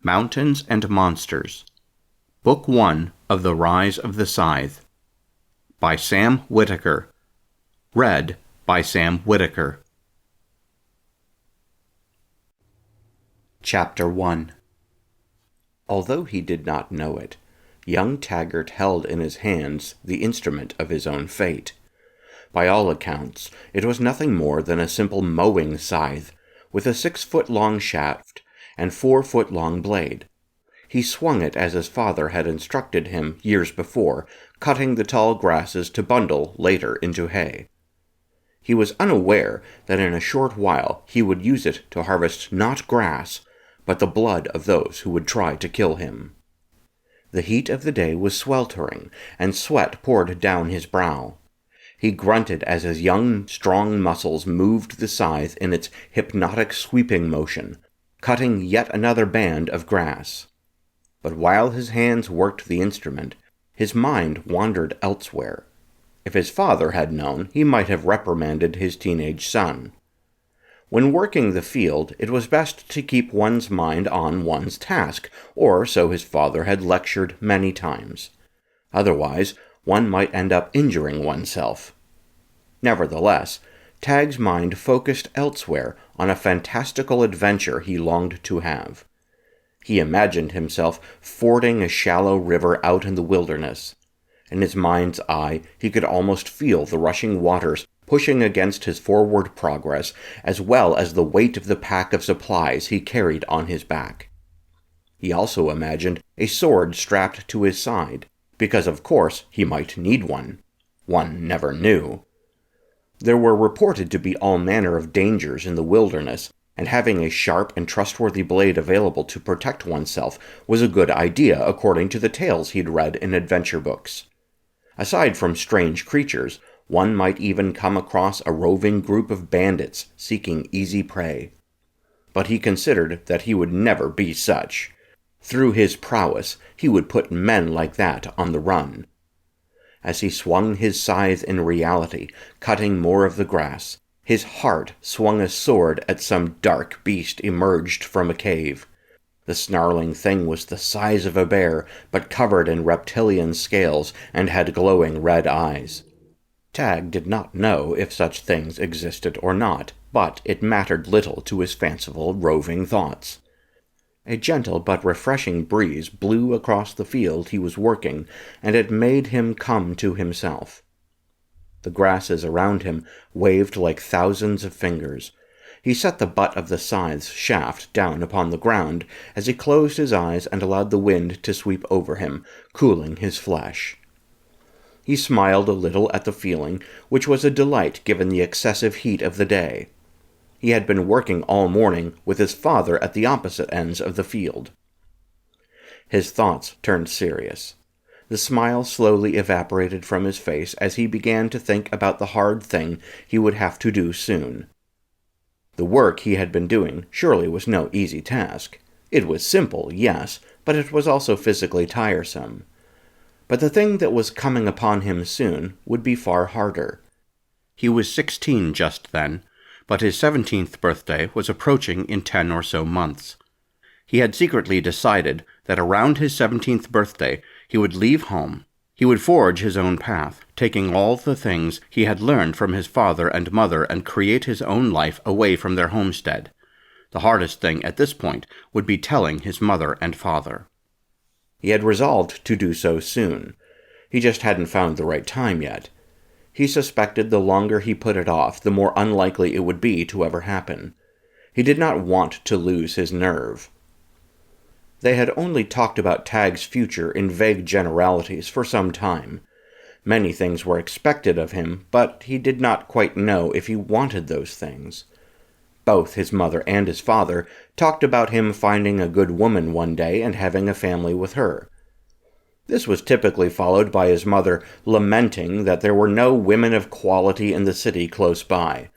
Mountains and Monsters. Book 1 of The Rise of the Scythe. By Sam Whitaker. Read by Sam Whitaker. Chapter 1. Although he did not know it, young Taggart held in his hands the instrument of his own fate. By all accounts, it was nothing more than a simple mowing scythe, with a 6-foot-long shaft and 4-foot-long blade. He swung it as his father had instructed him years before, cutting the tall grasses to bundle later into hay. He was unaware that in a short while he would use it to harvest not grass, but the blood of those who would try to kill him. The heat of the day was sweltering, and sweat poured down his brow. He grunted as his young, strong muscles moved the scythe in its hypnotic sweeping motion, cutting yet another band of grass. But while his hands worked the instrument, his mind wandered elsewhere. If his father had known, he might have reprimanded his teenage son. When working the field, it was best to keep one's mind on one's task, or so his father had lectured many times. Otherwise, one might end up injuring oneself. Nevertheless, Tag's mind focused elsewhere on a fantastical adventure he longed to have. He imagined himself fording a shallow river out in the wilderness. In his mind's eye, he could almost feel the rushing waters pushing against his forward progress, as well as the weight of the pack of supplies he carried on his back. He also imagined a sword strapped to his side, because of course he might need one. One never knew. There were reported to be all manner of dangers in the wilderness, and having a sharp and trustworthy blade available to protect oneself was a good idea according to the tales he'd read in adventure books. Aside from strange creatures, one might even come across a roving group of bandits seeking easy prey. But he considered that he would never be such. Through his prowess, he would put men like that on the run. As he swung his scythe in reality, cutting more of the grass, his heart swung a sword at some dark beast emerged from a cave. The snarling thing was the size of a bear, but covered in reptilian scales and had glowing red eyes. Tag did not know if such things existed or not, but it mattered little to his fanciful, roving thoughts. A gentle but refreshing breeze blew across the field he was working, and it made him come to himself. The grasses around him waved like thousands of fingers. He set the butt of the scythe's shaft down upon the ground as he closed his eyes and allowed the wind to sweep over him, cooling his flesh. He smiled a little at the feeling, which was a delight given the excessive heat of the day. He had been working all morning with his father at the opposite ends of the field. His thoughts turned serious. The smile slowly evaporated from his face as he began to think about the hard thing he would have to do soon. The work he had been doing surely was no easy task. It was simple, yes, but it was also physically tiresome. But the thing that was coming upon him soon would be far harder. He was 16 just then, but his 17th birthday was approaching in 10 or so months. He had secretly decided that around his 17th birthday he would leave home. He would forge his own path, taking all the things he had learned from his father and mother and create his own life away from their homestead. The hardest thing at this point would be telling his mother and father. He had resolved to do so soon. He just hadn't found the right time yet. He suspected the longer he put it off, the more unlikely it would be to ever happen. He did not want to lose his nerve. They had only talked about Tag's future in vague generalities for some time. Many things were expected of him, but he did not quite know if he wanted those things. Both his mother and his father talked about him finding a good woman one day and having a family with her. This was typically followed by his mother lamenting that there were no women of quality in the city close by.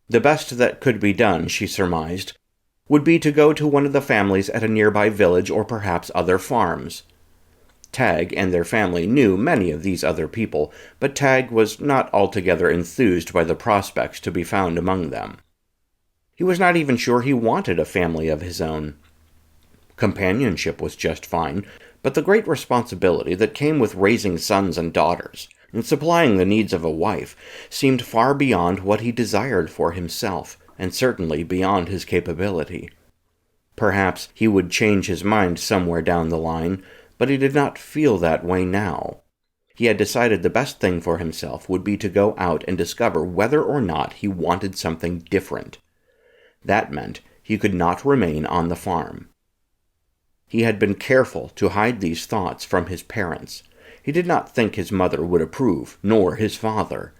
The best that could be done, she surmised, would be to go to one of the families at a nearby village or perhaps other farms. Tag and their family knew many of these other people, but Tag was not altogether enthused by the prospects to be found among them. He was not even sure he wanted a family of his own. Companionship was just fine, but the great responsibility that came with raising sons and daughters and supplying the needs of a wife seemed far beyond what he desired for himself, and certainly beyond his capability. Perhaps he would change his mind somewhere down the line, but he did not feel that way now. He had decided the best thing for himself would be to go out and discover whether or not he wanted something different. That meant he could not remain on the farm. He had been careful to hide these thoughts from his parents. He did not think his mother would approve, nor his father.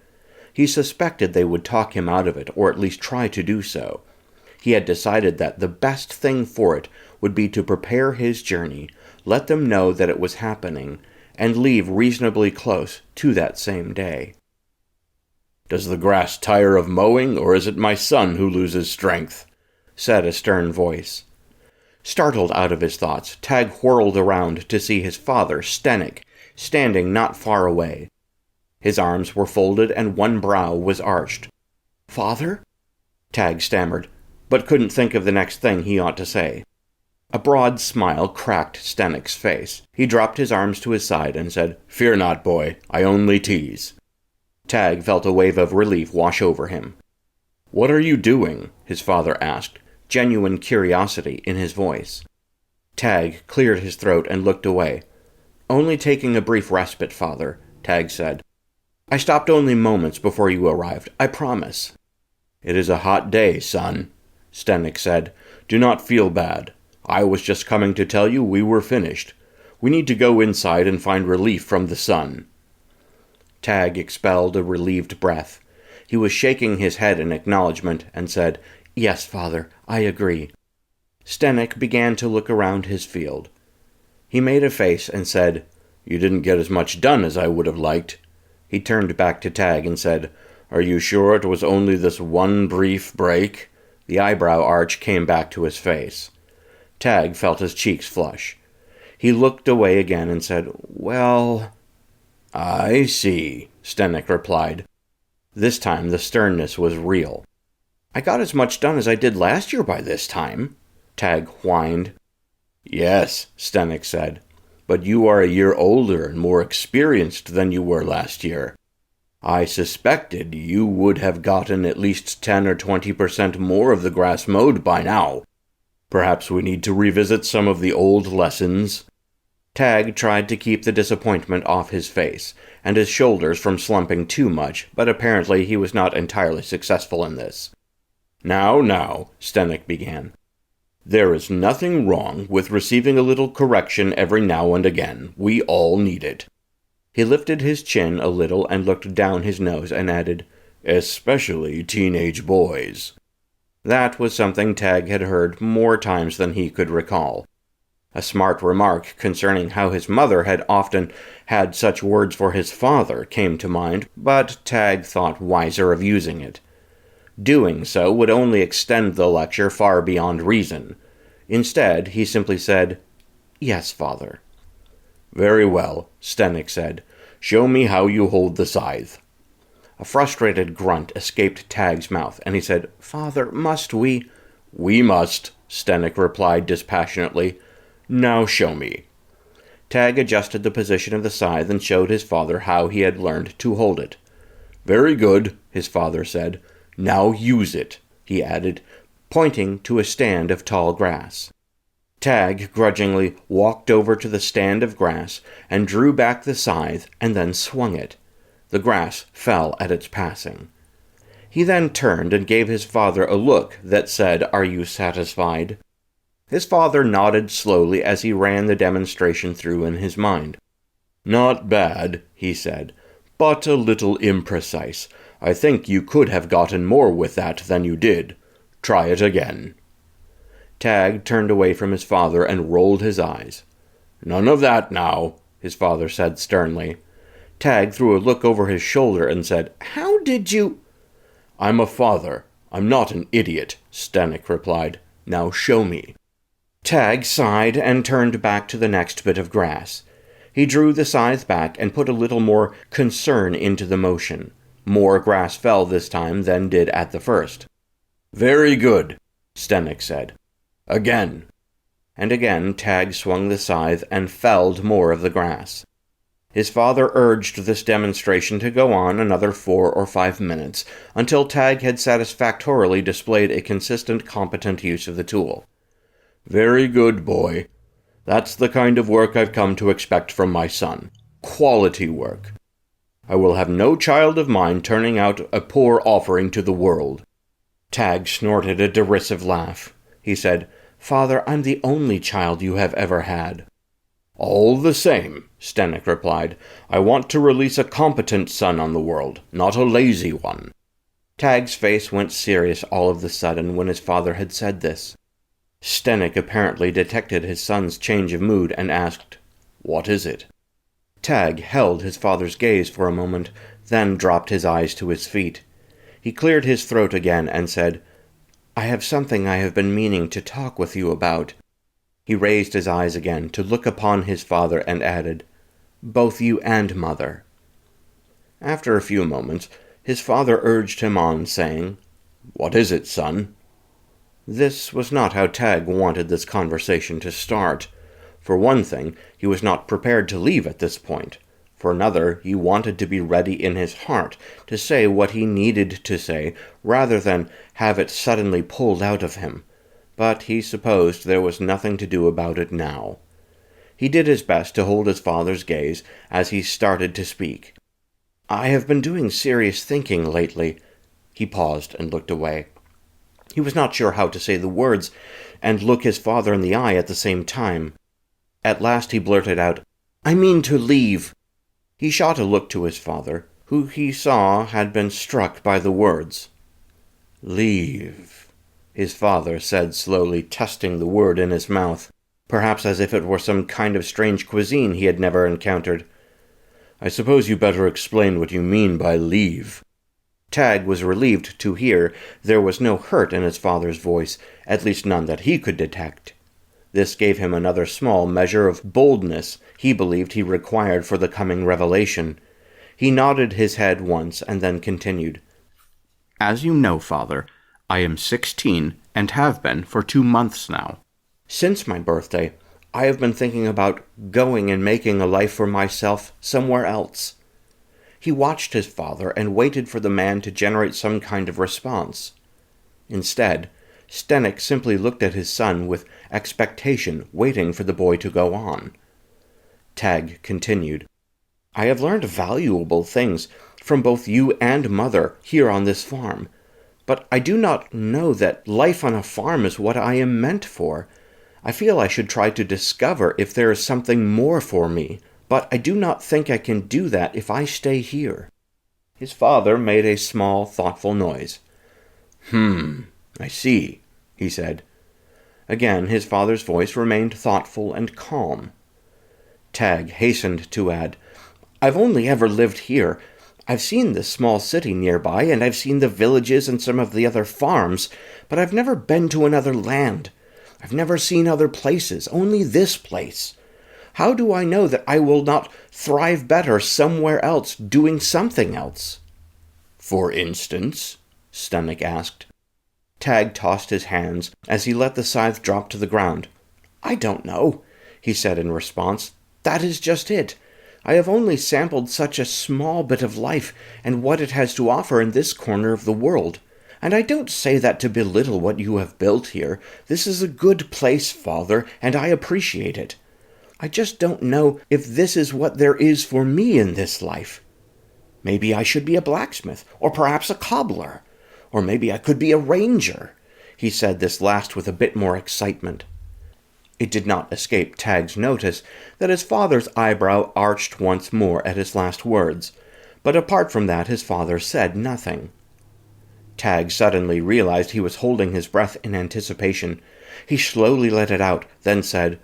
He suspected they would talk him out of it, or at least try to do so. He had decided that the best thing for it would be to prepare his journey, let them know that it was happening, and leave reasonably close to that same day. "Does the grass tire of mowing, or is it my son who loses strength?" said a stern voice. Startled out of his thoughts, Tag whirled around to see his father, Stenik, standing not far away. His arms were folded and one brow was arched. "Father?" Tag stammered, but couldn't think of the next thing he ought to say. A broad smile cracked Stenik's face. He dropped his arms to his side and said, "Fear not, boy. I only tease." Tag felt a wave of relief wash over him. "What are you doing?" his father asked, genuine curiosity in his voice. Tag cleared his throat and looked away. "Only taking a brief respite, father," Tag said. "I stopped only moments before you arrived, I promise." "It is a hot day, son," Stenik said. "Do not feel bad. I was just coming to tell you we were finished. We need to go inside and find relief from the sun." Tag expelled a relieved breath. He was shaking his head in acknowledgment and said, "Yes, father, I agree." Stenik began to look around his field. He made a face and said, "You didn't get as much done as I would have liked." He turned back to Tag and said, "Are you sure it was only this one brief break?" The eyebrow arch came back to his face. Tag felt his cheeks flush. He looked away again and said, "Well—" "I see," Stenik replied. This time the sternness was real. "I got as much done as I did last year by this time," Tag whined. "Yes," Stenik said, "but you are a year older and more experienced than you were last year. I suspected you would have gotten at least 10 or 20% more of the grass mowed by now. Perhaps we need to revisit some of the old lessons." Tag tried to keep the disappointment off his face, and his shoulders from slumping too much, but apparently he was not entirely successful in this. Now, Stenik began. "There is nothing wrong with receiving a little correction every now and again. We all need it." He lifted his chin a little and looked down his nose and added, "Especially teenage boys." That was something Tag had heard more times than he could recall. A smart remark concerning how his mother had often had such words for his father came to mind, but Tag thought wiser of using it. Doing so would only extend the lecture far beyond reason. Instead, he simply said, "Yes, father." "Very well," Stenik said. "Show me how you hold the scythe." A frustrated grunt escaped Tag's mouth, and he said, "Father, must we—" "We must," Stenik replied dispassionately. "Now show me." Tag adjusted the position of the scythe and showed his father how he had learned to hold it. "Very good," his father said. "Now use it," he added, pointing to a stand of tall grass. Tag grudgingly walked over to the stand of grass and drew back the scythe and then swung it. The grass fell at its passing. He then turned and gave his father a look that said, "Are you satisfied?" His father nodded slowly as he ran the demonstration through in his mind. "Not bad," he said, "but a little imprecise. I think you could have gotten more with that than you did. Try it again." Tag turned away from his father and rolled his eyes. "None of that now," his father said sternly. Tag threw a look over his shoulder and said, "How did you—" "I'm a father. I'm not an idiot," Stenik replied. "Now show me." Tag sighed and turned back to the next bit of grass. He drew the scythe back and put a little more concern into the motion. More grass fell this time than did at the first. "Very good," Stenik said. "Again." and again Tag swung the scythe and felled more of the grass. His father urged this demonstration to go on another 4 or 5 minutes, until Tag had satisfactorily displayed a consistent, competent use of the tool. "Very good, boy. That's the kind of work I've come to expect from my son. Quality work. I will have no child of mine turning out a poor offering to the world." Tag snorted a derisive laugh. He said, "Father, I'm the only child you have ever had." "All the same," Stenik replied, "I want to release a competent son on the world, not a lazy one." Tag's face went serious all of a sudden when his father had said this. Stenik apparently detected his son's change of mood and asked, "What is it?" Tag held his father's gaze for a moment, then dropped his eyes to his feet. He cleared his throat again and said, "I have something I have been meaning to talk with you about." He raised his eyes again to look upon his father and added, "Both you and Mother." After a few moments, his father urged him on, saying, "What is it, son?" This was not how Tag wanted this conversation to start. For one thing, he was not prepared to leave at this point. For another, he wanted to be ready in his heart to say what he needed to say, rather than have it suddenly pulled out of him. But he supposed there was nothing to do about it now. He did his best to hold his father's gaze as he started to speak. "I have been doing serious thinking lately." He paused and looked away. He was not sure how to say the words and look his father in the eye at the same time. At last he blurted out, "I mean to leave." He shot a look to his father, who he saw had been struck by the words. "Leave," his father said slowly, testing the word in his mouth, perhaps as if it were some kind of strange cuisine he had never encountered. "I suppose you better explain what you mean by leave." Tag was relieved to hear there was no hurt in his father's voice, at least none that he could detect. This gave him another small measure of boldness he believed he required for the coming revelation. He nodded his head once and then continued, "As you know, Father, I am 16 and have been for 2 months now. Since my birthday, I have been thinking about going and making a life for myself somewhere else." He watched his father and waited for the man to generate some kind of response. Instead, Stenik simply looked at his son with expectation, waiting for the boy to go on. Tag continued, "I have learned valuable things from both you and Mother here on this farm, but I do not know that life on a farm is what I am meant for. I feel I should try to discover if there is something more for me, but I do not think I can do that if I stay here." His father made a small, thoughtful noise. I see," he said. Again his father's voice remained thoughtful and calm. Tag hastened to add, "I've only ever lived here. I've seen this small city nearby, and I've seen the villages and some of the other farms, but I've never been to another land. I've never seen other places, only this place. How do I know that I will not thrive better somewhere else, doing something else?" "For instance?" Stenik asked. Tag tossed his hands as he let the scythe drop to the ground. "I don't know," he said in response. "That is just it. I have only sampled such a small bit of life and what it has to offer in this corner of the world. And I don't say that to belittle what you have built here. This is a good place, Father, and I appreciate it. I just don't know if this is what there is for me in this life. Maybe I should be a blacksmith, or perhaps a cobbler. Or maybe I could be a ranger." He said this last with a bit more excitement. It did not escape Tag's notice that his father's eyebrow arched once more at his last words, but apart from that his father said nothing. Tag suddenly realized he was holding his breath in anticipation. He slowly let it out, then said,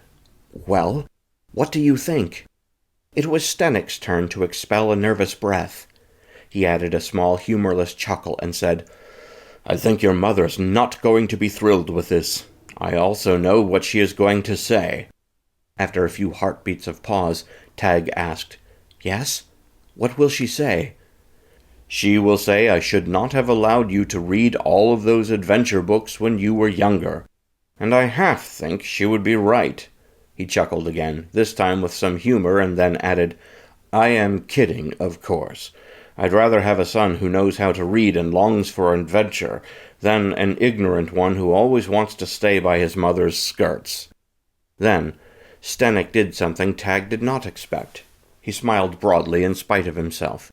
"Well, what do you think?" It was Stenik's turn to expel a nervous breath. He added a small humorless chuckle and said, "I think your mother's not going to be thrilled with this. I also know what she is going to say." After a few heartbeats of pause, Tag asked, "Yes? What will she say?" "She will say I should not have allowed you to read all of those adventure books when you were younger. And I half think she would be right. He chuckled again, this time with some humor, and then added, I am kidding, of course. I'd rather have a son who knows how to read and longs for adventure than an ignorant one who always wants to stay by his mother's skirts. Then, Stenik did something Tag did not expect. He smiled broadly in spite of himself.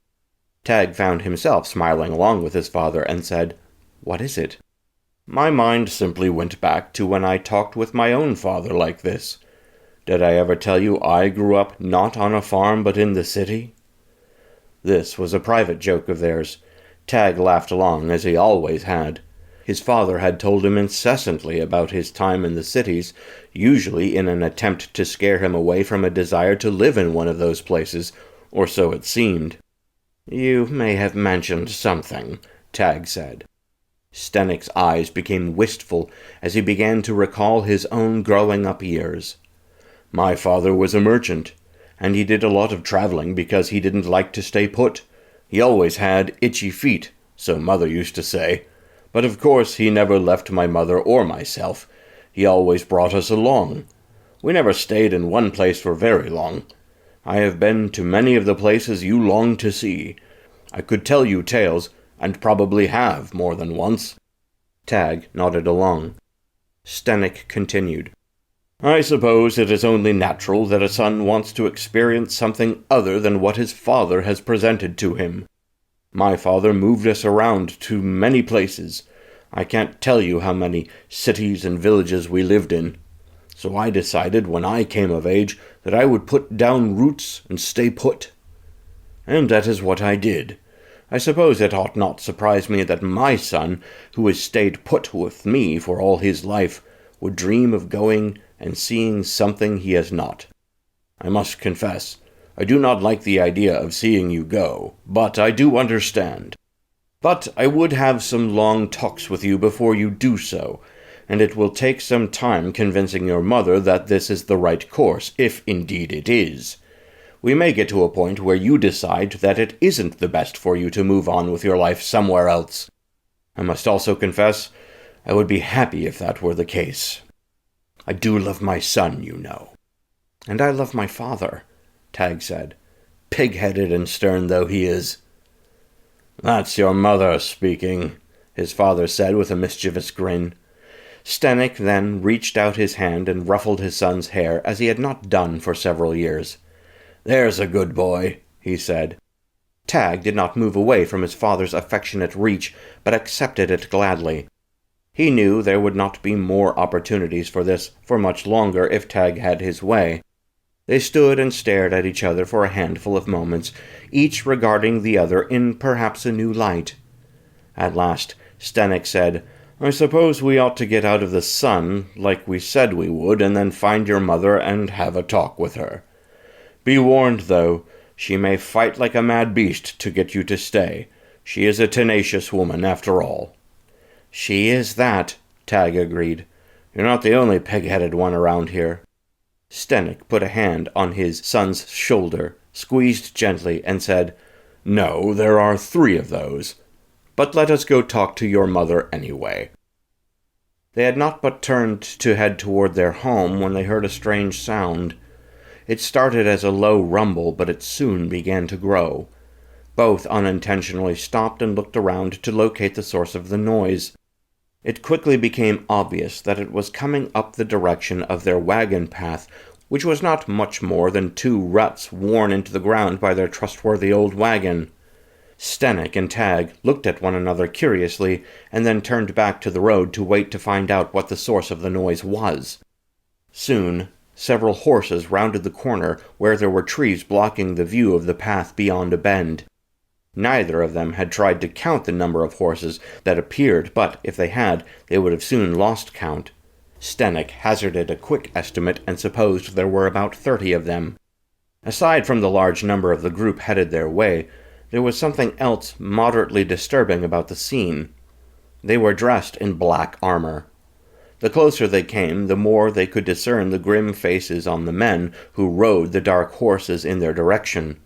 Tag found himself smiling along with his father and said, What is it? My mind simply went back to when I talked with my own father like this. Did I ever tell you I grew up not on a farm but in the city? This was a private joke of theirs. Tag laughed along, as he always had. His father had told him incessantly about his time in the cities, usually in an attempt to scare him away from a desire to live in one of those places, or so it seemed. You may have mentioned something, Tag said. Stenik's eyes became wistful as he began to recall his own growing-up years. My father was a merchant, and he did a lot of traveling because he didn't like to stay put. He always had itchy feet, so Mother used to say. But of course he never left my mother or myself. He always brought us along. We never stayed in one place for very long. I have been to many of the places you long to see. I could tell you tales, and probably have more than once. Tag nodded along. Stenik continued. I suppose it is only natural that a son wants to experience something other than what his father has presented to him. My father moved us around to many places. I can't tell you how many cities and villages we lived in. So I decided when I came of age that I would put down roots and stay put. And that is what I did. I suppose it ought not surprise me that my son, who has stayed put with me for all his life, would dream of going and seeing something he has not. I must confess, I do not like the idea of seeing you go, but I do understand. But I would have some long talks with you before you do so, and it will take some time convincing your mother that this is the right course, if indeed it is. We may get to a point where you decide that it isn't the best for you to move on with your life somewhere else. I must also confess, I would be happy if that were the case. I do love my son, you know. And I love my father, Tag said, pig-headed and stern though he is. That's your mother speaking, his father said with a mischievous grin. Stenik then reached out his hand and ruffled his son's hair as he had not done for several years. There's a good boy, he said. Tag did not move away from his father's affectionate reach, but accepted it gladly. He knew there would not be more opportunities for this for much longer if Tag had his way. They stood and stared at each other for a handful of moments, each regarding the other in perhaps a new light. At last, Stenik said, I suppose we ought to get out of the sun, like we said we would, and then find your mother and have a talk with her. Be warned, though, she may fight like a mad beast to get you to stay. She is a tenacious woman, after all. She is that, Tag agreed. You're not the only pig-headed one around here. Stenik put a hand on his son's shoulder, squeezed gently, and said, No, there are 3 of those. But let us go talk to your mother anyway. They had not but turned to head toward their home when they heard a strange sound. It started as a low rumble, but it soon began to grow. Both unintentionally stopped and looked around to locate the source of the noise. It quickly became obvious that it was coming up the direction of their wagon path, which was not much more than 2 ruts worn into the ground by their trustworthy old wagon. Stenik and Tag looked at one another curiously, and then turned back to the road to wait to find out what the source of the noise was. Soon, several horses rounded the corner where there were trees blocking the view of the path beyond a bend. Neither of them had tried to count the number of horses that appeared, but if they had, they would have soon lost count. Stenik hazarded a quick estimate and supposed there were about 30 of them. Aside from the large number of the group headed their way, there was something else moderately disturbing about the scene. They were dressed in black armor. The closer they came, the more they could discern the grim faces on the men who rode the dark horses in their direction.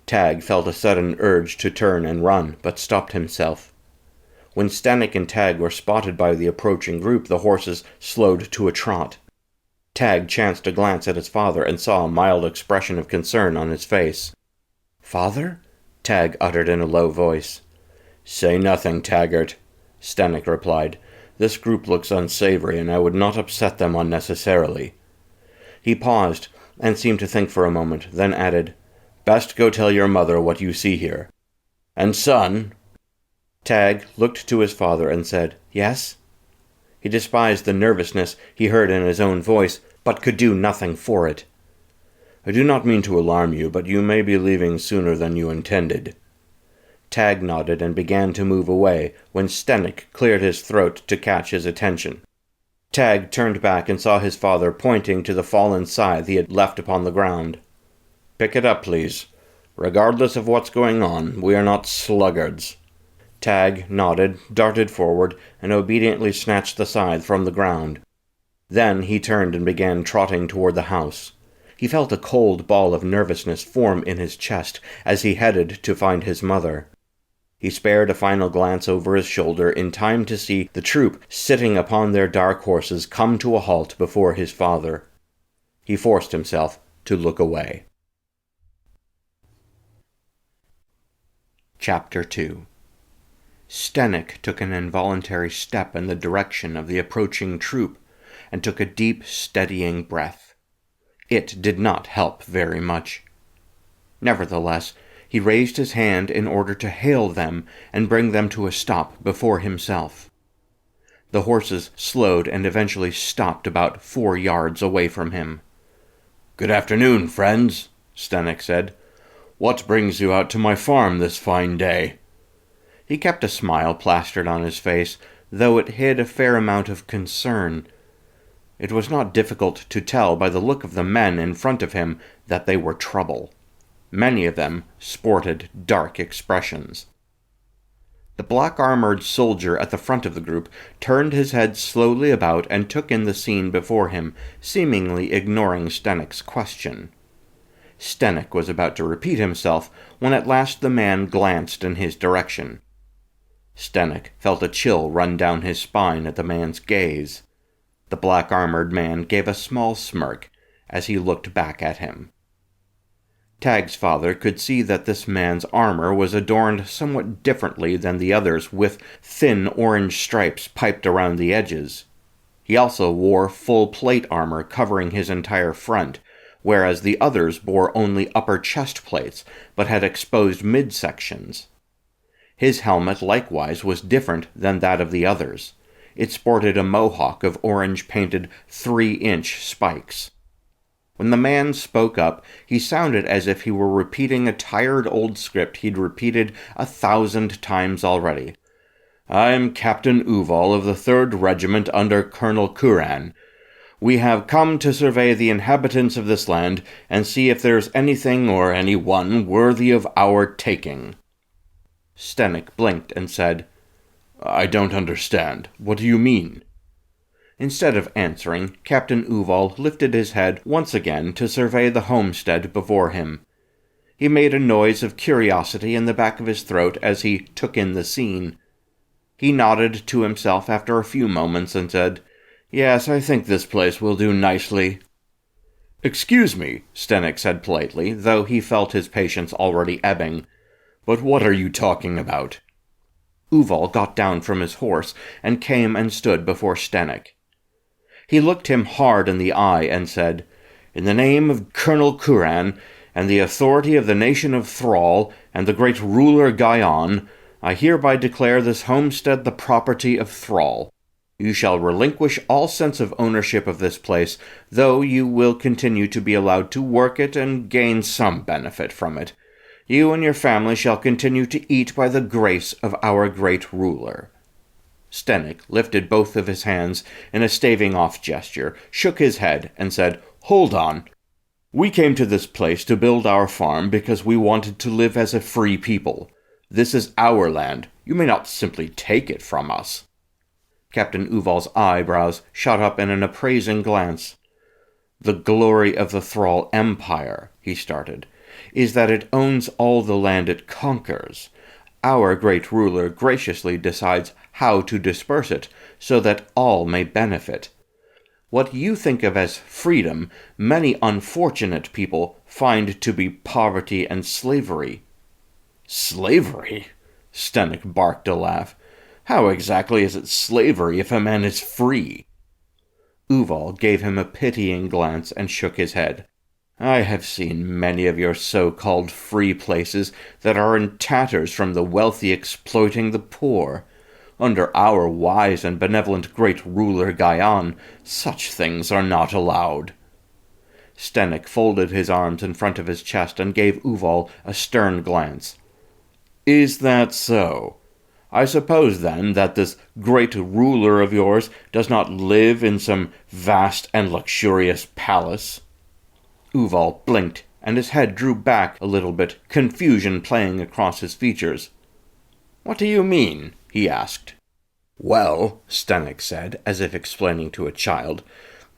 Tag felt a sudden urge to turn and run, but stopped himself. When Stenik and Tag were spotted by the approaching group, the horses slowed to a trot. Tag chanced a glance at his father and saw a mild expression of concern on his face. "Father?" Tag uttered in a low voice. "Say nothing, Taggart," Stenik replied. "This group looks unsavory, and I would not upset them unnecessarily." He paused, and seemed to think for a moment, then added, "Best go tell your mother what you see here. And son—" Tag looked to his father and said, "Yes?" He despised the nervousness he heard in his own voice, but could do nothing for it. "I do not mean to alarm you, but you may be leaving sooner than you intended." Tag nodded and began to move away when Stenik cleared his throat to catch his attention. Tag turned back and saw his father pointing to the fallen scythe he had left upon the ground. "Pick it up, please. Regardless of what's going on, we are not sluggards." Tag nodded, darted forward, and obediently snatched the scythe from the ground. Then he turned and began trotting toward the house. He felt a cold ball of nervousness form in his chest as he headed to find his mother. He spared a final glance over his shoulder in time to see the troop sitting upon their dark horses come to a halt before his father. He forced himself to look away. Chapter 2. Stenik took an involuntary step in the direction of the approaching troop, and took a deep, steadying breath. It did not help very much. Nevertheless, he raised his hand in order to hail them and bring them to a stop before himself. The horses slowed and eventually stopped about 4 yards away from him. "Good afternoon, friends," Stenik said. "What brings you out to my farm this fine day?" He kept a smile plastered on his face, though it hid a fair amount of concern. It was not difficult to tell by the look of the men in front of him that they were trouble. Many of them sported dark expressions. The black-armored soldier at the front of the group turned his head slowly about and took in the scene before him, seemingly ignoring Stenik's question. Stenik was about to repeat himself when at last the man glanced in his direction. Stenik felt a chill run down his spine at the man's gaze. The black-armored man gave a small smirk as he looked back at him. Tag's father could see that this man's armor was adorned somewhat differently than the others, with thin orange stripes piped around the edges. He also wore full plate armor covering his entire front, whereas the others bore only upper chest plates, but had exposed midsections. His helmet likewise was different than that of the others. It sported a mohawk of orange-painted 3-inch spikes. When the man spoke up, he sounded as if he were repeating a tired old script he'd repeated 1,000 times already. "I'm Captain Uval of the 3rd Regiment under Colonel Curran. We have come to survey the inhabitants of this land and see if there's anything or anyone worthy of our taking." Stenik blinked and said, "I don't understand. What do you mean?" Instead of answering, Captain Uval lifted his head once again to survey the homestead before him. He made a noise of curiosity in the back of his throat as he took in the scene. He nodded to himself after a few moments and said, "Yes, I think this place will do nicely." "Excuse me," Stenik said politely, though he felt his patience already ebbing, "but what are you talking about?" Uval got down from his horse and came and stood before Stenik. He looked him hard in the eye and said, "In the name of Colonel Curran, and the authority of the nation of Thrall, and the great ruler Gaion, I hereby declare this homestead the property of Thrall. You shall relinquish all sense of ownership of this place, though you will continue to be allowed to work it and gain some benefit from it. You and your family shall continue to eat by the grace of our great ruler." Stenik lifted both of his hands in a staving-off gesture, shook his head, and said, "Hold on. We came to this place to build our farm because we wanted to live as a free people. This is our land. You may not simply take it from us." Captain Uval's eyebrows shot up in an appraising glance. "The glory of the Thrall Empire," he started, "is that it owns all the land it conquers. our great ruler graciously decides how to disperse it so that all may benefit. What you think of as freedom, many unfortunate people find to be poverty and slavery." "Slavery?" Stenik barked a laugh. "How exactly is it slavery if a man is free?" Uval gave him a pitying glance and shook his head. "I have seen many of your so-called free places that are in tatters from the wealthy exploiting the poor. Under our wise and benevolent great ruler Gaian, such things are not allowed." Stenik folded his arms in front of his chest and gave Uval a stern glance. "Is that so? I suppose, then, that this great ruler of yours does not live in some vast and luxurious palace?" Uval blinked, and his head drew back a little bit, confusion playing across his features. "What do you mean?" he asked. "Well," Stenik said, as if explaining to a child,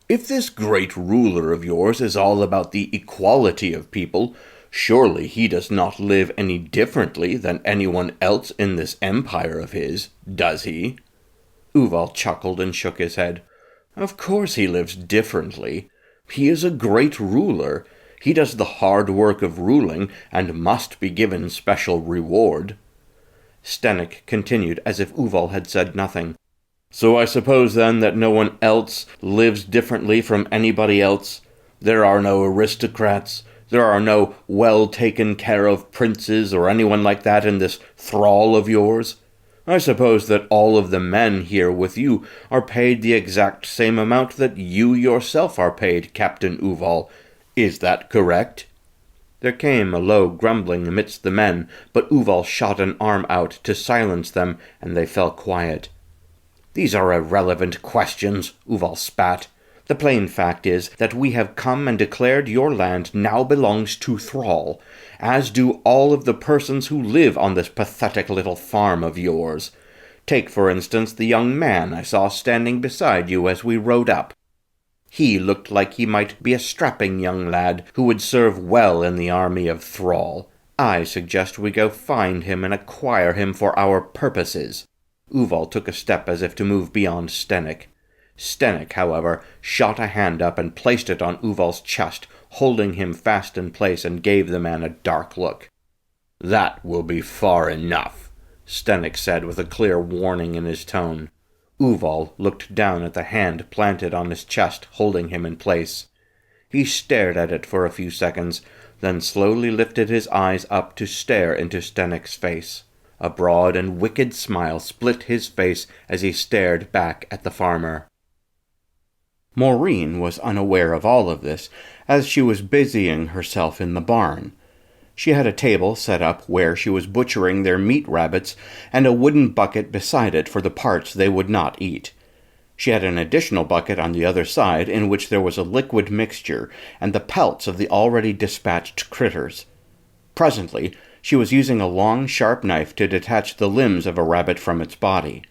"if this great ruler of yours is all about the equality of people, surely he does not live any differently than anyone else in this empire of his, does he?" Uval chuckled and shook his head. "Of course he lives differently. He is a great ruler. He does the hard work of ruling and must be given special reward." Stenik continued as if Uval had said nothing. "So I suppose, then, that no one else lives differently from anybody else? There are no aristocrats? There are no well-taken-care-of princes or anyone like that in this thrall of yours? I suppose that all of the men here with you are paid the exact same amount that you yourself are paid, Captain Uval. Is that correct?" There came a low grumbling amidst the men, but Uval shot an arm out to silence them, and they fell quiet. "These are irrelevant questions," Uval spat. "The plain fact is that we have come and declared your land now belongs to Thrall, as do all of the persons who live on this pathetic little farm of yours. Take, for instance, the young man I saw standing beside you as we rode up. He looked like he might be a strapping young lad who would serve well in the army of Thrall. I suggest we go find him and acquire him for our purposes." Uval took a step as if to move beyond Stenik. Stenik, however, shot a hand up and placed it on Uval's chest, holding him fast in place, and gave the man a dark look. "That will be far enough," Stenik said with a clear warning in his tone. Uval looked down at the hand planted on his chest, holding him in place. He stared at it for a few seconds, then slowly lifted his eyes up to stare into Stenik's face. A broad and wicked smile split his face as he stared back at the farmer. Maureen was unaware of all of this, as she was busying herself in the barn. She had a table set up where she was butchering their meat rabbits, and a wooden bucket beside it for the parts they would not eat. She had an additional bucket on the other side in which there was a liquid mixture, and the pelts of the already dispatched critters. Presently, she was using a long, sharp knife to detach the limbs of a rabbit from its body.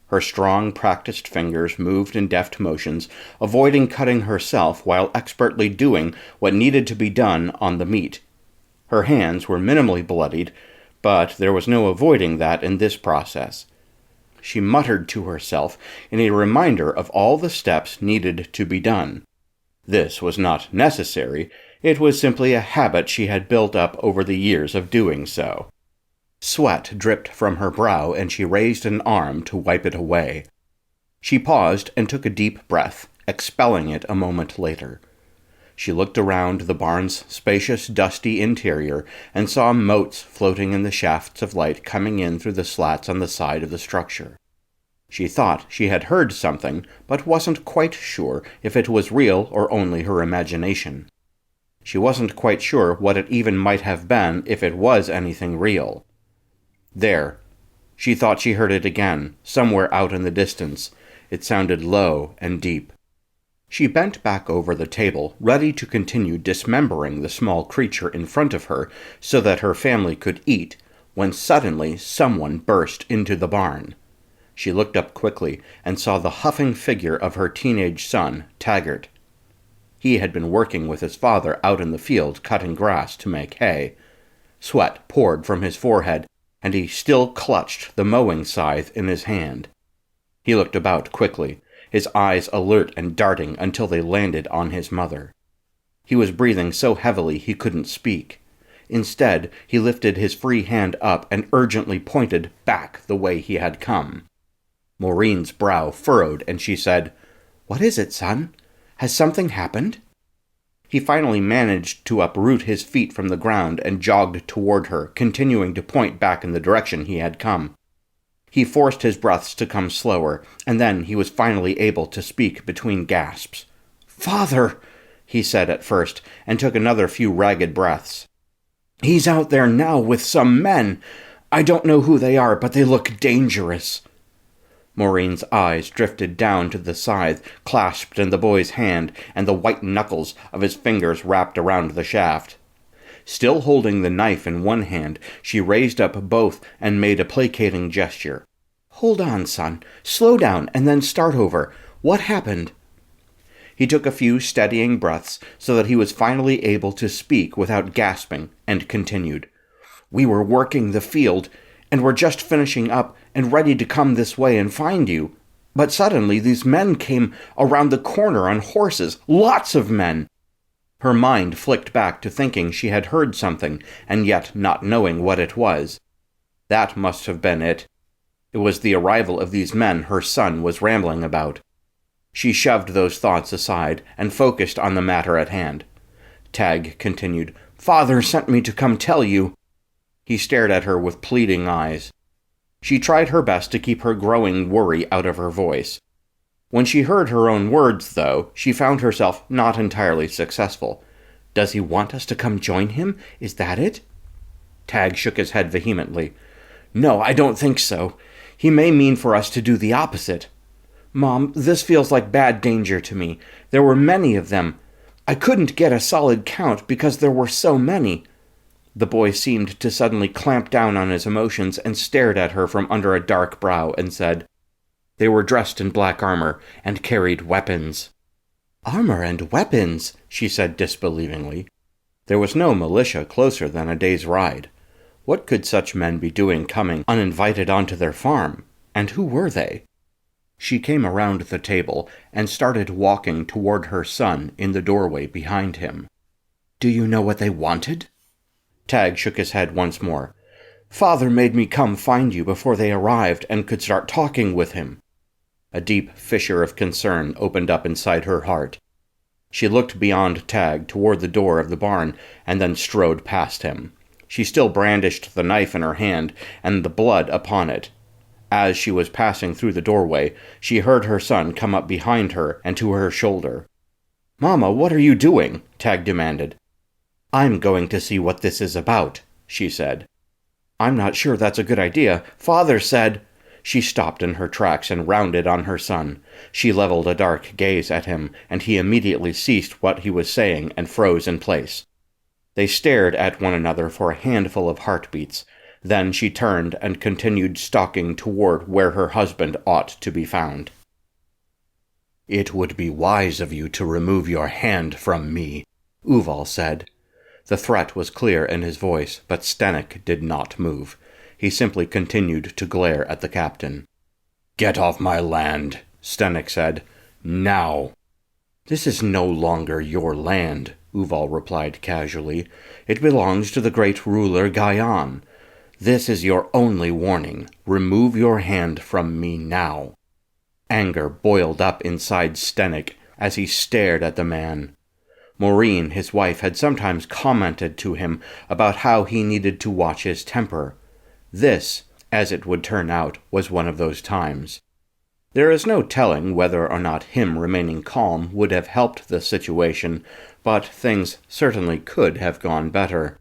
Her strong, practiced fingers moved in deft motions, avoiding cutting herself while expertly doing what needed to be done on the meat. Her hands were minimally bloodied, but there was no avoiding that in this process. She muttered to herself in a reminder of all the steps needed to be done. This was not necessary, it was simply a habit she had built up over the years of doing so. Sweat dripped from her brow, and she raised an arm to wipe it away. She paused and took a deep breath, expelling it a moment later. She looked around the barn's spacious, dusty interior and saw motes floating in the shafts of light coming in through the slats on the side of the structure. She thought she had heard something, but wasn't quite sure if it was real or only her imagination. She wasn't quite sure what it even might have been if it was anything real. There. She thought she heard it again, somewhere out in the distance. It sounded low and deep. She bent back over the table, ready to continue dismembering the small creature in front of her so that her family could eat, when suddenly someone burst into the barn. She looked up quickly and saw the huffing figure of her teenage son, Taggart. He had been working with his father out in the field cutting grass to make hay. Sweat poured from his forehead, and he still clutched the mowing scythe in his hand. He looked about quickly, his eyes alert and darting until they landed on his mother. He was breathing so heavily he couldn't speak. Instead, he lifted his free hand up and urgently pointed back the way he had come. Maureen's brow furrowed, and she said, "What is it, son? Has something happened?" He finally managed to uproot his feet from the ground and jogged toward her, continuing to point back in the direction he had come. He forced his breaths to come slower, and then he was finally able to speak between gasps. "Father," he said at first, and took another few ragged breaths. "He's out there now with some men. I don't know who they are, but they look dangerous." Maureen's eyes drifted down to the scythe clasped in the boy's hand and the white knuckles of his fingers wrapped around the shaft. Still holding the knife in one hand, she raised up both and made a placating gesture. "Hold on, son. Slow down and then start over. What happened?" He took a few steadying breaths so that he was finally able to speak without gasping, and continued. "We were working the field, and were just finishing up and ready to come this way and find you. But suddenly these men came around the corner on horses, lots of men." Her mind flicked back to thinking she had heard something, and yet not knowing what it was. That must have been it. It was the arrival of these men her son was rambling about. She shoved those thoughts aside and focused on the matter at hand. Tag continued, "Father sent me to come tell you." He stared at her with pleading eyes. She tried her best to keep her growing worry out of her voice. When she heard her own words, though, she found herself not entirely successful. "Does he want us to come join him? Is that it?" Tag shook his head vehemently. "No, I don't think so. He may mean for us to do the opposite. Mom, this feels like bad danger to me. There were many of them. I couldn't get a solid count because there were so many." The boy seemed to suddenly clamp down on his emotions and stared at her from under a dark brow and said, "They were dressed in black armor and carried weapons." "Armor and weapons," she said disbelievingly. There was no militia closer than a day's ride. What could such men be doing coming uninvited onto their farm? And who were they? She came around the table and started walking toward her son in the doorway behind him. "Do you know what they wanted?" Tag shook his head once more. "Father made me come find you before they arrived and could start talking with him." A deep fissure of concern opened up inside her heart. She looked beyond Tag toward the door of the barn and then strode past him. She still brandished the knife in her hand and the blood upon it. As she was passing through the doorway, she heard her son come up behind her and to her shoulder. "Mama, what are you doing?" Tag demanded. "I'm going to see what this is about," she said. "I'm not sure that's a good idea. Father said—" She stopped in her tracks and rounded on her son. She leveled a dark gaze at him, and he immediately ceased what he was saying and froze in place. They stared at one another for a handful of heartbeats. Then she turned and continued stalking toward where her husband ought to be found. "It would be wise of you to remove your hand from me," Uval said. The threat was clear in his voice, but Stenik did not move. He simply continued to glare at the captain. "Get off my land," Stenik said. "Now." "This is no longer your land," Uval replied casually. "It belongs to the great ruler Gaian. This is your only warning. Remove your hand from me now." Anger boiled up inside Stenik as he stared at the man. Maureen, his wife, had sometimes commented to him about how he needed to watch his temper. This, as it would turn out, was one of those times. There is no telling whether or not him remaining calm would have helped the situation, but things certainly could have gone better.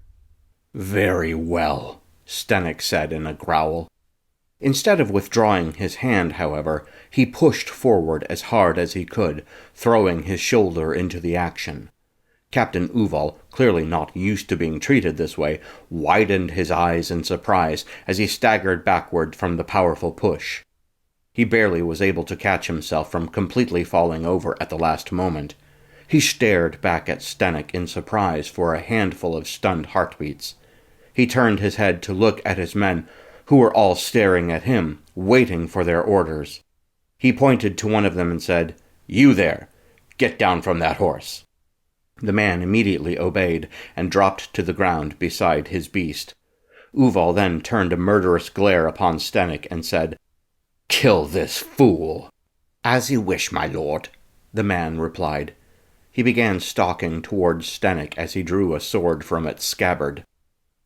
"Very well," Stenik said in a growl. Instead of withdrawing his hand, however, he pushed forward as hard as he could, throwing his shoulder into the action. Captain Uval, clearly not used to being treated this way, widened his eyes in surprise as he staggered backward from the powerful push. He barely was able to catch himself from completely falling over at the last moment. He stared back at Stenik in surprise for a handful of stunned heartbeats. He turned his head to look at his men, who were all staring at him, waiting for their orders. He pointed to one of them and said, "You there! Get down from that horse!" The man immediately obeyed and dropped to the ground beside his beast. Uval then turned a murderous glare upon Stenik and said, "Kill this fool!" "As you wish, my lord," the man replied. He began stalking towards Stenik as he drew a sword from its scabbard.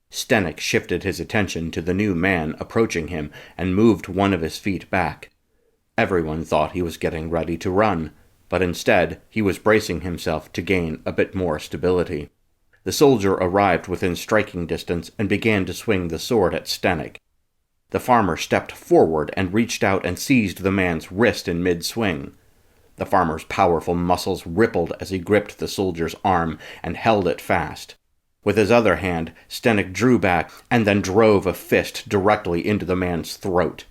Stenik shifted his attention to the new man approaching him and moved one of his feet back. Everyone thought he was getting ready to run, but instead he was bracing himself to gain a bit more stability. The soldier arrived within striking distance and began to swing the sword at Stenik. The farmer stepped forward and reached out and seized the man's wrist in mid-swing. The farmer's powerful muscles rippled as he gripped the soldier's arm and held it fast. With his other hand, Stenik drew back and then drove a fist directly into the man's throat.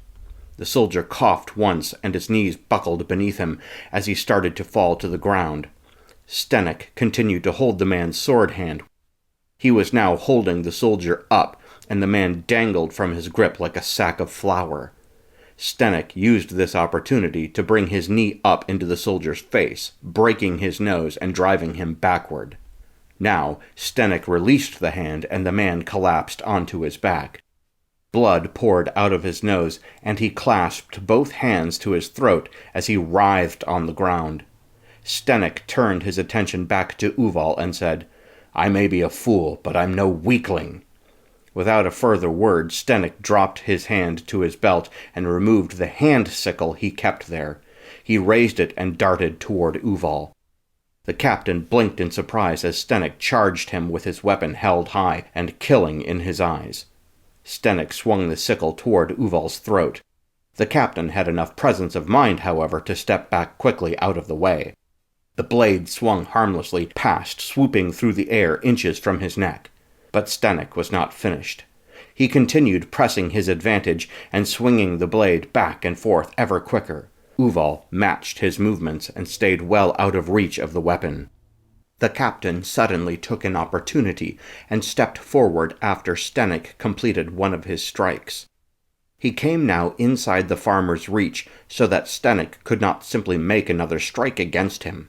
The soldier coughed once and his knees buckled beneath him as he started to fall to the ground. Stenik continued to hold the man's sword hand. He was now holding the soldier up, and the man dangled from his grip like a sack of flour. Stenik used this opportunity to bring his knee up into the soldier's face, breaking his nose and driving him backward. Now, Stenik released the hand and the man collapsed onto his back. Blood poured out of his nose, and he clasped both hands to his throat as he writhed on the ground. Stenik turned his attention back to Uval and said, "I may be a fool, but I'm no weakling." Without a further word, Stenik dropped his hand to his belt and removed the hand sickle he kept there. He raised it and darted toward Uval. The captain blinked in surprise as Stenik charged him with his weapon held high and killing in his eyes. Stenik swung the sickle toward Uval's throat. The captain had enough presence of mind, however, to step back quickly out of the way. The blade swung harmlessly past, swooping through the air inches from his neck. But Stenik was not finished. He continued pressing his advantage and swinging the blade back and forth ever quicker. Uval matched his movements and stayed well out of reach of the weapon. The captain suddenly took an opportunity and stepped forward after Stenik completed one of his strikes. He came now inside the farmer's reach so that Stenik could not simply make another strike against him.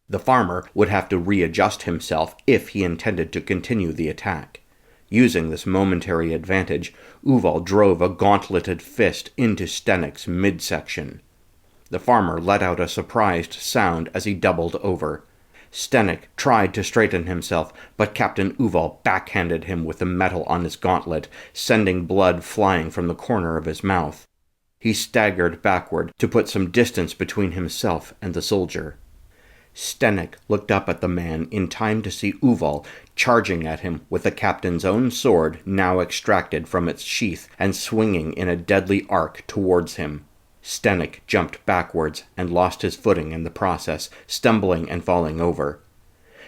The farmer would have to readjust himself if he intended to continue the attack. Using this momentary advantage, Uval drove a gauntleted fist into Stenik's midsection. The farmer let out a surprised sound as he doubled over. Stenik tried to straighten himself, but Captain Uval backhanded him with the metal on his gauntlet, sending blood flying from the corner of his mouth. He staggered backward to put some distance between himself and the soldier. Stenik looked up at the man in time to see Uval charging at him with the captain's own sword now extracted from its sheath and swinging in a deadly arc towards him. Stenik jumped backwards and lost his footing in the process, stumbling and falling over.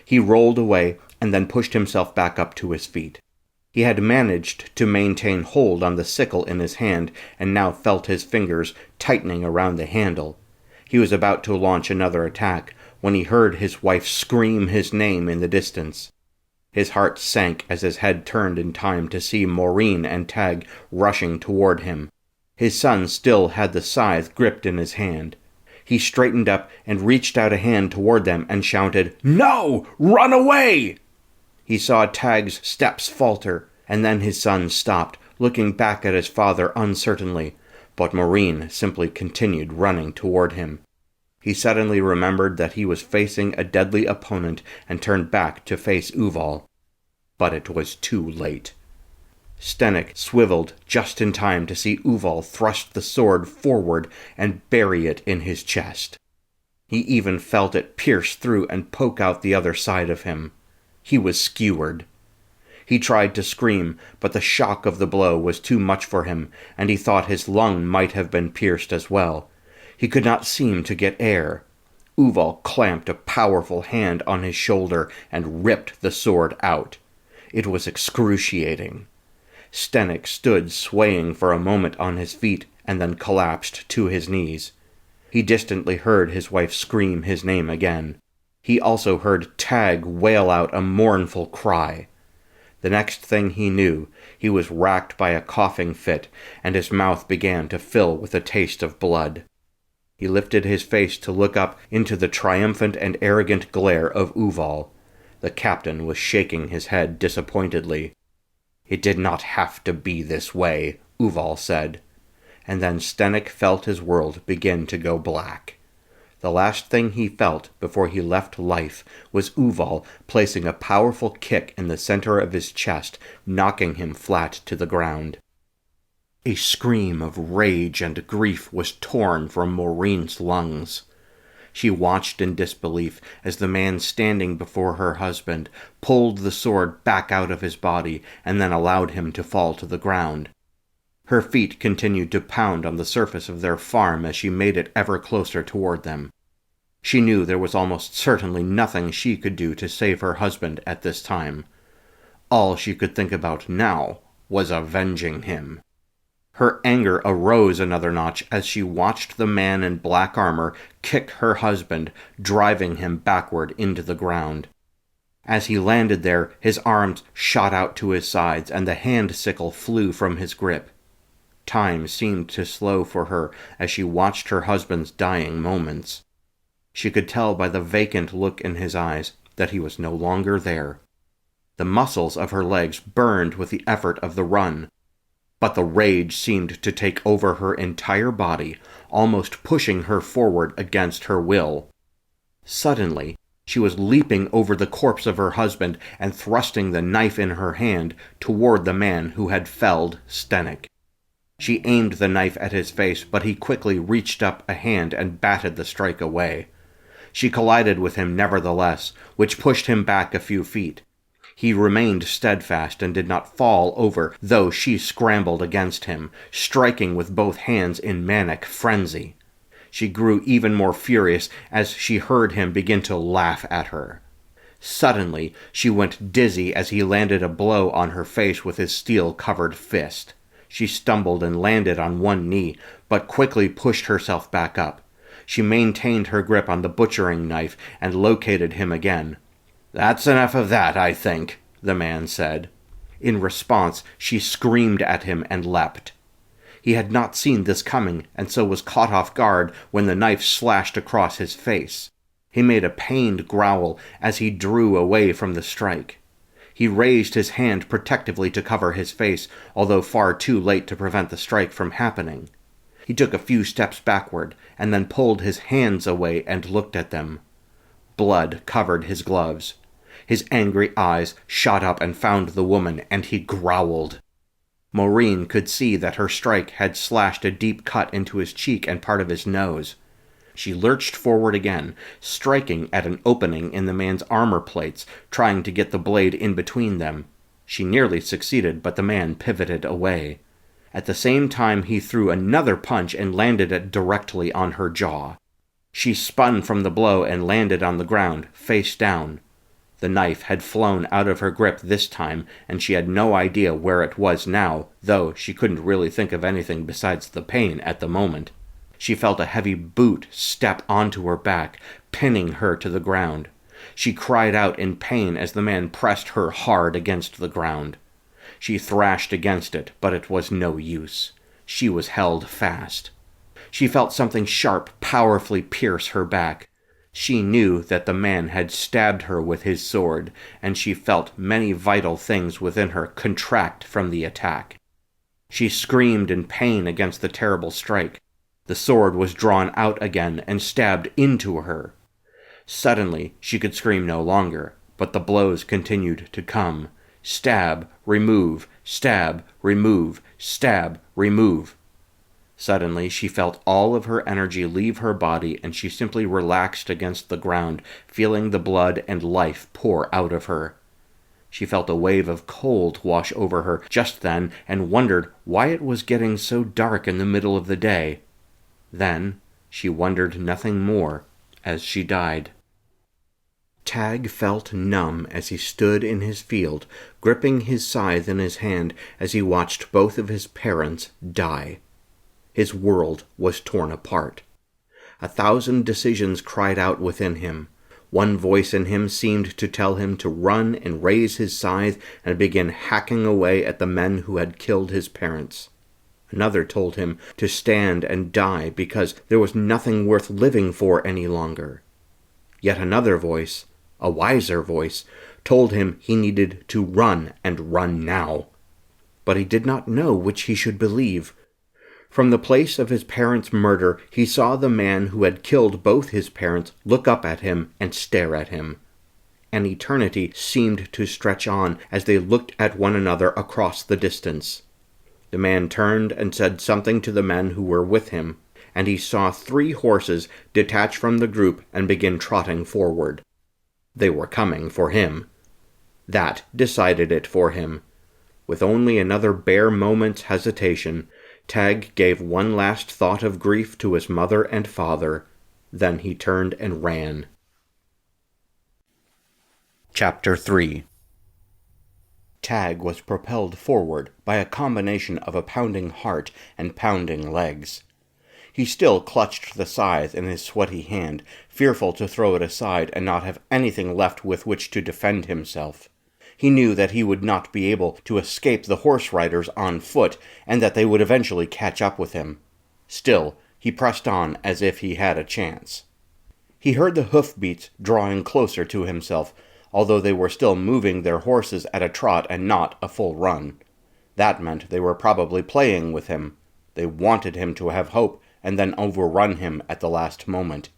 He rolled away and then pushed himself back up to his feet. He had managed to maintain hold on the sickle in his hand and now felt his fingers tightening around the handle. He was about to launch another attack when he heard his wife scream his name in the distance. His heart sank as his head turned in time to see Maureen and Tag rushing toward him. His son still had the scythe gripped in his hand. He straightened up and reached out a hand toward them and shouted, "No! Run away!" He saw Tag's steps falter, and then his son stopped, looking back at his father uncertainly, but Maureen simply continued running toward him. He suddenly remembered that he was facing a deadly opponent and turned back to face Uval. But it was too late. Stenik swiveled just in time to see Uval thrust the sword forward and bury it in his chest. He even felt it pierce through and poke out the other side of him. He was skewered. He tried to scream, but the shock of the blow was too much for him, and he thought his lung might have been pierced as well. He could not seem to get air. Uval clamped a powerful hand on his shoulder and ripped the sword out. It was excruciating. Stenik stood swaying for a moment on his feet and then collapsed to his knees. He distantly heard his wife scream his name again. He also heard Tag wail out a mournful cry. The next thing he knew, he was racked by a coughing fit, and his mouth began to fill with a taste of blood. He lifted his face to look up into the triumphant and arrogant glare of Uval. The captain was shaking his head disappointedly. "It did not have to be this way," Uval said. And then Stenik felt his world begin to go black. The last thing he felt before he left life was Uval placing a powerful kick in the center of his chest, knocking him flat to the ground. A scream of rage and grief was torn from Maureen's lungs. She watched in disbelief as the man standing before her husband pulled the sword back out of his body and then allowed him to fall to the ground. Her feet continued to pound on the surface of their farm as she made it ever closer toward them. She knew there was almost certainly nothing she could do to save her husband at this time. All she could think about now was avenging him. Her anger arose another notch as she watched the man in black armor kick her husband, driving him backward into the ground. As he landed there, his arms shot out to his sides and the hand sickle flew from his grip. Time seemed to slow for her as she watched her husband's dying moments. She could tell by the vacant look in his eyes that he was no longer there. The muscles of her legs burned with the effort of the run, but the rage seemed to take over her entire body, almost pushing her forward against her will. Suddenly, she was leaping over the corpse of her husband and thrusting the knife in her hand toward the man who had felled Stenik. She aimed the knife at his face, but he quickly reached up a hand and batted the strike away. She collided with him nevertheless, which pushed him back a few feet. He remained steadfast and did not fall over, though she scrambled against him, striking with both hands in manic frenzy. She grew even more furious as she heard him begin to laugh at her. Suddenly, she went dizzy as he landed a blow on her face with his steel-covered fist. She stumbled and landed on one knee, but quickly pushed herself back up. She maintained her grip on the butchering knife and located him again. "That's enough of that, I think," the man said. In response, she screamed at him and leapt. He had not seen this coming, and so was caught off guard when the knife slashed across his face. He made a pained growl as he drew away from the strike. He raised his hand protectively to cover his face, although far too late to prevent the strike from happening. He took a few steps backward, and then pulled his hands away and looked at them. Blood covered his gloves. His angry eyes shot up and found the woman, and he growled. Maureen could see that her strike had slashed a deep cut into his cheek and part of his nose. She lurched forward again, striking at an opening in the man's armor plates, trying to get the blade in between them. She nearly succeeded, but the man pivoted away. At the same time, he threw another punch and landed it directly on her jaw. She spun from the blow and landed on the ground, face down. The knife had flown out of her grip this time, and she had no idea where it was now, though she couldn't really think of anything besides the pain at the moment. She felt a heavy boot step onto her back, pinning her to the ground. She cried out in pain as the man pressed her hard against the ground. She thrashed against it, but it was no use. She was held fast. She felt something sharp powerfully pierce her back. She knew that the man had stabbed her with his sword, and she felt many vital things within her contract from the attack. She screamed in pain against the terrible strike. The sword was drawn out again and stabbed into her. Suddenly, she could scream no longer, but the blows continued to come. Stab, remove, stab, remove, stab, remove. Suddenly, she felt all of her energy leave her body, and she simply relaxed against the ground, feeling the blood and life pour out of her. She felt a wave of cold wash over her just then and wondered why it was getting so dark in the middle of the day. Then, she wondered nothing more as she died. Tag felt numb as he stood in his field, gripping his scythe in his hand as he watched both of his parents die. His world was torn apart. 1,000 decisions cried out within him. One voice in him seemed to tell him to run and raise his scythe and begin hacking away at the men who had killed his parents. Another told him to stand and die because there was nothing worth living for any longer. Yet another voice, a wiser voice, told him he needed to run and run now. But he did not know which he should believe. From the place of his parents' murder, he saw the man who had killed both his parents look up at him and stare at him. An eternity seemed to stretch on as they looked at one another across the distance. The man turned and said something to the men who were with him, and he saw 3 horses detach from the group and begin trotting forward. They were coming for him. That decided it for him. With only another bare moment's hesitation, Tag gave one last thought of grief to his mother and father. Then he turned and ran. Chapter 3. Tag was propelled forward by a combination of a pounding heart and pounding legs. He still clutched the scythe in his sweaty hand, fearful to throw it aside and not have anything left with which to defend himself. He knew that he would not be able to escape the horse riders on foot, and that they would eventually catch up with him. Still, he pressed on as if he had a chance. He heard the hoofbeats drawing closer to himself, although they were still moving their horses at a trot and not a full run. That meant they were probably playing with him. They wanted him to have hope and then overrun him at the last moment.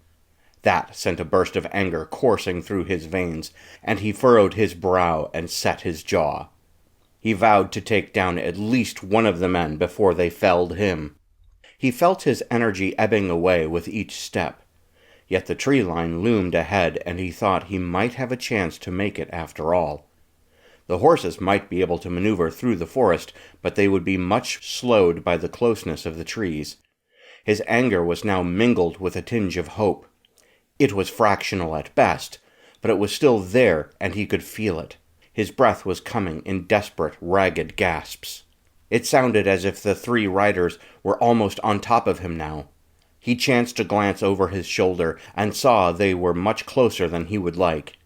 That sent a burst of anger coursing through his veins, and he furrowed his brow and set his jaw. He vowed to take down at least one of the men before they felled him. He felt his energy ebbing away with each step. Yet the tree line loomed ahead, and he thought he might have a chance to make it after all. The horses might be able to maneuver through the forest, but they would be much slowed by the closeness of the trees. His anger was now mingled with a tinge of hope. It was fractional at best, but it was still there, and he could feel it. His breath was coming in desperate, ragged gasps. It sounded as if the 3 riders were almost on top of him now. He chanced to glance over his shoulder and saw they were much closer than he would like.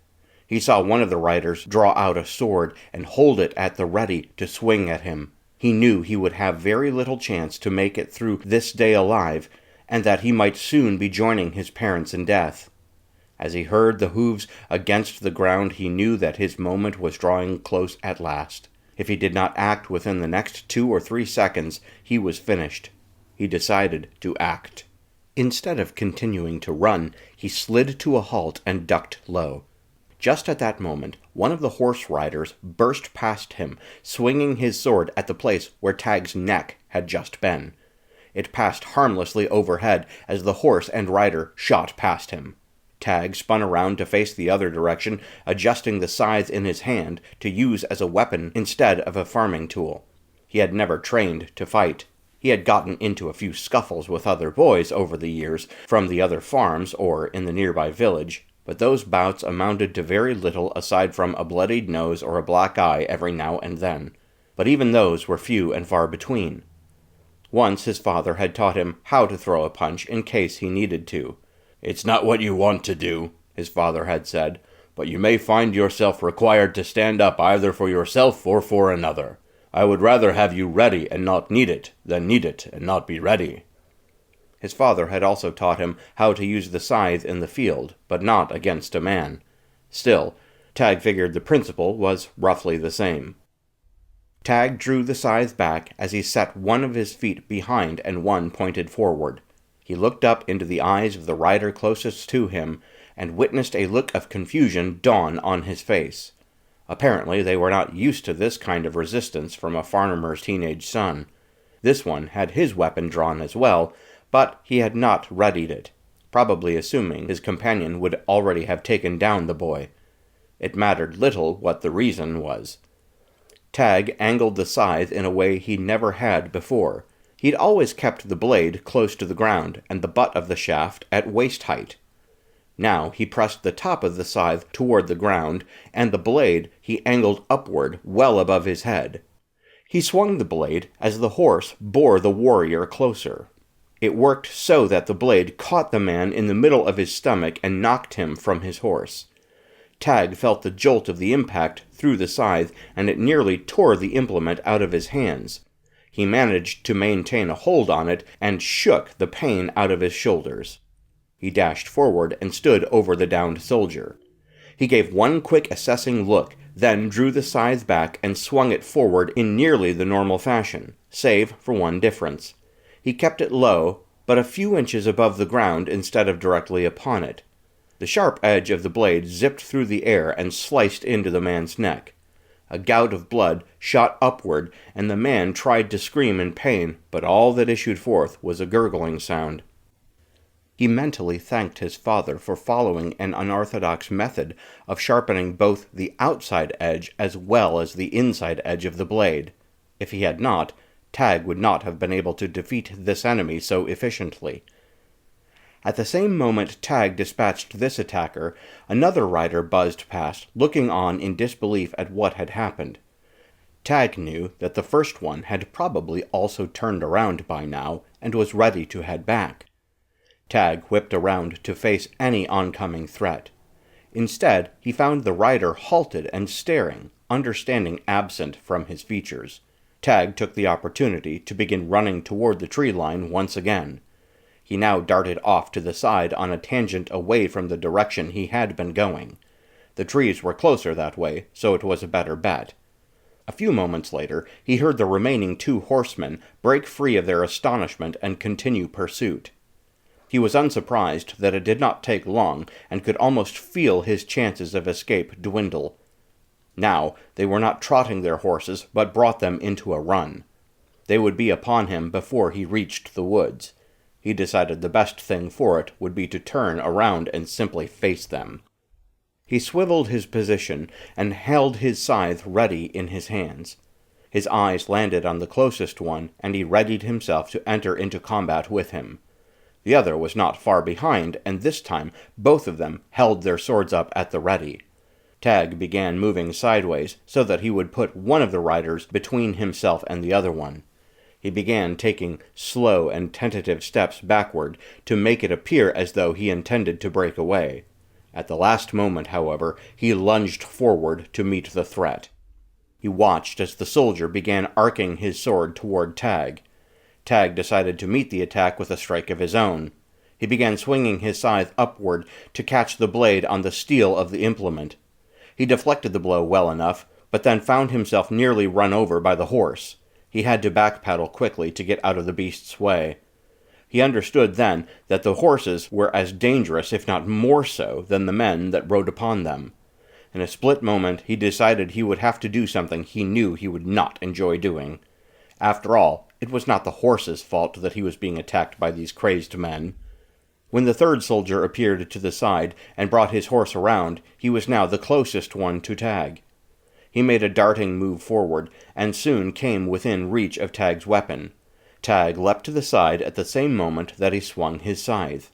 He saw one of the riders draw out a sword and hold it at the ready to swing at him. He knew he would have very little chance to make it through this day alive, and that he might soon be joining his parents in death. As he heard the hooves against the ground, he knew that his moment was drawing close at last. If he did not act within the next 2 or 3 seconds, he was finished. He decided to act. Instead of continuing to run, he slid to a halt and ducked low. Just at that moment, one of the horse riders burst past him, swinging his sword at the place where Tag's neck had just been. It passed harmlessly overhead as the horse and rider shot past him. Tag spun around to face the other direction, adjusting the scythe in his hand to use as a weapon instead of a farming tool. He had never trained to fight. He had gotten into a few scuffles with other boys over the years, from the other farms or in the nearby village, but those bouts amounted to very little aside from a bloodied nose or a black eye every now and then. But even those were few and far between. Once his father had taught him how to throw a punch in case he needed to. "It's not what you want to do," his father had said, "but you may find yourself required to stand up either for yourself or for another. I would rather have you ready and not need it, than need it and not be ready." His father had also taught him how to use the scythe in the field, but not against a man. Still, Tag figured the principle was roughly the same. Tag drew the scythe back as he set one of his feet behind and one pointed forward. He looked up into the eyes of the rider closest to him, and witnessed a look of confusion dawn on his face. Apparently they were not used to this kind of resistance from a farmer's teenage son. This one had his weapon drawn as well, but he had not readied it, probably assuming his companion would already have taken down the boy. It mattered little what the reason was. Tag angled the scythe in a way he never had before. He'd always kept the blade close to the ground and the butt of the shaft at waist height. Now he pressed the top of the scythe toward the ground, and the blade he angled upward well above his head. He swung the blade as the horse bore the warrior closer. It worked so that the blade caught the man in the middle of his stomach and knocked him from his horse. Tag felt the jolt of the impact through the scythe, and it nearly tore the implement out of his hands. He managed to maintain a hold on it and shook the pain out of his shoulders. He dashed forward and stood over the downed soldier. He gave one quick assessing look, then drew the scythe back and swung it forward in nearly the normal fashion, save for one difference. He kept it low, but a few inches above the ground instead of directly upon it. The sharp edge of the blade zipped through the air and sliced into the man's neck. A gout of blood shot upward, and the man tried to scream in pain, but all that issued forth was a gurgling sound. He mentally thanked his father for following an unorthodox method of sharpening both the outside edge as well as the inside edge of the blade. If he had not, Tag would not have been able to defeat this enemy so efficiently. At the same moment Tag dispatched this attacker, another rider buzzed past, looking on in disbelief at what had happened. Tag knew that the first one had probably also turned around by now and was ready to head back. Tag whipped around to face any oncoming threat. Instead, he found the rider halted and staring, understanding absent from his features. Tag took the opportunity to begin running toward the tree line once again. He now darted off to the side on a tangent away from the direction he had been going. The trees were closer that way, so it was a better bet. A few moments later, he heard the remaining 2 horsemen break free of their astonishment and continue pursuit. He was unsurprised that it did not take long, and could almost feel his chances of escape dwindle. Now, they were not trotting their horses, but brought them into a run. They would be upon him before he reached the woods. He decided the best thing for it would be to turn around and simply face them. He swiveled his position and held his scythe ready in his hands. His eyes landed on the closest one, and he readied himself to enter into combat with him. The other was not far behind, and this time both of them held their swords up at the ready. Tag began moving sideways so that he would put one of the riders between himself and the other one. He began taking slow and tentative steps backward to make it appear as though he intended to break away. At the last moment, however, he lunged forward to meet the threat. He watched as the soldier began arcing his sword toward Tag. Tag decided to meet the attack with a strike of his own. He began swinging his scythe upward to catch the blade on the steel of the implement. He deflected the blow well enough, but then found himself nearly run over by the horse. He had to backpedal quickly to get out of the beast's way. He understood then that the horses were as dangerous, if not more so, than the men that rode upon them. In a split moment he decided he would have to do something he knew he would not enjoy doing. After all, it was not the horse's fault that he was being attacked by these crazed men. When the third soldier appeared to the side and brought his horse around, he was now the closest one to Tag. He made a darting move forward, and soon came within reach of Tag's weapon. Tag leapt to the side at the same moment that he swung his scythe.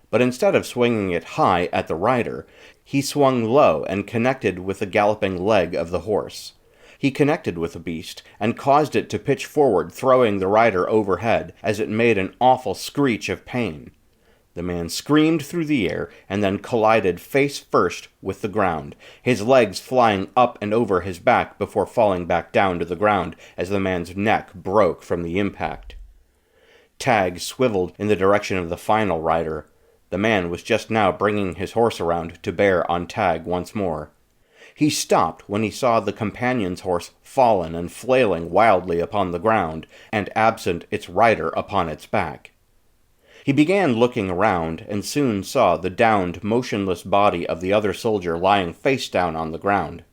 But instead of swinging it high at the rider, he swung low and connected with the galloping leg of the horse. He connected with the beast, and caused it to pitch forward, throwing the rider overhead, as it made an awful screech of pain. The man screamed through the air, and then collided face first with the ground, his legs flying up and over his back before falling back down to the ground as the man's neck broke from the impact. Tag swiveled in the direction of the final rider. The man was just now bringing his horse around to bear on Tag once more. He stopped when he saw the companion's horse fallen and flailing wildly upon the ground, and absent its rider upon its back. He began looking around, and soon saw the downed, motionless body of the other soldier lying face down on the ground.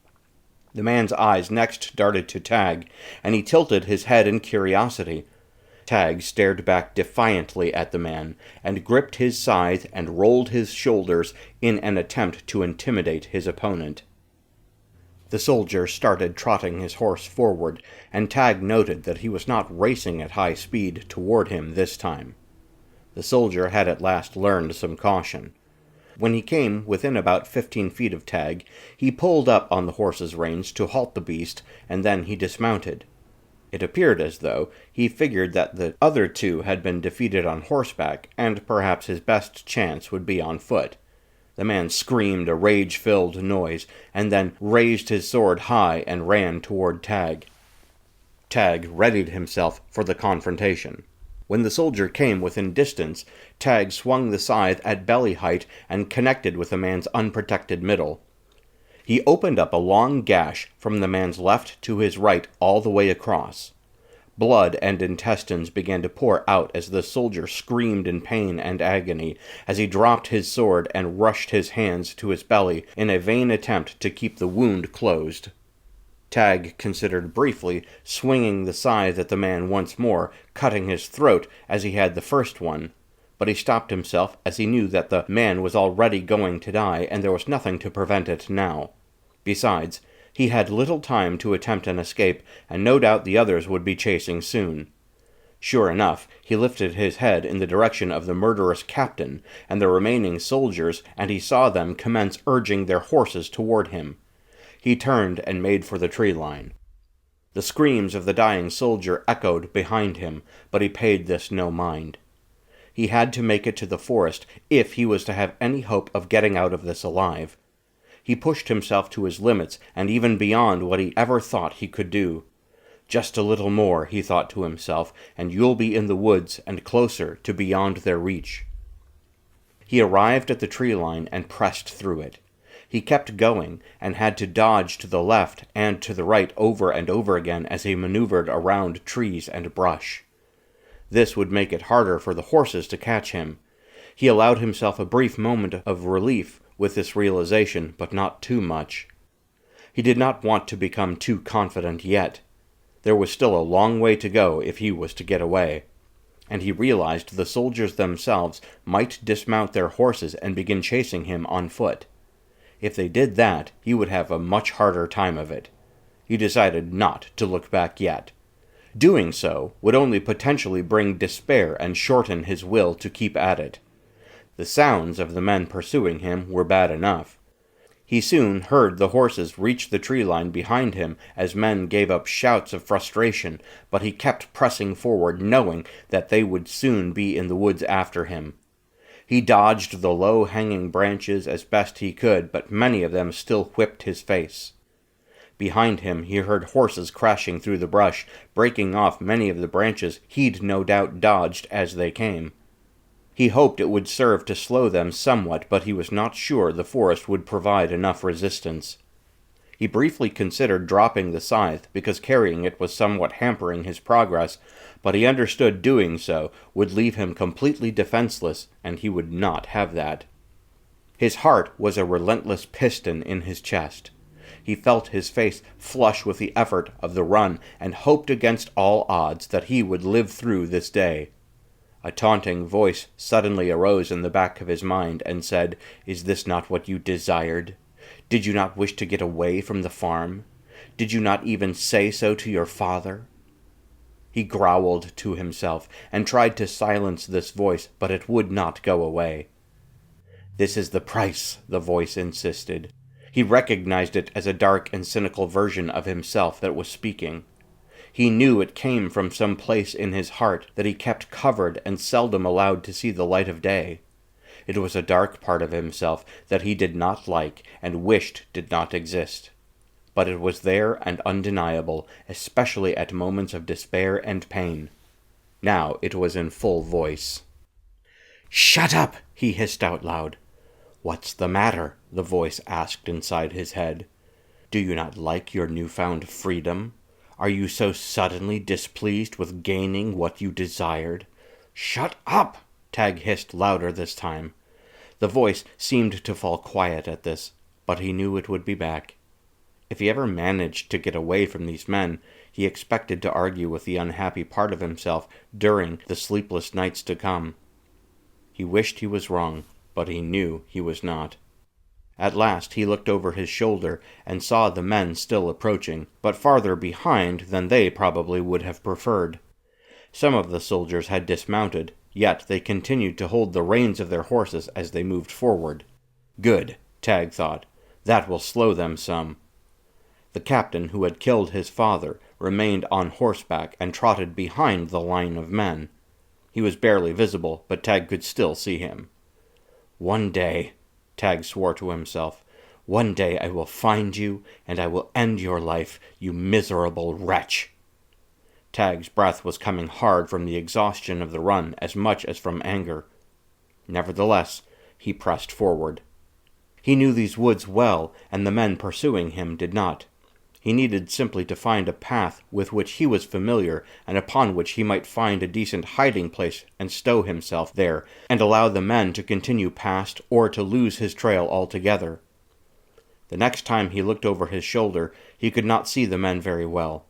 The man's eyes next darted to Tag, and he tilted his head in curiosity. Tag stared back defiantly at the man, and gripped his scythe and rolled his shoulders in an attempt to intimidate his opponent. The soldier started trotting his horse forward, and Tag noted that he was not racing at high speed toward him this time. The soldier had at last learned some caution. When he came within about 15 feet of Tag, he pulled up on the horse's reins to halt the beast, and then he dismounted. It appeared as though he figured that the other two had been defeated on horseback, and perhaps his best chance would be on foot. The man screamed a rage-filled noise, and then raised his sword high and ran toward Tag. Tag readied himself for the confrontation. When the soldier came within distance, Tag swung the scythe at belly height and connected with the man's unprotected middle. He opened up a long gash from the man's left to his right all the way across. Blood and intestines began to pour out as the soldier screamed in pain and agony as he dropped his sword and rushed his hands to his belly in a vain attempt to keep the wound closed. Tag considered briefly swinging the scythe at the man once more, cutting his throat as he had the first one, but he stopped himself as he knew that the man was already going to die and there was nothing to prevent it now. Besides, he had little time to attempt an escape, and no doubt the others would be chasing soon. Sure enough, he lifted his head in the direction of the murderous captain and the remaining soldiers, and he saw them commence urging their horses toward him. He turned and made for the tree line. The screams of the dying soldier echoed behind him, but he paid this no mind. He had to make it to the forest if he was to have any hope of getting out of this alive. He pushed himself to his limits, and even beyond what he ever thought he could do. Just a little more, he thought to himself, and you'll be in the woods and closer to beyond their reach. He arrived at the tree line and pressed through it. He kept going, and had to dodge to the left and to the right over and over again as he maneuvered around trees and brush. This would make it harder for the horses to catch him. He allowed himself a brief moment of relief with this realization, but not too much. He did not want to become too confident yet. There was still a long way to go if he was to get away, and he realized the soldiers themselves might dismount their horses and begin chasing him on foot. If they did that, he would have a much harder time of it. He decided not to look back yet. Doing so would only potentially bring despair and shorten his will to keep at it. The sounds of the men pursuing him were bad enough. He soon heard the horses reach the tree line behind him as men gave up shouts of frustration, but he kept pressing forward, knowing that they would soon be in the woods after him. He dodged the low-hanging branches as best he could, but many of them still whipped his face. Behind him he heard horses crashing through the brush, breaking off many of the branches he'd no doubt dodged as they came. He hoped it would serve to slow them somewhat, but he was not sure the forest would provide enough resistance. He briefly considered dropping the scythe, because carrying it was somewhat hampering his progress, but he understood doing so would leave him completely defenseless, and he would not have that. His heart was a relentless piston in his chest. He felt his face flush with the effort of the run, and hoped against all odds that he would live through this day. A taunting voice suddenly arose in the back of his mind and said, "Is this not what you desired? Did you not wish to get away from the farm? Did you not even say so to your father?" He growled to himself and tried to silence this voice, but it would not go away. "This is the price," the voice insisted. He recognized it as a dark and cynical version of himself that was speaking. He knew it came from some place in his heart that he kept covered and seldom allowed to see the light of day. It was a dark part of himself that he did not like and wished did not exist. But it was there and undeniable, especially at moments of despair and pain. Now it was in full voice. "Shut up!" he hissed out loud. "What's the matter?" the voice asked inside his head. "Do you not like your newfound freedom? Are you so suddenly displeased with gaining what you desired?" "Shut up!" Tag hissed louder this time. The voice seemed to fall quiet at this, but he knew it would be back. If he ever managed to get away from these men, he expected to argue with the unhappy part of himself during the sleepless nights to come. He wished he was wrong, but he knew he was not. At last he looked over his shoulder and saw the men still approaching, but farther behind than they probably would have preferred. Some of the soldiers had dismounted, yet they continued to hold the reins of their horses as they moved forward. Good, Tag thought. That will slow them some. The captain who had killed his father remained on horseback and trotted behind the line of men. He was barely visible, but Tag could still see him. "One day," Tag swore to himself, "one day I will find you, and I will end your life, you miserable wretch." Tag's breath was coming hard from the exhaustion of the run as much as from anger. Nevertheless, he pressed forward. He knew these woods well, and the men pursuing him did not. He needed simply to find a path with which he was familiar and upon which he might find a decent hiding place and stow himself there, and allow the men to continue past or to lose his trail altogether. The next time he looked over his shoulder, he could not see the men very well.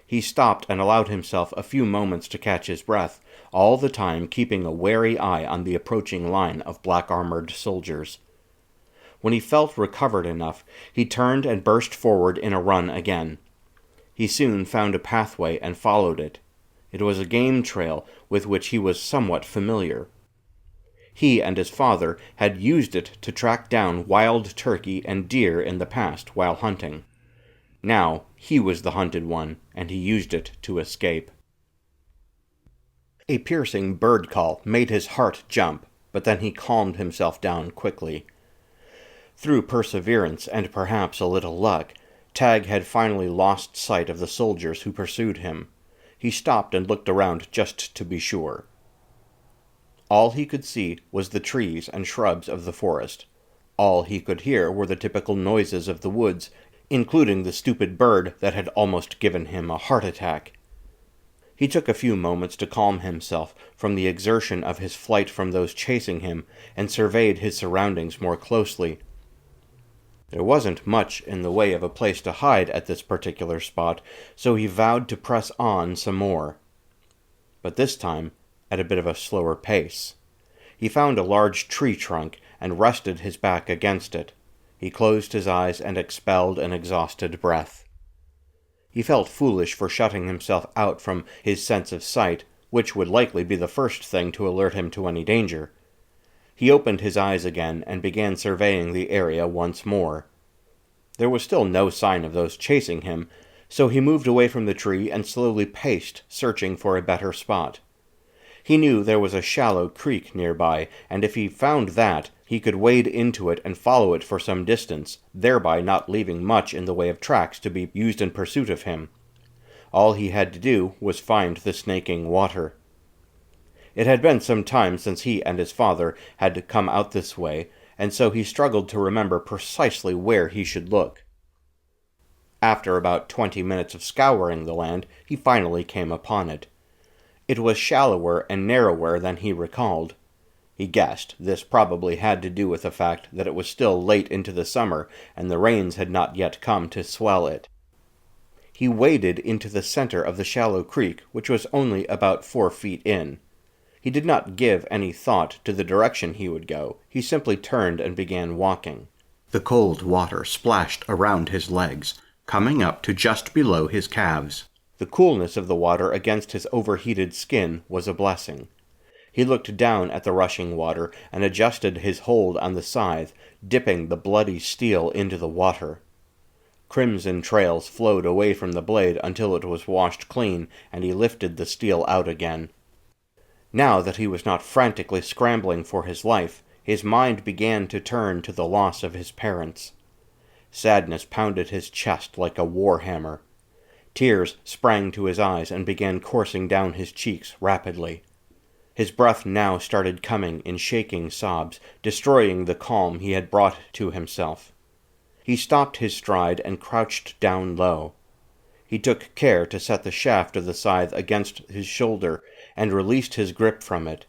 He stopped and allowed himself a few moments to catch his breath, all the time keeping a wary eye on the approaching line of black-armored soldiers. When he felt recovered enough, he turned and burst forward in a run again. He soon found a pathway and followed it. It was a game trail with which he was somewhat familiar. He and his father had used it to track down wild turkey and deer in the past while hunting. Now he was the hunted one, and he used it to escape. A piercing bird call made his heart jump, but then he calmed himself down quickly. Through perseverance and perhaps a little luck, Tag had finally lost sight of the soldiers who pursued him. He stopped and looked around just to be sure. All he could see was the trees and shrubs of the forest. All he could hear were the typical noises of the woods, including the stupid bird that had almost given him a heart attack. He took a few moments to calm himself from the exertion of his flight from those chasing him, and surveyed his surroundings more closely. There wasn't much in the way of a place to hide at this particular spot, so he vowed to press on some more. But this time, at a bit of a slower pace. He found a large tree trunk and rested his back against it. He closed his eyes and expelled an exhausted breath. He felt foolish for shutting himself out from his sense of sight, which would likely be the first thing to alert him to any danger. He opened his eyes again and began surveying the area once more. There was still no sign of those chasing him, so he moved away from the tree and slowly paced, searching for a better spot. He knew there was a shallow creek nearby, and if he found that, he could wade into it and follow it for some distance, thereby not leaving much in the way of tracks to be used in pursuit of him. All he had to do was find the snaking water. It had been some time since he and his father had come out this way, and so he struggled to remember precisely where he should look. After about 20 minutes of scouring the land, he finally came upon it. It was shallower and narrower than he recalled. He guessed this probably had to do with the fact that it was still late into the summer, and the rains had not yet come to swell it. He waded into the center of the shallow creek, which was only about 4 feet in. He did not give any thought to the direction he would go. He simply turned and began walking. The cold water splashed around his legs, coming up to just below his calves. The coolness of the water against his overheated skin was a blessing. He looked down at the rushing water and adjusted his hold on the scythe, dipping the bloody steel into the water. Crimson trails flowed away from the blade until it was washed clean, and he lifted the steel out again. Now that he was not frantically scrambling for his life, his mind began to turn to the loss of his parents. Sadness pounded his chest like a war hammer. Tears sprang to his eyes and began coursing down his cheeks rapidly. His breath now started coming in shaking sobs, destroying the calm he had brought to himself. He stopped his stride and crouched down low. He took care to set the shaft of the scythe against his shoulder and released his grip from it.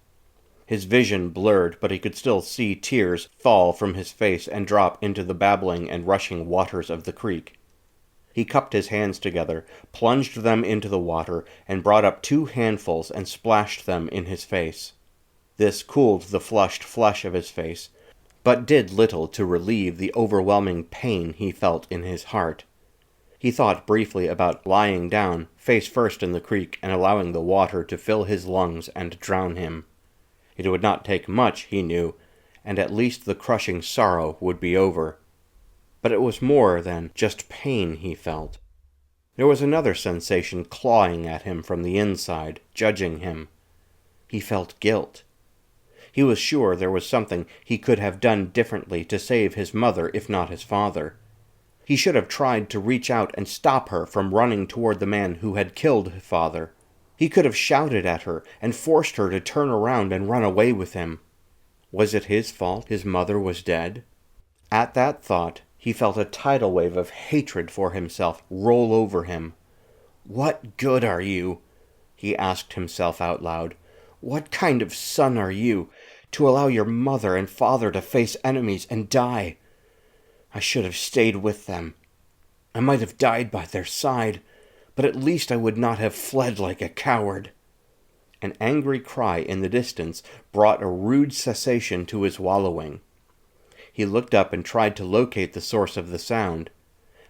His vision blurred, but he could still see tears fall from his face and drop into the babbling and rushing waters of the creek. He cupped his hands together, plunged them into the water, and brought up 2 handfuls and splashed them in his face. This cooled the flushed flesh of his face, but did little to relieve the overwhelming pain he felt in his heart. He thought briefly about lying down, face first in the creek, and allowing the water to fill his lungs and drown him. It would not take much, he knew, and at least the crushing sorrow would be over. but it was more than just pain he felt. There was another sensation clawing at him from the inside, judging him. He felt guilt. He was sure there was something he could have done differently to save his mother, if not his father. He should have tried to reach out and stop her from running toward the man who had killed his father. He could have shouted at her and forced her to turn around and run away with him. Was it his fault his mother was dead? At that thought, he felt a tidal wave of hatred for himself roll over him. "What good are you?" he asked himself out loud. "What kind of son are you, to allow your mother and father to face enemies and die? I should have stayed with them. I might have died by their side, but at least I would not have fled like a coward." An angry cry in the distance brought a rude cessation to his wallowing. He looked up and tried to locate the source of the sound.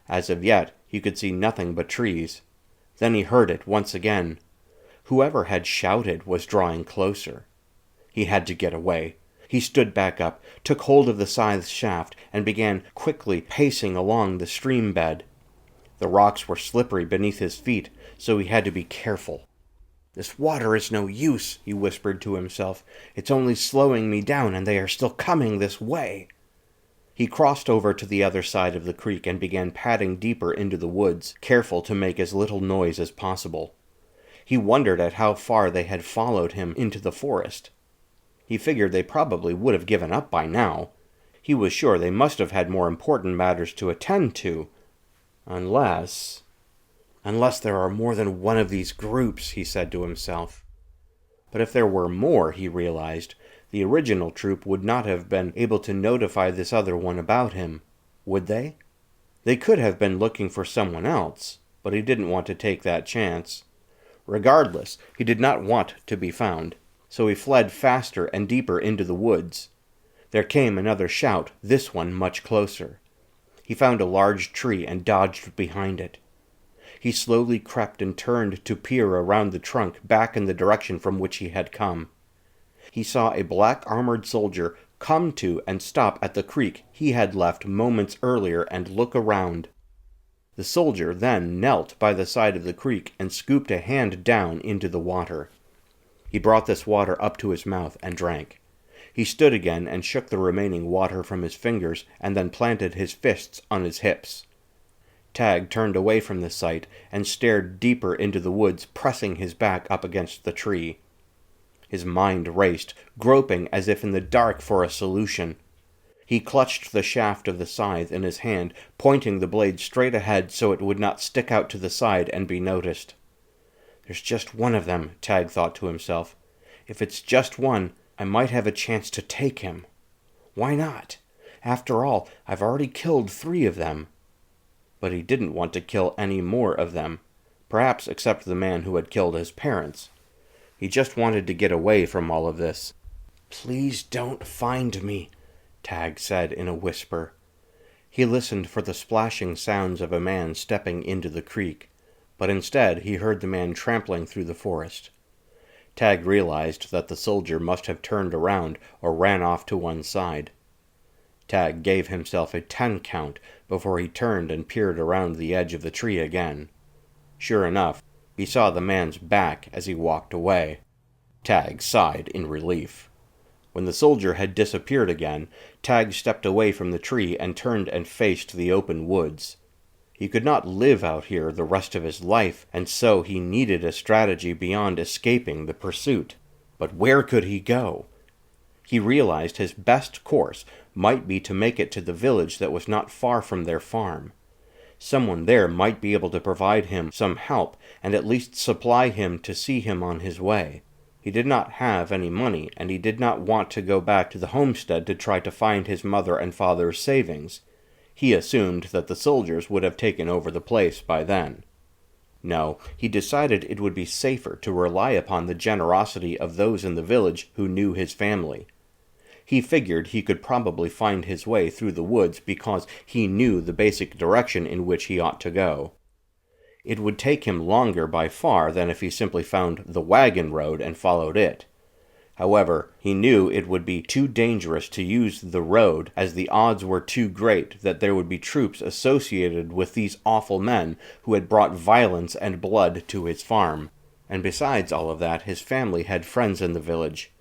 As of yet, he could see nothing but trees. Then he heard it once again. Whoever had shouted was drawing closer. He had to get away. He stood back up, took hold of the scythe's shaft, and began quickly pacing along the stream bed. The rocks were slippery beneath his feet, so he had to be careful. "This water is no use," he whispered to himself. "It's only slowing me down, and they are still coming this way." He crossed over to the other side of the creek and began padding deeper into the woods, careful to make as little noise as possible. He wondered at how far they had followed him into the forest. He figured they probably would have given up by now. He was sure they must have had more important matters to attend to. Unless there are more than one of these groups, he said to himself. But if there were more, he realized, the original troop would not have been able to notify this other one about him, would they? They could have been looking for someone else, but he didn't want to take that chance. Regardless, he did not want to be found, so he fled faster and deeper into the woods. There came another shout, this one much closer. He found a large tree and dodged behind it. He slowly crept and turned to peer around the trunk back in the direction from which he had come. He saw a black-armored soldier come to and stop at the creek he had left moments earlier and look around. The soldier then knelt by the side of the creek and scooped a hand down into the water. He brought this water up to his mouth and drank. He stood again and shook the remaining water from his fingers and then planted his fists on his hips. Tag turned away from the sight and stared deeper into the woods, pressing his back up against the tree. His mind raced, groping as if in the dark for a solution. He clutched the shaft of the scythe in his hand, pointing the blade straight ahead so it would not stick out to the side and be noticed. "There's just one of them," Tag thought to himself. "If it's just one, I might have a chance to take him. Why not? After all, I've already killed 3 of them." But he didn't want to kill any more of them, perhaps except the man who had killed his parents. He just wanted to get away from all of this. "Please don't find me," Tag said in a whisper. He listened for the splashing sounds of a man stepping into the creek, but instead he heard the man trampling through the forest. Tag realized that the soldier must have turned around or ran off to one side. Tag gave himself a 10 count before he turned and peered around the edge of the tree again. Sure enough, he saw the man's back as he walked away. Tag sighed in relief. When the soldier had disappeared again, Tag stepped away from the tree and turned and faced the open woods. He could not live out here the rest of his life, and so he needed a strategy beyond escaping the pursuit. But where could he go? He realized his best course might be to make it to the village that was not far from their farm. Someone there might be able to provide him some help and at least supply him to see him on his way. He did not have any money, and he did not want to go back to the homestead to try to find his mother and father's savings. He assumed that the soldiers would have taken over the place by then. No, he decided it would be safer to rely upon the generosity of those in the village who knew his family. He figured he could probably find his way through the woods because he knew the basic direction in which he ought to go. It would take him longer by far than if he simply found the wagon road and followed it. However, he knew it would be too dangerous to use the road, as the odds were too great that there would be troops associated with these awful men who had brought violence and blood to his farm. And besides all of that, his family had friends in the village.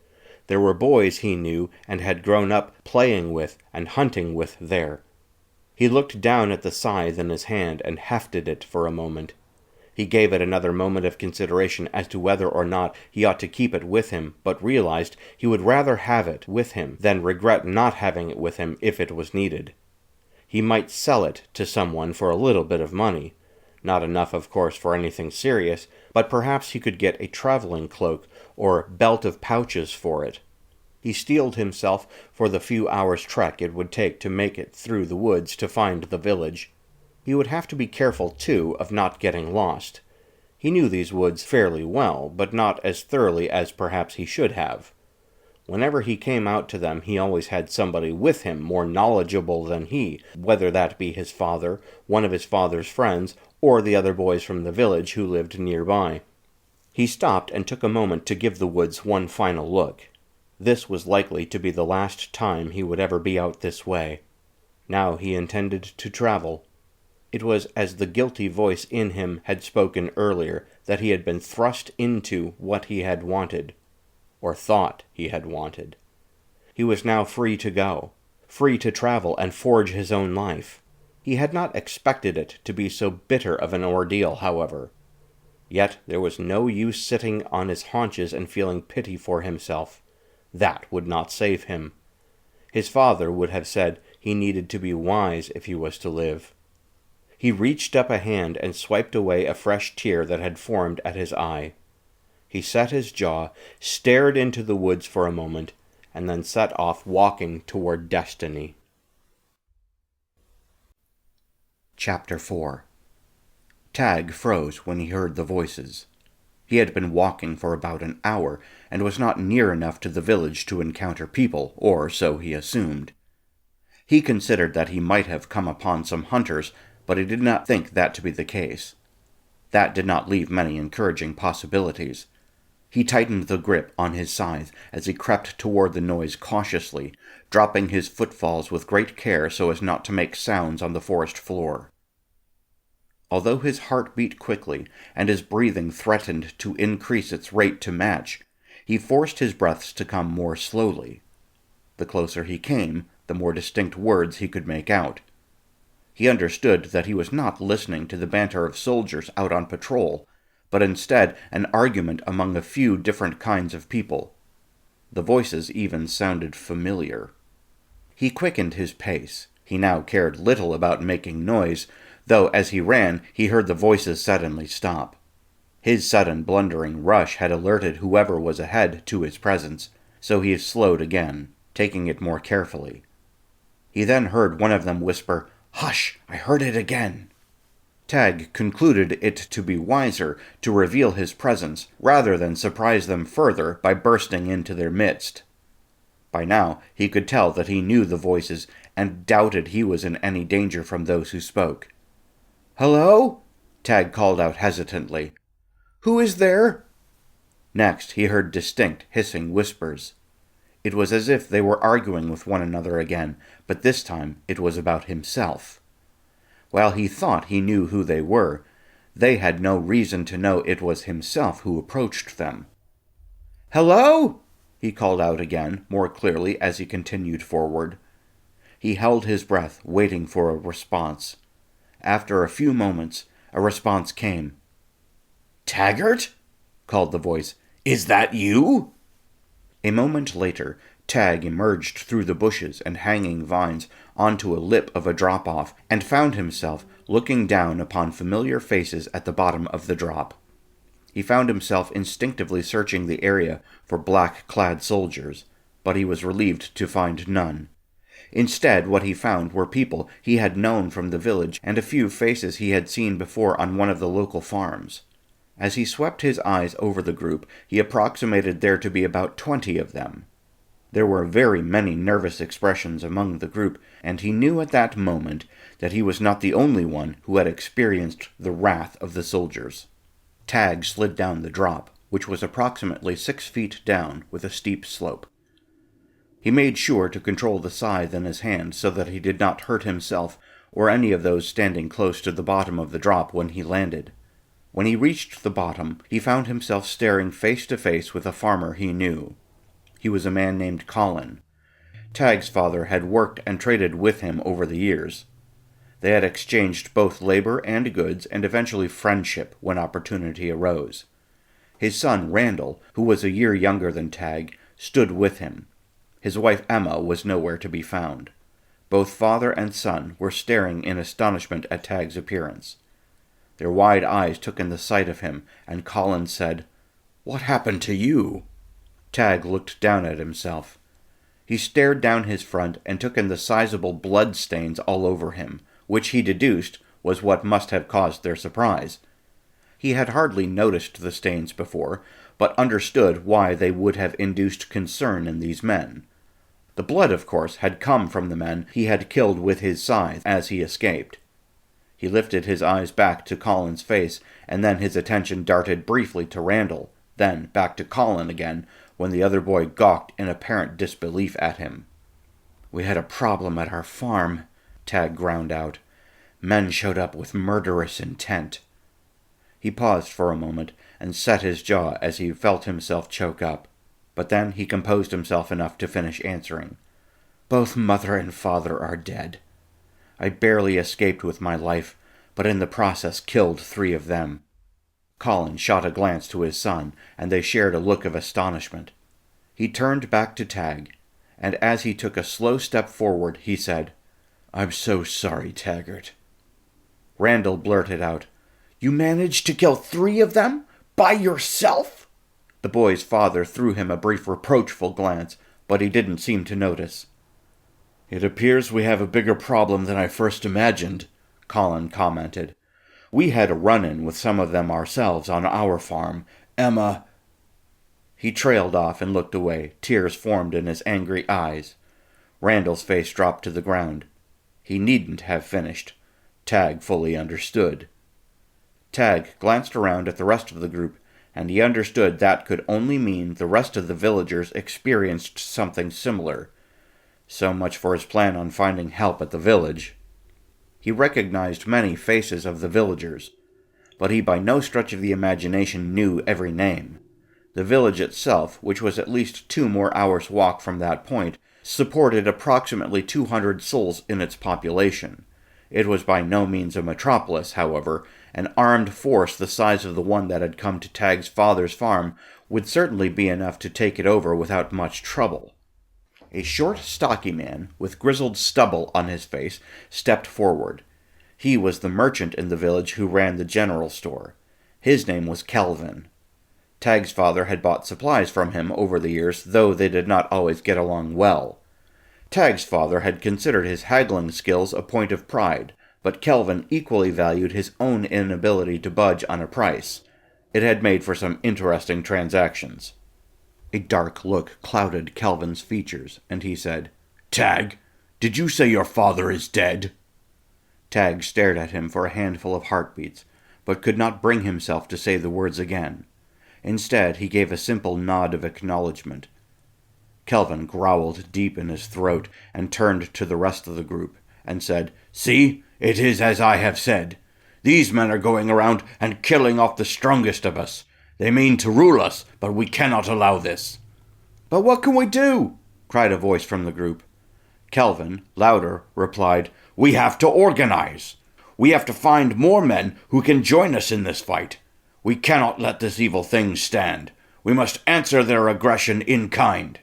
There were boys he knew and had grown up playing with and hunting with there. He looked down at the scythe in his hand and hefted it for a moment. He gave it another moment of consideration as to whether or not he ought to keep it with him, but realized he would rather have it with him than regret not having it with him if it was needed. He might sell it to someone for a little bit of money. Not enough, of course, for anything serious, but perhaps he could get a traveling cloak or belt of pouches for it. He steeled himself for the few hours' trek it would take to make it through the woods to find the village. He would have to be careful, too, of not getting lost. He knew these woods fairly well, but not as thoroughly as perhaps he should have. Whenever he came out to them, he always had somebody with him more knowledgeable than he, whether that be his father, one of his father's friends, or the other boys from the village who lived nearby. He stopped and took a moment to give the woods one final look. This was likely to be the last time he would ever be out this way. Now he intended to travel. It was as the guilty voice in him had spoken earlier, that he had been thrust into what he had wanted, or thought he had wanted. He was now free to go, free to travel and forge his own life. He had not expected it to be so bitter of an ordeal, however. Yet there was no use sitting on his haunches and feeling pity for himself. That would not save him. His father would have said he needed to be wise if he was to live. He reached up a hand and swiped away a fresh tear that had formed at his eye. He set his jaw, stared into the woods for a moment, and then set off walking toward destiny. Chapter 4. Tag froze when he heard the voices. He had been walking for about an hour, and was not near enough to the village to encounter people, or so he assumed. He considered that he might have come upon some hunters, but he did not think that to be the case. That did not leave many encouraging possibilities. He tightened the grip on his scythe as he crept toward the noise cautiously, dropping his footfalls with great care so as not to make sounds on the forest floor. Although his heart beat quickly, and his breathing threatened to increase its rate to match, he forced his breaths to come more slowly. The closer he came, the more distinct words he could make out. He understood that he was not listening to the banter of soldiers out on patrol, but instead an argument among a few different kinds of people. The voices even sounded familiar. He quickened his pace. He now cared little about making noise, though as he ran he heard the voices suddenly stop. His sudden blundering rush had alerted whoever was ahead to his presence, so he slowed again, taking it more carefully. He then heard one of them whisper, "Hush! I heard it again!" Tag concluded it to be wiser to reveal his presence rather than surprise them further by bursting into their midst. By now he could tell that he knew the voices and doubted he was in any danger from those who spoke. "Hello?" Tag called out hesitantly. "Who is there?" Next he heard distinct hissing whispers. It was as if they were arguing with one another again, but this time it was about himself. While he thought he knew who they were, they had no reason to know it was himself who approached them. "Hello?" he called out again, more clearly as he continued forward. He held his breath, waiting for a response. After a few moments, a response came. "Taggart?" called the voice. "Is that you?" A moment later, Tag emerged through the bushes and hanging vines onto a lip of a drop-off and found himself looking down upon familiar faces at the bottom of the drop. He found himself instinctively searching the area for black-clad soldiers, but he was relieved to find none. Instead, what he found were people he had known from the village and a few faces he had seen before on one of the local farms. As he swept his eyes over the group, he approximated there to be about 20 of them. There were very many nervous expressions among the group, and he knew at that moment that he was not the only one who had experienced the wrath of the soldiers. Tag slid down the drop, which was approximately 6 feet down with a steep slope. He made sure to control the scythe in his hand so that he did not hurt himself or any of those standing close to the bottom of the drop when he landed. When he reached the bottom, he found himself staring face to face with a farmer he knew. He was a man named Colin. Tag's father had worked and traded with him over the years. They had exchanged both labor and goods and eventually friendship when opportunity arose. His son, Randall, who was a year younger than Tag, stood with him. His wife Emma was nowhere to be found. Both father and son were staring in astonishment at Tag's appearance. Their wide eyes took in the sight of him, and Colin said, "What happened to you?" Tag looked down at himself. He stared down his front and took in the sizable blood stains all over him, which he deduced was what must have caused their surprise. He had hardly noticed the stains before, but understood why they would have induced concern in these men. The blood, of course, had come from the men he had killed with his scythe as he escaped. He lifted his eyes back to Colin's face, and then his attention darted briefly to Randall, then back to Colin again, when the other boy gawked in apparent disbelief at him. "We had a problem at our farm," Tag ground out. "Men showed up with murderous intent." He paused for a moment and set his jaw as he felt himself choke up, but then he composed himself enough to finish answering. "Both mother and father are dead. I barely escaped with my life, but in the process killed 3 of them." Colin shot a glance to his son, and they shared a look of astonishment. He turned back to Tag, and as he took a slow step forward, he said, "I'm so sorry, Taggart." Randall blurted out, "You managed to kill 3 of them? By yourself?" The boy's father threw him a brief reproachful glance, but he didn't seem to notice. "It appears we have a bigger problem than I first imagined," Colin commented. "We had a run-in with some of them ourselves on our farm. Emma—" He trailed off and looked away. Tears formed in his angry eyes. Randall's face dropped to the ground. He needn't have finished. Tag fully understood. Tag glanced around at the rest of the group, and he understood that could only mean the rest of the villagers experienced something similar. So much for his plan on finding help at the village. He recognized many faces of the villagers, but he by no stretch of the imagination knew every name. The village itself, which was at least 2 more hours' walk from that point, supported approximately 200 souls in its population. It was by no means a metropolis, however. An armed force the size of the one that had come to Tag's father's farm would certainly be enough to take it over without much trouble. A short, stocky man, with grizzled stubble on his face, stepped forward. He was the merchant in the village who ran the general store. His name was Kelvin. Tag's father had bought supplies from him over the years, though they did not always get along well. Tag's father had considered his haggling skills a point of pride, but Kelvin equally valued his own inability to budge on a price. It had made for some interesting transactions. A dark look clouded Kelvin's features, and he said, "Tag, did you say your father is dead?" Tag stared at him for a handful of heartbeats, but could not bring himself to say the words again. Instead, he gave a simple nod of acknowledgement. Kelvin growled deep in his throat and turned to the rest of the group and said, "See, it is as I have said. These men are going around and killing off the strongest of us. They mean to rule us, but we cannot allow this." "But what can we do?" cried a voice from the group. Kelvin, louder, replied, "We have to organize. We have to find more men who can join us in this fight. We cannot let this evil thing stand. We must answer their aggression in kind."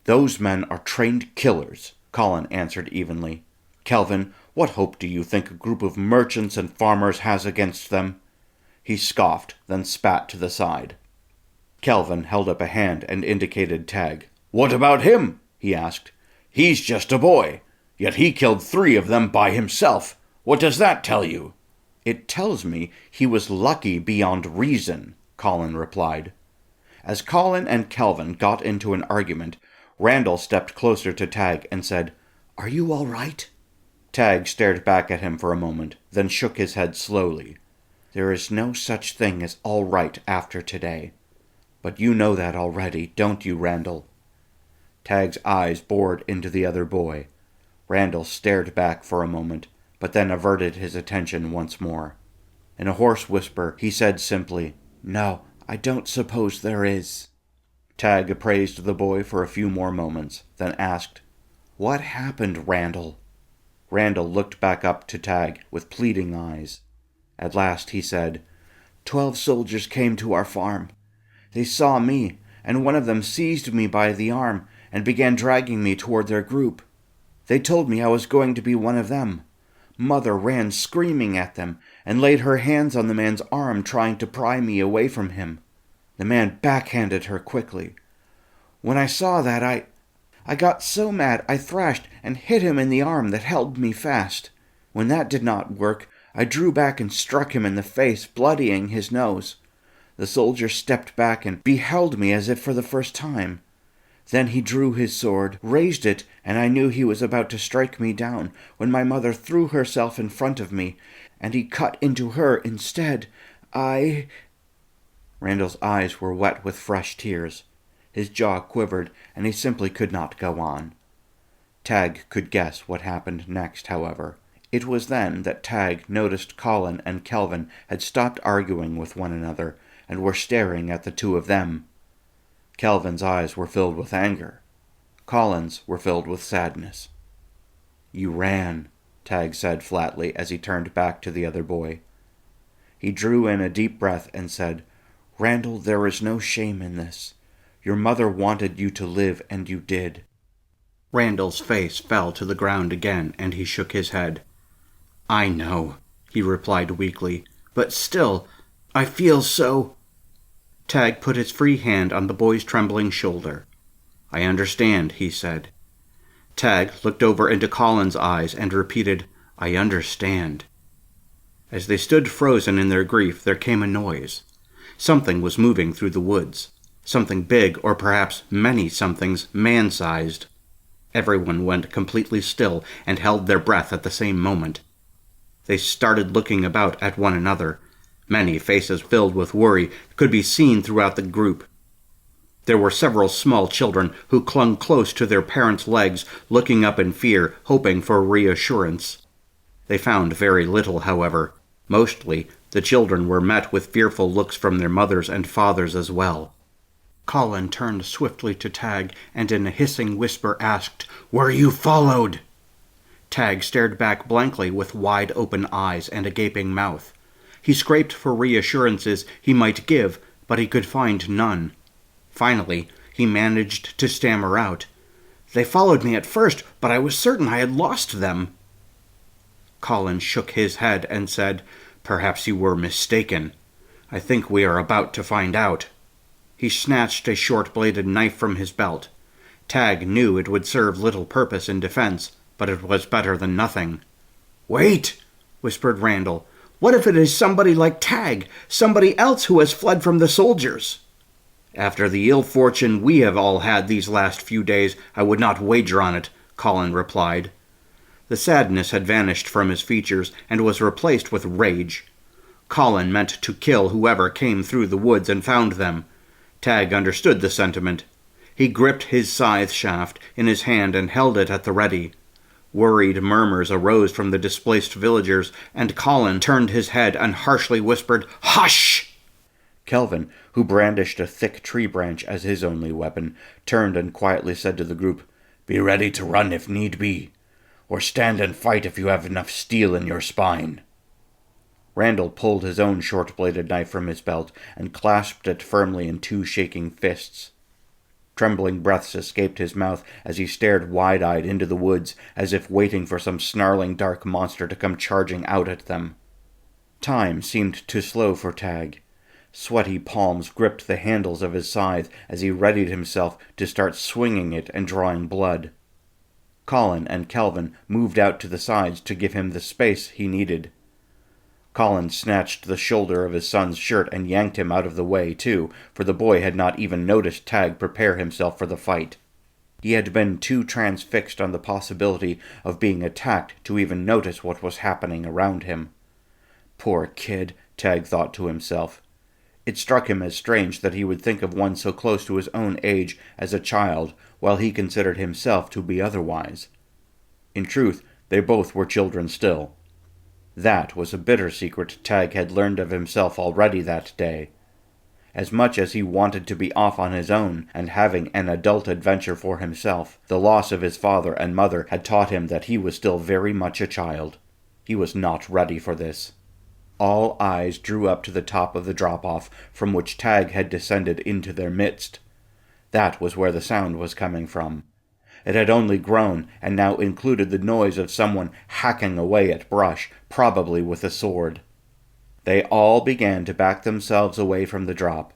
"Those men are trained killers," Colin answered evenly. "Kelvin, what hope do you think a group of merchants and farmers has against them?" He scoffed, then spat to the side. Kelvin held up a hand and indicated Tag. "What about him?" he asked. "He's just a boy, yet he killed 3 of them by himself. What does that tell you?" "It tells me he was lucky beyond reason," Colin replied. As Colin and Kelvin got into an argument, Randall stepped closer to Tag and said, "Are you all right?" Tag stared back at him for a moment, then shook his head slowly. "There is no such thing as all right after today. But you know that already, don't you, Randall?" Tag's eyes bored into the other boy. Randall stared back for a moment, but then averted his attention once more. In a hoarse whisper, he said simply, "No, I don't suppose there is." Tag appraised the boy for a few more moments, then asked, "What happened, Randall?" Randall looked back up to Tag with pleading eyes. At last he said, 12 soldiers came to our farm. They saw me, and one of them seized me by the arm and began dragging me toward their group. They told me I was going to be one of them. Mother ran screaming at them and laid her hands on the man's arm, trying to pry me away from him. The man backhanded her quickly. When I saw that, I got so mad I thrashed and hit him in the arm that held me fast. When that did not work, I drew back and struck him in the face, bloodying his nose. The soldier stepped back and beheld me as if for the first time. Then he drew his sword, raised it, and I knew he was about to strike me down, when my mother threw herself in front of me, and he cut into her instead. Randall's eyes were wet with fresh tears. His jaw quivered, and he simply could not go on. Tag could guess what happened next, however. It was then that Tag noticed Colin and Kelvin had stopped arguing with one another, and were staring at the two of them. Kelvin's eyes were filled with anger. Colin's were filled with sadness. "You ran," Tag said flatly as he turned back to the other boy. He drew in a deep breath and said, "Randall, there is no shame in this. Your mother wanted you to live, and you did." Randall's face fell to the ground again, and he shook his head. "I know," he replied weakly, "but still, I feel so—" Tag put his free hand on the boy's trembling shoulder. "I understand," he said. Tag looked over into Colin's eyes and repeated, "I understand." As they stood frozen in their grief, there came a noise. Something was moving through the woods. Something big, or perhaps many somethings, man-sized. Everyone went completely still and held their breath at the same moment. They started looking about at one another. Many faces filled with worry could be seen throughout the group. There were several small children who clung close to their parents' legs, looking up in fear, hoping for reassurance. They found very little, however. Mostly, the children were met with fearful looks from their mothers and fathers as well. Colin turned swiftly to Tag and in a hissing whisper asked, "Were you followed?" Tag stared back blankly with wide-open eyes and a gaping mouth. He scraped for reassurances he might give, but he could find none. Finally, he managed to stammer out, "They followed me at first, but I was certain I had lost them." Colin shook his head and said, "Perhaps you were mistaken. I think we are about to find out." He snatched a short-bladed knife from his belt. Tag knew it would serve little purpose in defense, but it was better than nothing. "Wait!" whispered Randall. "What if it is somebody like Tag, somebody else who has fled from the soldiers?" "After the ill fortune we have all had these last few days, I would not wager on it," Colin replied. The sadness had vanished from his features and was replaced with rage. Colin meant to kill whoever came through the woods and found them. Tag understood the sentiment. He gripped his scythe shaft in his hand and held it at the ready. Worried murmurs arose from the displaced villagers, and Colin turned his head and harshly whispered, "Hush!" Kelvin, who brandished a thick tree branch as his only weapon, turned and quietly said to the group, "Be ready to run if need be, or stand and fight if you have enough steel in your spine." Randall pulled his own short-bladed knife from his belt and clasped it firmly in two shaking fists. Trembling breaths escaped his mouth as he stared wide-eyed into the woods, as if waiting for some snarling dark monster to come charging out at them. Time seemed to slow for Tag. Sweaty palms gripped the handles of his scythe as he readied himself to start swinging it and drawing blood. Colin and Kelvin moved out to the sides to give him the space he needed. Colin snatched the shoulder of his son's shirt and yanked him out of the way, too, for the boy had not even noticed Tag prepare himself for the fight. He had been too transfixed on the possibility of being attacked to even notice what was happening around him. Poor kid, Tag thought to himself. It struck him as strange that he would think of one so close to his own age as a child, while he considered himself to be otherwise. In truth, they both were children still. That was a bitter secret Tag had learned of himself already that day. As much as he wanted to be off on his own and having an adult adventure for himself, the loss of his father and mother had taught him that he was still very much a child. He was not ready for this. All eyes drew up to the top of the drop-off from which Tag had descended into their midst. That was where the sound was coming from. It had only grown, and now included the noise of someone hacking away at brush, probably with a sword. They all began to back themselves away from the drop.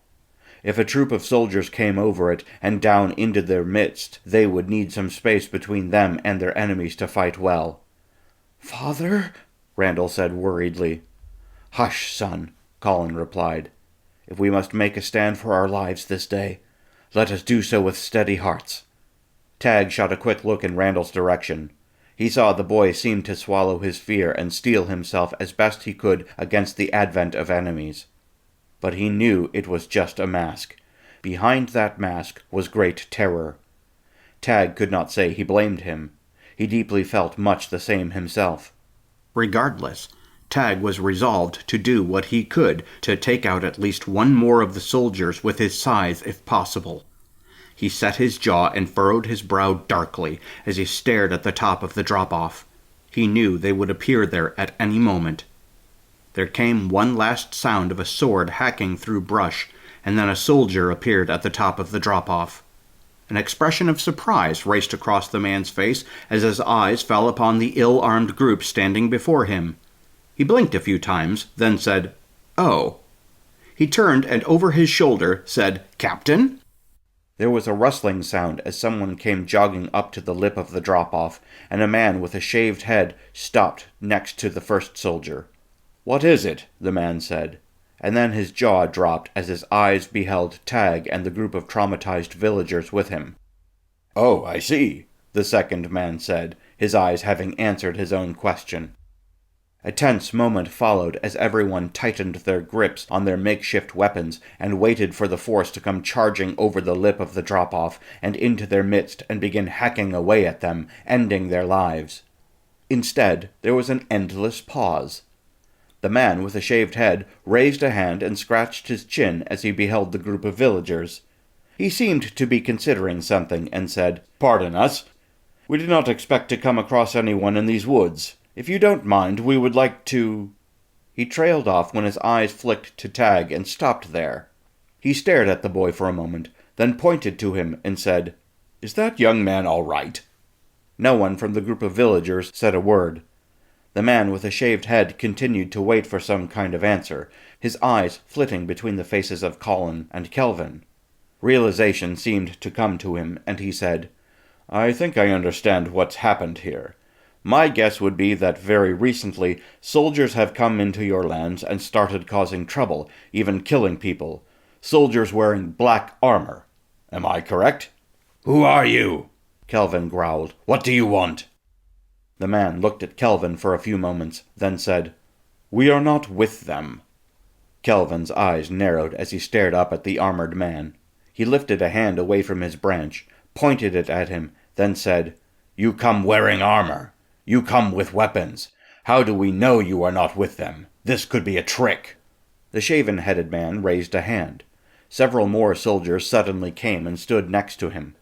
If a troop of soldiers came over it and down into their midst, they would need some space between them and their enemies to fight well. "Father?" Randall said worriedly. "Hush, son," Colin replied. "If we must make a stand for our lives this day, let us do so with steady hearts." Tag shot a quick look in Randall's direction. He saw the boy seem to swallow his fear and steel himself as best he could against the advent of enemies. But he knew it was just a mask. Behind that mask was great terror. Tag could not say he blamed him. He deeply felt much the same himself. Regardless, Tag was resolved to do what he could to take out at least one more of the soldiers with his scythe if possible. He set his jaw and furrowed his brow darkly as he stared at the top of the drop-off. He knew they would appear there at any moment. There came one last sound of a sword hacking through brush, and then a soldier appeared at the top of the drop-off. An expression of surprise raced across the man's face as his eyes fell upon the ill-armed group standing before him. He blinked a few times, then said, "Oh." He turned and over his shoulder said, "Captain?" There was a rustling sound as someone came jogging up to the lip of the drop-off, and a man with a shaved head stopped next to the first soldier. "What is it?" the man said, and then his jaw dropped as his eyes beheld Tag and the group of traumatized villagers with him. "Oh, I see," the second man said, his eyes having answered his own question. A tense moment followed as everyone tightened their grips on their makeshift weapons and waited for the force to come charging over the lip of the drop-off and into their midst and begin hacking away at them, ending their lives. Instead, there was an endless pause. The man with the shaved head raised a hand and scratched his chin as he beheld the group of villagers. He seemed to be considering something and said, "Pardon us. We did not expect to come across anyone in these woods. If you don't mind, we would like to—" He trailed off when his eyes flicked to Tag and stopped there. He stared at the boy for a moment, then pointed to him and said, "Is that young man all right?" No one from the group of villagers said a word. The man with the shaved head continued to wait for some kind of answer, his eyes flitting between the faces of Colin and Kelvin. Realization seemed to come to him, and he said, "I think I understand what's happened here. My guess would be that very recently soldiers have come into your lands and started causing trouble, even killing people. Soldiers wearing black armor. Am I correct?" "Who are you?" Kelvin growled. "What do you want?" The man looked at Kelvin for a few moments, then said, "We are not with them." Kelvin's eyes narrowed as he stared up at the armored man. He lifted a hand away from his branch, pointed it at him, then said, "You come wearing armor. You come with weapons. How do we know you are not with them? This could be a trick." The shaven-headed man raised a hand. Several more soldiers suddenly came and stood next to him.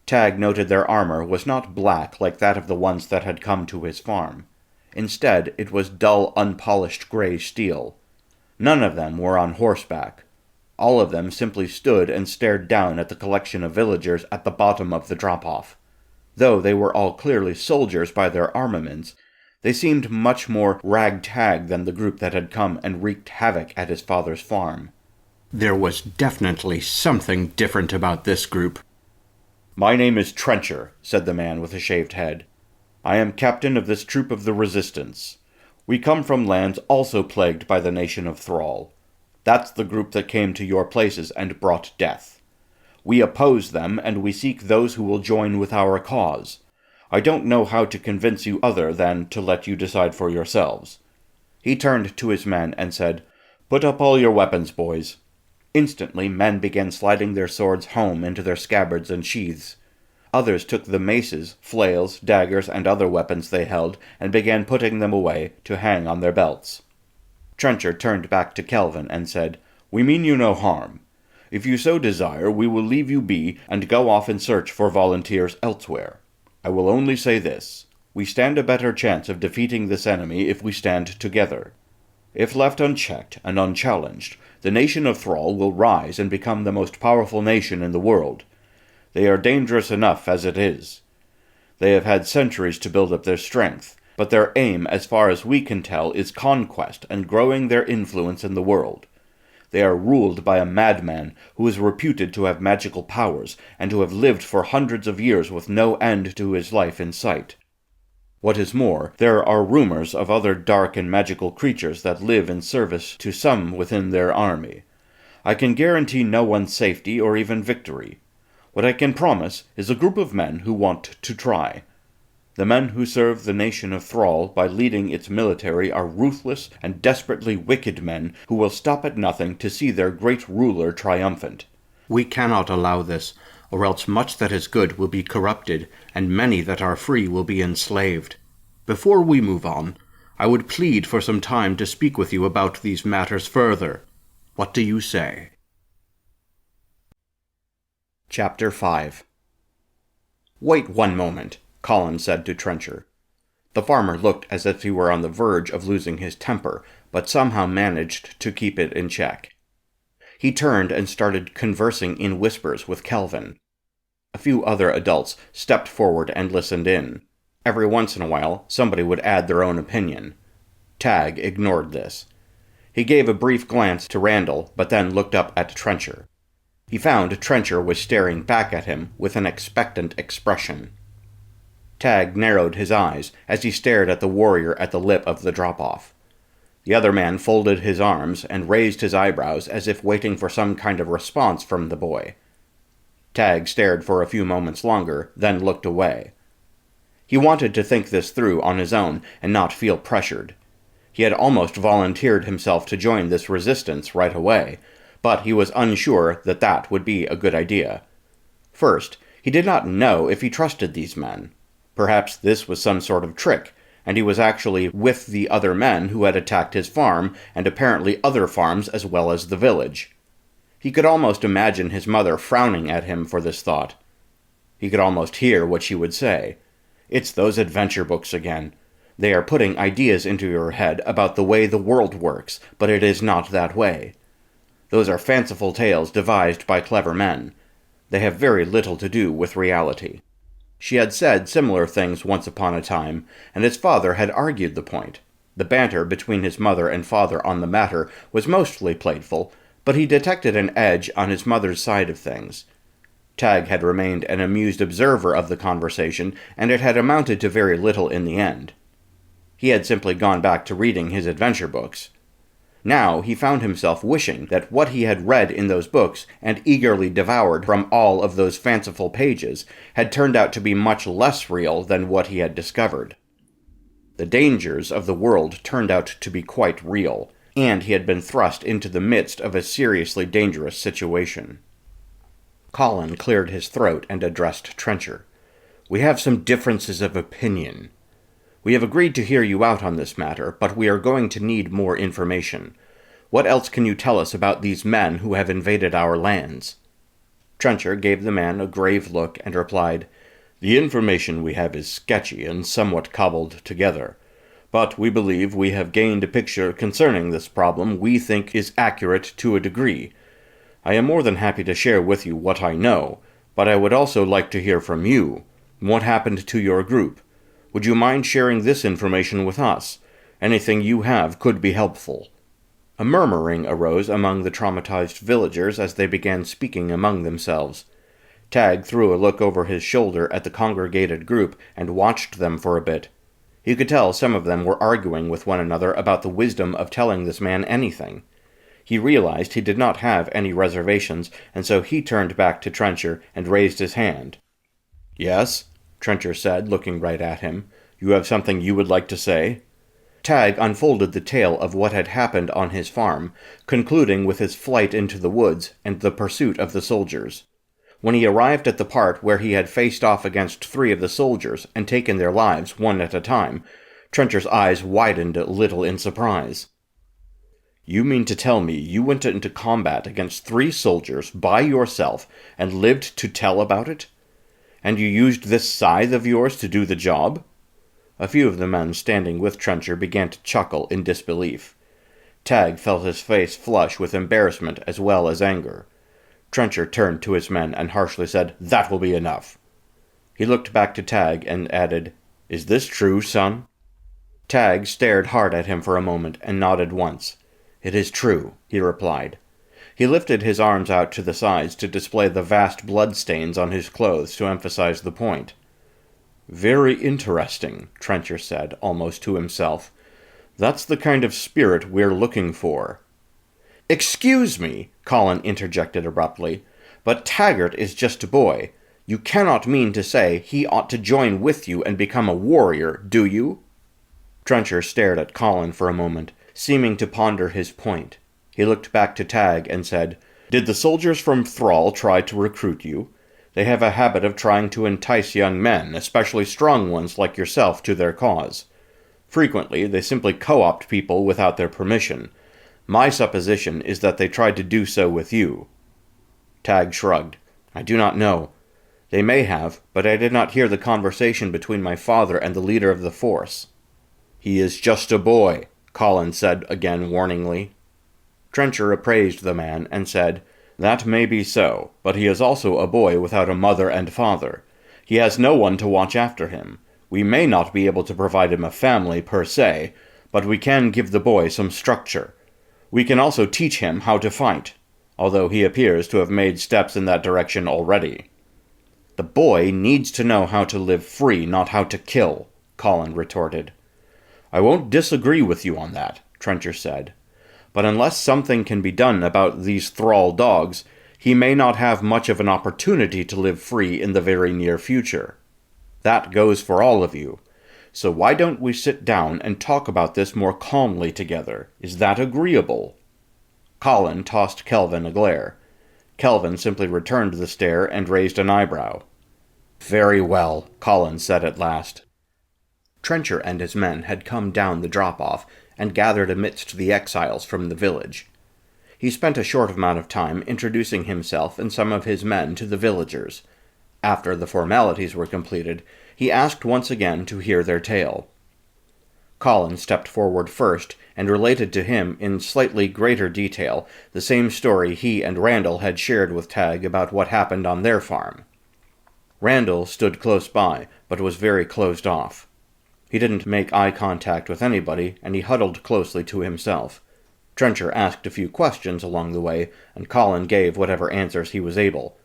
Tag noted their armor was not black like that of the ones that had come to his farm. Instead, it was dull, unpolished gray steel. None of them were on horseback. All of them simply stood and stared down at the collection of villagers at the bottom of the drop-off. Though they were all clearly soldiers by their armaments, they seemed much more ragtag than the group that had come and wreaked havoc at his father's farm. There was definitely something different about this group. "My name is Trencher," said the man with the shaved head. "I am captain of this troop of the Resistance. We come from lands also plagued by the nation of Thrall. That's the group that came to your places and brought death. We oppose them, and we seek those who will join with our cause. I don't know how to convince you other than to let you decide for yourselves." He turned to his men and said, "Put up all your weapons, boys." Instantly, men began sliding their swords home into their scabbards and sheaths. Others took the maces, flails, daggers, and other weapons they held, and began putting them away to hang on their belts. Trencher turned back to Kelvin and said, "We mean you no harm. If you so desire, we will leave you be and go off in search for volunteers elsewhere. I will only say this. We stand a better chance of defeating this enemy if we stand together. If left unchecked and unchallenged, the nation of Thrall will rise and become the most powerful nation in the world. They are dangerous enough as it is. They have had centuries to build up their strength, but their aim, as far as we can tell, is conquest and growing their influence in the world. They are ruled by a madman who is reputed to have magical powers and to have lived for hundreds of years with no end to his life in sight. What is more, there are rumors of other dark and magical creatures that live in service to some within their army. I can guarantee no one's safety or even victory. What I can promise is a group of men who want to try. The men who serve the nation of Thrall by leading its military are ruthless and desperately wicked men who will stop at nothing to see their great ruler triumphant. We cannot allow this, or else much that is good will be corrupted, and many that are free will be enslaved. Before we move on, I would plead for some time to speak with you about these matters further. What do you say?" Chapter 5. "Wait 1 moment," Colin said to Trencher. The farmer looked as if he were on the verge of losing his temper, but somehow managed to keep it in check. He turned and started conversing in whispers with Kelvin. A few other adults stepped forward and listened in. Every once in a while, somebody would add their own opinion. Tag ignored this. He gave a brief glance to Randall, but then looked up at Trencher. He found Trencher was staring back at him with an expectant expression. Tag narrowed his eyes as he stared at the warrior at the lip of the drop-off. The other man folded his arms and raised his eyebrows as if waiting for some kind of response from the boy. Tag stared for a few moments longer, then looked away. He wanted to think this through on his own and not feel pressured. He had almost volunteered himself to join this resistance right away, but he was unsure that that would be a good idea. First, he did not know if he trusted these men. Perhaps this was some sort of trick, and he was actually with the other men who had attacked his farm, and apparently other farms as well as the village. He could almost imagine his mother frowning at him for this thought. He could almost hear what she would say. "It's those adventure books again. They are putting ideas into your head about the way the world works, but it is not that way. Those are fanciful tales devised by clever men. They have very little to do with reality." She had said similar things once upon a time, and his father had argued the point. The banter between his mother and father on the matter was mostly playful, but he detected an edge on his mother's side of things. Tag had remained an amused observer of the conversation, and it had amounted to very little in the end. He had simply gone back to reading his adventure books. Now he found himself wishing that what he had read in those books, and eagerly devoured from all of those fanciful pages, had turned out to be much less real than what he had discovered. The dangers of the world turned out to be quite real, and he had been thrust into the midst of a seriously dangerous situation. Colin cleared his throat and addressed Trencher. "We have some differences of opinion. We have agreed to hear you out on this matter, but we are going to need more information. What else can you tell us about these men who have invaded our lands?" Trencher gave the man a grave look and replied, "The information we have is sketchy and somewhat cobbled together, but we believe we have gained a picture concerning this problem we think is accurate to a degree. I am more than happy to share with you what I know, but I would also like to hear from you. What happened to your group? Would you mind sharing this information with us? Anything you have could be helpful." A murmuring arose among the traumatized villagers as they began speaking among themselves. Tag threw a look over his shoulder at the congregated group and watched them for a bit. He could tell some of them were arguing with one another about the wisdom of telling this man anything. He realized he did not have any reservations, and so he turned back to Trencher and raised his hand. "Yes?" Trencher said, looking right at him. "You have something you would like to say?" Tag unfolded the tale of what had happened on his farm, concluding with his flight into the woods and the pursuit of the soldiers. When he arrived at the part where he had faced off against 3 of the soldiers and taken their lives one at a time, Trencher's eyes widened a little in surprise. "You mean to tell me you went into combat against 3 soldiers by yourself and lived to tell about it? And you used this scythe of yours to do the job?" A few of the men standing with Trencher began to chuckle in disbelief. Tag felt his face flush with embarrassment as well as anger. Trencher turned to his men and harshly said, "That will be enough." He looked back to Tag and added, "Is this true, son?" Tag stared hard at him for a moment and nodded once. "It is true," he replied. He lifted his arms out to the sides to display the vast bloodstains on his clothes to emphasize the point. "Very interesting," Trencher said, almost to himself. "That's the kind of spirit we're looking for." "Excuse me," Colin interjected abruptly, "but Taggart is just a boy. You cannot mean to say he ought to join with you and become a warrior, do you?" Trencher stared at Colin for a moment, seeming to ponder his point. He looked back to Tag and said, "Did the soldiers from Thrall try to recruit you? They have a habit of trying to entice young men, especially strong ones like yourself, to their cause. Frequently, they simply co-opt people without their permission. My supposition is that they tried to do so with you." Tag shrugged. "I do not know. They may have, but I did not hear the conversation between my father and the leader of the force." "He is just a boy," Colin said again warningly. Trencher appraised the man and said, "That may be so, but he is also a boy without a mother and father. He has no one to watch after him. We may not be able to provide him a family per se, but we can give the boy some structure. We can also teach him how to fight, although he appears to have made steps in that direction already." "The boy needs to know how to live free, not how to kill," Colin retorted. "I won't disagree with you on that," Trencher said. "But unless something can be done about these thrall dogs, he may not have much of an opportunity to live free in the very near future. That goes for all of you. So why don't we sit down and talk about this more calmly together? Is that agreeable?" Colin tossed Kelvin a glare. Kelvin simply returned the stare and raised an eyebrow. "Very well," Colin said at last. Trencher and his men had come down the drop-off and gathered amidst the exiles from the village. He spent a short amount of time introducing himself and some of his men to the villagers. After the formalities were completed, he asked once again to hear their tale. Colin stepped forward first and related to him in slightly greater detail the same story he and Randall had shared with Tag about what happened on their farm. Randall stood close by, but was very closed off. He didn't make eye contact with anybody, and he huddled closely to himself. Trencher asked a few questions along the way, and Colin gave whatever answers he was able.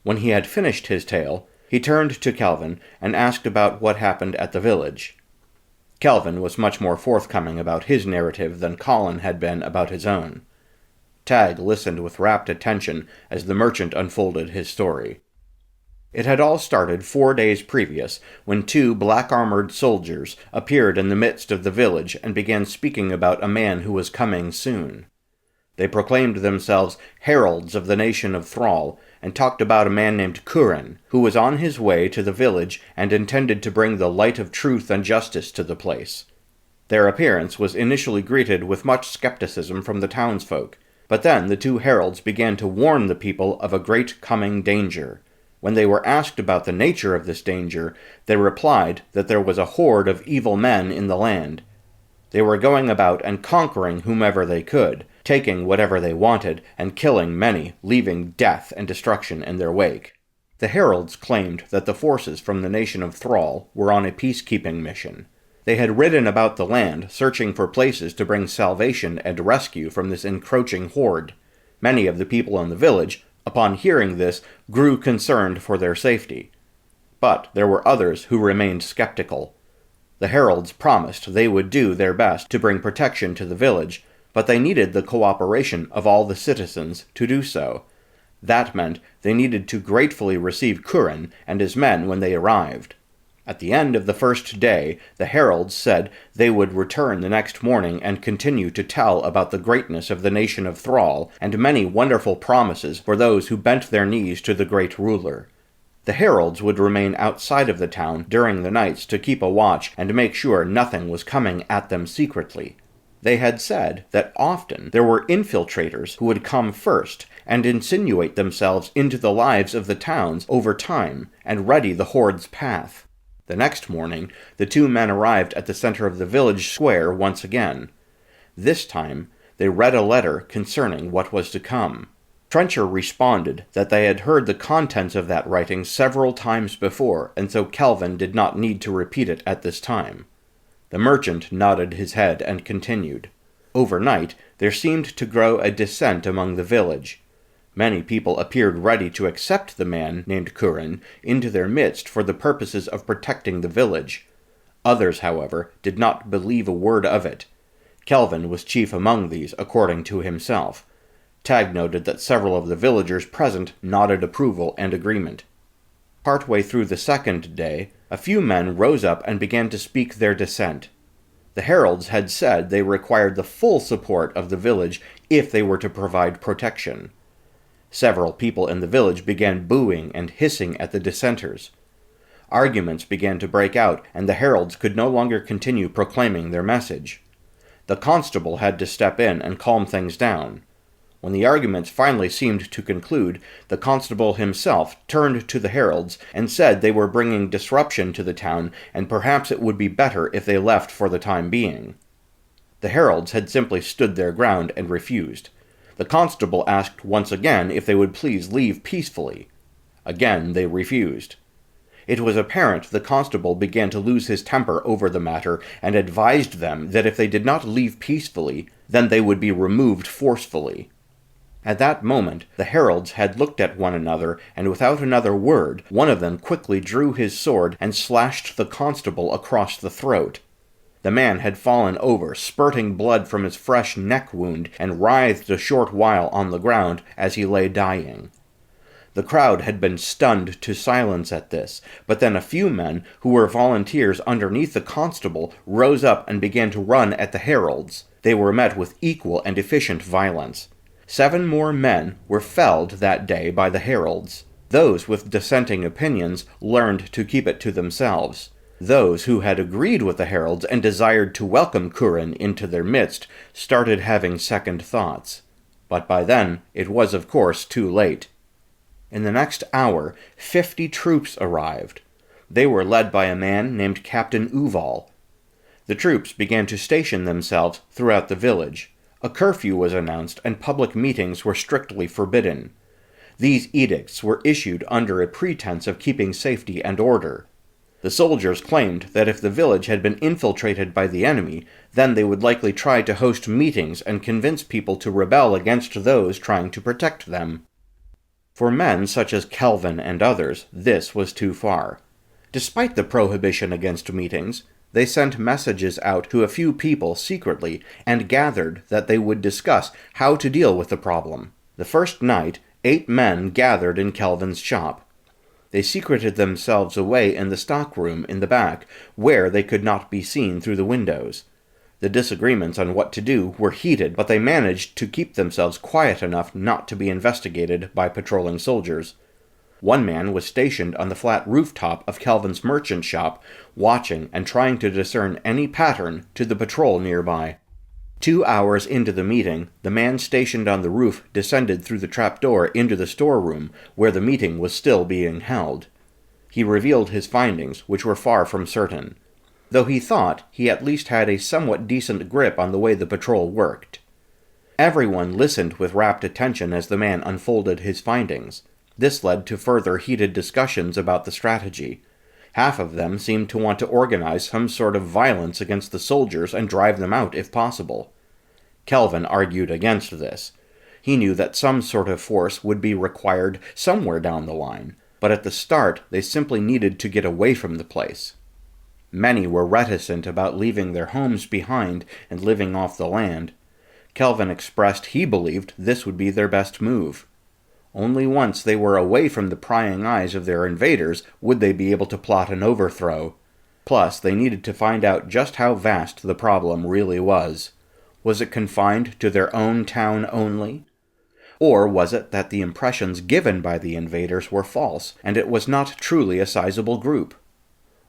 When he had finished his tale, he turned to Kelvin and asked about what happened at the village. Kelvin was much more forthcoming about his narrative than Colin had been about his own. Tag listened with rapt attention as the merchant unfolded his story. It had all started 4 days previous, when 2 black-armored soldiers appeared in the midst of the village and began speaking about a man who was coming soon. They proclaimed themselves heralds of the nation of Thrall, and talked about a man named Curran, who was on his way to the village and intended to bring the light of truth and justice to the place. Their appearance was initially greeted with much skepticism from the townsfolk, but then the 2 heralds began to warn the people of a great coming danger. When they were asked about the nature of this danger, they replied that there was a horde of evil men in the land. They were going about and conquering whomever they could, taking whatever they wanted, and killing many, leaving death and destruction in their wake. The heralds claimed that the forces from the nation of Thrall were on a peacekeeping mission. They had ridden about the land, searching for places to bring salvation and rescue from this encroaching horde. Many of the people in the village, upon hearing this, grew concerned for their safety. But there were others who remained skeptical. The heralds promised they would do their best to bring protection to the village, but they needed the cooperation of all the citizens to do so. That meant they needed to gratefully receive Curran and his men when they arrived. At the end of the first day, the heralds said they would return the next morning and continue to tell about the greatness of the nation of Thrall, and many wonderful promises for those who bent their knees to the great ruler. The heralds would remain outside of the town during the nights to keep a watch and make sure nothing was coming at them secretly. They had said that often there were infiltrators who would come first and insinuate themselves into the lives of the towns over time and ready the horde's path. The next morning, the two men arrived at the center of the village square once again. This time, they read a letter concerning what was to come. Trencher responded that they had heard the contents of that writing several times before, and so Kelvin did not need to repeat it at this time. The merchant nodded his head and continued. Overnight, there seemed to grow a dissent among the village. Many people appeared ready to accept the man named Curran into their midst for the purposes of protecting the village. Others, however, did not believe a word of it. Kelvin was chief among these, according to himself. Tag noted that several of the villagers present nodded approval and agreement. Partway through the second day, a few men rose up and began to speak their dissent. The heralds had said they required the full support of the village if they were to provide protection. Several people in the village began booing and hissing at the dissenters. Arguments began to break out, and the heralds could no longer continue proclaiming their message. The constable had to step in and calm things down. When the arguments finally seemed to conclude, the constable himself turned to the heralds and said they were bringing disruption to the town, and perhaps it would be better if they left for the time being. The heralds had simply stood their ground and refused. The constable asked once again if they would please leave peacefully. Again they refused. It was apparent the constable began to lose his temper over the matter, and advised them that if they did not leave peacefully, then they would be removed forcefully. At that moment, the heralds had looked at one another, and without another word, one of them quickly drew his sword and slashed the constable across the throat. The man had fallen over, spurting blood from his fresh neck wound, and writhed a short while on the ground as he lay dying. The crowd had been stunned to silence at this, but then a few men, who were volunteers underneath the constable, rose up and began to run at the heralds. They were met with equal and efficient violence. 7 more men were felled that day by the heralds. Those with dissenting opinions learned to keep it to themselves. Those who had agreed with the heralds and desired to welcome Curran into their midst started having second thoughts. But by then, it was of course too late. In the next hour, 50 troops arrived. They were led by a man named Captain Uval. The troops began to station themselves throughout the village. A curfew was announced, and public meetings were strictly forbidden. These edicts were issued under a pretense of keeping safety and order. The soldiers claimed that if the village had been infiltrated by the enemy, then they would likely try to host meetings and convince people to rebel against those trying to protect them. For men such as Kelvin and others, this was too far. Despite the prohibition against meetings, they sent messages out to a few people secretly and gathered that they would discuss how to deal with the problem. The first night, 8 men gathered in Kelvin's shop. They secreted themselves away in the stockroom in the back, where they could not be seen through the windows. The disagreements on what to do were heated, but they managed to keep themselves quiet enough not to be investigated by patrolling soldiers. One man was stationed on the flat rooftop of Kelvin's merchant shop, watching and trying to discern any pattern to the patrol nearby. 2 hours into the meeting, the man stationed on the roof descended through the trapdoor into the storeroom, where the meeting was still being held. He revealed his findings, which were far from certain, though he thought he at least had a somewhat decent grip on the way the patrol worked. Everyone listened with rapt attention as the man unfolded his findings. This led to further heated discussions about the strategy. Half of them seemed to want to organize some sort of violence against the soldiers and drive them out if possible. Kelvin argued against this. He knew that some sort of force would be required somewhere down the line, but at the start they simply needed to get away from the place. Many were reticent about leaving their homes behind and living off the land. Kelvin expressed he believed this would be their best move. Only once they were away from the prying eyes of their invaders would they be able to plot an overthrow. Plus, they needed to find out just how vast the problem really was. Was it confined to their own town only? Or was it that the impressions given by the invaders were false, and it was not truly a sizable group?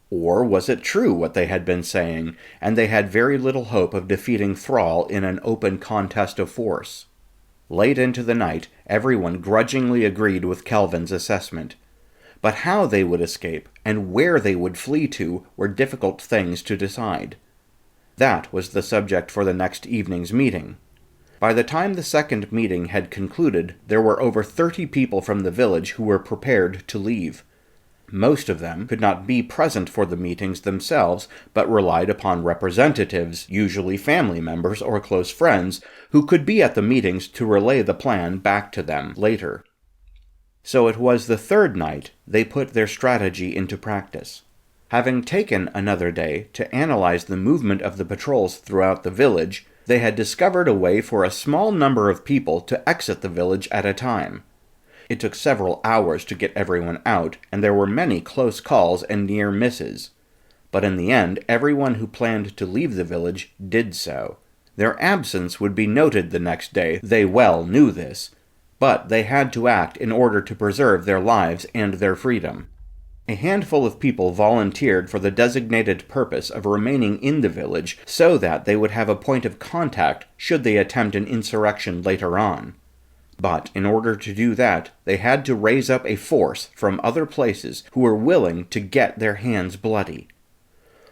Or was it true what they had been saying, and they had very little hope of defeating Thrall in an open contest of force? Late into the night, everyone grudgingly agreed with Kelvin's assessment. But how they would escape, and where they would flee to, were difficult things to decide. That was the subject for the next evening's meeting. By the time the second meeting had concluded, there were over 30 people from the village who were prepared to leave. Most of them could not be present for the meetings themselves, but relied upon representatives, usually family members or close friends, who could be at the meetings to relay the plan back to them later. So it was the third night they put their strategy into practice. Having taken another day to analyze the movement of the patrols throughout the village, they had discovered a way for a small number of people to exit the village at a time. It took several hours to get everyone out, and there were many close calls and near misses. But in the end, everyone who planned to leave the village did so. Their absence would be noted the next day, they well knew this, but they had to act in order to preserve their lives and their freedom. A handful of people volunteered for the designated purpose of remaining in the village so that they would have a point of contact should they attempt an insurrection later on. But in order to do that, they had to raise up a force from other places who were willing to get their hands bloody.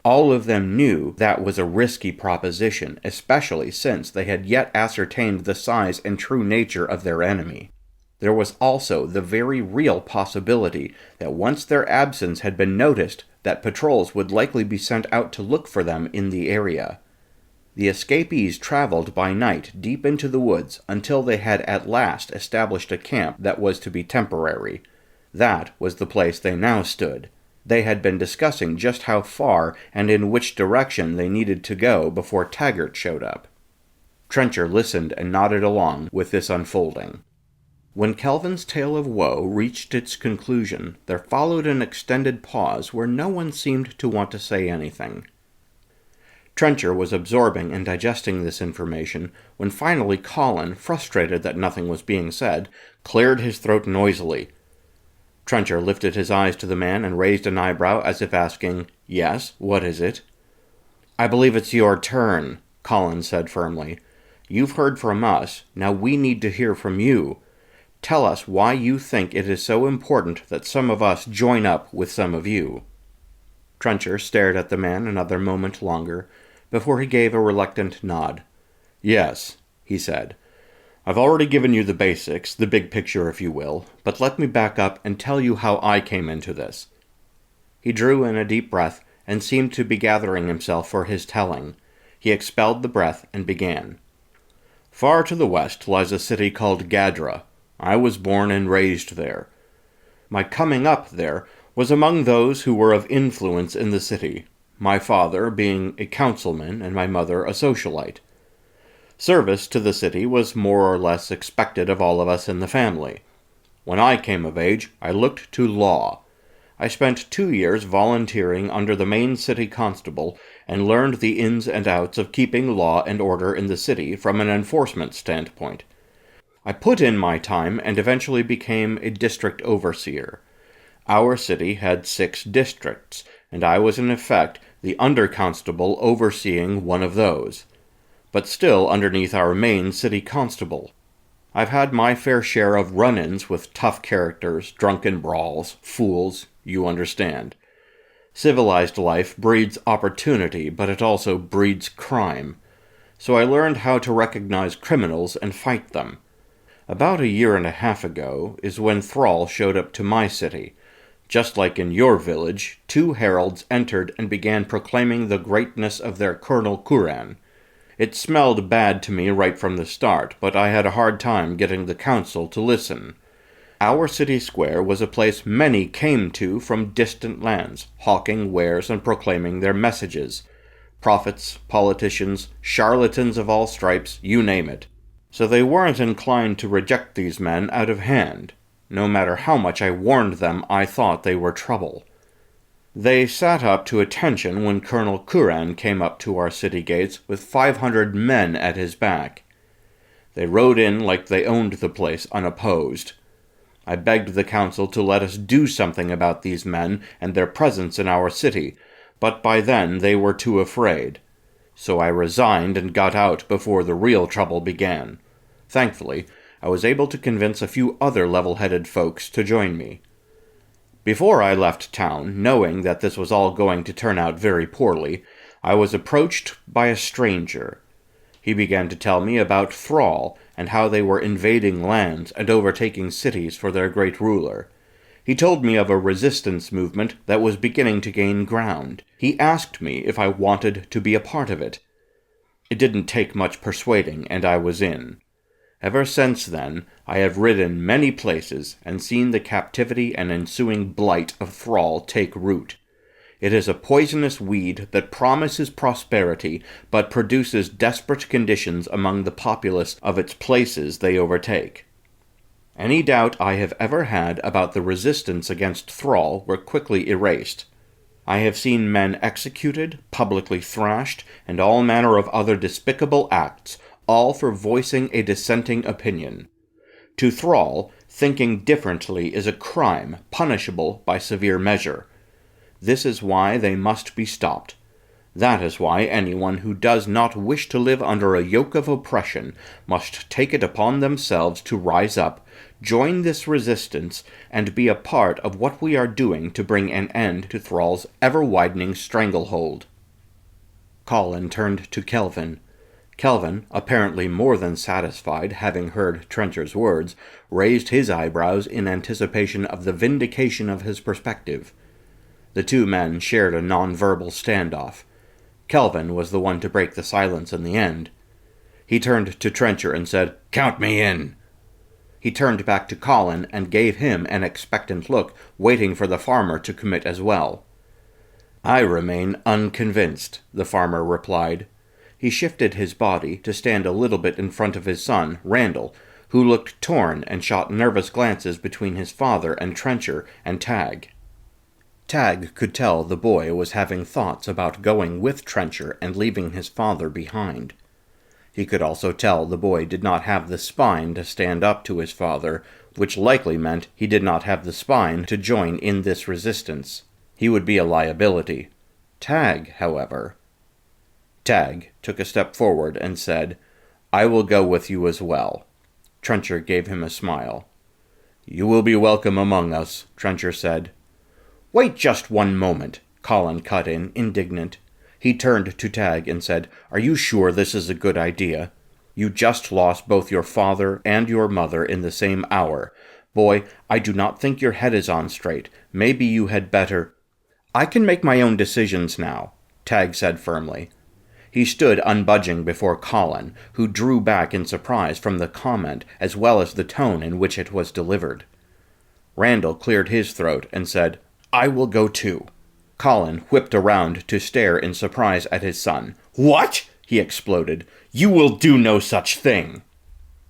All of them knew that was a risky proposition, especially since they had yet ascertained the size and true nature of their enemy. There was also the very real possibility that once their absence had been noticed, that patrols would likely be sent out to look for them in the area. The escapees traveled by night deep into the woods until they had at last established a camp that was to be temporary. That was the place they now stood. They had been discussing just how far and in which direction they needed to go before Taggart showed up. Trencher listened and nodded along with this unfolding. When Kelvin's tale of woe reached its conclusion, there followed an extended pause where no one seemed to want to say anything. Trencher was absorbing and digesting this information when finally Colin, frustrated that nothing was being said, cleared his throat noisily. Trencher lifted his eyes to the man and raised an eyebrow as if asking, "Yes, what is it?" "I believe it's your turn," Colin said firmly. "You've heard from us, now we need to hear from you. Tell us why you think it is so important that some of us join up with some of you." Trencher stared at the man another moment longer, before he gave a reluctant nod. "Yes," he said. "I've already given you the basics, the big picture if you will, but let me back up and tell you how I came into this." He drew in a deep breath and seemed to be gathering himself for his telling. He expelled the breath and began. "Far to the west lies a city called Gadra. I was born and raised there. My coming up there was among those who were of influence in the city, my father being a councilman and my mother a socialite. Service to the city was more or less expected of all of us in the family. When I came of age, I looked to law. I spent 2 years volunteering under the main city constable and learned the ins and outs of keeping law and order in the city from an enforcement standpoint. I put in my time and eventually became a district overseer. Our city had 6 districts, and I was in effect the under-constable overseeing one of those, but still underneath our main city constable. I've had my fair share of run-ins with tough characters, drunken brawls, fools, you understand. Civilized life breeds opportunity, but it also breeds crime. So I learned how to recognize criminals and fight them. About 1.5 years ago is when Thrall showed up to my city. Just like in your village, 2 heralds entered and began proclaiming the greatness of their Colonel Kuran. It smelled bad to me right from the start, but I had a hard time getting the council to listen. Our city square was a place many came to from distant lands, hawking wares and proclaiming their messages. Prophets, politicians, charlatans of all stripes, you name it. So they weren't inclined to reject these men out of hand. No matter how much I warned them, I thought they were trouble. They sat up to attention when Colonel Curran came up to our city gates with 500 men at his back. They rode in like they owned the place unopposed. I begged the council to let us do something about these men and their presence in our city, but by then they were too afraid. So I resigned and got out before the real trouble began. Thankfully, I was able to convince a few other level-headed folks to join me. Before I left town, knowing that this was all going to turn out very poorly, I was approached by a stranger. He began to tell me about Thrall and how they were invading lands and overtaking cities for their great ruler. He told me of a resistance movement that was beginning to gain ground. He asked me if I wanted to be a part of it. It didn't take much persuading, and I was in. Ever since then, I have ridden many places and seen the captivity and ensuing blight of Thrall take root. It is a poisonous weed that promises prosperity, but produces desperate conditions among the populace of its places they overtake. Any doubt I have ever had about the resistance against Thrall were quickly erased. I have seen men executed, publicly thrashed, and all manner of other despicable acts, all for voicing a dissenting opinion. To Thrall, thinking differently is a crime, punishable by severe measure. This is why they must be stopped. That is why anyone who does not wish to live under a yoke of oppression must take it upon themselves to rise up, join this resistance, and be a part of what we are doing to bring an end to Thrall's ever-widening stranglehold. Colin turned to Kelvin. Kelvin, apparently more than satisfied, having heard Trencher's words, raised his eyebrows in anticipation of the vindication of his perspective. The two men shared a non-verbal standoff. Kelvin was the one to break the silence in the end. He turned to Trencher and said, "Count me in." He turned back to Colin and gave him an expectant look, waiting for the farmer to commit as well. "I remain unconvinced," the farmer replied. He shifted his body to stand a little bit in front of his son, Randall, who looked torn and shot nervous glances between his father and Trencher and Tag. Tag could tell the boy was having thoughts about going with Trencher and leaving his father behind. He could also tell the boy did not have the spine to stand up to his father, which likely meant he did not have the spine to join in this resistance. He would be a liability. Tag, however... Tag took a step forward and said, "I will go with you as well." Trencher gave him a smile. "You will be welcome among us," Trencher said. "Wait just one moment," Colin cut in, indignant. He turned to Tag and said, "Are you sure this is a good idea? You just lost both your father and your mother in the same hour. Boy, I do not think your head is on straight. Maybe you had better—" "I can make my own decisions now," Tag said firmly. He stood unbudging before Colin, who drew back in surprise from the comment as well as the tone in which it was delivered. Randall cleared his throat and said, "I will go too." Colin whipped around to stare in surprise at his son. "What?" he exploded. "You will do no such thing!"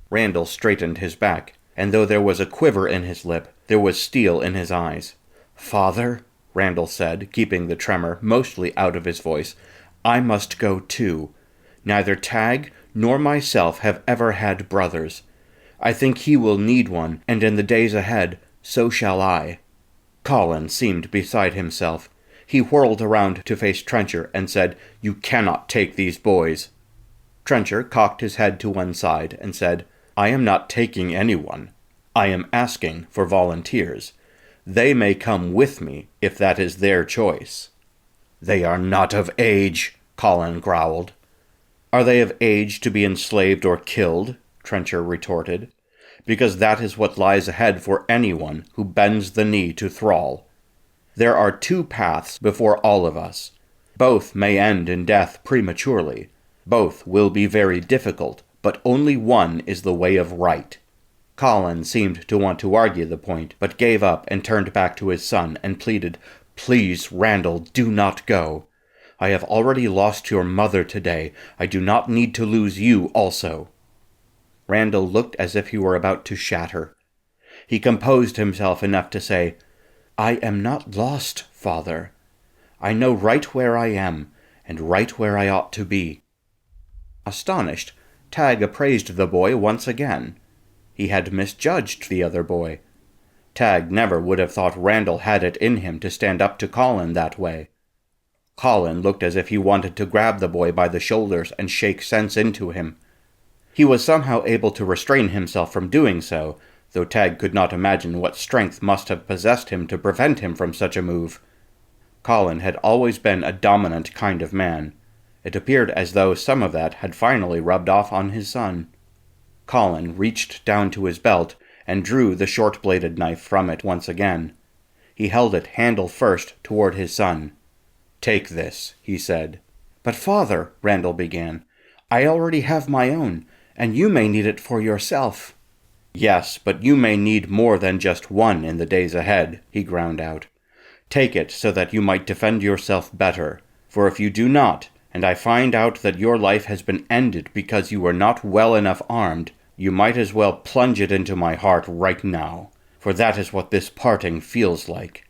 Randall straightened his back, and though there was a quiver in his lip, there was steel in his eyes. "Father," Randall said, keeping the tremor mostly out of his voice, "I must go too. Neither Tag nor myself have ever had brothers. I think he will need one, and in the days ahead, so shall I." Colin seemed beside himself. He whirled around to face Trencher and said, "You cannot take these boys." Trencher cocked his head to one side and said, "I am not taking anyone. I am asking for volunteers. They may come with me if that is their choice." "They are not of age," Colin growled. "Are they of age to be enslaved or killed?" Trencher retorted. "Because that is what lies ahead for anyone who bends the knee to Thrall. There are two paths before all of us. Both may end in death prematurely. Both will be very difficult, but only one is the way of right." Colin seemed to want to argue the point, but gave up and turned back to his son and pleaded, "Please, Randall, do not go. I have already lost your mother today. I do not need to lose you also." Randall looked as if he were about to shatter. he composed himself enough to say, "I am not lost, Father. I know right where I am, and right where I ought to be." Astonished, Tag appraised the boy once again. He had misjudged the other boy. Tag never would have thought Randall had it in him to stand up to Colin that way. Colin looked as if he wanted to grab the boy by the shoulders and shake sense into him. He was somehow able to restrain himself from doing so, though Tag could not imagine what strength must have possessed him to prevent him from such a move. Colin had always been a dominant kind of man. It appeared as though some of that had finally rubbed off on his son. Colin reached down to his belt and drew the short-bladed knife from it once again. He held it handle first toward his son. "Take this," he said. "But father," Randall began, "I already have my own, and you may need it for yourself." "Yes, but you may need more than just one in the days ahead," he ground out. "Take it so that you might defend yourself better, for if you do not, and I find out that your life has been ended because you were not well enough armed, you might as well plunge it into my heart right now, for that is what this parting feels like.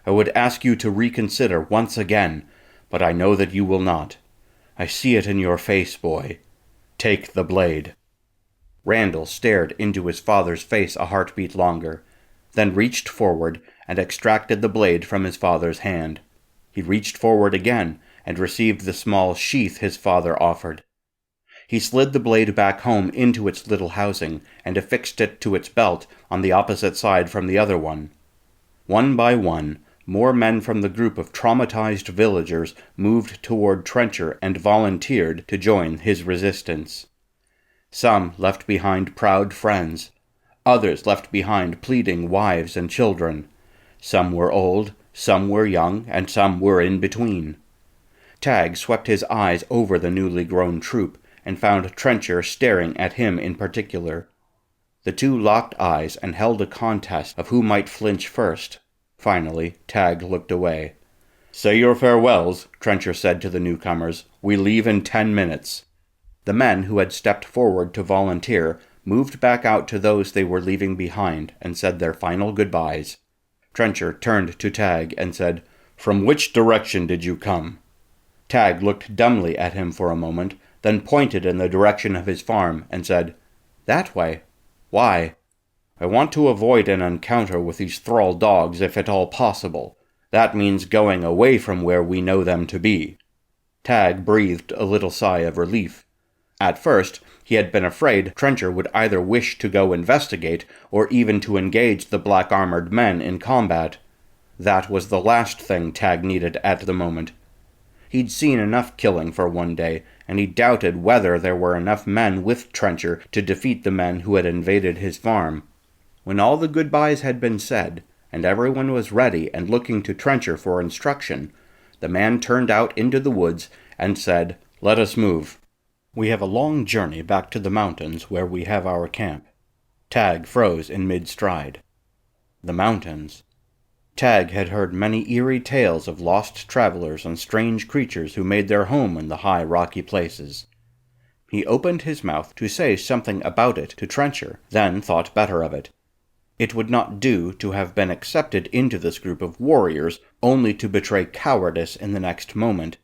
I would ask you to reconsider once again, but I know that you will not. I see it in your face, boy. Take the blade." Randall stared into his father's face a heartbeat longer, then reached forward and extracted the blade from his father's hand. He reached forward again and received the small sheath his father offered. He slid the blade back home into its little housing and affixed it to its belt on the opposite side from the other one. One by one, more men from the group of traumatized villagers moved toward Trencher and volunteered to join his resistance. Some left behind proud friends. Others left behind pleading wives and children. Some were old, some were young, and some were in between. Tag swept his eyes over the newly grown troop and found Trencher staring at him in particular. The two locked eyes and held a contest of who might flinch first. Finally, Tag looked away. "Say your farewells," Trencher said to the newcomers. "We leave in 10 minutes." The men who had stepped forward to volunteer moved back out to those they were leaving behind and said their final goodbyes. Trencher turned to Tag and said, "From which direction did you come?" Tag looked dumbly at him for a moment, then pointed in the direction of his farm and said, "That way." "Why?" "I want to avoid an encounter with these thrall dogs if at all possible. That means going away from where we know them to be." Tag breathed a little sigh of relief. At first, he had been afraid Trencher would either wish to go investigate or even to engage the black-armored men in combat. That was the last thing Tag needed at the moment. He'd seen enough killing for one day, and he doubted whether there were enough men with Trencher to defeat the men who had invaded his farm. When all the goodbyes had been said, and everyone was ready and looking to Trencher for instruction, the man turned out into the woods and said, "Let us move. We have a long journey back to the mountains where we have our camp." Tag froze in mid-stride. The mountains. Tag had heard many eerie tales of lost travelers and strange creatures who made their home in the high rocky places. He opened his mouth to say something about it to Trencher, then thought better of it. It would not do to have been accepted into this group of warriors only to betray cowardice in the next moment.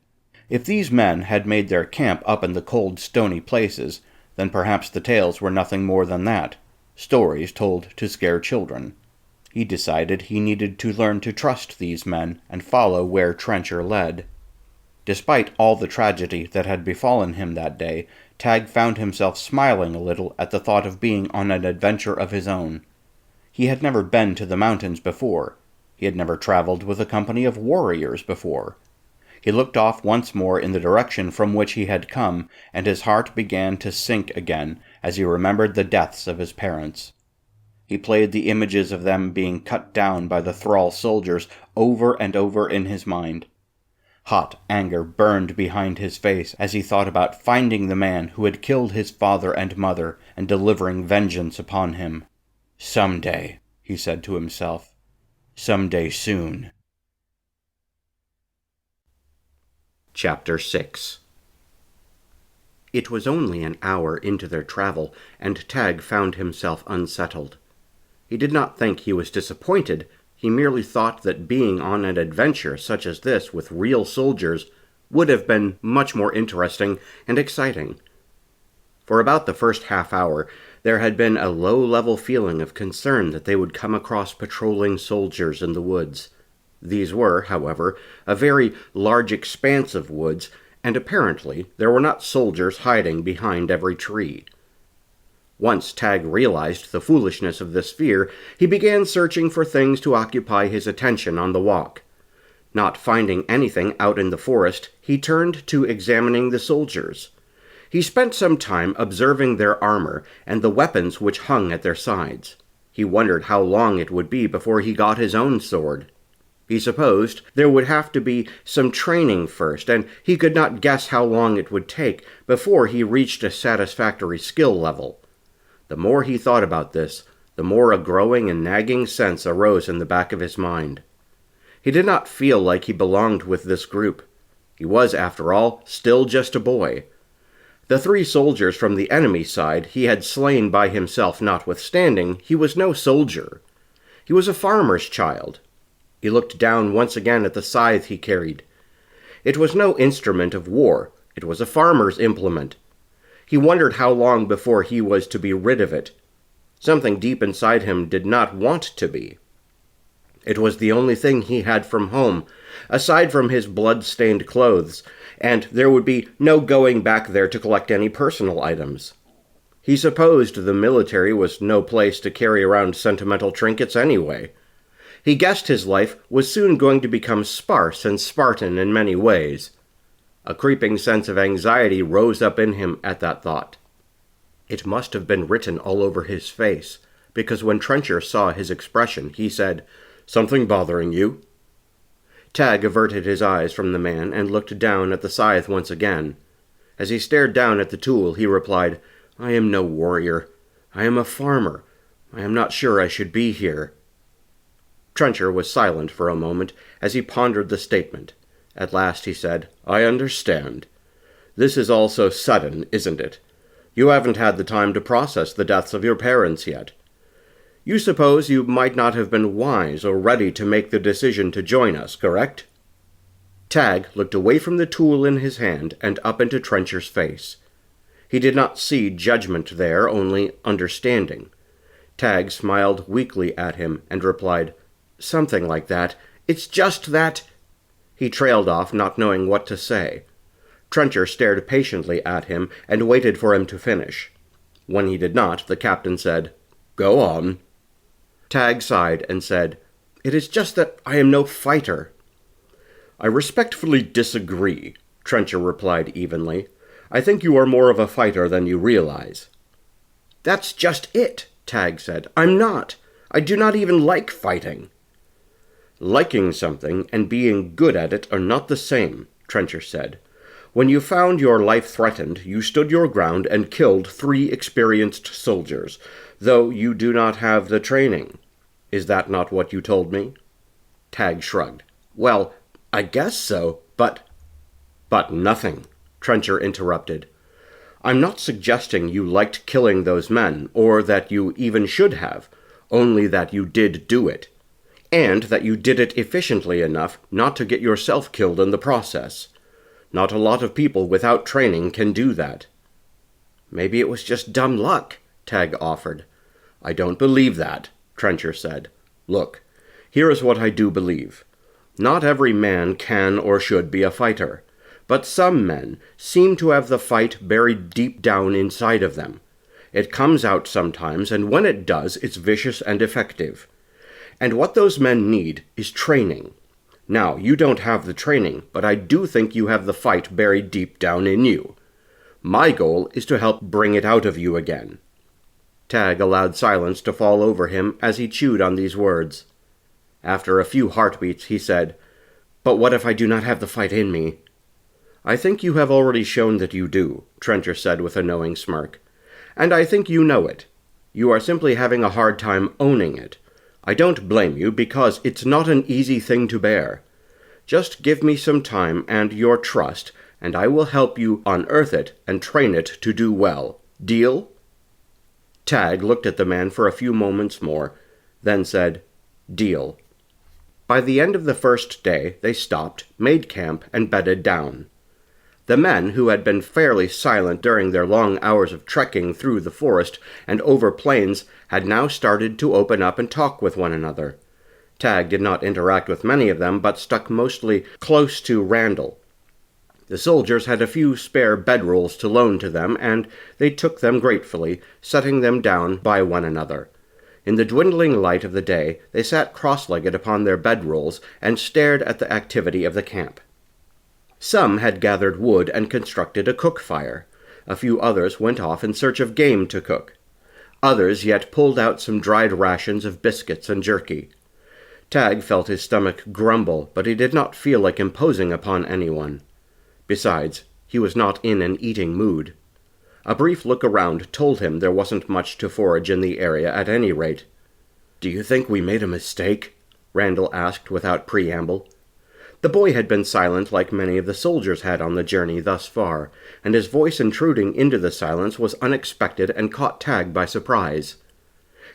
If these men had made their camp up in the cold, stony places, then perhaps the tales were nothing more than that, stories told to scare children. He decided he needed to learn to trust these men and follow where Trencher led. Despite all the tragedy that had befallen him that day, Tag found himself smiling a little at the thought of being on an adventure of his own. He had never been to the mountains before. He had never traveled with a company of warriors before. He looked off once more in the direction from which he had come, and his heart began to sink again as he remembered the deaths of his parents. He played the images of them being cut down by the thrall soldiers over and over in his mind. Hot anger burned behind his face as he thought about finding the man who had killed his father and mother and delivering vengeance upon him. "Someday," he said to himself. "Someday soon." Chapter 6. It was only an hour into their travel, and Tag found himself unsettled. He did not think he was disappointed. He merely thought that being on an adventure such as this with real soldiers would have been much more interesting and exciting. For about the first half hour, there had been a low-level feeling of concern that they would come across patrolling soldiers in the woods. These were, however, a very large expanse of woods, and apparently there were not soldiers hiding behind every tree. Once Tag realized the foolishness of this fear, he began searching for things to occupy his attention on the walk. Not finding anything out in the forest, he turned to examining the soldiers. He spent some time observing their armor and the weapons which hung at their sides. He wondered how long it would be before he got his own sword. He supposed there would have to be some training first, and he could not guess how long it would take before he reached a satisfactory skill level. The more he thought about this, the more a growing and nagging sense arose in the back of his mind. He did not feel like he belonged with this group. He was, after all, still just a boy. The 3 soldiers from the enemy side he had slain by himself notwithstanding, he was no soldier. He was a farmer's child. He looked down once again at the scythe he carried. It was no instrument of war. It was a farmer's implement. He wondered how long before he was to be rid of it. Something deep inside him did not want to be. It was the only thing he had from home, aside from his blood-stained clothes, and there would be no going back there to collect any personal items. He supposed the military was no place to carry around sentimental trinkets anyway. He guessed his life was soon going to become sparse and Spartan in many ways. A creeping sense of anxiety rose up in him at that thought. It must have been written all over his face, because when Trencher saw his expression, he said, "Something bothering you?" Tag averted his eyes from the man and looked down at the scythe once again. As he stared down at the tool, he replied, "I am no warrior. I am a farmer. I am not sure I should be here." Trencher was silent for a moment as he pondered the statement. At last he said, "I understand. This is all so sudden, isn't it? You haven't had the time to process the deaths of your parents yet. You suppose you might not have been wise or ready to make the decision to join us, correct?" Tag looked away from the tool in his hand and up into Trencher's face. He did not see judgment there, only understanding. Tag smiled weakly at him and replied, "Something like that. It's just that—" He trailed off, not knowing what to say. Trencher stared patiently at him and waited for him to finish. When he did not, the captain said, "Go on." Tag sighed and said, "It is just that I am no fighter." "I respectfully disagree," Trencher replied evenly. "I think you are more of a fighter than you realize." "That's just it," Tag said. "I'm not. I do not even like fighting." "Liking something and being good at it are not the same," Trencher said. "When you found your life threatened, you stood your ground and killed 3 experienced soldiers, though you do not have the training. Is that not what you told me?" Tag shrugged. "Well, I guess so, but—" "But nothing," Trencher interrupted. "I'm not suggesting you liked killing those men, or that you even should have, only that you did do it, and that you did it efficiently enough not to get yourself killed in the process. Not a lot of people without training can do that." "Maybe it was just dumb luck," Tag offered. "I don't believe that," Trencher said. "Look, here is what I do believe. Not every man can or should be a fighter, but some men seem to have the fight buried deep down inside of them. It comes out sometimes, and when it does, it's vicious and effective. And what those men need is training. Now, you don't have the training, but I do think you have the fight buried deep down in you. My goal is to help bring it out of you again." Tag allowed silence to fall over him as he chewed on these words. After a few heartbeats, he said, "But what if I do not have the fight in me?" "I think you have already shown that you do," Trencher said with a knowing smirk. "And I think you know it. You are simply having a hard time owning it. I don't blame you, because it's not an easy thing to bear. Just give me some time and your trust, and I will help you unearth it and train it to do well. Deal?" Tag looked at the man for a few moments more. then said, "Deal." By the end of the first day, they stopped, made camp, and bedded down. The men, who had been fairly silent during their long hours of trekking through the forest and over plains, had now started to open up and talk with one another. Tag did not interact with many of them, but stuck mostly close to Randall. The soldiers had a few spare bedrolls to loan to them, and they took them gratefully, setting them down by one another. In the dwindling light of the day, they sat cross-legged upon their bedrolls and stared at the activity of the camp. Some had gathered wood and constructed a cook fire. A few others went off in search of game to cook. Others yet pulled out some dried rations of biscuits and jerky. Tag felt his stomach grumble, but he did not feel like imposing upon anyone. Besides, he was not in an eating mood. A brief look around told him there wasn't much to forage in the area at any rate. "Do you think we made a mistake?" Randall asked without preamble. The boy had been silent like many of the soldiers had on the journey thus far, and his voice intruding into the silence was unexpected and caught Tag by surprise.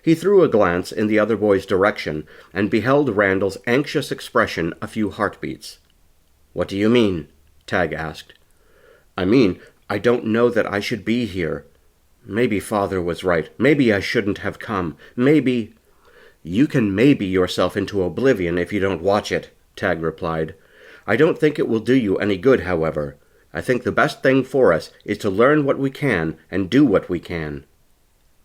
He threw a glance in the other boy's direction and beheld Randall's anxious expression a few heartbeats. "What do you mean?" Tag asked. "I mean, I don't know that I should be here. Maybe Father was right. Maybe I shouldn't have come. Maybe—" "You can maybe yourself into oblivion if you don't watch it," Tag replied. "I don't think it will do you any good, however. I think the best thing for us is to learn what we can and do what we can."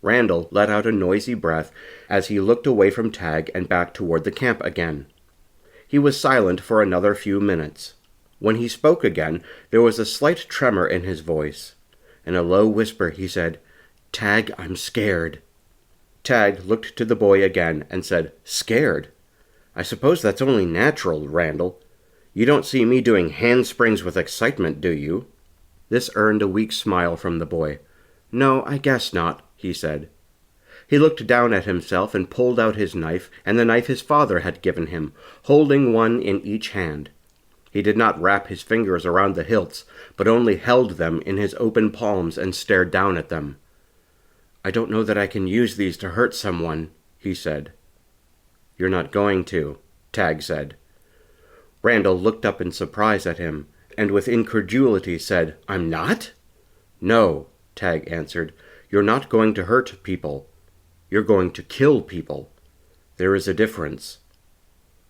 Randall let out a noisy breath as he looked away from Tag and back toward the camp again. He was silent for another few minutes. When he spoke again, there was a slight tremor in his voice. In a low whisper he said, "Tag, I'm scared." Tag looked to the boy again and said, "Scared? I suppose that's only natural, Randall. You don't see me doing handsprings with excitement, do you?" This earned a weak smile from the boy. "No, I guess not," he said. He looked down at himself and pulled out his knife and the knife his father had given him, holding one in each hand. He did not wrap his fingers around the hilts, but only held them in his open palms and stared down at them. "I don't know that I can use these to hurt someone," he said. "You're not going to," Tag said. Randall looked up in surprise at him, and with incredulity said, "I'm not?" "No," Tag answered. "You're not going to hurt people. You're going to kill people. There is a difference."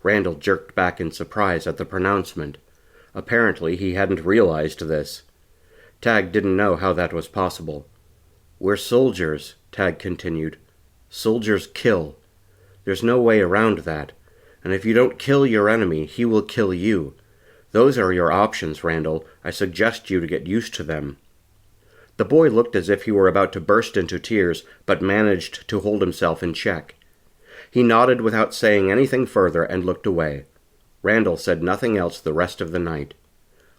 Randall jerked back in surprise at the pronouncement. Apparently he hadn't realized this. Tag didn't know how that was possible. "We're soldiers," Tag continued. "Soldiers kill. There's no way around that. And if you don't kill your enemy, he will kill you. Those are your options, Randall. I suggest you to get used to them." The boy looked as if he were about to burst into tears, but managed to hold himself in check. He nodded without saying anything further and looked away. Randall said nothing else the rest of the night.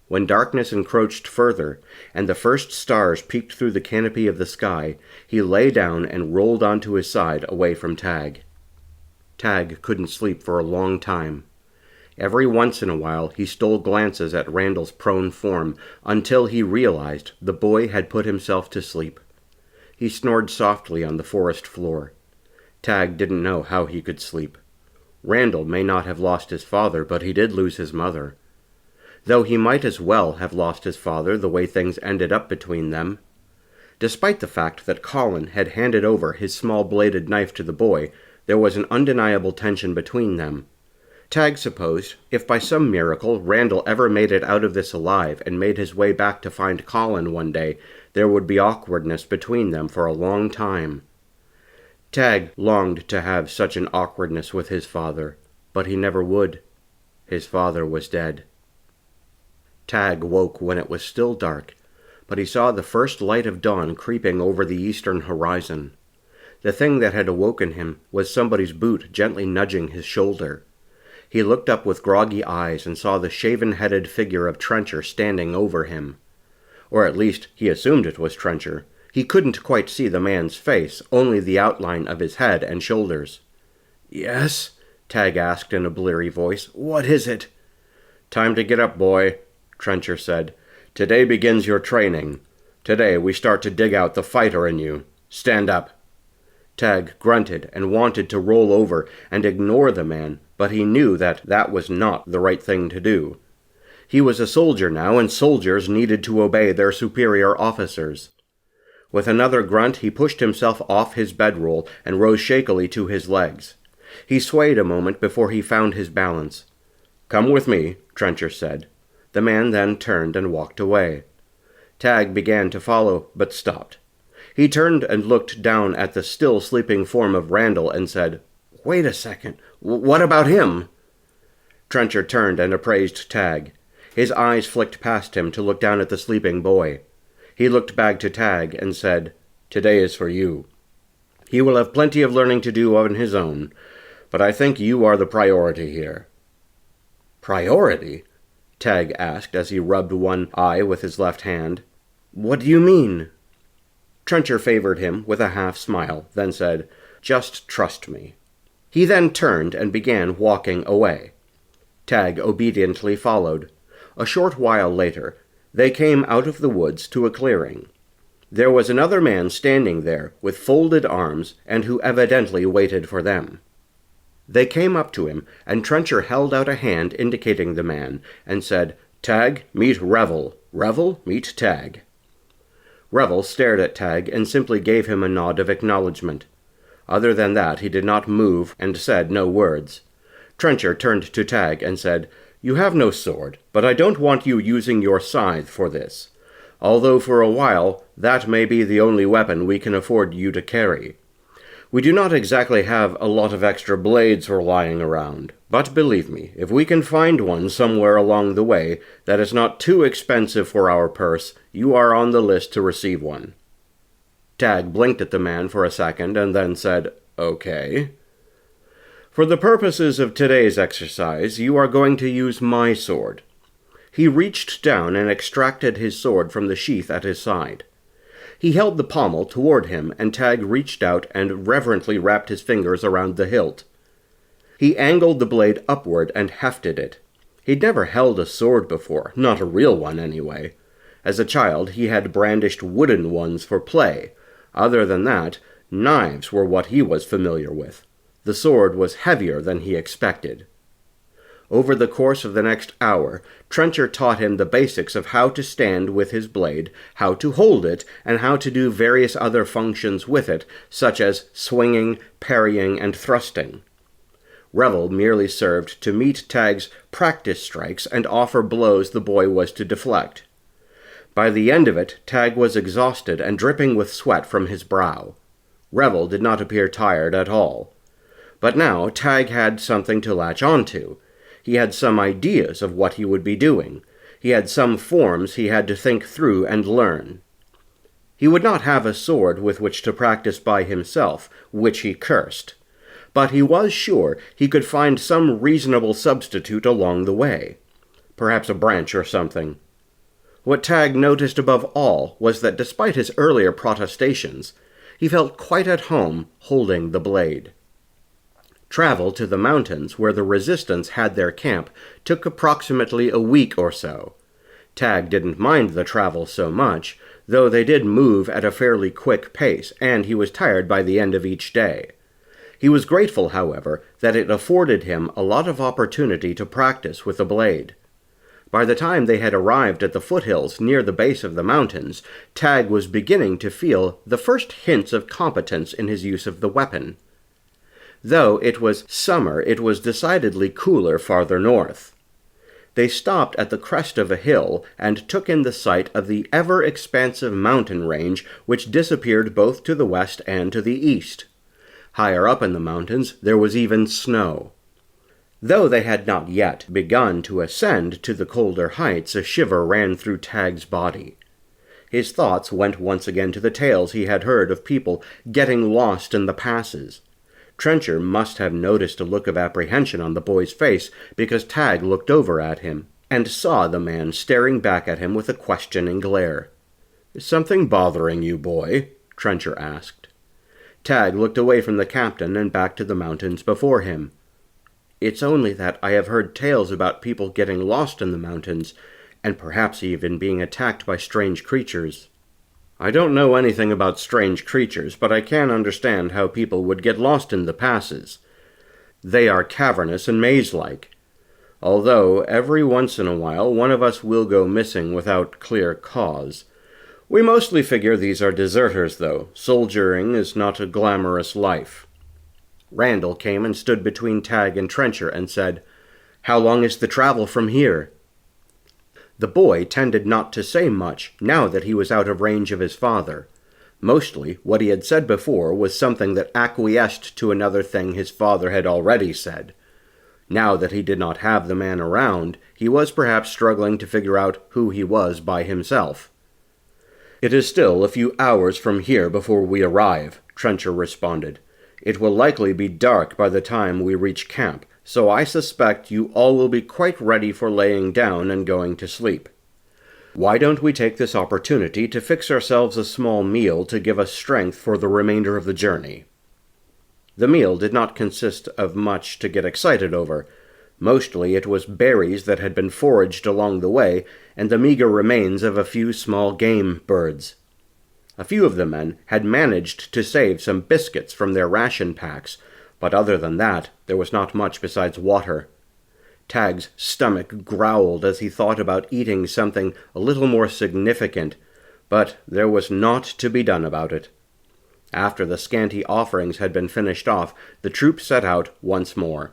When darkness encroached further, and the first stars peeked through the canopy of the sky, he lay down and rolled onto his side away from Tag. Tag couldn't sleep for a long time. Every once in a while he stole glances at Randall's prone form until he realized the boy had put himself to sleep. He snored softly on the forest floor. Tag didn't know how he could sleep. Randall may not have lost his father, but he did lose his mother. Though he might as well have lost his father the way things ended up between them. Despite the fact that Colin had handed over his small-bladed knife to the boy, there was an undeniable tension between them. Tag supposed, if by some miracle Randall ever made it out of this alive and made his way back to find Colin one day, there would be awkwardness between them for a long time. Tag longed to have such an awkwardness with his father, but he never would. His father was dead. Tag woke when it was still dark, but he saw the first light of dawn creeping over the eastern horizon. The thing that had awoken him was somebody's boot gently nudging his shoulder. He looked up with groggy eyes and saw the shaven-headed figure of Trencher standing over him. Or at least he assumed it was Trencher. He couldn't quite see the man's face, only the outline of his head and shoulders. "Yes?" Tag asked in a bleary voice. "What is it?" "Time to get up, boy," Trencher said. "Today begins your training. Today we start to dig out the fighter in you. Stand up." Tag grunted and wanted to roll over and ignore the man, but he knew that that was not the right thing to do. He was a soldier now, and soldiers needed to obey their superior officers. With another grunt, he pushed himself off his bedroll and rose shakily to his legs. He swayed a moment before he found his balance. "Come with me," Trencher said. The man then turned and walked away. Tag began to follow, but stopped. He turned and looked down at the still sleeping form of Randall and said, "Wait a second. What about him?" Trencher turned and appraised Tag. His eyes flicked past him to look down at the sleeping boy. He looked back to Tag and said, "Today is for you. He will have plenty of learning to do on his own, but I think you are the priority here." "Priority?" Tag asked as he rubbed one eye with his left hand. "What do you mean?" Trencher favored him with a half-smile, then said, "Just trust me." He then turned and began walking away. Tag obediently followed. A short while later, they came out of the woods to a clearing. There was another man standing there with folded arms and who evidently waited for them. They came up to him, and Trencher held out a hand indicating the man, and said, "Tag, meet Revel. Revel, meet Tag." Revel stared at Tag and simply gave him a nod of acknowledgement. Other than that, he did not move and said no words. Trencher turned to Tag and said, "You have no sword, but I don't want you using your scythe for this. Although for a while, that may be the only weapon we can afford you to carry. We do not exactly have a lot of extra blades for lying around, but believe me, if we can find one somewhere along the way that is not too expensive for our purse, you are on the list to receive one." Tag blinked at the man for a second and then said, "Okay." "For the purposes of today's exercise, you are going to use my sword." He reached down and extracted his sword from the sheath at his side. He held the pommel toward him, and Tag reached out and reverently wrapped his fingers around the hilt. He angled the blade upward and hefted it. He'd never held a sword before, not a real one anyway. As a child, he had brandished wooden ones for play. Other than that, knives were what he was familiar with. The sword was heavier than he expected. Over the course of the next hour, Trencher taught him the basics of how to stand with his blade, how to hold it, and how to do various other functions with it, such as swinging, parrying, and thrusting. Revel merely served to meet Tag's practice strikes and offer blows the boy was to deflect. By the end of it, Tag was exhausted and dripping with sweat from his brow. Revel did not appear tired at all. But now Tag had something to latch onto. He had some ideas of what he would be doing. He had some forms he had to think through and learn. He would not have a sword with which to practice by himself, which he cursed. But he was sure he could find some reasonable substitute along the way. Perhaps a branch or something. What Tag noticed above all was that despite his earlier protestations, he felt quite at home holding the blade. Travel to the mountains where the Resistance had their camp took approximately a week or so. Tag didn't mind the travel so much, though they did move at a fairly quick pace, and he was tired by the end of each day. He was grateful, however, that it afforded him a lot of opportunity to practice with the blade. By the time they had arrived at the foothills near the base of the mountains, Tag was beginning to feel the first hints of competence in his use of the weapon. Though it was summer, it was decidedly cooler farther north. They stopped at the crest of a hill and took in the sight of the ever-expansive mountain range which disappeared both to the west and to the east. Higher up in the mountains there was even snow. Though they had not yet begun to ascend to the colder heights, a shiver ran through Tag's body. His thoughts went once again to the tales he had heard of people getting lost in the passes. Trencher must have noticed a look of apprehension on the boy's face, because Tag looked over at him, and saw the man staring back at him with a questioning glare. "Is something bothering you, boy?" Trencher asked. Tag looked away from the captain and back to the mountains before him. "It's only that I have heard tales about people getting lost in the mountains, and perhaps even being attacked by strange creatures." I don't know anything about strange creatures, but I can understand how people would get lost in the passes. They are cavernous and maze-like. Although, every once in a while, one of us will go missing without clear cause. We mostly figure these are deserters, though. Soldiering is not a glamorous life. Randall came and stood between Tag and Trencher and said, "How long is the travel from here?" The boy tended not to say much, now that he was out of range of his father. Mostly, what he had said before was something that acquiesced to another thing his father had already said. Now that he did not have the man around, he was perhaps struggling to figure out who he was by himself. "It is still a few hours from here before we arrive," Trencher responded. "It will likely be dark by the time we reach camp, so I suspect you all will be quite ready for laying down and going to sleep. Why don't we take this opportunity to fix ourselves a small meal to give us strength for the remainder of the journey?" The meal did not consist of much to get excited over. Mostly it was berries that had been foraged along the way, and the meager remains of a few small game birds. A few of the men had managed to save some biscuits from their ration packs, but other than that, there was not much besides water. Tag's stomach growled as he thought about eating something a little more significant, but there was naught to be done about it. After the scanty offerings had been finished off, the troop set out once more.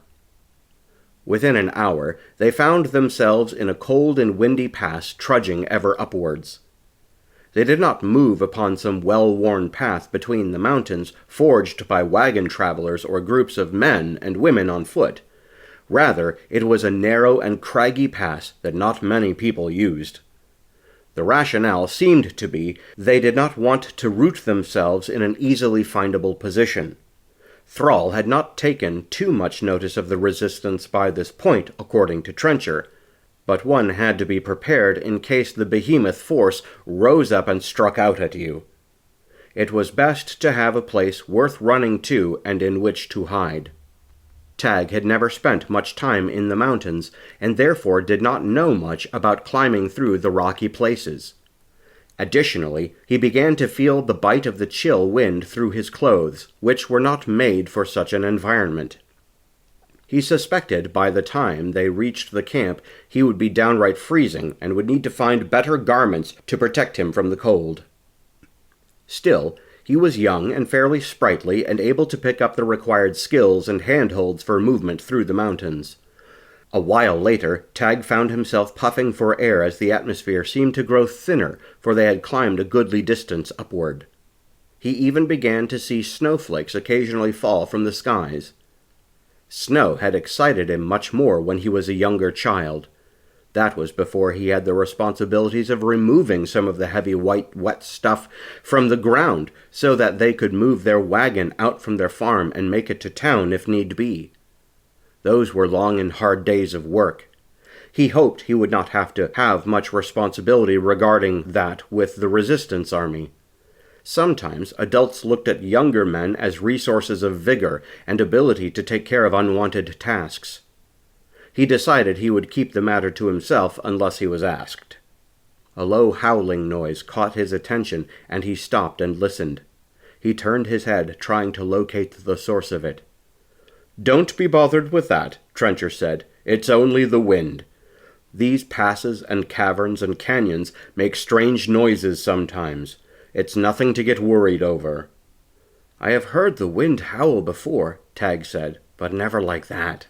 Within an hour, they found themselves in a cold and windy pass trudging ever upwards. They did not move upon some well-worn path between the mountains, forged by wagon travelers or groups of men and women on foot. Rather, it was a narrow and craggy pass that not many people used. The rationale seemed to be they did not want to root themselves in an easily findable position. Thrall had not taken too much notice of the resistance by this point, according to Trencher, but one had to be prepared in case the behemoth force rose up and struck out at you. It was best to have a place worth running to and in which to hide. Tag had never spent much time in the mountains, and therefore did not know much about climbing through the rocky places. Additionally, he began to feel the bite of the chill wind through his clothes, which were not made for such an environment. He suspected by the time they reached the camp he would be downright freezing and would need to find better garments to protect him from the cold. Still, he was young and fairly sprightly and able to pick up the required skills and handholds for movement through the mountains. A while later, Tag found himself puffing for air as the atmosphere seemed to grow thinner, for they had climbed a goodly distance upward. He even began to see snowflakes occasionally fall from the skies. Snow had excited him much more when he was a younger child. That was before he had the responsibilities of removing some of the heavy white wet stuff from the ground so that they could move their wagon out from their farm and make it to town if need be. Those were long and hard days of work. He hoped he would not have to have much responsibility regarding that with the resistance army. Sometimes adults looked at younger men as resources of vigor and ability to take care of unwanted tasks. He decided he would keep the matter to himself unless he was asked. A low howling noise caught his attention, and he stopped and listened. He turned his head, trying to locate the source of it. "Don't be bothered with that," Trencher said. "It's only the wind. These passes and caverns and canyons make strange noises sometimes. It's nothing to get worried over." "I have heard the wind howl before," Tag said, "but never like that."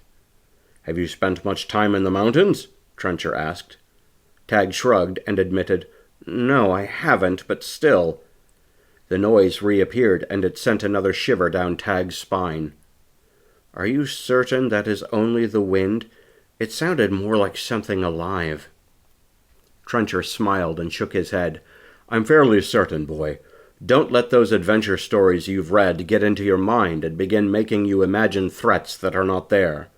"Have you spent much time in the mountains?" Trencher asked. Tag shrugged and admitted, "No, I haven't, but still." The noise reappeared, and it sent another shiver down Tag's spine. "Are you certain that is only the wind? It sounded more like something alive." Trencher smiled and shook his head. "I'm fairly certain, boy. Don't let those adventure stories you've read get into your mind and begin making you imagine threats that are not there."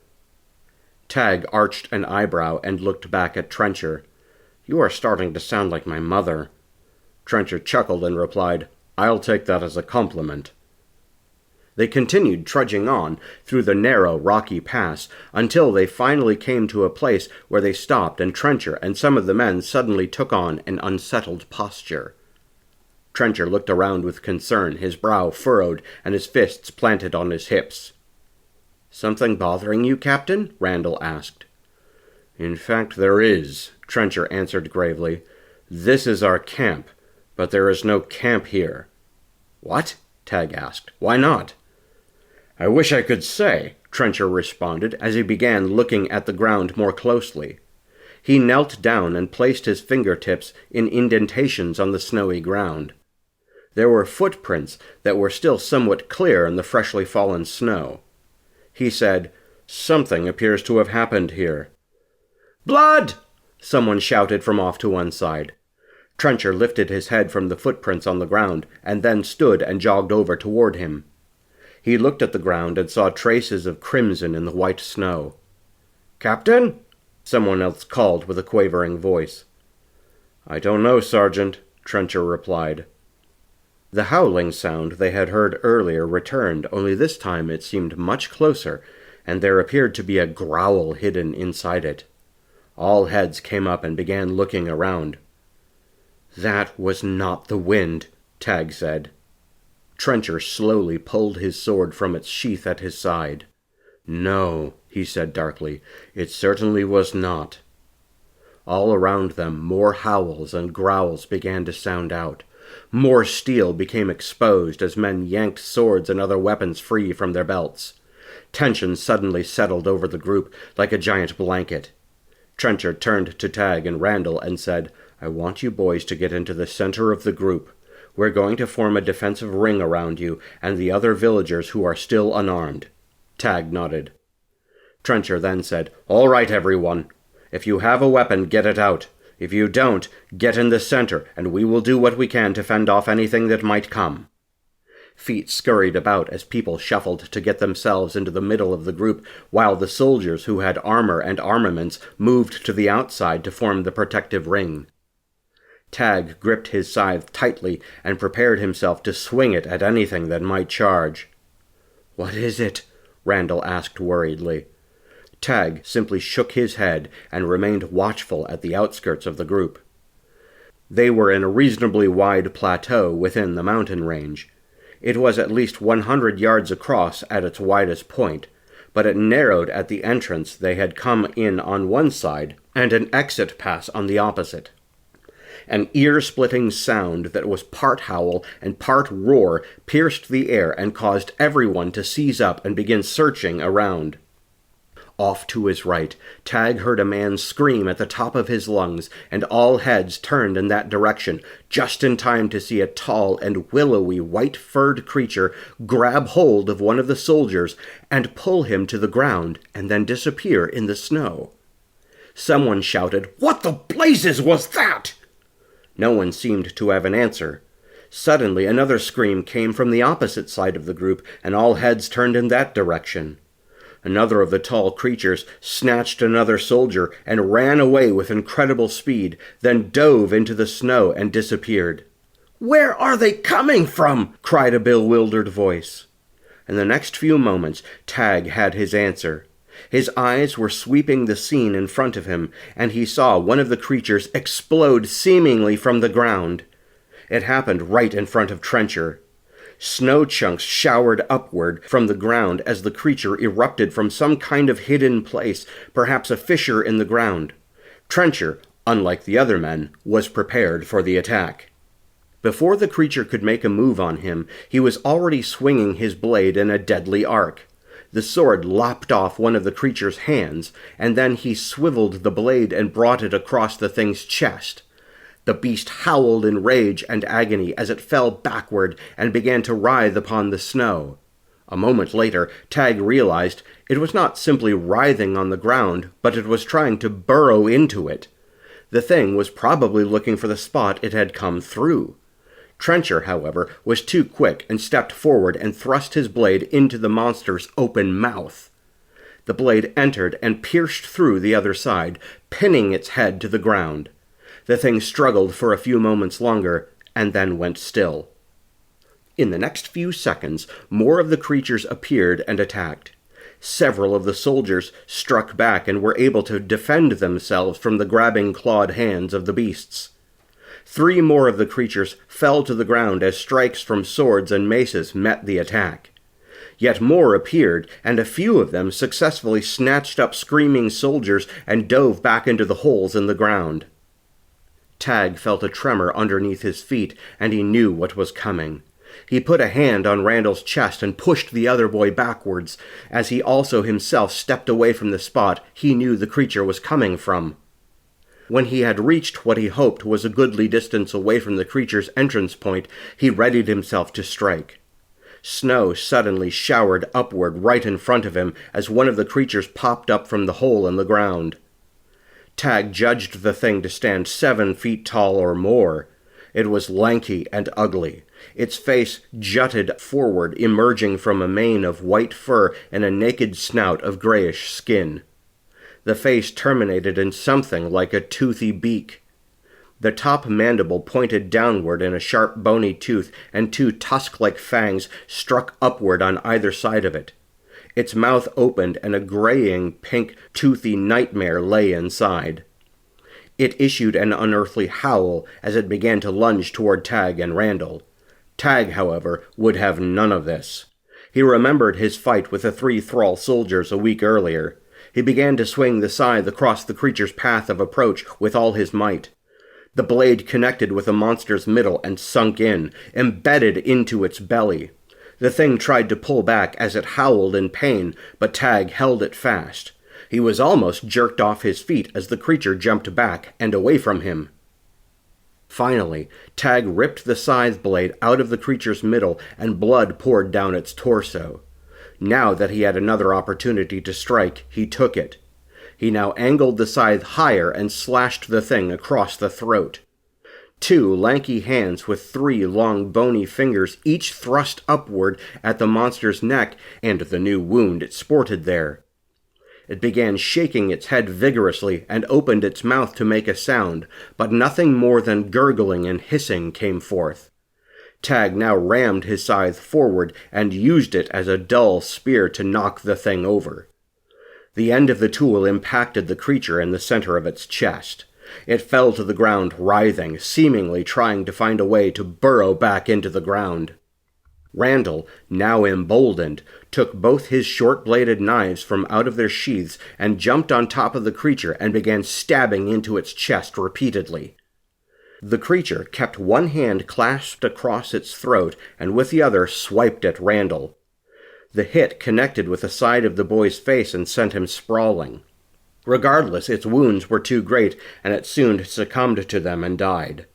Tag arched an eyebrow and looked back at Trencher. "You are starting to sound like my mother." Trencher chuckled and replied, "I'll take that as a compliment." They continued trudging on through the narrow, rocky pass until they finally came to a place where they stopped and Trencher and some of the men suddenly took on an unsettled posture. Trencher looked around with concern, his brow furrowed and his fists planted on his hips. "Something bothering you, Captain?" Randall asked. "In fact, there is," Trencher answered gravely. "This is our camp, but there is no camp here." "What?" Tag asked. "Why not?" "I wish I could say," Trencher responded as he began looking at the ground more closely. He knelt down and placed his fingertips in indentations on the snowy ground. There were footprints that were still somewhat clear in the freshly fallen snow. He said, "Something appears to have happened here." "Blood!" someone shouted from off to one side. Trencher lifted his head from the footprints on the ground and then stood and jogged over toward him. He looked at the ground and saw traces of crimson in the white snow. "Captain?" someone else called with a quavering voice. "I don't know, Sergeant," Trencher replied. The howling sound they had heard earlier returned, only this time it seemed much closer, and there appeared to be a growl hidden inside it. All heads came up and began looking around. "That was not the wind," Tag said. Trencher slowly pulled his sword from its sheath at his side. "No," he said darkly, "it certainly was not." All around them more howls and growls began to sound out. More steel became exposed as men yanked swords and other weapons free from their belts. Tension suddenly settled over the group like a giant blanket. Trencher turned to Tag and Randall and said, "I want you boys to get into the center of the group. We're going to form a defensive ring around you and the other villagers who are still unarmed." Tag nodded. Trencher then said, "All right, everyone. If you have a weapon, get it out. If you don't, get in the center, and we will do what we can to fend off anything that might come." Feet scurried about as people shuffled to get themselves into the middle of the group, while the soldiers who had armor and armaments moved to the outside to form the protective ring. Tag gripped his scythe tightly and prepared himself to swing it at anything that might charge. "What is it?" Randall asked worriedly. Tag simply shook his head and remained watchful at the outskirts of the group. They were in a reasonably wide plateau within the mountain range. It was at least 100 yards across at its widest point, but it narrowed at the entrance they had come in on one side and an exit pass on the opposite. An ear-splitting sound that was part howl and part roar pierced the air and caused everyone to seize up and begin searching around. Off to his right, Tag heard a man scream at the top of his lungs, and all heads turned in that direction, just in time to see a tall and willowy white-furred creature grab hold of one of the soldiers and pull him to the ground and then disappear in the snow. Someone shouted, "What the blazes was that?" No one seemed to have an answer. Suddenly another scream came from the opposite side of the group, and all heads turned in that direction. Another of the tall creatures snatched another soldier and ran away with incredible speed, then dove into the snow and disappeared. "Where are they coming from?" cried a bewildered voice. In the next few moments, Tag had his answer. His eyes were sweeping the scene in front of him, and he saw one of the creatures explode seemingly from the ground. It happened right in front of Trencher. Snow chunks showered upward from the ground as the creature erupted from some kind of hidden place, perhaps a fissure in the ground. Trencher, unlike the other men, was prepared for the attack. Before the creature could make a move on him, he was already swinging his blade in a deadly arc. The sword lopped off one of the creature's hands, and then he swiveled the blade and brought it across the thing's chest. The beast howled in rage and agony as it fell backward and began to writhe upon the snow. A moment later, Tag realized it was not simply writhing on the ground, but it was trying to burrow into it. The thing was probably looking for the spot it had come through. Trencher, however, was too quick and stepped forward and thrust his blade into the monster's open mouth. The blade entered and pierced through the other side, pinning its head to the ground. The thing struggled for a few moments longer, and then went still. In the next few seconds, more of the creatures appeared and attacked. Several of the soldiers struck back and were able to defend themselves from the grabbing clawed hands of the beasts. 3 more of the creatures fell to the ground as strikes from swords and maces met the attack. Yet more appeared, and a few of them successfully snatched up screaming soldiers and dove back into the holes in the ground. Tag felt a tremor underneath his feet, and he knew what was coming. He put a hand on Randall's chest and pushed the other boy backwards, as he also himself stepped away from the spot he knew the creature was coming from. When he had reached what he hoped was a goodly distance away from the creature's entrance point, he readied himself to strike. Snow suddenly showered upward right in front of him as one of the creatures popped up from the hole in the ground. Tag judged the thing to stand 7 feet tall or more. It was lanky and ugly. Its face jutted forward, emerging from a mane of white fur and a naked snout of grayish skin. The face terminated in something like a toothy beak. The top mandible pointed downward in a sharp bony tooth, and 2 tusk-like fangs struck upward on either side of it. Its mouth opened, and a graying, pink, toothy nightmare lay inside. It issued an unearthly howl as it began to lunge toward Tag and Randall. Tag, however, would have none of this. He remembered his fight with the 3 thrall soldiers a week earlier. He began to swing the scythe across the creature's path of approach with all his might. The blade connected with the monster's middle and sunk in, embedded into its belly. The thing tried to pull back as it howled in pain, but Tag held it fast. He was almost jerked off his feet as the creature jumped back and away from him. Finally, Tag ripped the scythe blade out of the creature's middle, and blood poured down its torso. Now that he had another opportunity to strike, he took it. He now angled the scythe higher and slashed the thing across the throat. 2 lanky hands with 3 long bony fingers each thrust upward at the monster's neck and the new wound it sported there. It began shaking its head vigorously and opened its mouth to make a sound, but nothing more than gurgling and hissing came forth. Tag now rammed his scythe forward and used it as a dull spear to knock the thing over. The end of the tool impacted the creature in the center of its chest. It fell to the ground writhing, seemingly trying to find a way to burrow back into the ground. Randall, now emboldened, took both his short-bladed knives from out of their sheaths and jumped on top of the creature and began stabbing into its chest repeatedly. The creature kept one hand clasped across its throat and with the other swiped at Randall. The hit connected with the side of the boy's face and sent him sprawling. Regardless, its wounds were too great, and it soon succumbed to them and died.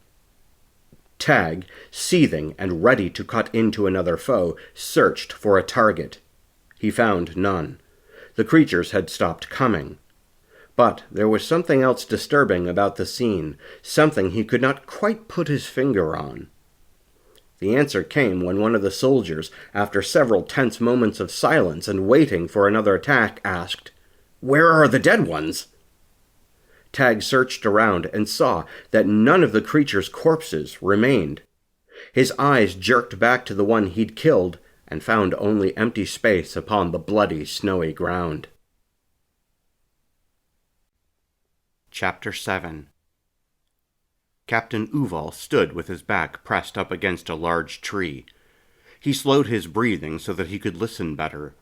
Tag, seething and ready to cut into another foe, searched for a target. He found none. The creatures had stopped coming. But there was something else disturbing about the scene, something he could not quite put his finger on. The answer came when one of the soldiers, after several tense moments of silence and waiting for another attack, asked, "Where are the dead ones?" Tag searched around and saw that none of the creature's corpses remained. His eyes jerked back to the one he'd killed and found only empty space upon the bloody, snowy ground. Chapter 7. Captain Uval stood with his back pressed up against a large tree. He slowed his breathing so that he could listen better.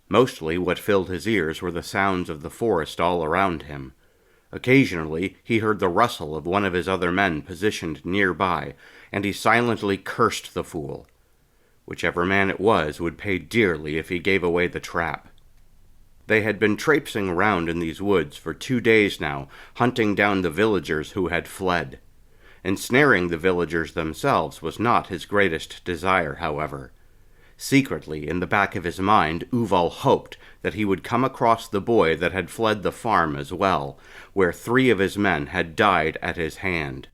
Mostly what filled his ears were the sounds of the forest all around him. Occasionally he heard the rustle of one of his other men positioned nearby, and he silently cursed the fool. Whichever man it was would pay dearly if he gave away the trap. They had been traipsing around in these woods for 2 days now, hunting down the villagers who had fled. Ensnaring the villagers themselves was not his greatest desire, however. Secretly, in the back of his mind, Uval hoped that he would come across the boy that had fled the farm as well, where 3 of his men had died at his hand.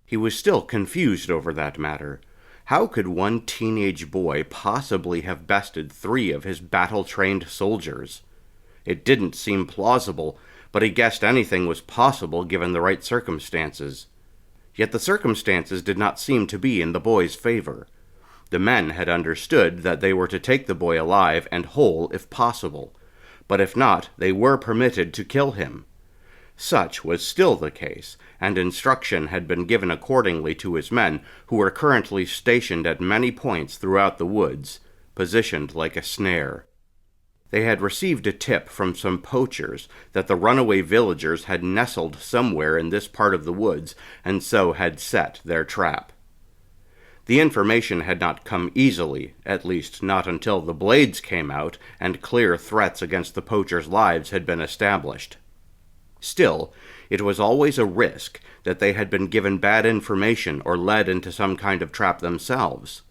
He was still confused over that matter. How could one teenage boy possibly have bested 3 of his battle-trained soldiers? It didn't seem plausible, but he guessed anything was possible given the right circumstances. Yet the circumstances did not seem to be in the boy's favor. The men had understood that they were to take the boy alive and whole if possible, but if not, they were permitted to kill him. Such was still the case, and instruction had been given accordingly to his men, who were currently stationed at many points throughout the woods, positioned like a snare. They had received a tip from some poachers that the runaway villagers had nestled somewhere in this part of the woods, and so had set their trap. The information had not come easily, at least not until the blades came out and clear threats against the poachers' lives had been established. Still, it was always a risk that they had been given bad information or led into some kind of trap themselves.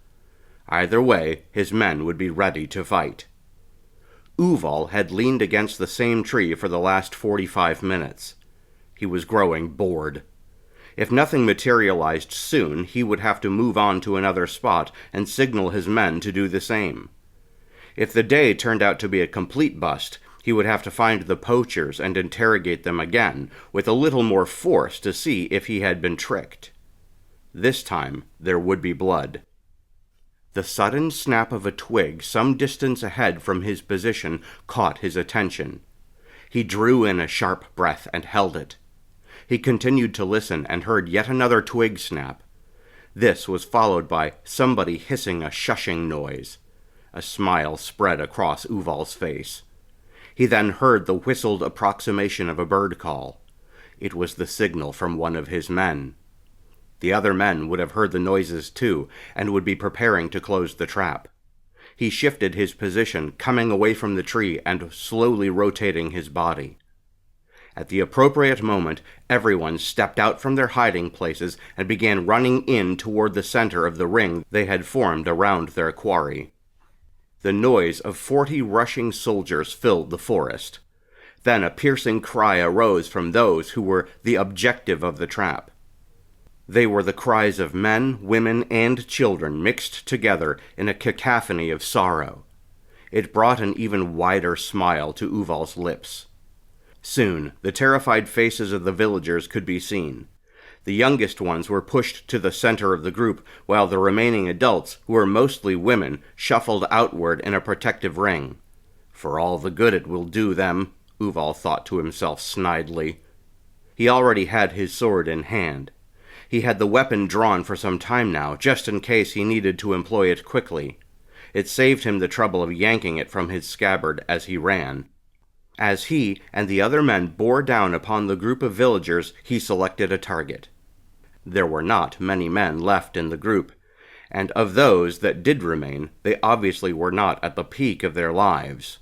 Either way, his men would be ready to fight. Uval had leaned against the same tree for the last 45 minutes. He was growing bored. If nothing materialized soon, he would have to move on to another spot and signal his men to do the same. If the day turned out to be a complete bust, he would have to find the poachers and interrogate them again, with a little more force to see if he had been tricked. This time, there would be blood. The sudden snap of a twig some distance ahead from his position caught his attention. He drew in a sharp breath and held it. He continued to listen and heard yet another twig snap. This was followed by somebody hissing a shushing noise. A smile spread across Uval's face. He then heard the whistled approximation of a bird call. It was the signal from one of his men. The other men would have heard the noises too, and would be preparing to close the trap. He shifted his position, coming away from the tree and slowly rotating his body. At the appropriate moment, everyone stepped out from their hiding places and began running in toward the center of the ring they had formed around their quarry. The noise of 40 rushing soldiers filled the forest. Then a piercing cry arose from those who were the objective of the trap. They were the cries of men, women, and children mixed together in a cacophony of sorrow. It brought an even wider smile to Uval's lips. Soon, the terrified faces of the villagers could be seen. The youngest ones were pushed to the center of the group, while the remaining adults, who were mostly women, shuffled outward in a protective ring. For all the good it will do them, Uval thought to himself snidely. He already had his sword in hand. He had the weapon drawn for some time now, just in case he needed to employ it quickly. It saved him the trouble of yanking it from his scabbard as he ran. As he and the other men bore down upon the group of villagers, he selected a target. There were not many men left in the group, and of those that did remain, they obviously were not at the peak of their lives.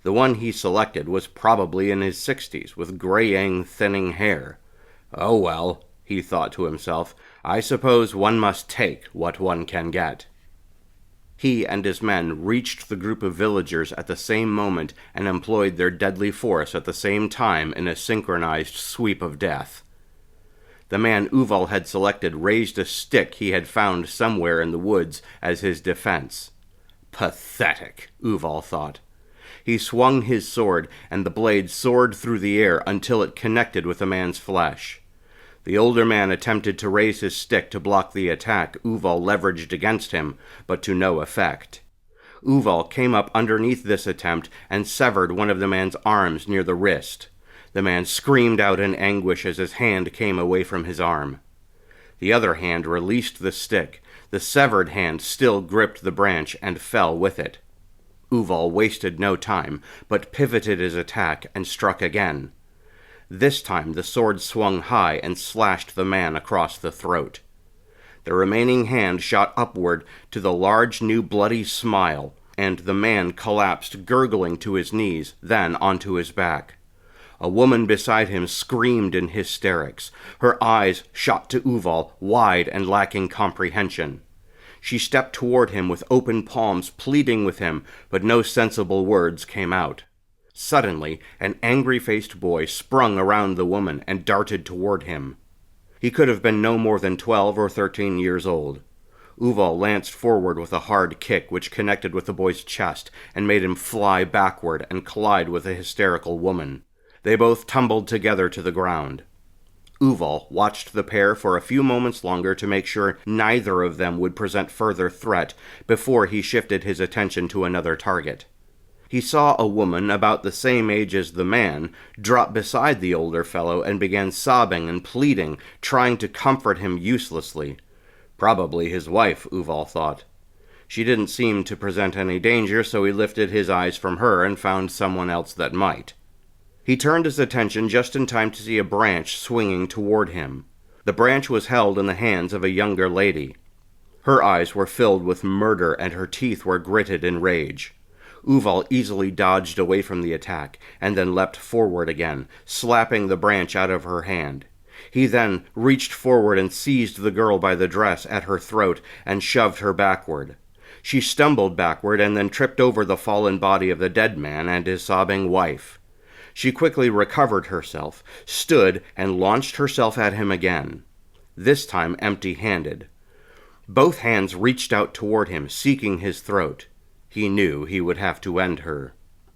The one he selected was probably in his 60s, with graying, thinning hair. Oh well, he thought to himself, I suppose one must take what one can get. He and his men reached the group of villagers at the same moment and employed their deadly force at the same time in a synchronized sweep of death. The man Uval had selected raised a stick he had found somewhere in the woods as his defense. Pathetic, Uval thought. He swung his sword, and the blade soared through the air until it connected with the man's flesh. The older man attempted to raise his stick to block the attack Uval leveraged against him, but to no effect. Uval came up underneath this attempt and severed one of the man's arms near the wrist. The man screamed out in anguish as his hand came away from his arm. The other hand released the stick. The severed hand still gripped the branch and fell with it. Uval wasted no time, but pivoted his attack and struck again. This time the sword swung high and slashed the man across the throat. The remaining hand shot upward to the large new bloody smile, and the man collapsed gurgling to his knees, then onto his back. A woman beside him screamed in hysterics. Her eyes shot to Uval, wide and lacking comprehension. She stepped toward him with open palms, pleading with him, but no sensible words came out. Suddenly, an angry-faced boy sprung around the woman and darted toward him. He could have been no more than 12 or 13 years old. Uval lanced forward with a hard kick which connected with the boy's chest and made him fly backward and collide with the hysterical woman. They both tumbled together to the ground. Uval watched the pair for a few moments longer to make sure neither of them would present further threat before he shifted his attention to another target. He saw a woman about the same age as the man drop beside the older fellow and began sobbing and pleading, trying to comfort him uselessly. Probably his wife, Uval thought. She didn't seem to present any danger, so he lifted his eyes from her and found someone else that might. He turned his attention just in time to see a branch swinging toward him. The branch was held in the hands of a younger lady. Her eyes were filled with murder and her teeth were gritted in rage. Uval easily dodged away from the attack, and then leapt forward again, slapping the branch out of her hand. He then reached forward and seized the girl by the dress at her throat and shoved her backward. She stumbled backward and then tripped over the fallen body of the dead man and his sobbing wife. She quickly recovered herself, stood, and launched herself at him again, this time empty-handed. Both hands reached out toward him, seeking his throat. He knew he would have to end her.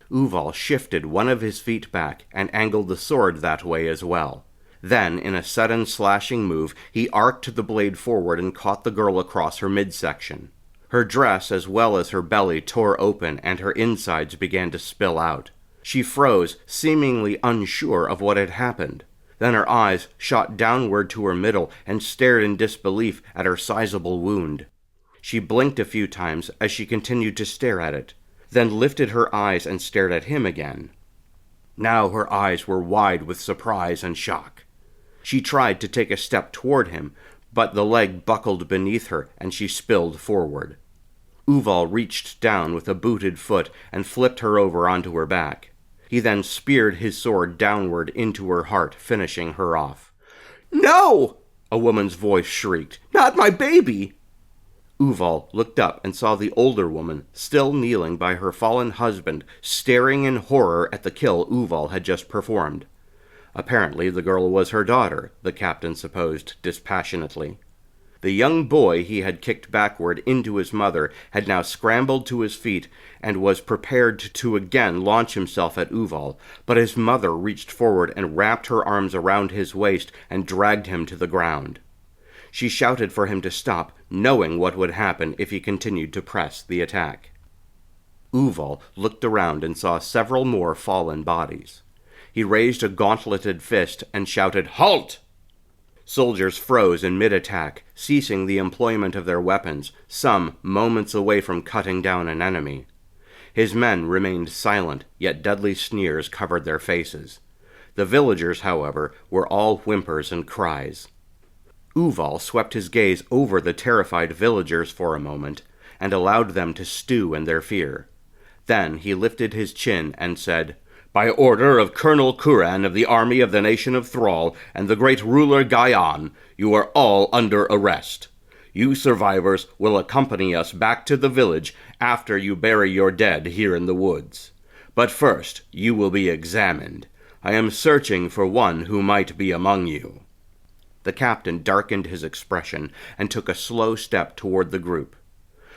Uval shifted one of his feet back and angled the sword that way as well. Then, in a sudden slashing move, he arced the blade forward and caught the girl across her midsection. Her dress as well as her belly tore open and her insides began to spill out. She froze, seemingly unsure of what had happened. Then her eyes shot downward to her middle and stared in disbelief at her sizable wound. She blinked a few times as she continued to stare at it, then lifted her eyes and stared at him again. Now her eyes were wide with surprise and shock. She tried to take a step toward him, but the leg buckled beneath her and she spilled forward. Uval reached down with a booted foot and flipped her over onto her back. He then speared his sword downward into her heart, finishing her off. "No!" a woman's voice shrieked. "Not my baby!" Uval looked up and saw the older woman, still kneeling by her fallen husband, staring in horror at the kill Uval had just performed. Apparently the girl was her daughter, the captain supposed dispassionately. The young boy he had kicked backward into his mother had now scrambled to his feet and was prepared to again launch himself at Uval, but his mother reached forward and wrapped her arms around his waist and dragged him to the ground. She shouted for him to stop, knowing what would happen if he continued to press the attack. Uval looked around and saw several more fallen bodies. He raised a gauntleted fist and shouted, "Halt!" Soldiers froze in mid-attack, ceasing the employment of their weapons, some moments away from cutting down an enemy. His men remained silent, yet deadly sneers covered their faces. The villagers, however, were all whimpers and cries. Uval swept his gaze over the terrified villagers for a moment, and allowed them to stew in their fear. Then he lifted his chin and said, "By order of Colonel Kuran of the army of the nation of Thrall and the great ruler Gaian, you are all under arrest. You survivors will accompany us back to the village after you bury your dead here in the woods. But first, you will be examined. I am searching for one who might be among you." The captain darkened his expression and took a slow step toward the group.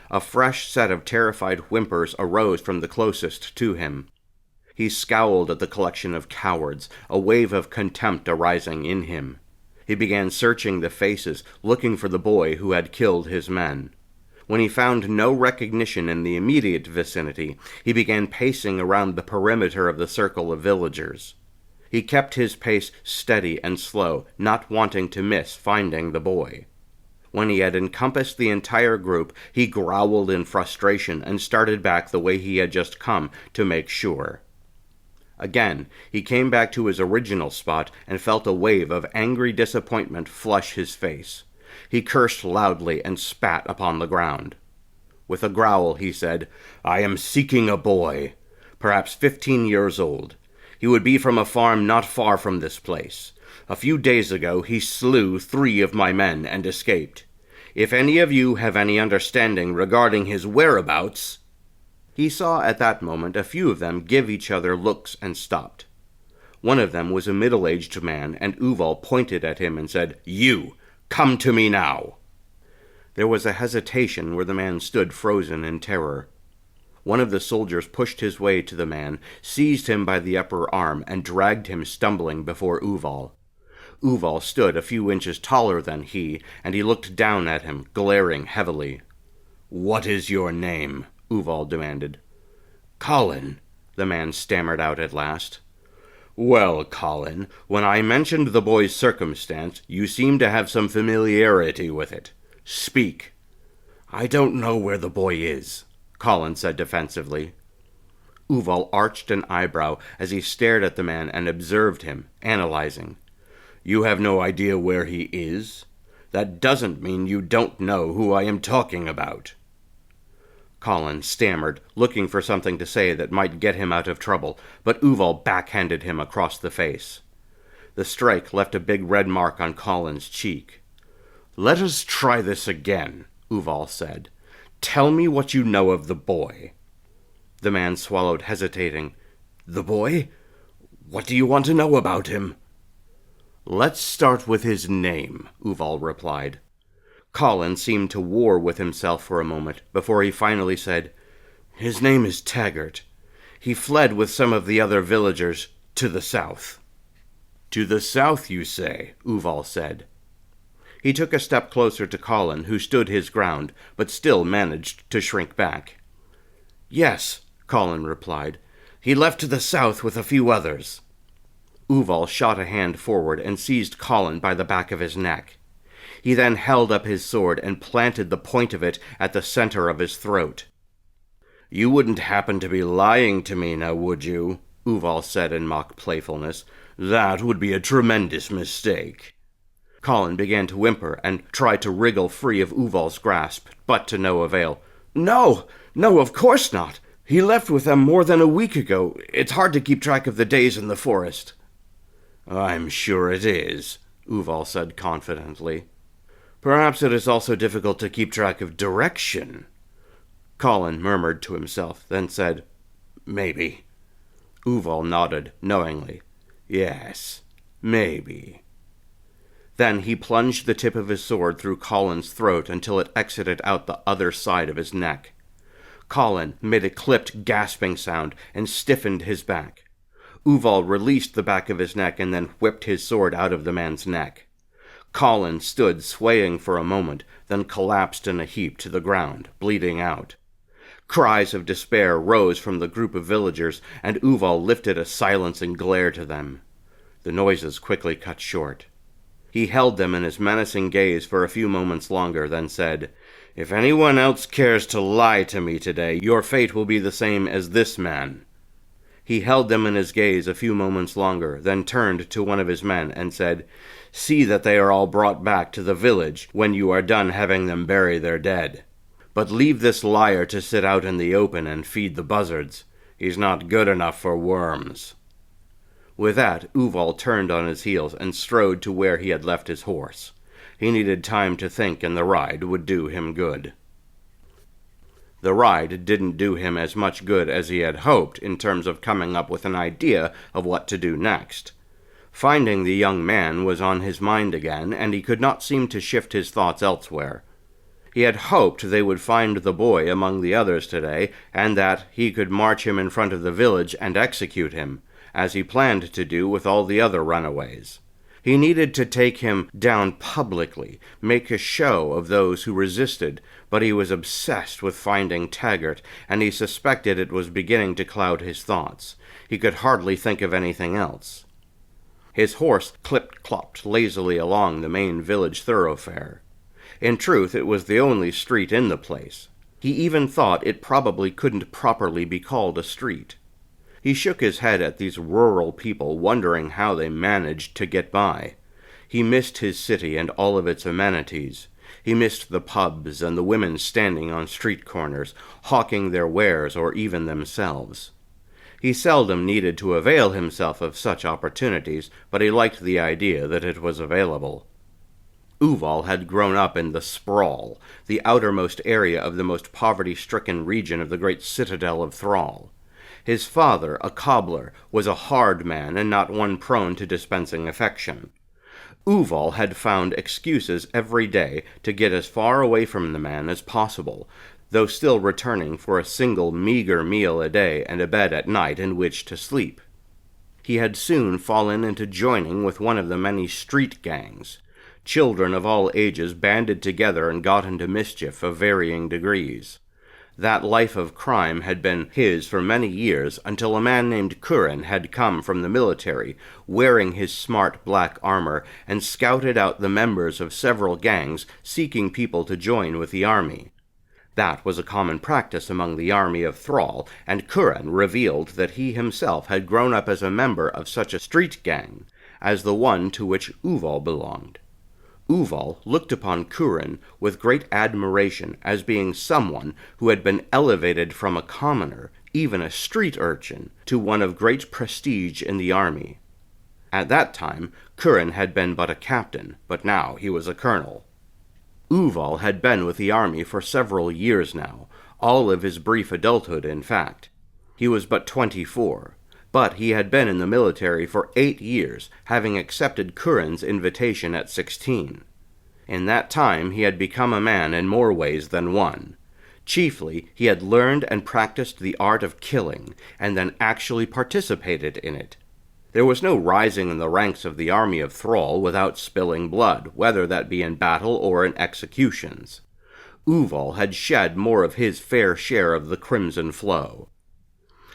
A fresh set of terrified whimpers arose from the closest to him. He scowled at the collection of cowards, a wave of contempt arising in him. He began searching the faces, looking for the boy who had killed his men. When he found no recognition in the immediate vicinity, he began pacing around the perimeter of the circle of villagers. He kept his pace steady and slow, not wanting to miss finding the boy. When he had encompassed the entire group, he growled in frustration and started back the way he had just come to make sure. Again, he came back to his original spot and felt a wave of angry disappointment flush his face. He cursed loudly and spat upon the ground. With a growl, he said, "I am seeking a boy, perhaps 15 years old. He would be from a farm not far from this place. A few days ago he slew 3 of my men and escaped. If any of you have any understanding regarding his whereabouts—" He saw at that moment a few of them give each other looks and stopped. One of them was a middle-aged man, and Uval pointed at him and said, "You, come to me now." There was a hesitation where the man stood frozen in terror. One of the soldiers pushed his way to the man, seized him by the upper arm, and dragged him stumbling before Uval. Uval stood a few inches taller than he, and he looked down at him, glaring heavily. "What is your name?" Uval demanded. "Colin," the man stammered out at last. "Well, Colin, when I mentioned the boy's circumstance, you seemed to have some familiarity with it. Speak." "I don't know where the boy is," Colin said defensively. Uval arched an eyebrow as he stared at the man and observed him, analyzing. "You have no idea where he is? That doesn't mean you don't know who I am talking about." Colin stammered, looking for something to say that might get him out of trouble, but Uval backhanded him across the face. The strike left a big red mark on Colin's cheek. "Let us try this again," Uval said. "Tell me what you know of the boy." The man swallowed, hesitating. "The boy? What do you want to know about him?" "Let's start with his name," Uval replied. Colin seemed to war with himself for a moment before he finally said, "His name is Taggart. He fled with some of the other villagers to the south." "To the south, you say?" Uval said. He took a step closer to Colin, who stood his ground, but still managed to shrink back. "Yes," Colin replied. "He left to the south with a few others." Uval shot a hand forward and seized Colin by the back of his neck. He then held up his sword and planted the point of it at the center of his throat. "You wouldn't happen to be lying to me now, would you?" Uval said in mock playfulness. "That would be a tremendous mistake." Colin began to whimper and tried to wriggle free of Uval's grasp, but to no avail. No, of course not. He left with them more than a week ago. It's hard to keep track of the days in the forest." "I'm sure it is," Uval said confidently. "Perhaps it is also difficult to keep track of direction." Colin murmured to himself, then said, "Maybe." Uval nodded knowingly. "Yes, maybe." Then he plunged the tip of his sword through Colin's throat until it exited out the other side of his neck. Colin made a clipped, gasping sound and stiffened his back. Uval released the back of his neck and then whipped his sword out of the man's neck. Colin stood swaying for a moment, then collapsed in a heap to the ground, bleeding out. Cries of despair rose from the group of villagers, and Uval lifted a silencing glare to them. The noises quickly cut short. He held them in his menacing gaze for a few moments longer, then said, "If anyone else cares to lie to me today, your fate will be the same as this man." He held them in his gaze a few moments longer, then turned to one of his men and said, "See that they are all brought back to the village when you are done having them bury their dead. But leave this liar to sit out in the open and feed the buzzards. He's not good enough for worms." With that, Uval turned on his heels and strode to where he had left his horse. He needed time to think, and the ride would do him good. The ride didn't do him as much good as he had hoped in terms of coming up with an idea of what to do next. Finding the young man was on his mind again, and he could not seem to shift his thoughts elsewhere. He had hoped they would find the boy among the others today, and that he could march him in front of the village and execute him, as he planned to do with all the other runaways. He needed to take him down publicly, make a show of those who resisted, but he was obsessed with finding Taggart, and he suspected it was beginning to cloud his thoughts. He could hardly think of anything else. His horse clipped-clopped lazily along the main village thoroughfare. In truth, it was the only street in the place. He even thought it probably couldn't properly be called a street. He shook his head at these rural people, wondering how they managed to get by. He missed his city and all of its amenities. He missed the pubs and the women standing on street corners, hawking their wares or even themselves. He seldom needed to avail himself of such opportunities, but he liked the idea that it was available. Uval had grown up in the Sprawl, the outermost area of the most poverty-stricken region of the great citadel of Thrall. His father, a cobbler, was a hard man and not one prone to dispensing affection. Uval had found excuses every day to get as far away from the man as possible, though still returning for a single meager meal a day and a bed at night in which to sleep. He had soon fallen into joining with one of the many street gangs. Children of all ages banded together and got into mischief of varying degrees. That life of crime had been his for many years until a man named Curran had come from the military, wearing his smart black armor, and scouted out the members of several gangs seeking people to join with the army. That was a common practice among the army of Thrall, and Curran revealed that he himself had grown up as a member of such a street gang as the one to which Uval belonged. Uval looked upon Curran with great admiration as being someone who had been elevated from a commoner, even a street urchin, to one of great prestige in the army. At that time, Curran had been but a captain, but now he was a colonel. Uval had been with the army for several years now, all of his brief adulthood, in fact. He was but 24, but he had been in the military for 8 years, having accepted Curran's invitation at 16. In that time he had become a man in more ways than one. Chiefly, he had learned and practiced the art of killing, and then actually participated in it. There was no rising in the ranks of the army of Thrall without spilling blood, whether that be in battle or in executions. Uval had shed more of his fair share of the crimson flow.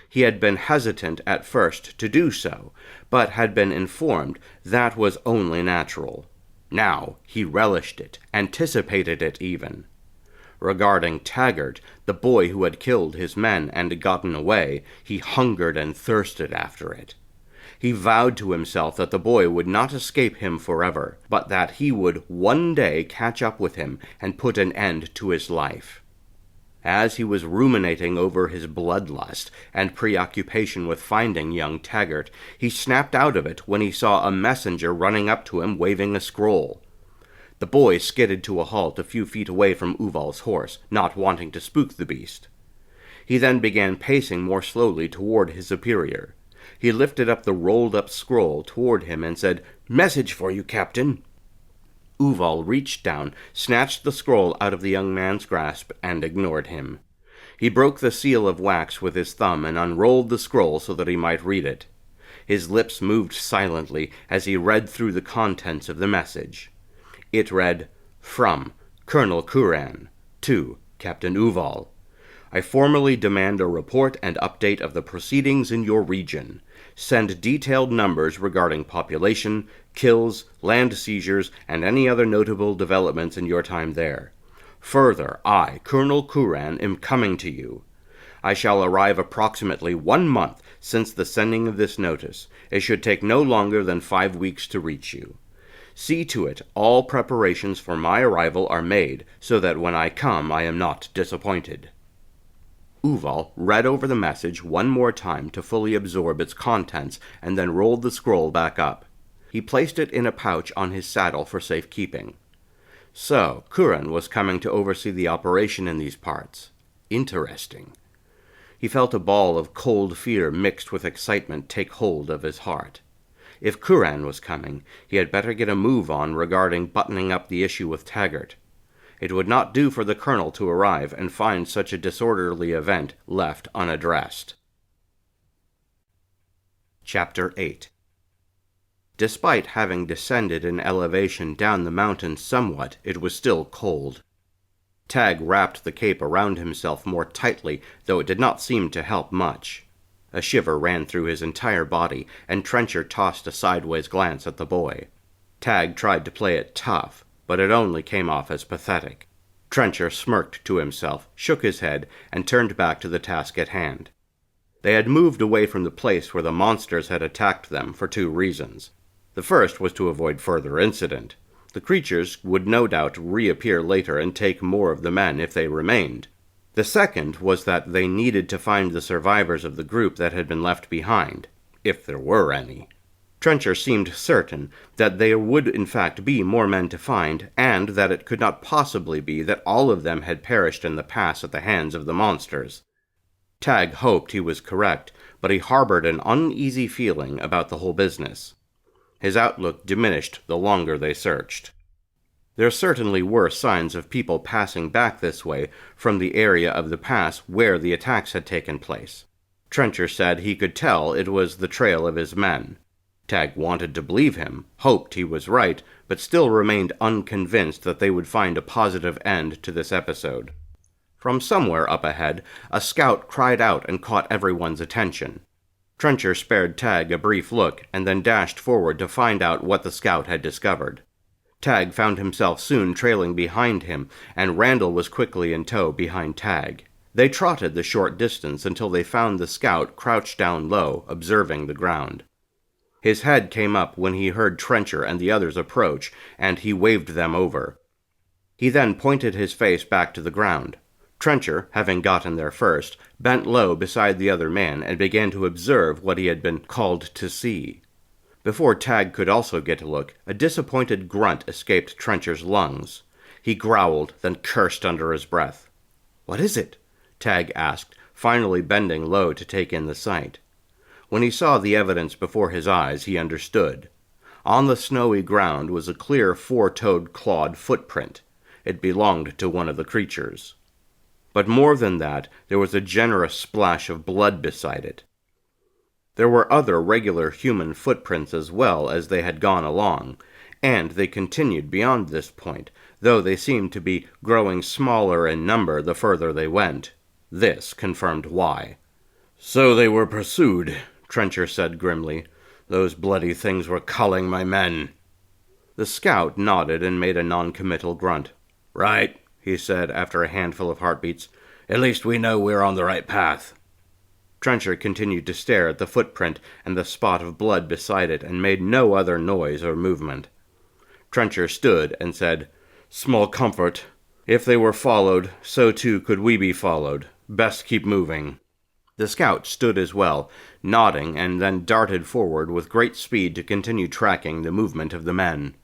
He had been hesitant at first to do so, but had been informed that was only natural. Now he relished it, anticipated it even. Regarding Taggart, the boy who had killed his men and gotten away, he hungered and thirsted after it. He vowed to himself that the boy would not escape him forever, but that he would one day catch up with him and put an end to his life. As he was ruminating over his bloodlust and preoccupation with finding young Taggart, he snapped out of it when he saw a messenger running up to him waving a scroll. The boy skidded to a halt a few feet away from Uval's horse, not wanting to spook the beast. He then began pacing more slowly toward his superior. He lifted up the rolled-up scroll toward him and said, "Message for you, Captain." Uval reached down, snatched the scroll out of the young man's grasp, and ignored him. He broke the seal of wax with his thumb and unrolled the scroll so that he might read it. His lips moved silently as he read through the contents of the message. It read, "From Colonel Curran to Captain Uval. I formally demand a report and update of the proceedings in your region. Send detailed numbers regarding population, kills, land seizures, and any other notable developments in your time there. Further, I, Colonel Curran, am coming to you. I shall arrive approximately 1 month since the sending of this notice. It should take no longer than 5 weeks to reach you. See to it all preparations for my arrival are made, so that when I come I am not disappointed." Uval read over the message one more time to fully absorb its contents, and then rolled the scroll back up. He placed it in a pouch on his saddle for safekeeping. So, Curran was coming to oversee the operation in these parts. Interesting. He felt a ball of cold fear mixed with excitement take hold of his heart. If Curran was coming, he had better get a move on regarding buttoning up the issue with Taggart. It would not do for the colonel to arrive and find such a disorderly event left unaddressed. Chapter 8. Despite having descended in elevation down the mountain somewhat, it was still cold. Tag wrapped the cape around himself more tightly, though it did not seem to help much. A shiver ran through his entire body, and Trencher tossed a sideways glance at the boy. Tag tried to play it tough, but it only came off as pathetic. Trencher smirked to himself, shook his head, and turned back to the task at hand. They had moved away from the place where the monsters had attacked them for 2 reasons. The first was to avoid further incident. The creatures would no doubt reappear later and take more of the men if they remained. The second was that they needed to find the survivors of the group that had been left behind, if there were any. Trencher seemed certain that there would in fact be more men to find, and that it could not possibly be that all of them had perished in the pass at the hands of the monsters. Tag hoped he was correct, but he harbored an uneasy feeling about the whole business. His outlook diminished the longer they searched. There certainly were signs of people passing back this way from the area of the pass where the attacks had taken place. Trencher said he could tell it was the trail of his men. Tag wanted to believe him, hoped he was right, but still remained unconvinced that they would find a positive end to this episode. From somewhere up ahead, a scout cried out and caught everyone's attention. Trencher spared Tag a brief look and then dashed forward to find out what the scout had discovered. Tag found himself soon trailing behind him, and Randall was quickly in tow behind Tag. They trotted the short distance until they found the scout crouched down low, observing the ground. His head came up when he heard Trencher and the others approach, and he waved them over. He then pointed his face back to the ground. Trencher, having gotten there first, bent low beside the other man and began to observe what he had been called to see. Before Tag could also get a look, a disappointed grunt escaped Trencher's lungs. He growled, then cursed under his breath. "What is it?" Tag asked, finally bending low to take in the sight. When he saw the evidence before his eyes, he understood. On the snowy ground was a clear four-toed clawed footprint. It belonged to one of the creatures. But more than that, there was a generous splash of blood beside it. There were other regular human footprints as well as they had gone along, and they continued beyond this point, though they seemed to be growing smaller in number the further they went. This confirmed why. "So they were pursued," Trencher said grimly. "Those bloody things were culling my men." The scout nodded and made a non-committal grunt. "Right," he said after a handful of heartbeats. "At least we know we're on the right path." Trencher continued to stare at the footprint and the spot of blood beside it and made no other noise or movement. Trencher stood and said, "Small comfort. If they were followed, so too could we be followed. Best keep moving." The scout stood as well, nodding, and then darted forward with great speed to continue tracking the movement of the men.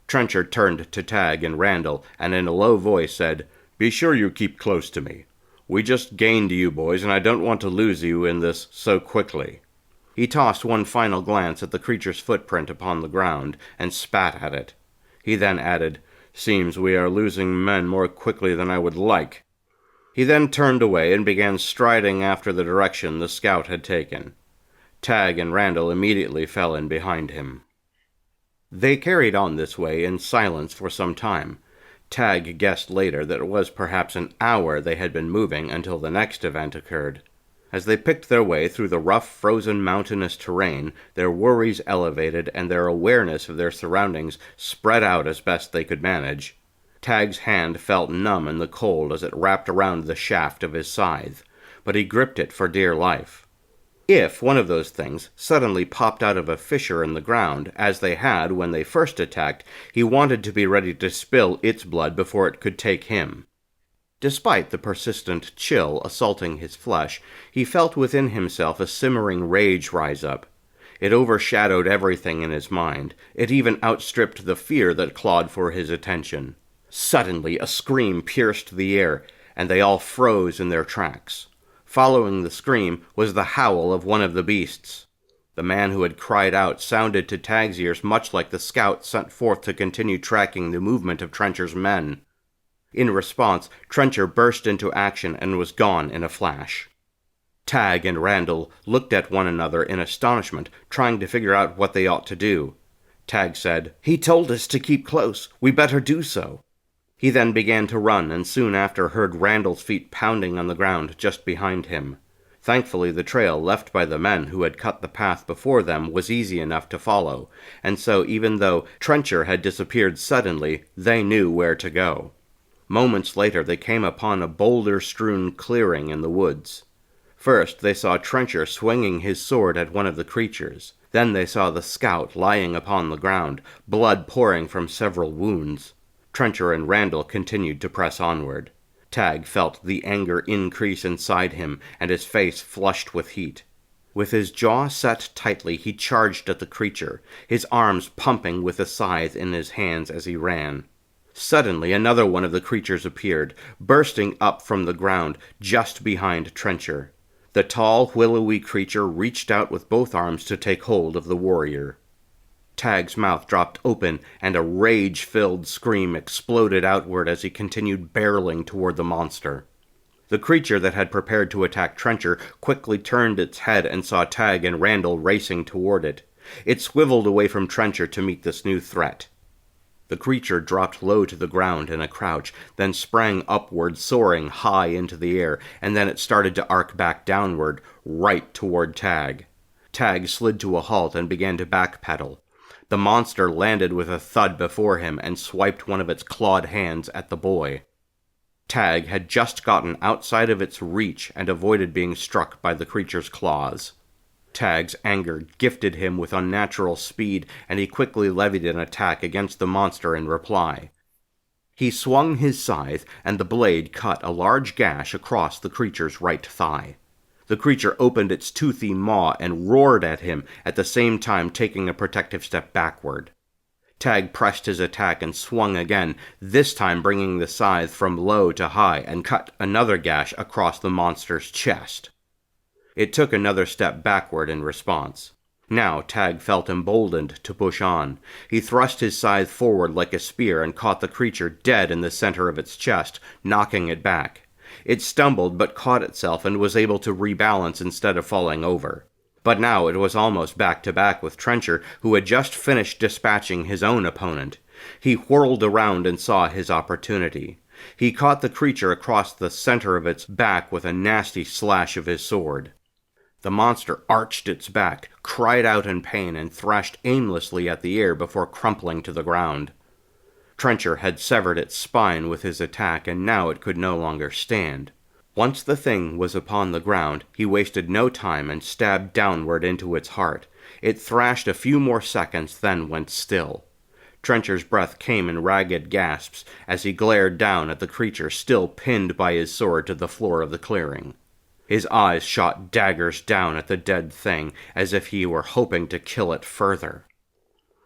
Trencher turned to Tag and Randall, and in a low voice said, "Be sure you keep close to me. We just gained you boys, and I don't want to lose you in this so quickly." He tossed one final glance at the creature's footprint upon the ground, and spat at it. He then added, "Seems we are losing men more quickly than I would like." He then turned away and began striding after the direction the scout had taken. Tag and Randall immediately fell in behind him. They carried on this way in silence for some time. Tag guessed later that it was perhaps an hour they had been moving until the next event occurred. As they picked their way through the rough, frozen, mountainous terrain, their worries elevated and their awareness of their surroundings spread out as best they could manage. Tag's hand felt numb in the cold as it wrapped around the shaft of his scythe, but he gripped it for dear life. If one of those things suddenly popped out of a fissure in the ground, as they had when they first attacked, he wanted to be ready to spill its blood before it could take him. Despite the persistent chill assaulting his flesh, he felt within himself a simmering rage rise up. It overshadowed everything in his mind. It even outstripped the fear that clawed for his attention. Suddenly, a scream pierced the air, and they all froze in their tracks. Following the scream was the howl of one of the beasts. The man who had cried out sounded to Tag's ears much like the scout sent forth to continue tracking the movement of Trencher's men. In response, Trencher burst into action and was gone in a flash. Tag and Randall looked at one another in astonishment, trying to figure out what they ought to do. Tag said, "He told us to keep close. We better do so." He then began to run, and soon after heard Randall's feet pounding on the ground just behind him. Thankfully, the trail left by the men who had cut the path before them was easy enough to follow, and so even though Trencher had disappeared suddenly, they knew where to go. Moments later, they came upon a boulder-strewn clearing in the woods. First, they saw Trencher swinging his sword at one of the creatures. Then they saw the scout lying upon the ground, blood pouring from several wounds. Trencher and Randall continued to press onward. Tag felt the anger increase inside him, and his face flushed with heat. With his jaw set tightly, he charged at the creature, his arms pumping with the scythe in his hands as he ran. Suddenly, another one of the creatures appeared, bursting up from the ground just behind Trencher. The tall, willowy creature reached out with both arms to take hold of the warrior. Tag's mouth dropped open, and a rage-filled scream exploded outward as he continued barreling toward the monster. The creature that had prepared to attack Trencher quickly turned its head and saw Tag and Randall racing toward it. It swiveled away from Trencher to meet this new threat. The creature dropped low to the ground in a crouch, then sprang upward, soaring high into the air, and then it started to arc back downward, right toward Tag. Tag slid to a halt and began to backpedal. The monster landed with a thud before him and swiped one of its clawed hands at the boy. Tag had just gotten outside of its reach and avoided being struck by the creature's claws. Tag's anger gifted him with unnatural speed, and he quickly levied an attack against the monster in reply. He swung his scythe, and the blade cut a large gash across the creature's right thigh. The creature opened its toothy maw and roared at him, at the same time taking a protective step backward. Tag pressed his attack and swung again, this time bringing the scythe from low to high, and cut another gash across the monster's chest. It took another step backward in response. Now Tag felt emboldened to push on. He thrust his scythe forward like a spear and caught the creature dead in the center of its chest, knocking it back. It stumbled but caught itself and was able to rebalance instead of falling over. But now it was almost back-to-back with Trencher, who had just finished dispatching his own opponent. He whirled around and saw his opportunity. He caught the creature across the center of its back with a nasty slash of his sword. The monster arched its back, cried out in pain, and thrashed aimlessly at the air before crumpling to the ground. Trencher had severed its spine with his attack, and now it could no longer stand. Once the thing was upon the ground, he wasted no time and stabbed downward into its heart. It thrashed a few more seconds, then went still. Trencher's breath came in ragged gasps as he glared down at the creature still pinned by his sword to the floor of the clearing. His eyes shot daggers down at the dead thing, as if he were hoping to kill it further.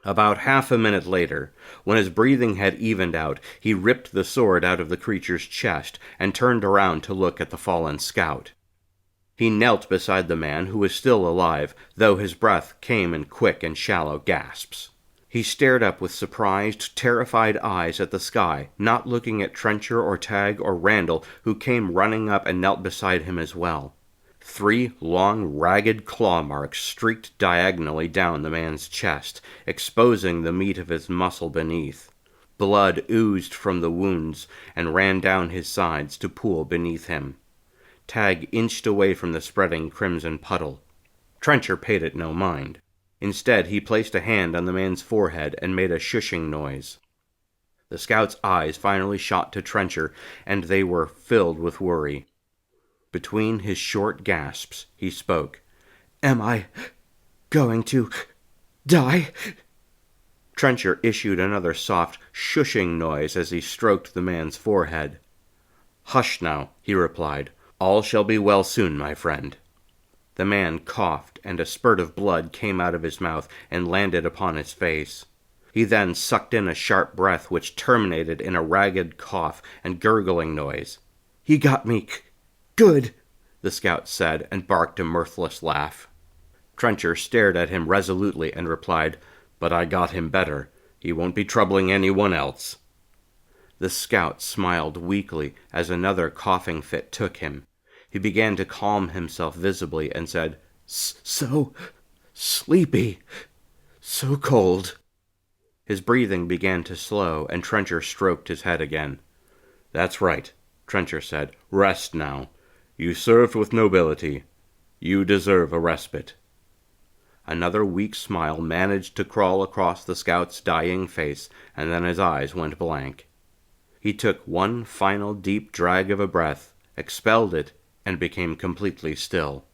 About half a minute later, when his breathing had evened out, he ripped the sword out of the creature's chest and turned around to look at the fallen scout. He knelt beside the man, who was still alive, though his breath came in quick and shallow gasps. He stared up with surprised, terrified eyes at the sky, not looking at Trencher or Tag or Randall, who came running up and knelt beside him as well. 3 long, ragged claw marks streaked diagonally down the man's chest, exposing the meat of his muscle beneath. Blood oozed from the wounds and ran down his sides to pool beneath him. Tag inched away from the spreading crimson puddle. Trencher paid it no mind. Instead, he placed a hand on the man's forehead and made a shushing noise. The scout's eyes finally shot to Trencher, and they were filled with worry. Between his short gasps, he spoke. "Am I going to die?" Trencher issued another soft, shushing noise as he stroked the man's forehead. "Hush now," he replied. "All shall be well soon, my friend." The man coughed, and a spurt of blood came out of his mouth and landed upon his face. He then sucked in a sharp breath which terminated in a ragged cough and gurgling noise. "He got me good," the scout said, and barked a mirthless laugh. Trencher stared at him resolutely and replied, "But I got him better. He won't be troubling anyone else." The scout smiled weakly as another coughing fit took him. He began to calm himself visibly and said, "So sleepy, so cold." His breathing began to slow, and Trencher stroked his head again. "That's right," Trencher said. "Rest now. You served with nobility. You deserve a respite." Another weak smile managed to crawl across the scout's dying face, and then his eyes went blank. He took one final deep drag of a breath, expelled it, and became completely still.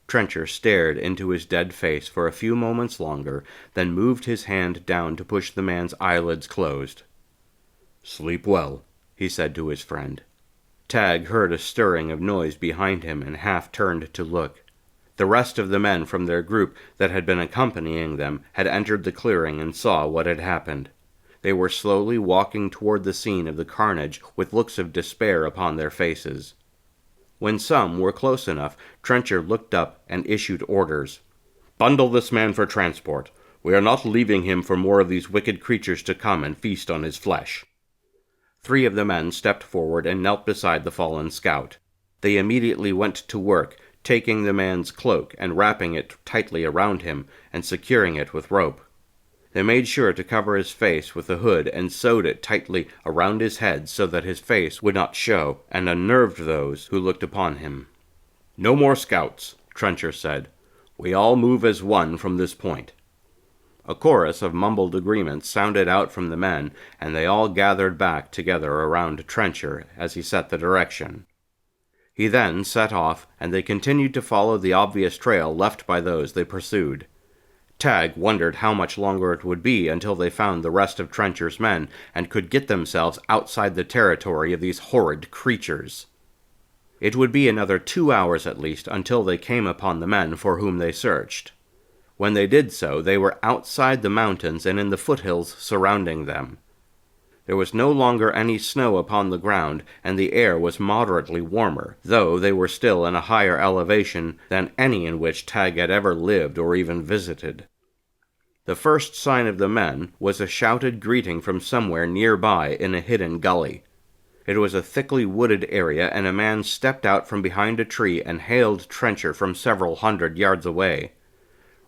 Trencher stared into his dead face for a few moments longer, then moved his hand down to push the man's eyelids closed. "Sleep well," he said to his friend. Tag heard a stirring of noise behind him and half turned to look. The rest of the men from their group that had been accompanying them had entered the clearing and saw what had happened. They were slowly walking toward the scene of the carnage with looks of despair upon their faces. When some were close enough, Trencher looked up and issued orders. "Bundle this man for transport. We are not leaving him for more of these wicked creatures to come and feast on his flesh." 3 of the men stepped forward and knelt beside the fallen scout. They immediately went to work, taking the man's cloak and wrapping it tightly around him and securing it with rope. They made sure to cover his face with the hood and sewed it tightly around his head so that his face would not show, and unnerved those who looked upon him. "No more scouts," Trencher said. "We all move as one from this point." A chorus of mumbled agreements sounded out from the men, and they all gathered back together around Trencher as he set the direction. He then set off, and they continued to follow the obvious trail left by those they pursued. Tag wondered how much longer it would be until they found the rest of Trencher's men and could get themselves outside the territory of these horrid creatures. It would be another 2 hours at least until they came upon the men for whom they searched. When they did so, they were outside the mountains and in the foothills surrounding them. There was no longer any snow upon the ground, and the air was moderately warmer, though they were still in a higher elevation than any in which Tag had ever lived or even visited. The first sign of the men was a shouted greeting from somewhere nearby in a hidden gully. It was a thickly wooded area, and a man stepped out from behind a tree and hailed Trencher from several hundred yards away.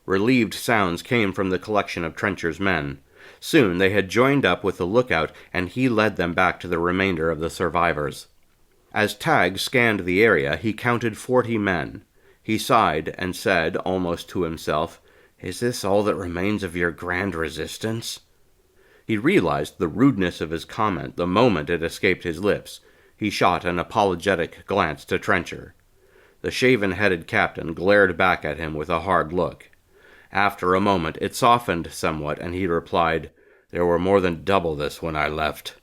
Relieved sounds came from the collection of Trencher's men. Soon they had joined up with the lookout, and he led them back to the remainder of the survivors. As Tag scanned the area, he counted 40 men. He sighed and said, almost to himself, "Is this all that remains of your grand resistance?" He realized the rudeness of his comment the moment it escaped his lips. He shot an apologetic glance to Trencher. The shaven-headed captain glared back at him with a hard look. After a moment it softened somewhat, and he replied, "There were more than double this when I left."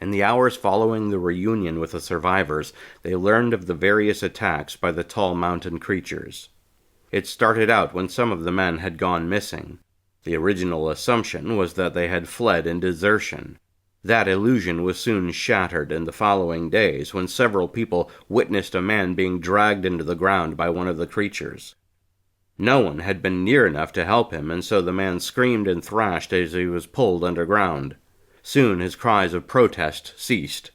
In the hours following the reunion with the survivors, they learned of the various attacks by the tall mountain creatures. It started out when some of the men had gone missing. The original assumption was that they had fled in desertion. That illusion was soon shattered in the following days when several people witnessed a man being dragged into the ground by one of the creatures. No one had been near enough to help him, and so the man screamed and thrashed as he was pulled underground. Soon his cries of protest ceased.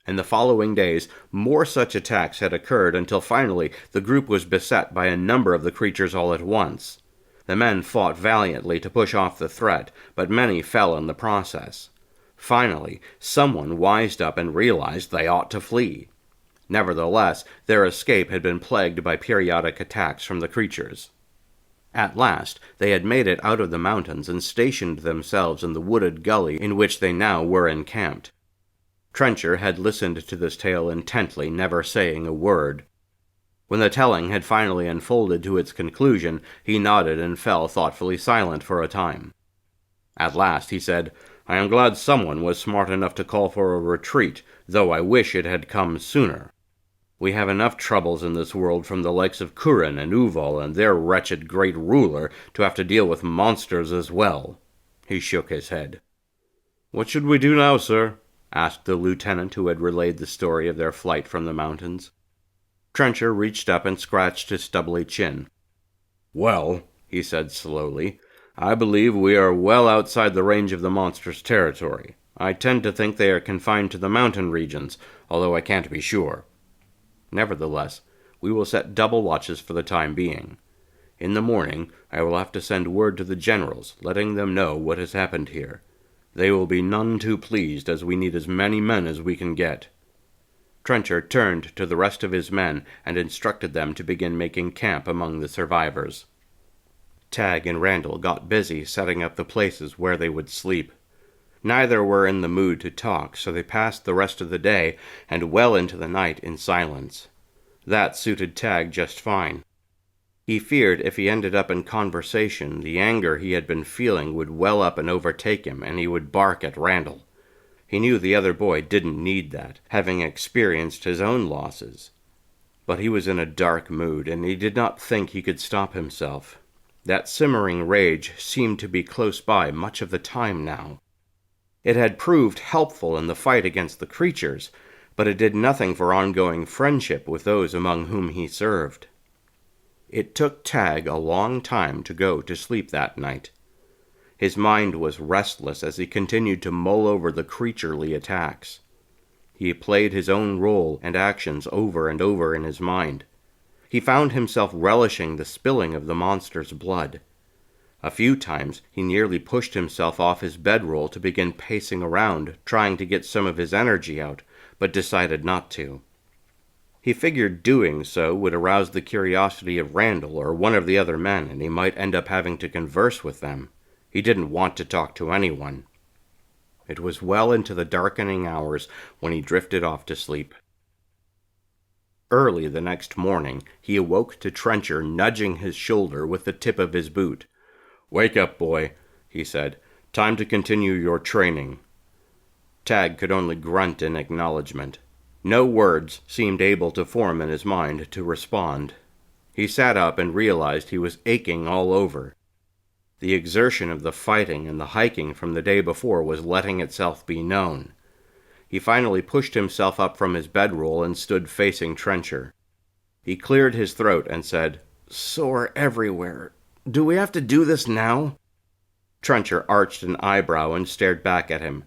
In the following days, more such attacks had occurred until finally the group was beset by a number of the creatures all at once. The men fought valiantly to push off the threat, but many fell in the process. Finally, someone wised up and realized they ought to flee. Nevertheless, their escape had been plagued by periodic attacks from the creatures. At last, they had made it out of the mountains and stationed themselves in the wooded gully in which they now were encamped. Trencher had listened to this tale intently, never saying a word. When the telling had finally unfolded to its conclusion, he nodded and fell thoughtfully silent for a time. At last he said, "I am glad someone was smart enough to call for a retreat, though I wish it had come sooner. We have enough troubles in this world from the likes of Kurin and Uval and their wretched great ruler to have to deal with monsters as well." He shook his head. "What should we do now, sir?" asked the lieutenant who had relayed the story of their flight from the mountains. Trencher reached up and scratched his stubbly chin. "Well," he said slowly, "I believe we are well outside the range of the monster's territory. I tend to think they are confined to the mountain regions, although I can't be sure. Nevertheless, we will set double watches for the time being. In the morning, I will have to send word to the generals, letting them know what has happened here. They will be none too pleased, as we need as many men as we can get." Trencher turned to the rest of his men and instructed them to begin making camp among the survivors. Tag and Randall got busy setting up the places where they would sleep. Neither were in the mood to talk, so they passed the rest of the day and well into the night in silence. That suited Tag just fine. He feared if he ended up in conversation, the anger he had been feeling would well up and overtake him, and he would bark at Randall. He knew the other boy didn't need that, having experienced his own losses. But he was in a dark mood, and he did not think he could stop himself. That simmering rage seemed to be close by much of the time now. It had proved helpful in the fight against the creatures, but it did nothing for ongoing friendship with those among whom he served. It took Tag a long time to go to sleep that night. His mind was restless as he continued to mull over the creaturely attacks. He played his own role and actions over and over in his mind. He found himself relishing the spilling of the monster's blood. A few times he nearly pushed himself off his bedroll to begin pacing around, trying to get some of his energy out, but decided not to. He figured doing so would arouse the curiosity of Randall or one of the other men, and he might end up having to converse with them. He didn't want to talk to anyone. It was well into the darkening hours when he drifted off to sleep. Early the next morning, he awoke to Trencher nudging his shoulder with the tip of his boot. "Wake up, boy," he said. "Time to continue your training." Tag could only grunt in acknowledgement. No words seemed able to form in his mind to respond. He sat up and realized he was aching all over. The exertion of the fighting and the hiking from the day before was letting itself be known. He finally pushed himself up from his bedroll and stood facing Trencher. He cleared his throat and said, "Sore everywhere. Do we have to do this now?" Trencher arched an eyebrow and stared back at him.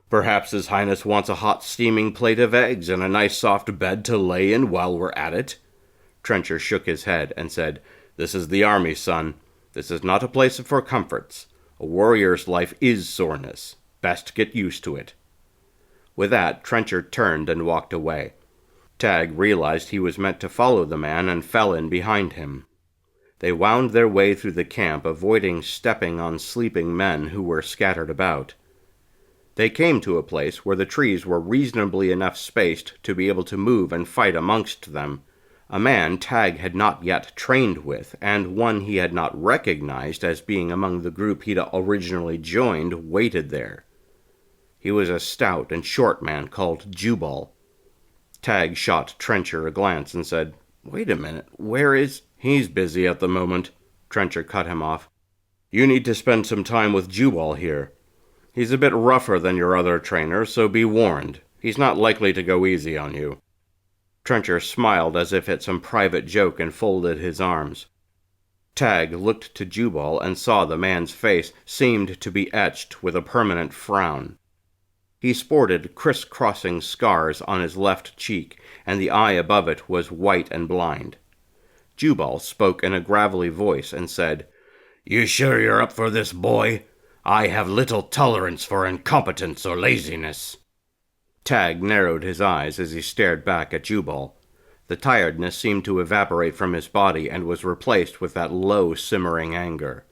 "Perhaps His Highness wants a hot steaming plate of eggs and a nice soft bed to lay in while we're at it?" Trencher shook his head and said, "This is the army, son. This is not a place for comforts. A warrior's life is soreness. Best get used to it." With that, Trencher turned and walked away. Tag realized he was meant to follow the man and fell in behind him. They wound their way through the camp, avoiding stepping on sleeping men who were scattered about. They came to a place where the trees were reasonably enough spaced to be able to move and fight amongst them. A man Tag had not yet trained with, and one he had not recognized as being among the group he'd originally joined, waited there. He was a stout and short man called Jubal. Tag shot Trencher a glance and said, "Wait a minute, where is—" "He's busy at the moment," Trencher cut him off. "You need to spend some time with Jubal here. He's a bit rougher than your other trainer, so be warned. He's not likely to go easy on you." Trencher smiled as if at some private joke and folded his arms. Tag looked to Jubal and saw the man's face seemed to be etched with a permanent frown. He sported criss-crossing scars on his left cheek, and the eye above it was white and blind. Jubal spoke in a gravelly voice and said, "You sure you're up for this, boy? I have little tolerance for incompetence or laziness." Tag narrowed his eyes as he stared back at Jubal. The tiredness seemed to evaporate from his body and was replaced with that low, simmering anger.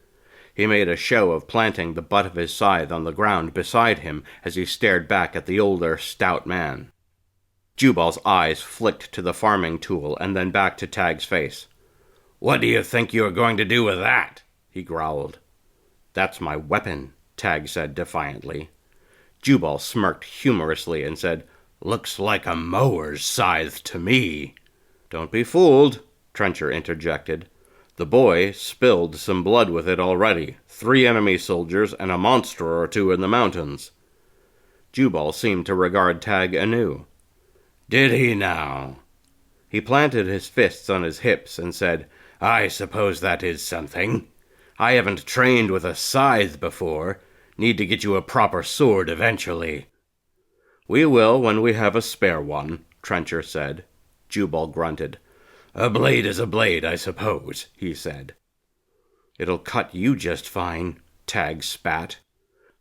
He made a show of planting the butt of his scythe on the ground beside him as he stared back at the older, stout man. Jubal's eyes flicked to the farming tool and then back to Tag's face. "What do you think you are going to do with that?" he growled. "That's my weapon," Tag said defiantly. Jubal smirked humorously and said, "Looks like a mower's scythe to me." "Don't be fooled," Trencher interjected. "The boy spilled some blood with it already. 3 enemy soldiers and a monster or 2 in the mountains." Jubal seemed to regard Tag anew. "Did he now?" He planted his fists on his hips and said, "I suppose that is something. I haven't trained with a scythe before. Need to get you a proper sword eventually." "We will when we have a spare one," Trencher said. Jubal grunted. "A blade is a blade, I suppose," he said. "It'll cut you just fine," Tag spat.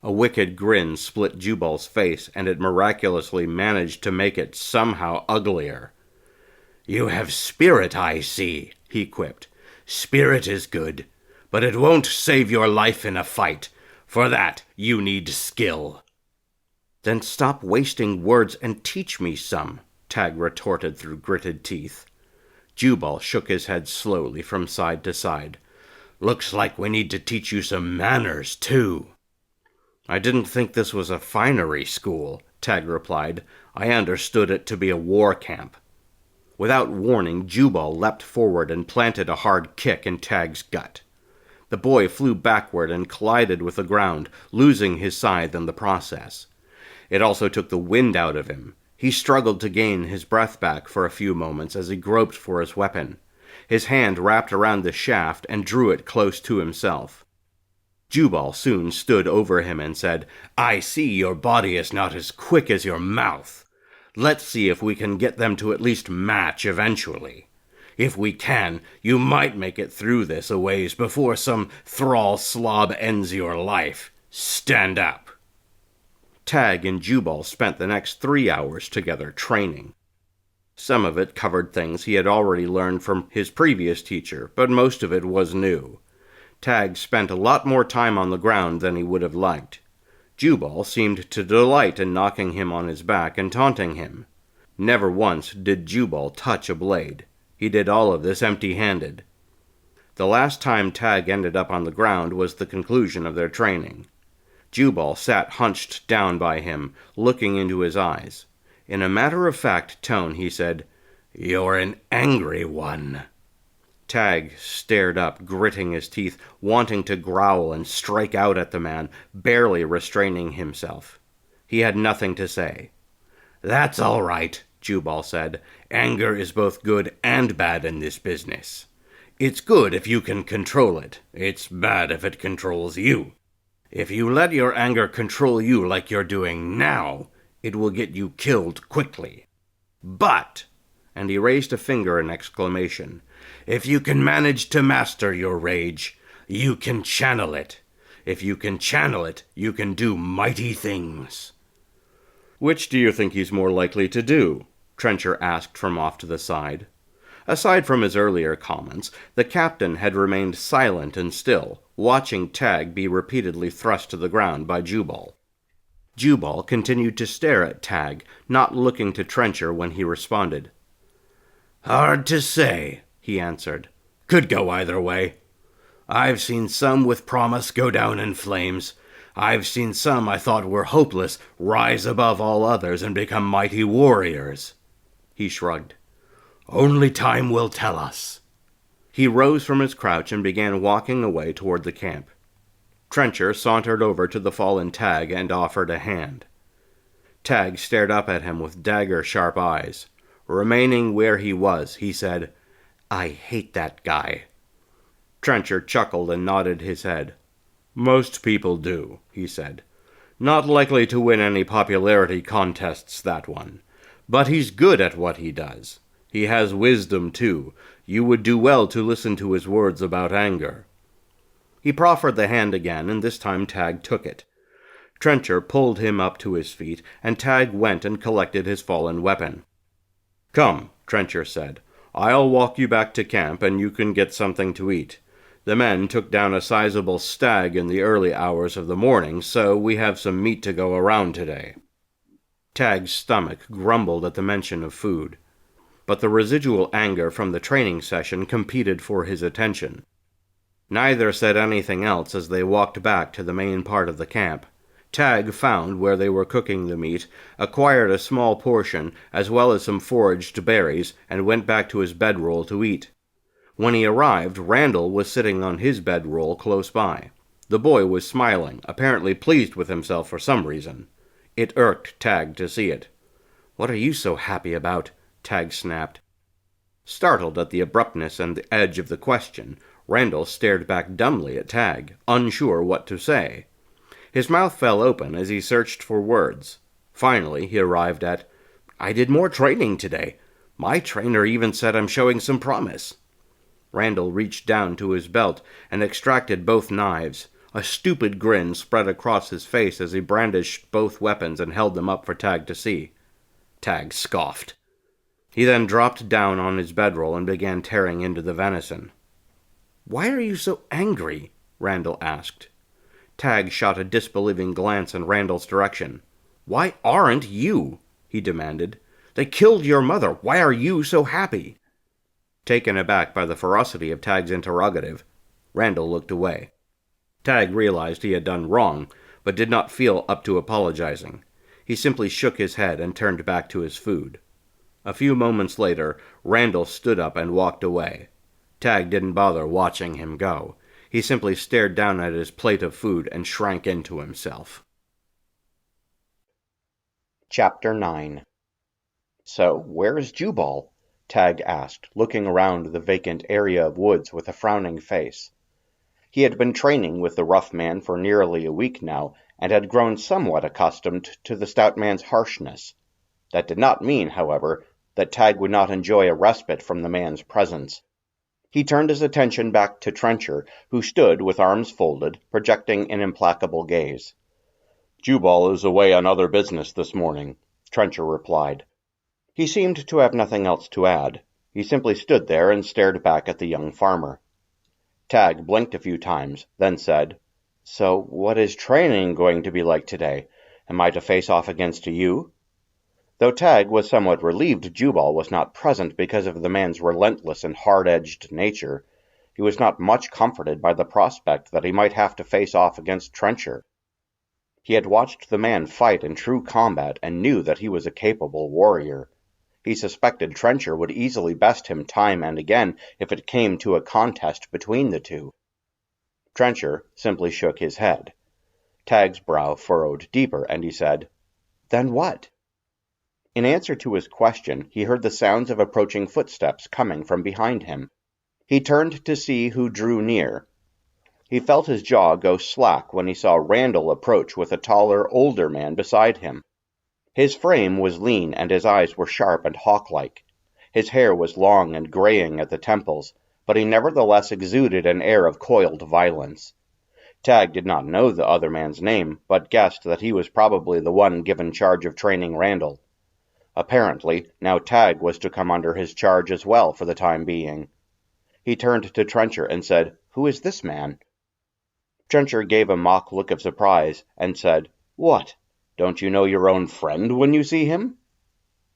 A wicked grin split Jubal's face, and it miraculously managed to make it somehow uglier. "You have spirit, I see," he quipped. "Spirit is good, but it won't save your life in a fight. For that, you need skill." "Then stop wasting words and teach me some," Tag retorted through gritted teeth. Jubal shook his head slowly from side to side. "Looks like we need to teach you some manners, too." "I didn't think this was a finery school," Tag replied. "I understood it to be a war camp." Without warning, Jubal leapt forward and planted a hard kick in Tag's gut. The boy flew backward and collided with the ground, losing his scythe in the process. It also took the wind out of him. He struggled to gain his breath back for a few moments as he groped for his weapon. His hand wrapped around the shaft and drew it close to himself. Jubal soon stood over him and said, "I see your body is not as quick as your mouth. Let's see if we can get them to at least match eventually. If we can, you might make it through this a ways before some thrall slob ends your life. Stand up." Tag and Jubal spent the next 3 hours together training. Some of it covered things he had already learned from his previous teacher, but most of it was new. Tag spent a lot more time on the ground than he would have liked. Jubal seemed to delight in knocking him on his back and taunting him. Never once did Jubal touch a blade. He did all of this empty-handed. The last time Tag ended up on the ground was the conclusion of their training. Jubal sat hunched down by him, looking into his eyes. In a matter-of-fact tone, he said, "You're an angry one." Tag stared up, gritting his teeth, wanting to growl and strike out at the man, barely restraining himself. He had nothing to say. "That's all right," Jubal said. "Anger is both good and bad in this business. It's good if you can control it. It's bad if it controls you. If you let your anger control you like you're doing now, it will get you killed quickly. But," and he raised a finger in exclamation, "if you can manage to master your rage, you can channel it. If you can channel it, you can do mighty things." "Which do you think he's more likely to do?" Trencher asked from off to the side. Aside from his earlier comments, the captain had remained silent and still, watching Tag be repeatedly thrust to the ground by Jubal. Jubal continued to stare at Tag, not looking to Trencher when he responded. "Hard to say," he answered. "Could go either way. I've seen some with promise go down in flames. I've seen some I thought were hopeless rise above all others and become mighty warriors." He shrugged. "Only time will tell us." He rose from his crouch and began walking away toward the camp. Trencher sauntered over to the fallen Tag and offered a hand. Tag stared up at him with dagger-sharp eyes. Remaining where he was, he said, "I hate that guy." Trencher chuckled and nodded his head. "Most people do," he said. "Not likely to win any popularity contests, that one. But he's good at what he does. He has wisdom, too. You would do well to listen to his words about anger." He proffered the hand again, and this time Tag took it. Trencher pulled him up to his feet, and Tag went and collected his fallen weapon. "Come," Trencher said. "I'll walk you back to camp, and you can get something to eat. The men took down a sizable stag in the early hours of the morning, so we have some meat to go around today." Tag's stomach grumbled at the mention of food, but the residual anger from the training session competed for his attention. Neither said anything else as they walked back to the main part of the camp. Tag found where they were cooking the meat, acquired a small portion, as well as some foraged berries, and went back to his bedroll to eat. When he arrived, Randall was sitting on his bedroll close by. The boy was smiling, apparently pleased with himself for some reason. It irked Tag to see it. "What are you so happy about?" Tag snapped. Startled at the abruptness and the edge of the question, Randall stared back dumbly at Tag, unsure what to say. His mouth fell open as he searched for words. Finally, he arrived at, "I did more training today. My trainer even said I'm showing some promise." Randall reached down to his belt and extracted both knives. A stupid grin spread across his face as he brandished both weapons and held them up for Tag to see. Tag scoffed. He then dropped down on his bedroll and began tearing into the venison. "Why are you so angry?" Randall asked. Tag shot a disbelieving glance in Randall's direction. "Why aren't you?" he demanded. "They killed your mother. Why are you so happy?" Taken aback by the ferocity of Tag's interrogative, Randall looked away. Tag realized he had done wrong, but did not feel up to apologizing. He simply shook his head and turned back to his food. A few moments later, Randall stood up and walked away. Tag didn't bother watching him go. He simply stared down at his plate of food and shrank into himself. Chapter 9. "So, where is Jubal?" Tag asked, looking around the vacant area of woods with a frowning face. He had been training with the rough man for nearly a week now, and had grown somewhat accustomed to the stout man's harshness. That did not mean, however, that Tag would not enjoy a respite from the man's presence. He turned his attention back to Trencher, who stood with arms folded, projecting an implacable gaze. "Jubal is away on other business this morning," Trencher replied. He seemed to have nothing else to add. He simply stood there and stared back at the young farmer. Tag blinked a few times, then said, "So what is training going to be like today? Am I to face off against you?" Though Tag was somewhat relieved Jubal was not present because of the man's relentless and hard-edged nature, he was not much comforted by the prospect that he might have to face off against Trencher. He had watched the man fight in true combat and knew that he was a capable warrior. He suspected Trencher would easily best him time and again if it came to a contest between the two. Trencher simply shook his head. Tag's brow furrowed deeper, and he said, "Then what?" In answer to his question, he heard the sounds of approaching footsteps coming from behind him. He turned to see who drew near. He felt his jaw go slack when he saw Randall approach with a taller, older man beside him. His frame was lean and his eyes were sharp and hawk-like. His hair was long and graying at the temples, but he nevertheless exuded an air of coiled violence. Tag did not know the other man's name, but guessed that he was probably the one given charge of training Randall. Apparently, now Tag was to come under his charge as well for the time being. He turned to Trencher and said, "Who is this man?" Trencher gave a mock look of surprise and said, "What? Don't you know your own friend when you see him?"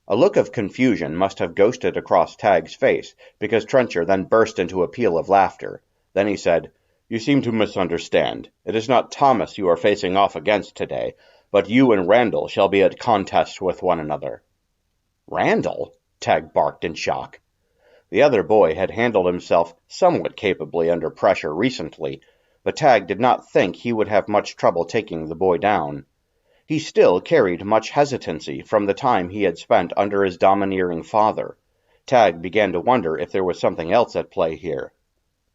A look of confusion must have ghosted across Tag's face, because Trencher then burst into a peal of laughter. Then he said, "You seem to misunderstand. It is not Thomas you are facing off against today, but you and Randall shall be at contest with one another." "Randall?" Tag barked in shock. The other boy had handled himself somewhat capably under pressure recently, but Tag did not think he would have much trouble taking the boy down. He still carried much hesitancy from the time he had spent under his domineering father. Tag began to wonder if there was something else at play here.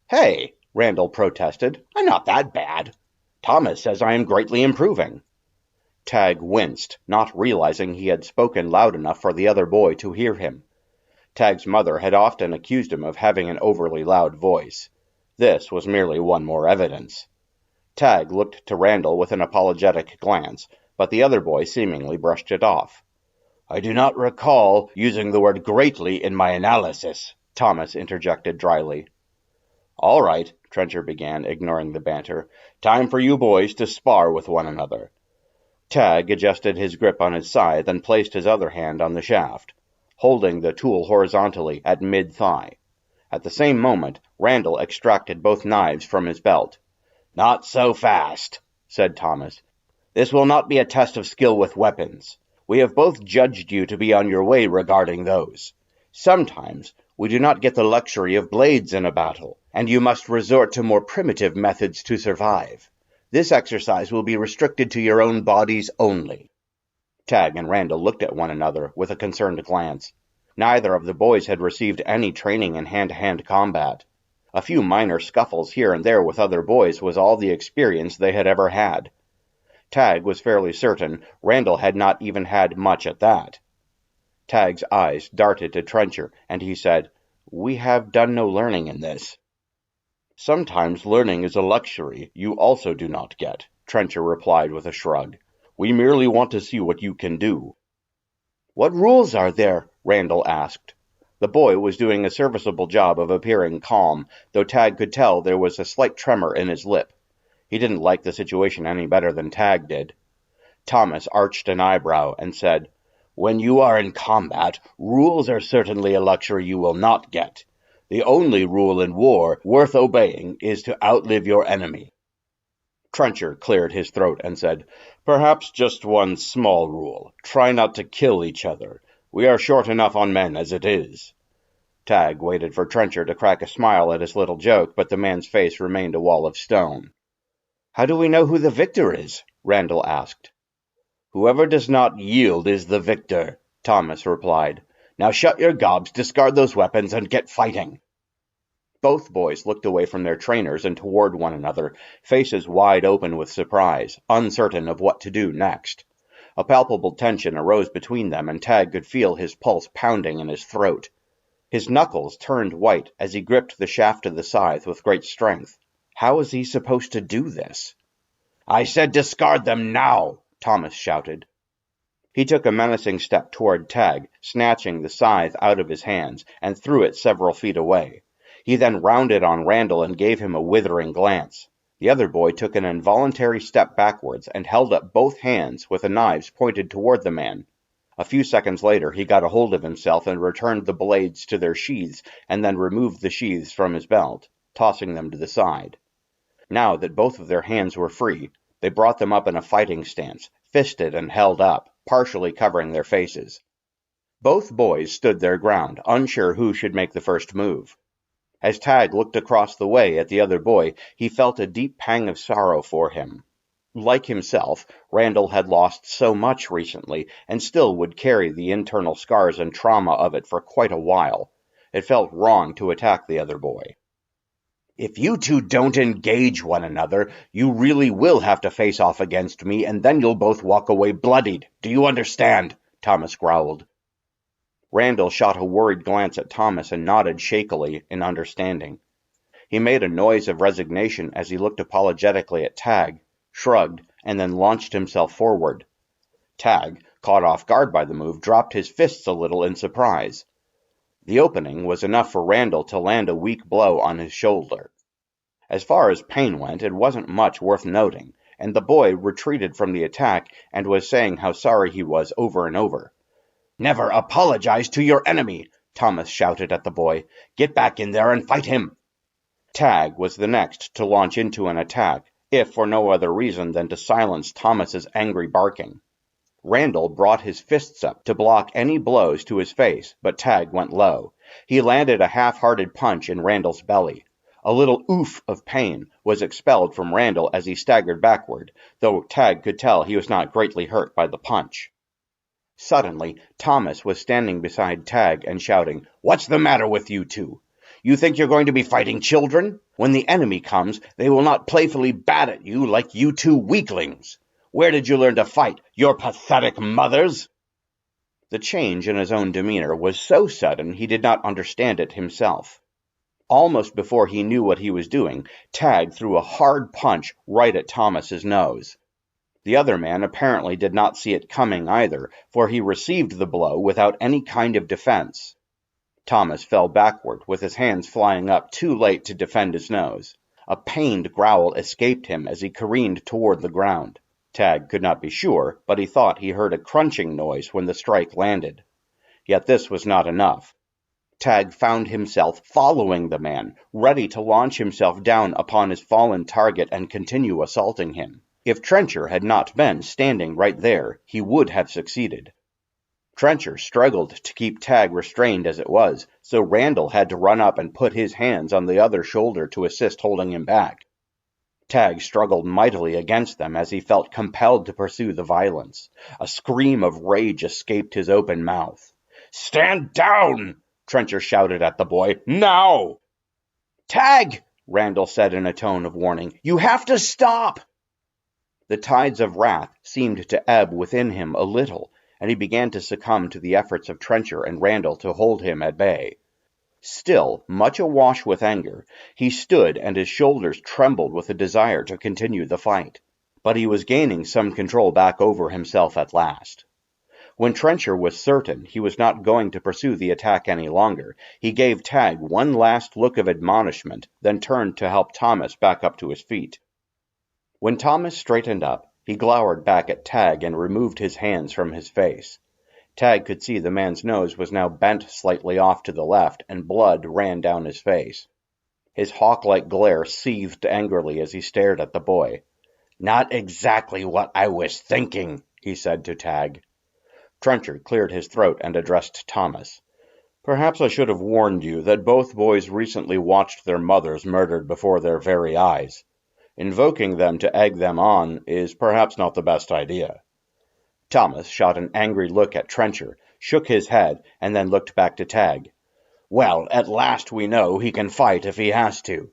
"Hey," Randall protested, "I'm not that bad. Thomas says I am greatly improving." Tag winced, not realizing he had spoken loud enough for the other boy to hear him. Tag's mother had often accused him of having an overly loud voice. This was merely one more evidence. Tag looked to Randall with an apologetic glance, but the other boy seemingly brushed it off. "I do not recall using the word greatly in my analysis," Thomas interjected dryly. "All right," Trencher began, ignoring the banter. "Time for you boys to spar with one another." Tag adjusted his grip on his scythe and placed his other hand on the shaft, holding the tool horizontally at mid-thigh. At the same moment, Randall extracted both knives from his belt. "Not so fast," said Thomas. "This will not be a test of skill with weapons. We have both judged you to be on your way regarding those. Sometimes we do not get the luxury of blades in a battle, and you must resort to more primitive methods to survive. This exercise will be restricted to your own bodies only." Tag and Randall looked at one another with a concerned glance. Neither of the boys had received any training in hand-to-hand combat. A few minor scuffles here and there with other boys was all the experience they had ever had. Tag was fairly certain Randall had not even had much at that. Tag's eyes darted to Trencher, and he said, "We have done no learning in this." "Sometimes learning is a luxury you also do not get," Trencher replied with a shrug. "We merely want to see what you can do." "What rules are there?" Randall asked. The boy was doing a serviceable job of appearing calm, though Tag could tell there was a slight tremor in his lip. He didn't like the situation any better than Tag did. Thomas arched an eyebrow and said, "When you are in combat, rules are certainly a luxury you will not get. The only rule in war worth obeying is to outlive your enemy." Trencher cleared his throat and said, "Perhaps just one small rule. Try not to kill each other. We are short enough on men as it is." Tag waited for Trencher to crack a smile at his little joke, but the man's face remained a wall of stone. "How do we know who the victor is?" Randall asked. "Whoever does not yield is the victor," Thomas replied. "Now shut your gobs, discard those weapons, and get fighting." Both boys looked away from their trainers and toward one another, faces wide open with surprise, uncertain of what to do next. A palpable tension arose between them, and Tag could feel his pulse pounding in his throat. His knuckles turned white as he gripped the shaft of the scythe with great strength. How was he supposed to do this? "I said discard them now!" Thomas shouted. He took a menacing step toward Tag, snatching the scythe out of his hands, and threw it several feet away. He then rounded on Randall and gave him a withering glance. The other boy took an involuntary step backwards and held up both hands with the knives pointed toward the man. A few seconds later he got a hold of himself and returned the blades to their sheaths, and then removed the sheaths from his belt, tossing them to the side. Now that both of their hands were free, they brought them up in a fighting stance, fisted and held up, partially covering their faces. Both boys stood their ground, unsure who should make the first move. As Tag looked across the way at the other boy, he felt a deep pang of sorrow for him. Like himself, Randall had lost so much recently, and still would carry the internal scars and trauma of it for quite a while. It felt wrong to attack the other boy. "If you two don't engage one another, you really will have to face off against me, and then you'll both walk away bloodied. Do you understand?" Thomas growled. Randall shot a worried glance at Thomas and nodded shakily in understanding. He made a noise of resignation as he looked apologetically at Tag, shrugged, and then launched himself forward. Tag, caught off guard by the move, dropped his fists a little in surprise. The opening was enough for Randall to land a weak blow on his shoulder. As far as pain went, it wasn't much worth noting, and the boy retreated from the attack and was saying how sorry he was over and over. "Never apologize to your enemy!" Thomas shouted at the boy. "Get back in there and fight him!" Tag was the next to launch into an attack, if for no other reason than to silence Thomas's angry barking. Randall brought his fists up to block any blows to his face, but Tag went low. He landed a half-hearted punch in Randall's belly. A little oof of pain was expelled from Randall as he staggered backward, though Tag could tell he was not greatly hurt by the punch. Suddenly, Thomas was standing beside Tag and shouting, "What's the matter with you two? You think you're going to be fighting children? When the enemy comes, they will not playfully bat at you like you two weaklings. Where did you learn to fight, your pathetic mothers?" The change in his own demeanor was so sudden he did not understand it himself. Almost before he knew what he was doing, Tag threw a hard punch right at Thomas's nose. The other man apparently did not see it coming either, for he received the blow without any kind of defense. Thomas fell backward, with his hands flying up too late to defend his nose. A pained growl escaped him as he careened toward the ground. Tag could not be sure, but he thought he heard a crunching noise when the strike landed. Yet this was not enough. Tag found himself following the man, ready to launch himself down upon his fallen target and continue assaulting him. If Trencher had not been standing right there, he would have succeeded. Trencher struggled to keep Tag restrained as it was, so Randall had to run up and put his hands on the other shoulder to assist holding him back. Tag struggled mightily against them as he felt compelled to pursue the violence. A scream of rage escaped his open mouth. "Stand down!" Trencher shouted at the boy. "Now!" "Tag!" Randall said in a tone of warning. "You have to stop!" The tides of wrath seemed to ebb within him a little, and he began to succumb to the efforts of Trencher and Randall to hold him at bay. Still, much awash with anger, he stood and his shoulders trembled with a desire to continue the fight. But he was gaining some control back over himself at last. When Trencher was certain he was not going to pursue the attack any longer, he gave Tag one last look of admonishment, then turned to help Thomas back up to his feet. When Thomas straightened up, he glowered back at Tag and removed his hands from his face. Tag could see the man's nose was now bent slightly off to the left, and blood ran down his face. His hawk-like glare seethed angrily as he stared at the boy. "Not exactly what I was thinking," he said to Tag. Trencher cleared his throat and addressed Thomas. "Perhaps I should have warned you that both boys recently watched their mothers murdered before their very eyes. Invoking them to egg them on is perhaps not the best idea." Thomas shot an angry look at Trencher, shook his head, and then looked back to Tag. "Well, at last we know he can fight if he has to.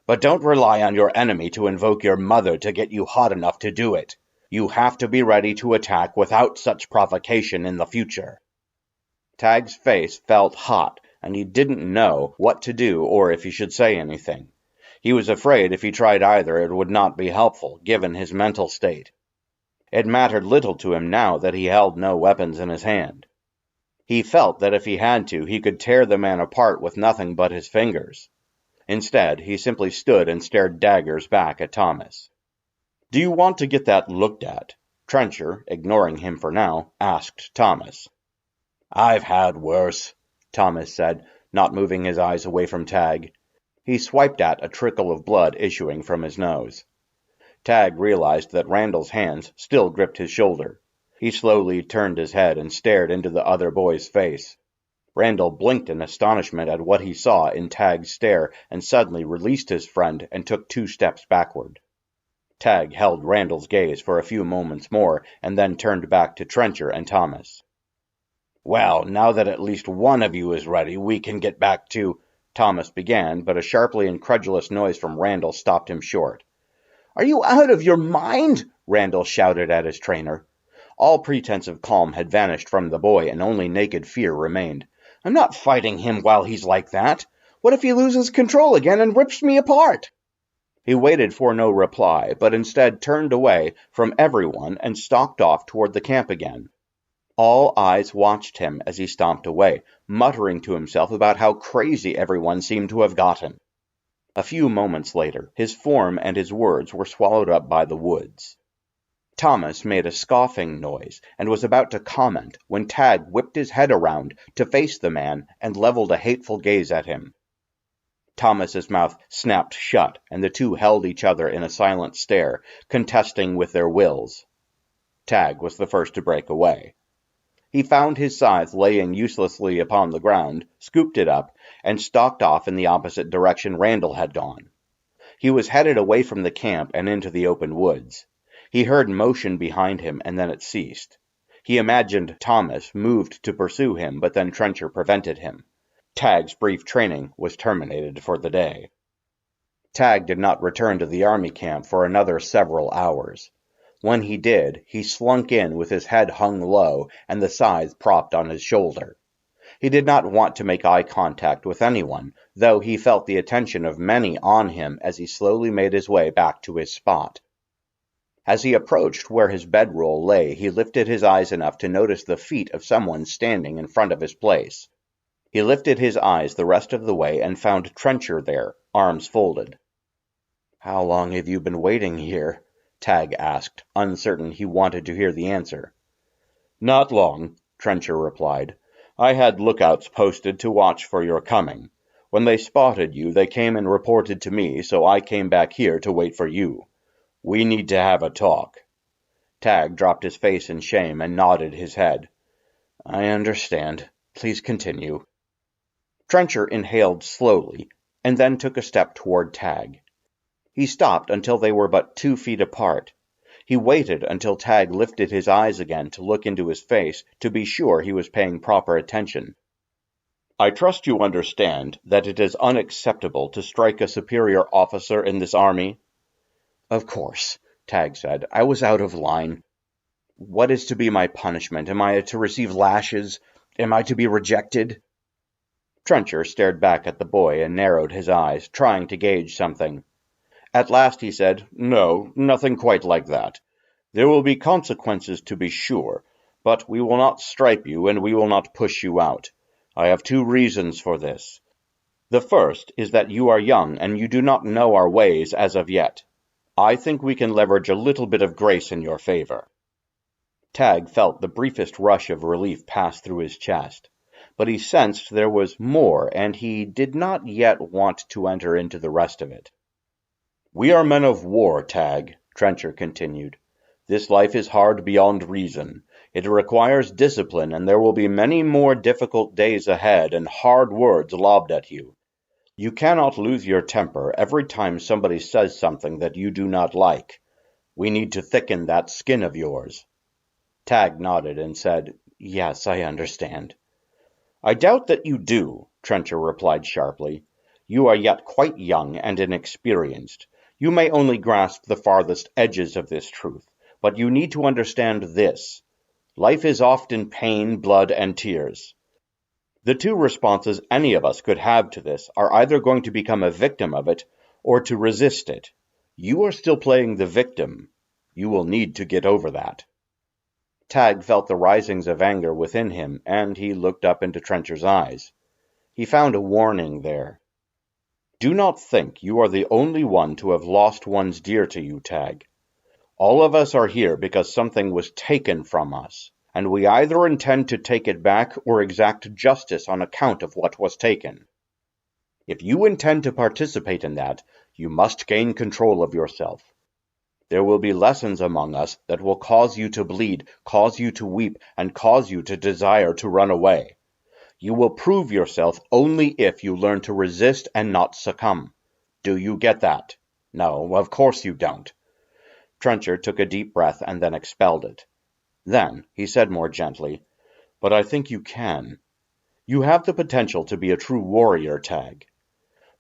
But don't rely on your enemy to invoke your mother to get you hot enough to do it. You have to be ready to attack without such provocation in the future." Tag's face felt hot, and he didn't know what to do or if he should say anything. He was afraid if he tried either it would not be helpful, given his mental state. It mattered little to him now that he held no weapons in his hand. He felt that if he had to, he could tear the man apart with nothing but his fingers. Instead, he simply stood and stared daggers back at Thomas. "Do you want to get that looked at?" Trencher, ignoring him for now, asked Thomas. "I've had worse," Thomas said, not moving his eyes away from Tag. He swiped at a trickle of blood issuing from his nose. Tag realized that Randall's hands still gripped his shoulder. He slowly turned his head and stared into the other boy's face. Randall blinked in astonishment at what he saw in Tag's stare and suddenly released his friend and took 2 steps backward. Tag held Randall's gaze for a few moments more and then turned back to Trencher and Thomas. "Well, now that at least one of you is ready, we can get back to—" Thomas began, but a sharply incredulous noise from Randall stopped him short. "Are you out of your mind?" Randall shouted at his trainer. All pretense of calm had vanished from the boy, and only naked fear remained. "I'm not fighting him while he's like that. What if he loses control again and rips me apart?" He waited for no reply, but instead turned away from everyone and stalked off toward the camp again. All eyes watched him as he stomped away, muttering to himself about how crazy everyone seemed to have gotten. A few moments later, his form and his words were swallowed up by the woods. Thomas made a scoffing noise and was about to comment when Tag whipped his head around to face the man and leveled a hateful gaze at him. Thomas's mouth snapped shut, and the two held each other in a silent stare, contesting with their wills. Tag was the first to break away. He found his scythe laying uselessly upon the ground, scooped it up, and stalked off in the opposite direction Randall had gone. He was headed away from the camp and into the open woods. He heard motion behind him, and then it ceased. He imagined Thomas moved to pursue him, but then Trencher prevented him. Tag's brief training was terminated for the day. Tag did not return to the army camp for another several hours. When he did, he slunk in with his head hung low and the scythe propped on his shoulder. He did not want to make eye contact with anyone, though he felt the attention of many on him as he slowly made his way back to his spot. As he approached where his bedroll lay, he lifted his eyes enough to notice the feet of someone standing in front of his place. He lifted his eyes the rest of the way and found Trencher there, arms folded. "How long have you been waiting here?" Tag asked, uncertain he wanted to hear the answer. "Not long," Trencher replied. "I had lookouts posted to watch for your coming. When they spotted you, they came and reported to me, so I came back here to wait for you. We need to have a talk." Tag dropped his face in shame and nodded his head. "I understand. Please continue." Trencher inhaled slowly, and then took a step toward Tag. He stopped until they were but 2 feet apart. He waited until Tag lifted his eyes again to look into his face to be sure he was paying proper attention. "I trust you understand that it is unacceptable to strike a superior officer in this army?" "Of course," Tag said. "I was out of line. What is to be my punishment? Am I to receive lashes? Am I to be rejected?" Trencher stared back at the boy and narrowed his eyes, trying to gauge something. At last he said, "No, nothing quite like that. There will be consequences to be sure, but we will not stripe you and we will not push you out. I have 2 reasons for this. The first is that you are young and you do not know our ways as of yet. I think we can leverage a little bit of grace in your favor." Tag felt the briefest rush of relief pass through his chest, but he sensed there was more, and he did not yet want to enter into the rest of it. "We are men of war, Tag," Trencher continued. "This life is hard beyond reason. It requires discipline, and there will be many more difficult days ahead and hard words lobbed at you. You cannot lose your temper every time somebody says something that you do not like. We need to thicken that skin of yours." Tag nodded and said, "Yes, I understand." "I doubt that you do," Trencher replied sharply. "You are yet quite young and inexperienced. You may only grasp the farthest edges of this truth. But you need to understand this. Life is often pain, blood, and tears. The two responses any of us could have to this are either going to become a victim of it or to resist it. You are still playing the victim. You will need to get over that. Tag felt the risings of anger within him, and he looked up into Trencher's eyes. He found a warning there. Do not think you are the only one to have lost ones dear to you, Tag. All of us are here because something was taken from us, and we either intend to take it back or exact justice on account of what was taken. If you intend to participate in that, you must gain control of yourself. There will be lessons among us that will cause you to bleed, cause you to weep, and cause you to desire to run away. You will prove yourself only if you learn to resist and not succumb. Do you get that? No, of course you don't. Trencher took a deep breath and then expelled it. Then he said more gently, But I think you can. You have the potential to be a true warrior, Tag.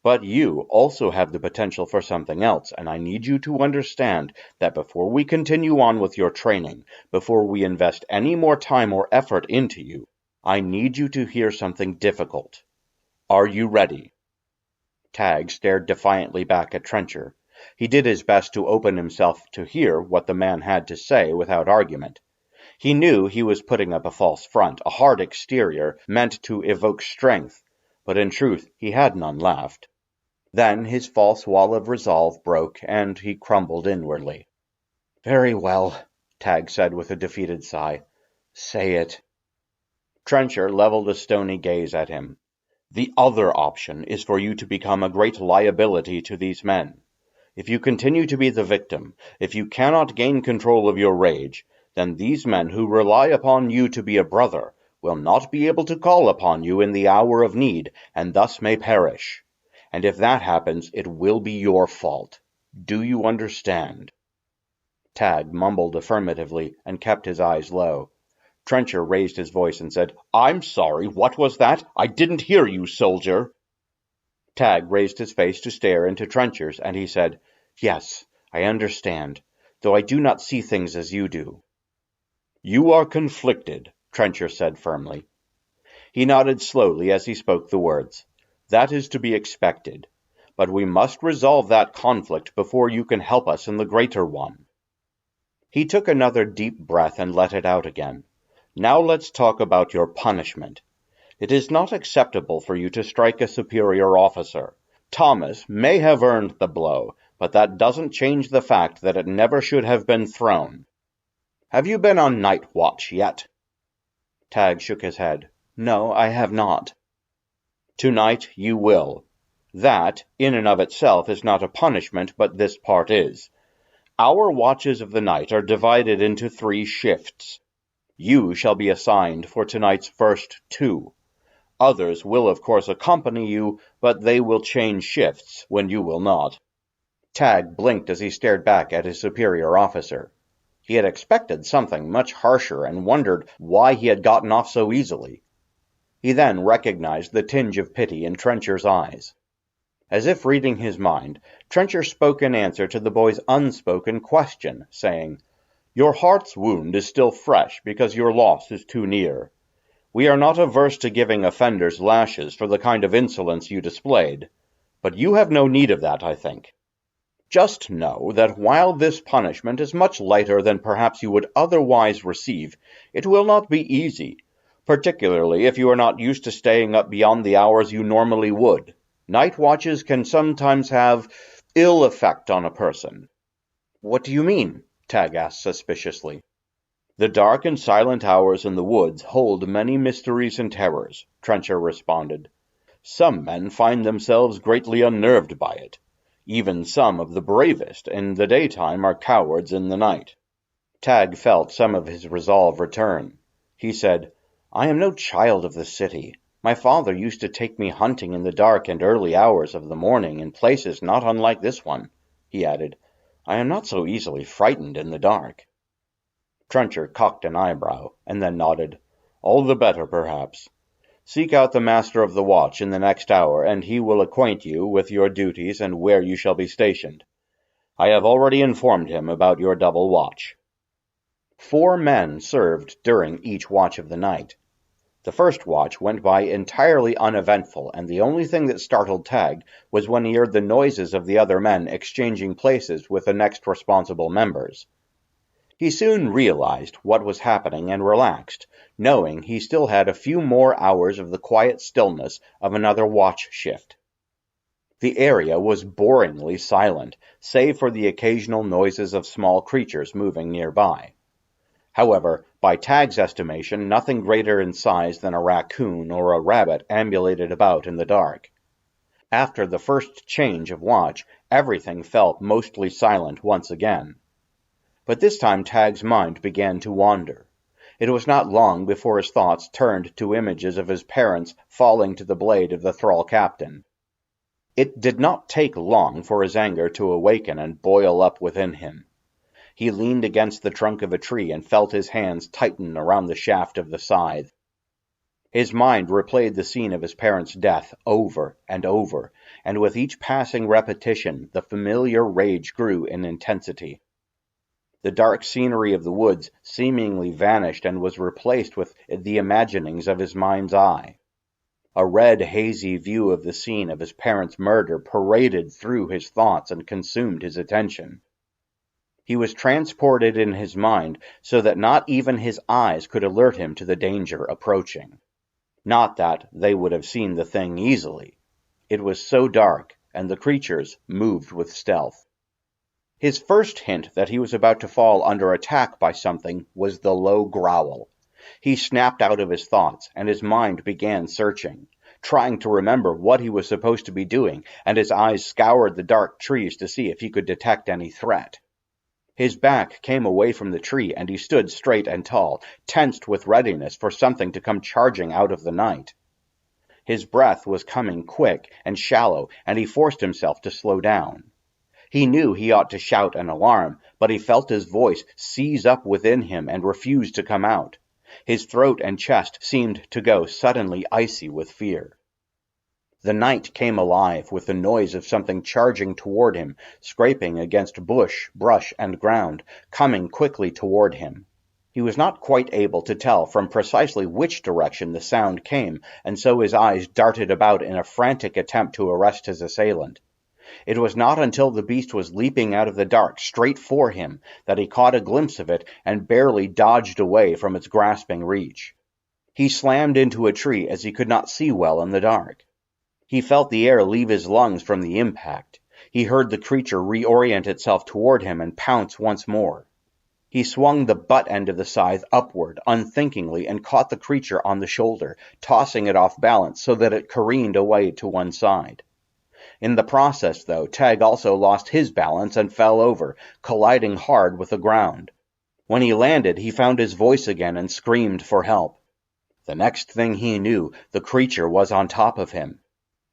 But you also have the potential for something else, and I need you to understand that before we continue on with your training, before we invest any more time or effort into you, I need you to hear something difficult. Are you ready? Tag stared defiantly back at Trencher. He did his best to open himself to hear what the man had to say without argument. He knew he was putting up a false front, a hard exterior meant to evoke strength, but in truth he had none left. Then his false wall of resolve broke, and he crumbled inwardly. Very well, Tag said with a defeated sigh. Say it. Trencher leveled a stony gaze at him. The other option is for you to become a great liability to these men. If you continue to be the victim, if you cannot gain control of your rage, then these men who rely upon you to be a brother will not be able to call upon you in the hour of need, and thus may perish. And if that happens, it will be your fault. Do you understand? Tag mumbled affirmatively and kept his eyes low. Trencher raised his voice and said, I'm sorry, what was that? I didn't hear you, soldier. Tag raised his face to stare into Trencher's, and he said, Yes, I understand, though I do not see things as you do. You are conflicted, Trencher said firmly. He nodded slowly as he spoke the words. That is to be expected, but we must resolve that conflict before you can help us in the greater one. He took another deep breath and let it out again. Now let's talk about your punishment. It is not acceptable for you to strike a superior officer. Thomas may have earned the blow, but that doesn't change the fact that it never should have been thrown. Have you been on night watch yet? Tag shook his head. No, I have not. Tonight you will. That, in and of itself, is not a punishment, but this part is. Our watches of the night are divided into 3 shifts. You shall be assigned for tonight's first 2. Others will of course accompany you, but they will change shifts when you will not. Tag blinked as he stared back at his superior officer. He had expected something much harsher and wondered why he had gotten off so easily. He then recognized the tinge of pity in Trencher's eyes. As if reading his mind, Trencher spoke in answer to the boy's unspoken question, saying, Your heart's wound is still fresh because your loss is too near. We are not averse to giving offenders lashes for the kind of insolence you displayed, but you have no need of that, I think. Just know that while this punishment is much lighter than perhaps you would otherwise receive, it will not be easy, particularly if you are not used to staying up beyond the hours you normally would. Night watches can sometimes have ill effect on a person. What do you mean? Tag asked suspiciously. The dark and silent hours in the woods hold many mysteries and terrors, Trencher responded. Some men find themselves greatly unnerved by it. Even some of the bravest in the daytime are cowards in the night. Tag felt some of his resolve return. He said, I am no child of the city. My father used to take me hunting in the dark and early hours of the morning in places not unlike this one. He added, I am not so easily frightened in the dark. Trencher cocked an eyebrow, and then nodded. All the better, perhaps. Seek out the master of the watch in the next hour, and he will acquaint you with your duties and where you shall be stationed. I have already informed him about your double watch. 4 men served during each watch of the night. The first watch went by entirely uneventful, and the only thing that startled Tag was when he heard the noises of the other men exchanging places with the next responsible members. He soon realized what was happening and relaxed, knowing he still had a few more hours of the quiet stillness of another watch shift. The area was boringly silent, save for the occasional noises of small creatures moving nearby. However, by Tag's estimation, nothing greater in size than a raccoon or a rabbit ambulated about in the dark. After the first change of watch, everything felt mostly silent once again. But this time Tag's mind began to wander. It was not long before his thoughts turned to images of his parents falling to the blade of the thrall captain. It did not take long for his anger to awaken and boil up within him. He leaned against the trunk of a tree and felt his hands tighten around the shaft of the scythe. His mind replayed the scene of his parents' death over and over, and with each passing repetition the familiar rage grew in intensity. The dark scenery of the woods seemingly vanished and was replaced with the imaginings of his mind's eye. A red, hazy view of the scene of his parents' murder paraded through his thoughts and consumed his attention. He was transported in his mind so that not even his eyes could alert him to the danger approaching. Not that they would have seen the thing easily. It was so dark, and the creatures moved with stealth. His first hint that he was about to fall under attack by something was the low growl. He snapped out of his thoughts, and his mind began searching, trying to remember what he was supposed to be doing, and his eyes scoured the dark trees to see if he could detect any threat. His back came away from the tree, and he stood straight and tall, tensed with readiness for something to come charging out of the night. His breath was coming quick and shallow, and he forced himself to slow down. He knew he ought to shout an alarm, but he felt his voice seize up within him and refuse to come out. His throat and chest seemed to go suddenly icy with fear. The night came alive with the noise of something charging toward him, scraping against bush, brush, and ground, coming quickly toward him. He was not quite able to tell from precisely which direction the sound came, and so his eyes darted about in a frantic attempt to arrest his assailant. It was not until the beast was leaping out of the dark straight for him that he caught a glimpse of it and barely dodged away from its grasping reach. He slammed into a tree as he could not see well in the dark. He felt the air leave his lungs from the impact. He heard the creature reorient itself toward him and pounce once more. He swung the butt end of the scythe upward, unthinkingly, and caught the creature on the shoulder, tossing it off balance so that it careened away to one side. In the process, though, Tag also lost his balance and fell over, colliding hard with the ground. When he landed, he found his voice again and screamed for help. The next thing he knew, the creature was on top of him.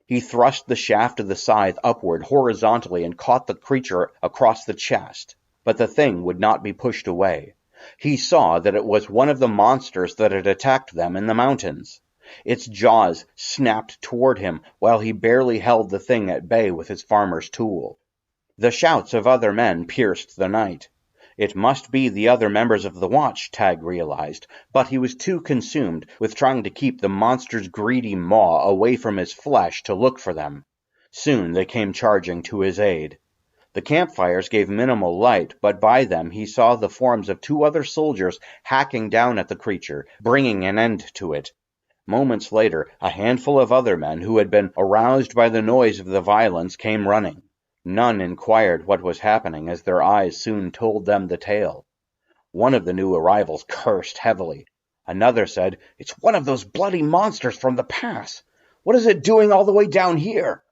He thrust the shaft of the scythe upward horizontally and caught the creature across the chest, but the thing would not be pushed away. He saw that it was one of the monsters that had attacked them in the mountains. Its jaws snapped toward him while he barely held the thing at bay with his farmer's tool. The shouts of other men pierced the night. It must be the other members of the watch, Tag realized, but he was too consumed with trying to keep the monster's greedy maw away from his flesh to look for them. Soon they came charging to his aid. The campfires gave minimal light, but by them he saw the forms of 2 other soldiers hacking down at the creature, bringing an end to it. Moments later, a handful of other men who had been aroused by the noise of the violence came running. None inquired what was happening, as their eyes soon told them the tale. One of the new arrivals cursed heavily. Another said, "It's one of those bloody monsters from the pass. What is it doing all the way down here?"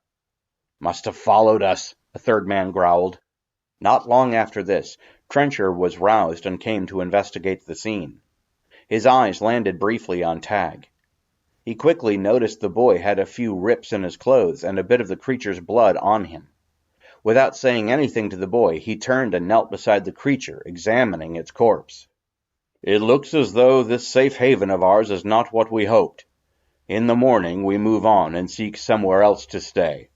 "Must have followed us," a third man growled. Not long after this, Trencher was roused and came to investigate the scene. His eyes landed briefly on Tag. He quickly noticed the boy had a few rips in his clothes and a bit of the creature's blood on him. Without saying anything to the boy, he turned and knelt beside the creature, examining its corpse. "It looks as though this safe haven of ours is not what we hoped. In the morning we move on and seek somewhere else to stay."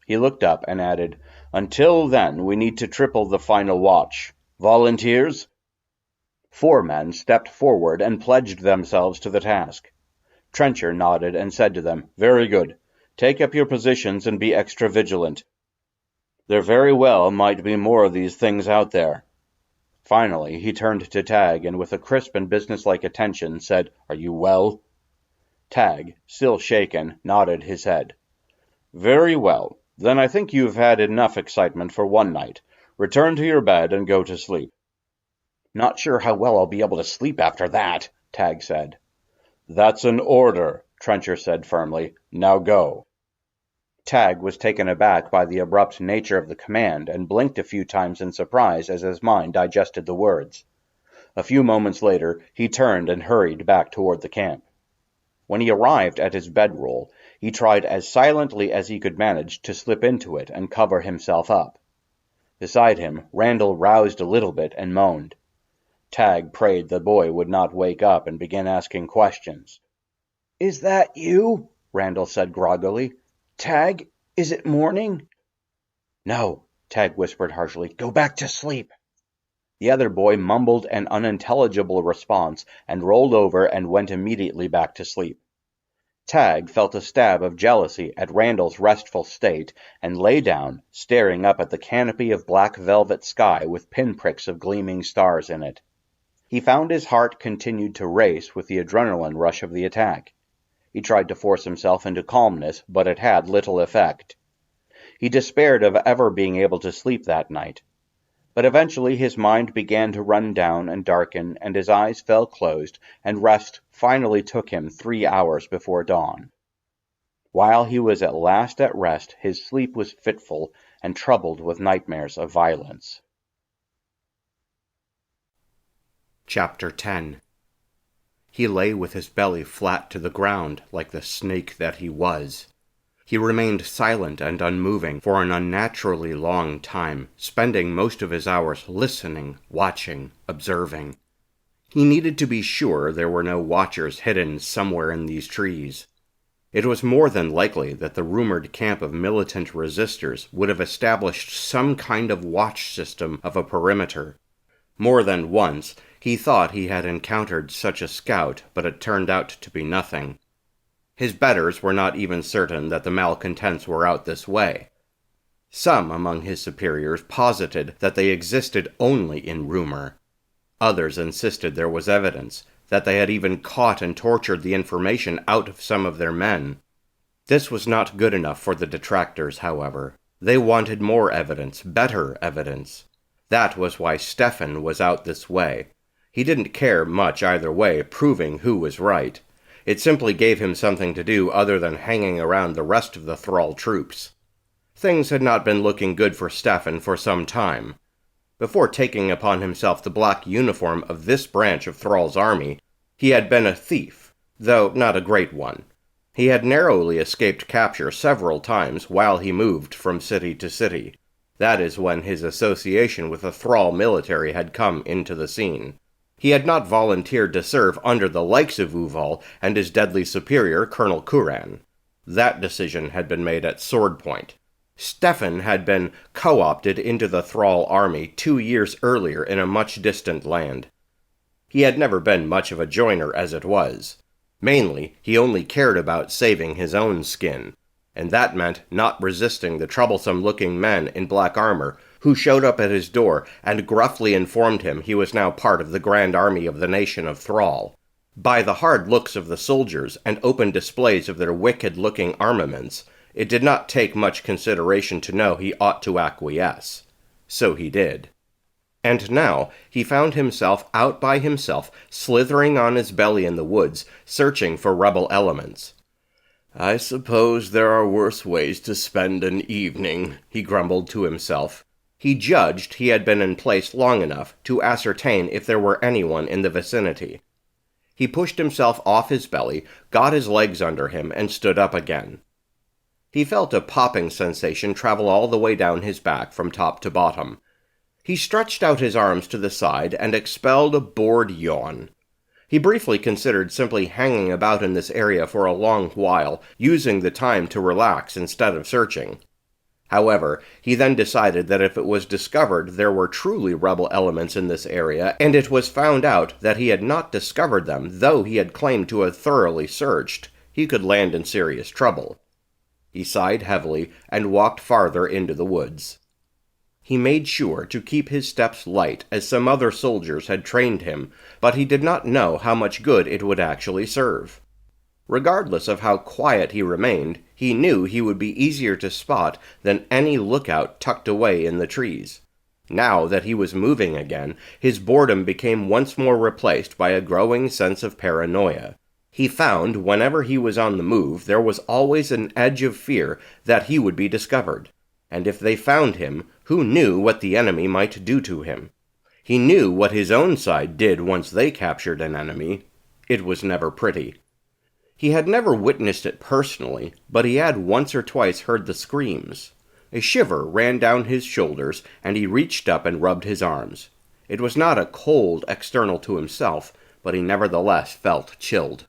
He looked up and added, "Until then we need to triple the final watch. Volunteers?" 4 men stepped forward and pledged themselves to the task. Trencher nodded and said to them, "Very good. Take up your positions and be extra vigilant. There very well might be more of these things out there." Finally, he turned to Tag and with a crisp and businesslike attention said, "Are you well?" Tag, still shaken, nodded his head. "Very well. Then I think you've had enough excitement for one night. Return to your bed and go to sleep." "Not sure how well I'll be able to sleep after that," Tag said. "That's an order," Trencher said firmly. "Now go." Tag was taken aback by the abrupt nature of the command and blinked a few times in surprise as his mind digested the words. A few moments later, he turned and hurried back toward the camp. When he arrived at his bedroll, he tried as silently as he could manage to slip into it and cover himself up. Beside him, Randall roused a little bit and moaned. Tag prayed the boy would not wake up and began asking questions. "Is that you?" Randall said groggily. "Tag, is it morning?" "No," Tag whispered harshly. "Go back to sleep." The other boy mumbled an unintelligible response and rolled over and went immediately back to sleep. Tag felt a stab of jealousy at Randall's restful state and lay down, staring up at the canopy of black velvet sky with pinpricks of gleaming stars in it. He found his heart continued to race with the adrenaline rush of the attack. He tried to force himself into calmness, but it had little effect. He despaired of ever being able to sleep that night. But eventually his mind began to run down and darken, and his eyes fell closed, and rest finally took him 3 hours before dawn. While he was at last at rest, his sleep was fitful and troubled with nightmares of violence. Chapter 10. He lay with his belly flat to the ground, like the snake that he was. He remained silent and unmoving for an unnaturally long time, spending most of his hours listening, watching, observing. He needed to be sure there were no watchers hidden somewhere in these trees. It was more than likely that the rumored camp of militant resistors would have established some kind of watch system of a perimeter. More than once, he thought he had encountered such a scout, but it turned out to be nothing. His betters were not even certain that the malcontents were out this way. Some among his superiors posited that they existed only in rumor. Others insisted there was evidence, that they had even caught and tortured the information out of some of their men. This was not good enough for the detractors, however. They wanted more evidence, better evidence. That was why Stefan was out this way. He didn't care much either way, proving who was right. It simply gave him something to do other than hanging around the rest of the Thrall troops. Things had not been looking good for Stefan for some time. Before taking upon himself the black uniform of this branch of Thrall's army, he had been a thief, though not a great one. He had narrowly escaped capture several times while he moved from city to city. That is when his association with the Thrall military had come into the scene. He had not volunteered to serve under the likes of Uval and his deadly superior, Colonel Kuran. That decision had been made at sword point. Stefan had been co-opted into the Thrall army 2 years earlier in a much distant land. He had never been much of a joiner as it was. Mainly, he only cared about saving his own skin, and that meant not resisting the troublesome-looking men in black armor who showed up at his door and gruffly informed him he was now part of the Grand Army of the nation of Thrall. By the hard looks of the soldiers and open displays of their wicked-looking armaments, it did not take much consideration to know he ought to acquiesce. So he did. And now he found himself out by himself, slithering on his belly in the woods, searching for rebel elements. "I suppose there are worse ways to spend an evening," he grumbled to himself. He judged he had been in place long enough to ascertain if there were anyone in the vicinity. He pushed himself off his belly, got his legs under him, and stood up again. He felt a popping sensation travel all the way down his back from top to bottom. He stretched out his arms to the side and expelled a bored yawn. He briefly considered simply hanging about in this area for a long while, using the time to relax instead of searching. However, he then decided that if it was discovered there were truly rebel elements in this area, and it was found out that he had not discovered them, though he had claimed to have thoroughly searched, he could land in serious trouble. He sighed heavily and walked farther into the woods. He made sure to keep his steps light, as some other soldiers had trained him, but he did not know how much good it would actually serve. Regardless of how quiet he remained, he knew he would be easier to spot than any lookout tucked away in the trees. Now that he was moving again, his boredom became once more replaced by a growing sense of paranoia. He found whenever he was on the move there was always an edge of fear that he would be discovered. And if they found him, who knew what the enemy might do to him? He knew what his own side did once they captured an enemy. It was never pretty. He had never witnessed it personally, but he had once or twice heard the screams. A shiver ran down his shoulders, and he reached up and rubbed his arms. It was not a cold external to himself, but he nevertheless felt chilled.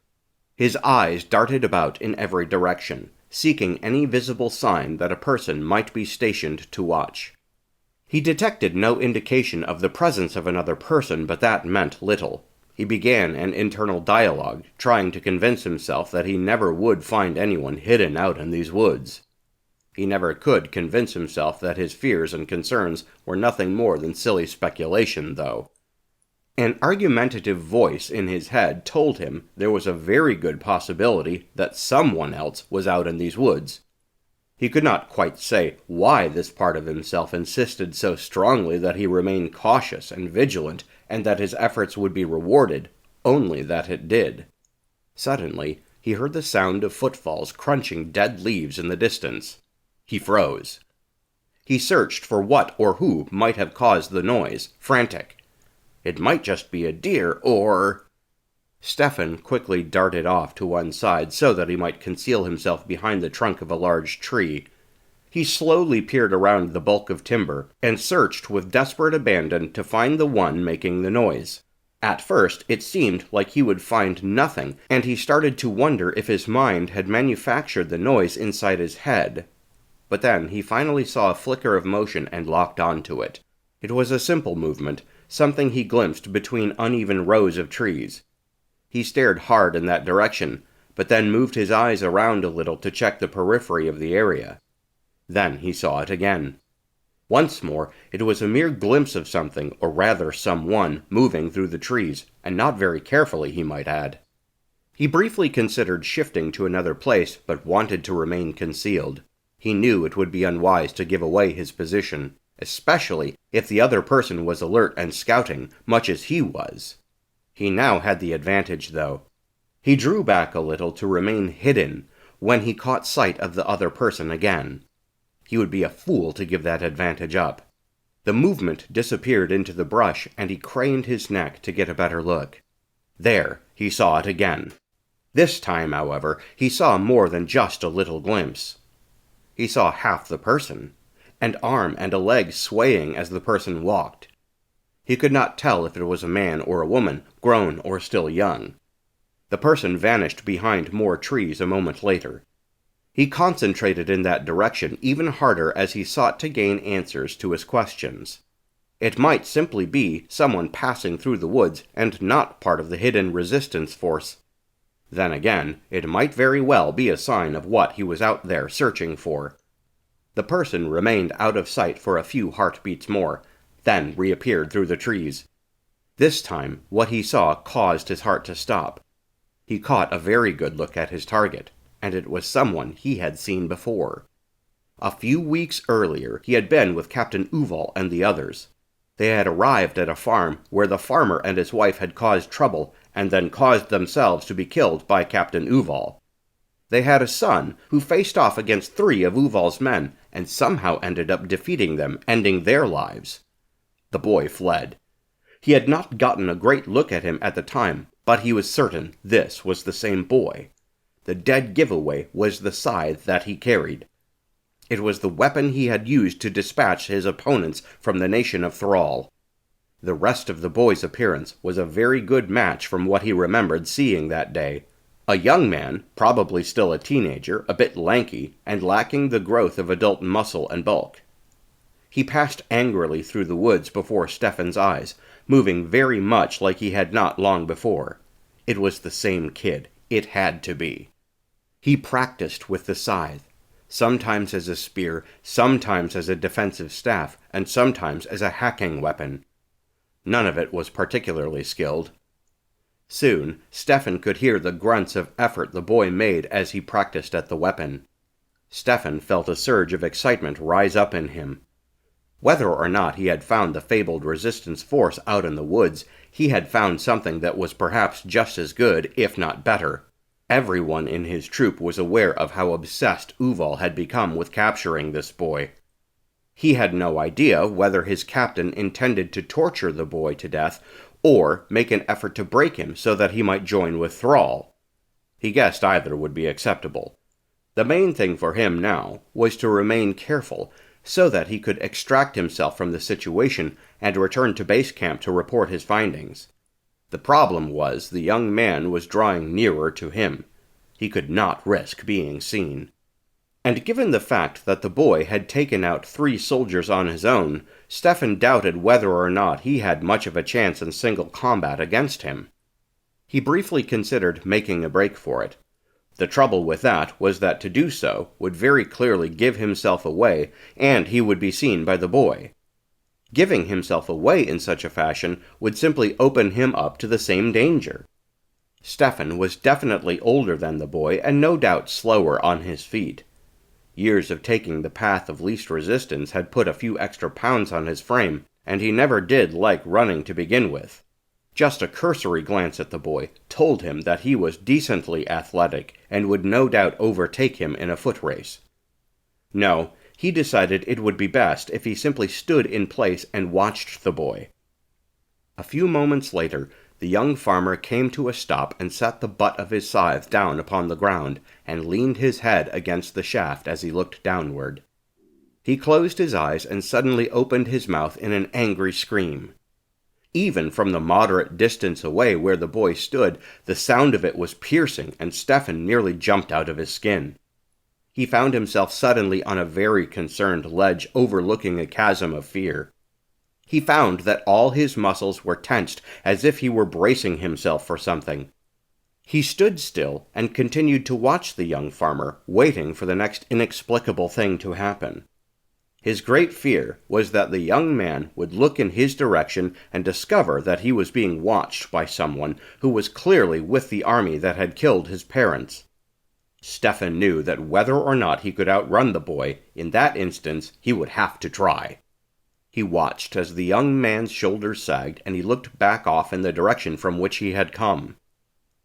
His eyes darted about in every direction, seeking any visible sign that a person might be stationed to watch. He detected no indication of the presence of another person, but that meant little. He began an internal dialogue, trying to convince himself that he never would find anyone hidden out in these woods. He never could convince himself that his fears and concerns were nothing more than silly speculation, though. An argumentative voice in his head told him there was a very good possibility that someone else was out in these woods. He could not quite say why this part of himself insisted so strongly that he remain cautious and vigilant, and that his efforts would be rewarded, only that it did. Suddenly, he heard the sound of footfalls crunching dead leaves in the distance. He froze. He searched for what or who might have caused the noise, frantic. It might just be a deer, or... Stefan quickly darted off to one side so that he might conceal himself behind the trunk of a large tree. He slowly peered around the bulk of timber, and searched with desperate abandon to find the one making the noise. At first, it seemed like he would find nothing, and he started to wonder if his mind had manufactured the noise inside his head. But then he finally saw a flicker of motion and locked onto it. It was a simple movement, something he glimpsed between uneven rows of trees. He stared hard in that direction, but then moved his eyes around a little to check the periphery of the area. Then he saw it again. Once more, it was a mere glimpse of something, or rather someone, moving through the trees, and not very carefully, he might add. He briefly considered shifting to another place, but wanted to remain concealed. He knew it would be unwise to give away his position, especially if the other person was alert and scouting, much as he was. He now had the advantage, though. He drew back a little to remain hidden when he caught sight of the other person again. He would be a fool to give that advantage up. The movement disappeared into the brush, and he craned his neck to get a better look. There, he saw it again. This time, however, he saw more than just a little glimpse. He saw half the person, an arm and a leg swaying as the person walked. He could not tell if it was a man or a woman, grown or still young. The person vanished behind more trees a moment later. He concentrated in that direction even harder as he sought to gain answers to his questions. It might simply be someone passing through the woods and not part of the hidden resistance force. Then again, it might very well be a sign of what he was out there searching for. The person remained out of sight for a few heartbeats more, then reappeared through the trees. This time, what he saw caused his heart to stop. He caught a very good look at his target, and it was someone he had seen before. A few weeks earlier, he had been with Captain Uval and the others. They had arrived at a farm where the farmer and his wife had caused trouble, and then caused themselves to be killed by Captain Uval. They had a son who faced off against 3 of Uval's men, and somehow ended up defeating them, ending their lives. The boy fled. He had not gotten a great look at him at the time, but he was certain this was the same boy. The dead giveaway was the scythe that he carried. It was the weapon he had used to dispatch his opponents from the nation of Thrall. The rest of the boy's appearance was a very good match from what he remembered seeing that day. A young man, probably still a teenager, a bit lanky, and lacking the growth of adult muscle and bulk. He passed angrily through the woods before Stefan's eyes, moving very much like he had not long before. It was the same kid. It had to be. He practiced with the scythe, sometimes as a spear, sometimes as a defensive staff, and sometimes as a hacking weapon. None of it was particularly skilled. Soon, Stefan could hear the grunts of effort the boy made as he practiced at the weapon. Stefan felt a surge of excitement rise up in him. Whether or not he had found the fabled resistance force out in the woods, he had found something that was perhaps just as good, if not better. Everyone in his troop was aware of how obsessed Uval had become with capturing this boy. He had no idea whether his captain intended to torture the boy to death, or make an effort to break him so that he might join with Thrall. He guessed either would be acceptable. The main thing for him now was to remain careful, so that he could extract himself from the situation and return to base camp to report his findings. The problem was the young man was drawing nearer to him. He could not risk being seen. And given the fact that the boy had taken out 3 soldiers on his own, Stefan doubted whether or not he had much of a chance in single combat against him. He briefly considered making a break for it. The trouble with that was that to do so would very clearly give himself away, and he would be seen by the boy. Giving himself away in such a fashion would simply open him up to the same danger. Stefan was definitely older than the boy, and no doubt slower on his feet. Years of taking the path of least resistance had put a few extra pounds on his frame, and he never did like running to begin with. Just a cursory glance at the boy told him that he was decently athletic and would no doubt overtake him in a foot race. No, he decided it would be best if he simply stood in place and watched the boy. A few moments later, the young farmer came to a stop and set the butt of his scythe down upon the ground and leaned his head against the shaft as he looked downward. He closed his eyes and suddenly opened his mouth in an angry scream. Even from the moderate distance away where the boy stood, the sound of it was piercing, and Stefan nearly jumped out of his skin. He found himself suddenly on a very concerned ledge overlooking a chasm of fear. He found that all his muscles were tensed as if he were bracing himself for something. He stood still and continued to watch the young farmer, waiting for the next inexplicable thing to happen. His great fear was that the young man would look in his direction and discover that he was being watched by someone who was clearly with the army that had killed his parents. Stefan knew that whether or not he could outrun the boy, in that instance he would have to try. He watched as the young man's shoulders sagged, and he looked back off in the direction from which he had come.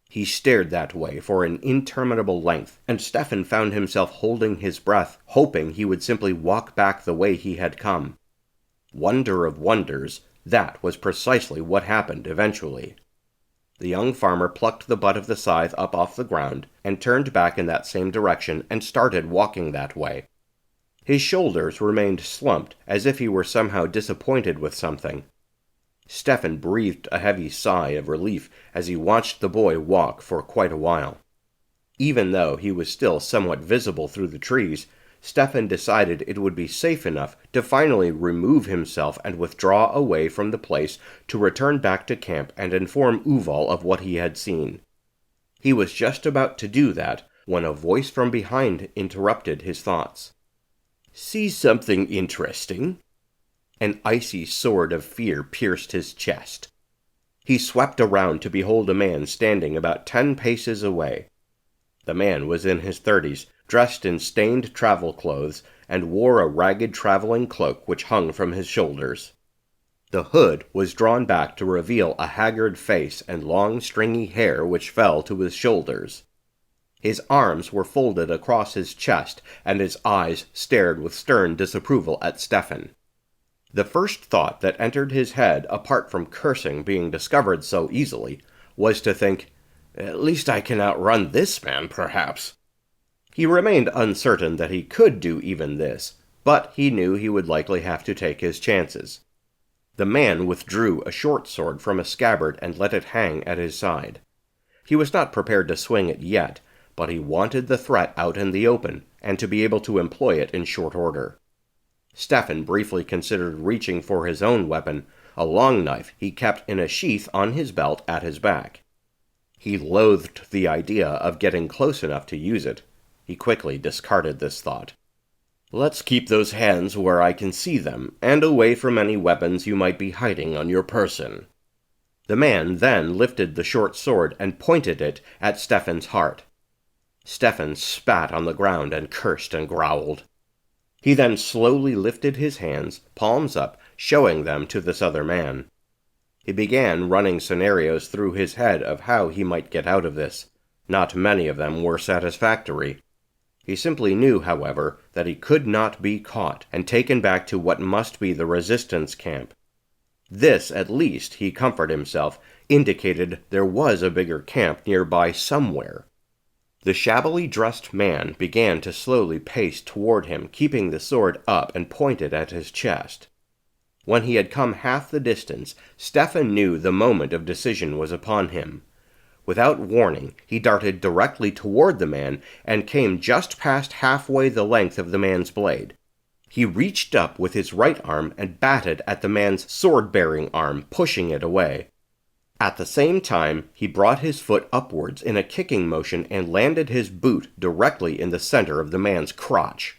He stared that way for an interminable length, and Stefan found himself holding his breath, hoping he would simply walk back the way he had come. Wonder of wonders, that was precisely what happened eventually. The young farmer plucked the butt of the scythe up off the ground, and turned back in that same direction and started walking that way. His shoulders remained slumped, as if he were somehow disappointed with something. Stefan breathed a heavy sigh of relief as he watched the boy walk for quite a while. Even though he was still somewhat visible through the trees, Stefan decided it would be safe enough to finally remove himself and withdraw away from the place to return back to camp and inform Uval of what he had seen. He was just about to do that when a voice from behind interrupted his thoughts. "See something interesting?" An icy sword of fear pierced his chest. He swept around to behold a man standing about 10 paces away. The man was in his 30s, dressed in stained travel clothes, and wore a ragged traveling cloak which hung from his shoulders. The hood was drawn back to reveal a haggard face and long stringy hair which fell to his shoulders. His arms were folded across his chest, and his eyes stared with stern disapproval at Stefan. The first thought that entered his head, apart from cursing being discovered so easily, was to think, "At least I can outrun this man, perhaps." He remained uncertain that he could do even this, but he knew he would likely have to take his chances. The man withdrew a short sword from a scabbard and let it hang at his side. He was not prepared to swing it yet, but he wanted the threat out in the open, and to be able to employ it in short order. Stefan briefly considered reaching for his own weapon, a long knife he kept in a sheath on his belt at his back. He loathed the idea of getting close enough to use it. He quickly discarded this thought. "Let's keep those hands where I can see them, and away from any weapons you might be hiding on your person." The man then lifted the short sword and pointed it at Stefan's heart. Stefan spat on the ground and cursed and growled. He then slowly lifted his hands, palms up, showing them to this other man. He began running scenarios through his head of how he might get out of this. Not many of them were satisfactory. He simply knew, however, that he could not be caught and taken back to what must be the resistance camp. This, at least, he comforted himself, indicated there was a bigger camp nearby somewhere. The shabbily dressed man began to slowly pace toward him, keeping the sword up and pointed at his chest. When he had come half the distance, Stefan knew the moment of decision was upon him. Without warning, he darted directly toward the man and came just past halfway the length of the man's blade. He reached up with his right arm and batted at the man's sword-bearing arm, pushing it away. At the same time, he brought his foot upwards in a kicking motion and landed his boot directly in the center of the man's crotch.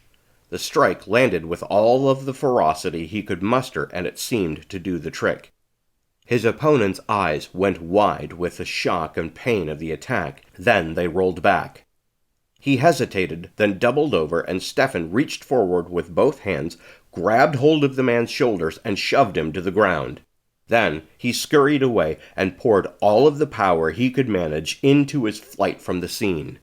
The strike landed with all of the ferocity he could muster, and it seemed to do the trick. His opponent's eyes went wide with the shock and pain of the attack. Then they rolled back. He hesitated, then doubled over, and Stefan reached forward with both hands, grabbed hold of the man's shoulders, and shoved him to the ground. Then he scurried away and poured all of the power he could manage into his flight from the scene.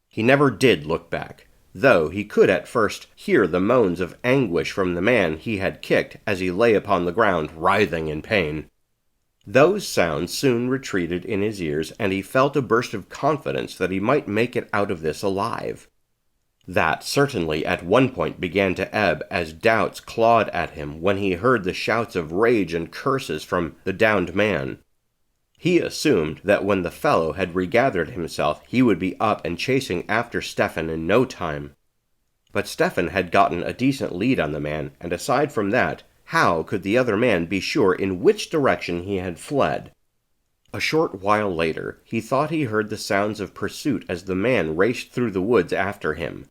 He never did look back, though he could at first hear the moans of anguish from the man he had kicked as he lay upon the ground, writhing in pain. Those sounds soon retreated in his ears, and he felt a burst of confidence that he might make it out of this alive. That certainly at one point began to ebb as doubts clawed at him when he heard the shouts of rage and curses from the downed man. He assumed that when the fellow had regathered himself, he would be up and chasing after Stefan in no time. But Stefan had gotten a decent lead on the man, and aside from that, how could the other man be sure in which direction he had fled? A short while later, he thought he heard the sounds of pursuit as the man raced through the woods after him.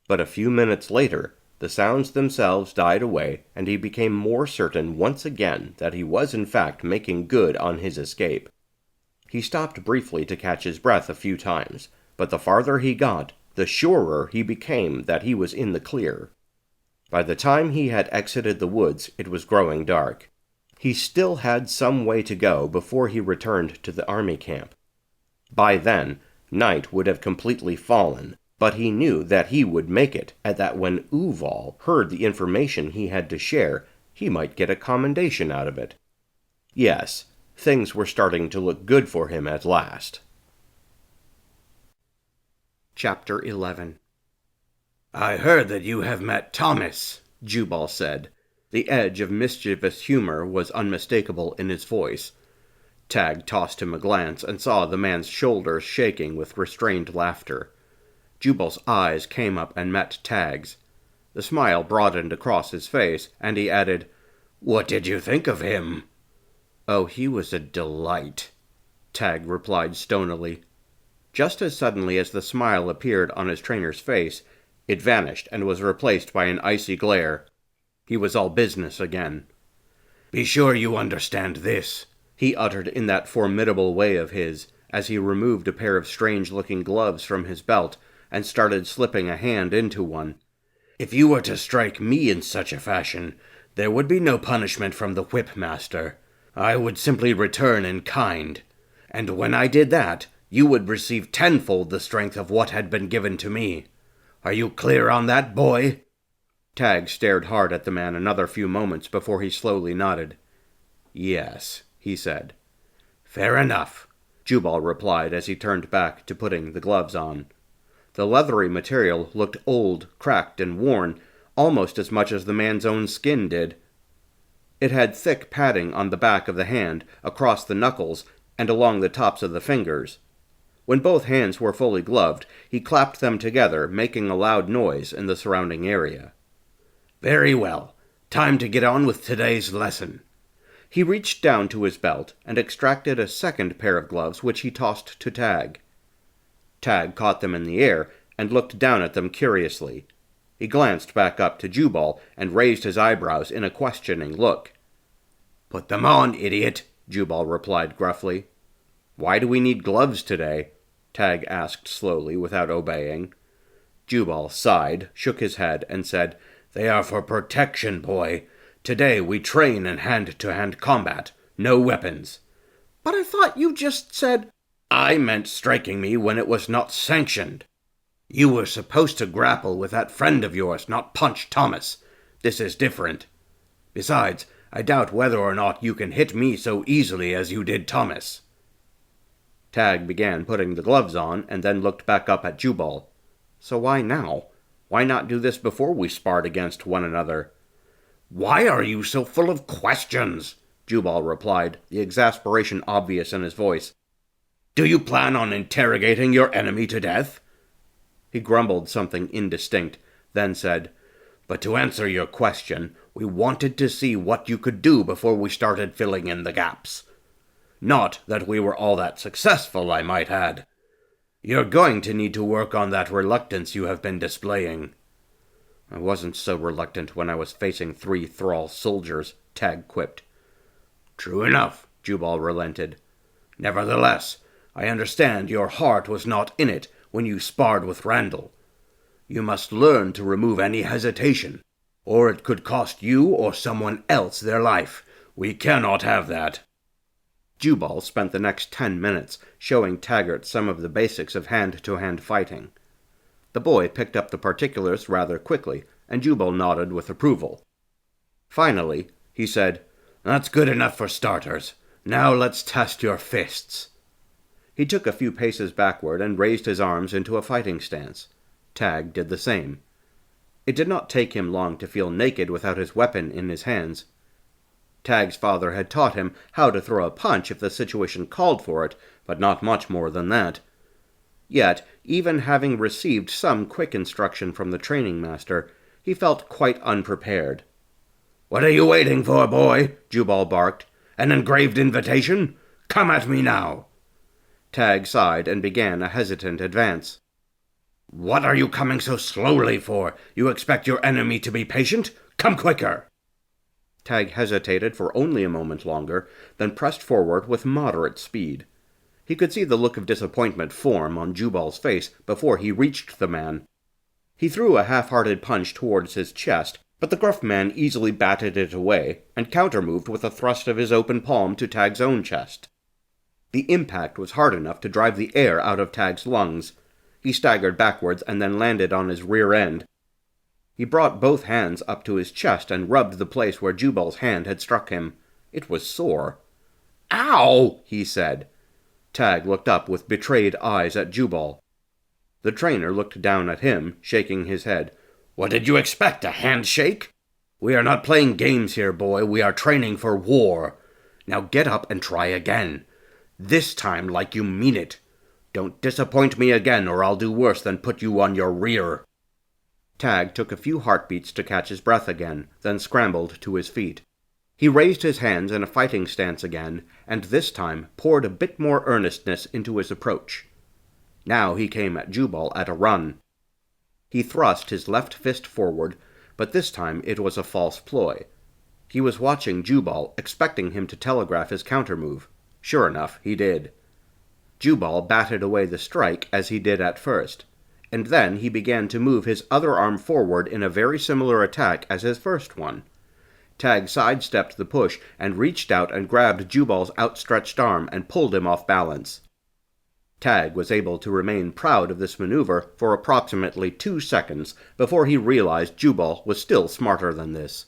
But a few minutes later, the sounds themselves died away, and he became more certain once again that he was in fact making good on his escape. He stopped briefly to catch his breath a few times, but the farther he got, the surer he became that he was in the clear. By the time he had exited the woods, it was growing dark. He still had some way to go before he returned to the army camp. By then, night would have completely fallen, but he knew that he would make it, and that when Uval heard the information he had to share, he might get a commendation out of it. Yes, things were starting to look good for him at last. Chapter 11. "I heard that you have met Thomas," Jubal said. The edge of mischievous humor was unmistakable in his voice. Tag tossed him a glance and saw the man's shoulders shaking with restrained laughter. Jubal's eyes came up and met Tag's. The smile broadened across his face, and he added, "What did you think of him?" "Oh, he was a delight," Tag replied stonily. Just as suddenly as the smile appeared on his trainer's face, it vanished and was replaced by an icy glare. He was all business again. "Be sure you understand this," he uttered in that formidable way of his, as he removed a pair of strange-looking gloves from his belt and started slipping a hand into one. "If you were to strike me in such a fashion, there would be no punishment from the whip-master. I would simply return in kind. And when I did that, you would receive tenfold the strength of what had been given to me. Are you clear on that, boy?" Tag stared hard at the man another few moments before he slowly nodded. "Yes," he said. "Fair enough," Jubal replied as he turned back to putting the gloves on. The leathery material looked old, cracked, and worn, almost as much as the man's own skin did. It had thick padding on the back of the hand, across the knuckles, and along the tops of the fingers. When both hands were fully gloved, he clapped them together, making a loud noise in the surrounding area. "Very well. Time to get on with today's lesson." He reached down to his belt and extracted a second pair of gloves, which he tossed to Tag. Tag caught them in the air and looked down at them curiously. He glanced back up to Jubal and raised his eyebrows in a questioning look. "Put them on, idiot," Jubal replied gruffly. "Why do we need gloves today?" Tag asked slowly, without obeying. Jubal sighed, shook his head, and said, "They are for protection, boy. Today we train in hand-to-hand combat. No weapons." "But I thought you just said—" "I meant striking me when it was not sanctioned. You were supposed to grapple with that friend of yours, not punch Thomas. This is different. Besides, I doubt whether or not you can hit me so easily as you did Thomas." Tag began putting the gloves on, and then looked back up at Jubal. "So why now? Why not do this before we sparred against one another?" "Why are you so full of questions?" Jubal replied, the exasperation obvious in his voice. "Do you plan on interrogating your enemy to death?" He grumbled something indistinct, then said, "But to answer your question, we wanted to see what you could do before we started filling in the gaps. Not that we were all that successful, I might add. You're going to need to work on that reluctance you have been displaying." "I wasn't so reluctant when I was facing 3 thrall soldiers," Tag quipped. "True enough," Jubal relented. "Nevertheless, I understand your heart was not in it when you sparred with Randall. You must learn to remove any hesitation, or it could cost you or someone else their life. We cannot have that." Jubal spent the next 10 minutes showing Taggart some of the basics of hand-to-hand fighting. The boy picked up the particulars rather quickly, and Jubal nodded with approval. Finally, he said, "That's good enough for starters. Now let's test your fists." He took a few paces backward and raised his arms into a fighting stance. Tag did the same. It did not take him long to feel naked without his weapon in his hands. Tag's father had taught him how to throw a punch if the situation called for it, but not much more than that. Yet, even having received some quick instruction from the training master, he felt quite unprepared. "What are you waiting for, boy?" Jubal barked. "An engraved invitation? Come at me now." Tag sighed and began a hesitant advance. "What are you coming so slowly for? You expect your enemy to be patient? Come quicker!" Tag hesitated for only a moment longer, then pressed forward with moderate speed. He could see the look of disappointment form on Jubal's face before he reached the man. He threw a half-hearted punch towards his chest, but the gruff man easily batted it away, and counter-moved with a thrust of his open palm to Tag's own chest. The impact was hard enough to drive the air out of Tag's lungs. He staggered backwards and then landed on his rear end. He brought both hands up to his chest and rubbed the place where Jubal's hand had struck him. It was sore. "Ow!" he said. Tag looked up with betrayed eyes at Jubal. The trainer looked down at him, shaking his head. "What did you expect, a handshake? We are not playing games here, boy. We are training for war. Now get up and try again. This time like you mean it. Don't disappoint me again, or I'll do worse than put you on your rear." Tag took a few heartbeats to catch his breath again, then scrambled to his feet. He raised his hands in a fighting stance again, and this time poured a bit more earnestness into his approach. Now he came at Jubal at a run. He thrust his left fist forward, but this time it was a false ploy. He was watching Jubal, expecting him to telegraph his countermove. Sure enough, he did. Jubal batted away the strike as he did at first, and then he began to move his other arm forward in a very similar attack as his first one. Tag sidestepped the push and reached out and grabbed Jubal's outstretched arm and pulled him off balance. Tag was able to remain proud of this maneuver for approximately 2 seconds before he realized Jubal was still smarter than this.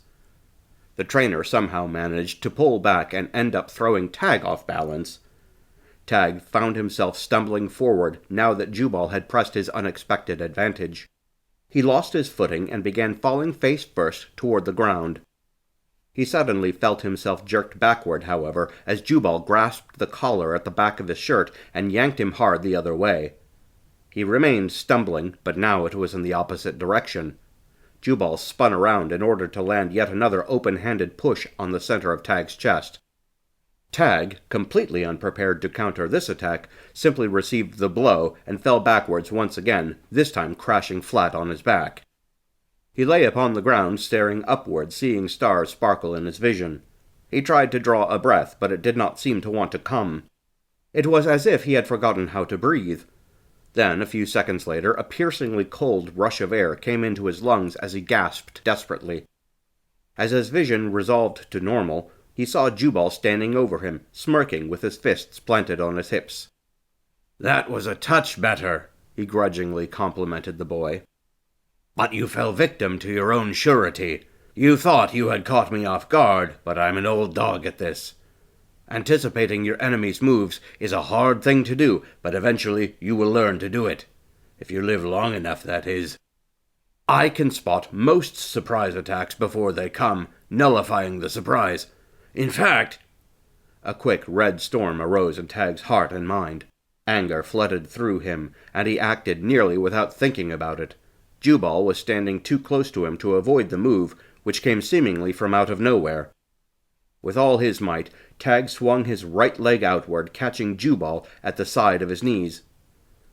The trainer somehow managed to pull back and end up throwing Tag off balance. Tag found himself stumbling forward now that Jubal had pressed his unexpected advantage. He lost his footing and began falling face first toward the ground. He suddenly felt himself jerked backward, however, as Jubal grasped the collar at the back of his shirt and yanked him hard the other way. He remained stumbling, but now it was in the opposite direction. Jubal spun around in order to land yet another open-handed push on the center of Tag's chest. Tag, completely unprepared to counter this attack, simply received the blow and fell backwards once again, this time crashing flat on his back. He lay upon the ground, staring upward, seeing stars sparkle in his vision. He tried to draw a breath, but it did not seem to want to come. It was as if he had forgotten how to breathe. Then, a few seconds later, a piercingly cold rush of air came into his lungs as he gasped desperately. As his vision resolved to normal, he saw Jubal standing over him, smirking with his fists planted on his hips. "That was a touch better," he grudgingly complimented the boy. "But you fell victim to your own surety. You thought you had caught me off guard, but I'm an old dog at this. Anticipating your enemy's moves is a hard thing to do, but eventually you will learn to do it. If you live long enough, that is. I can spot most surprise attacks before they come, nullifying the surprise. In fact—" A quick red storm arose in Tag's heart and mind. Anger flooded through him, and he acted nearly without thinking about it. Jubal was standing too close to him to avoid the move, which came seemingly from out of nowhere. With all his might, Tag swung his right leg outward, catching Jubal at the side of his knees.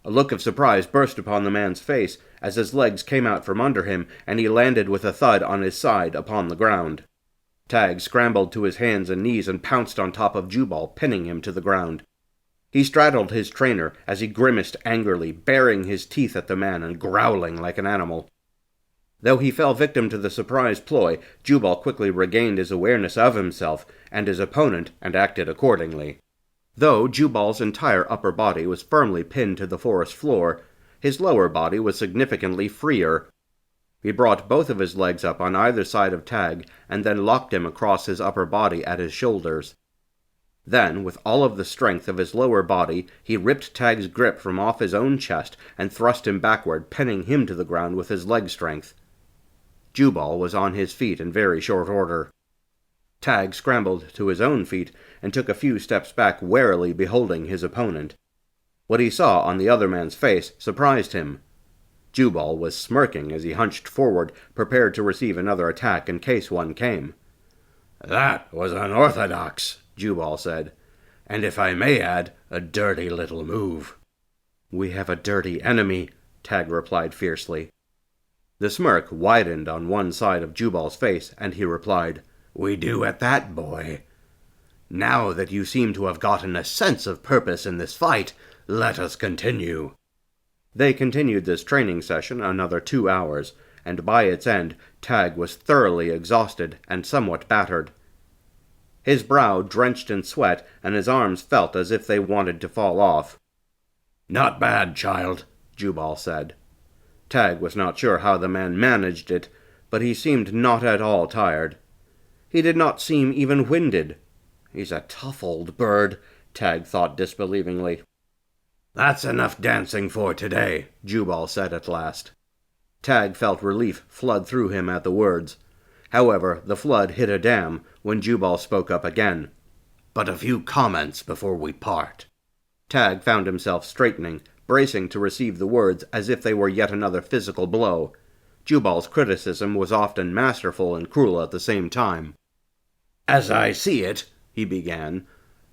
A look of surprise burst upon the man's face as his legs came out from under him, and he landed with a thud on his side upon the ground. Tag scrambled to his hands and knees and pounced on top of Jubal, pinning him to the ground. He straddled his trainer as he grimaced angrily, baring his teeth at the man and growling like an animal. Though he fell victim to the surprise ploy, Jubal quickly regained his awareness of himself and his opponent and acted accordingly. Though Jubal's entire upper body was firmly pinned to the forest floor, his lower body was significantly freer. He brought both of his legs up on either side of Tag and then locked him across his upper body at his shoulders. Then, with all of the strength of his lower body, he ripped Tag's grip from off his own chest and thrust him backward, pinning him to the ground with his leg strength. Jubal was on his feet in very short order. Tag scrambled to his own feet and took a few steps back, warily beholding his opponent. What he saw on the other man's face surprised him. Jubal was smirking as he hunched forward, prepared to receive another attack in case one came. "That was unorthodox," Jubal said, "and if I may add, a dirty little move." "We have a dirty enemy," Tag replied fiercely. The smirk widened on one side of Jubal's face, and he replied, "We do at that, boy. Now that you seem to have gotten a sense of purpose in this fight, let us continue." They continued this training session another 2 hours, and by its end, Tag was thoroughly exhausted and somewhat battered. His brow drenched in sweat, and his arms felt as if they wanted to fall off. "Not bad, child," Jubal said. Tag was not sure how the man managed it, but he seemed not at all tired. He did not seem even winded. "He's a tough old bird," Tag thought disbelievingly. "That's enough dancing for today," Jubal said at last. Tag felt relief flood through him at the words. However, the flood hit a dam when Jubal spoke up again. "But a few comments before we part." Tag found himself straightening, bracing to receive the words as if they were yet another physical blow. Jubal's criticism was often masterful and cruel at the same time. "As I see it," he began,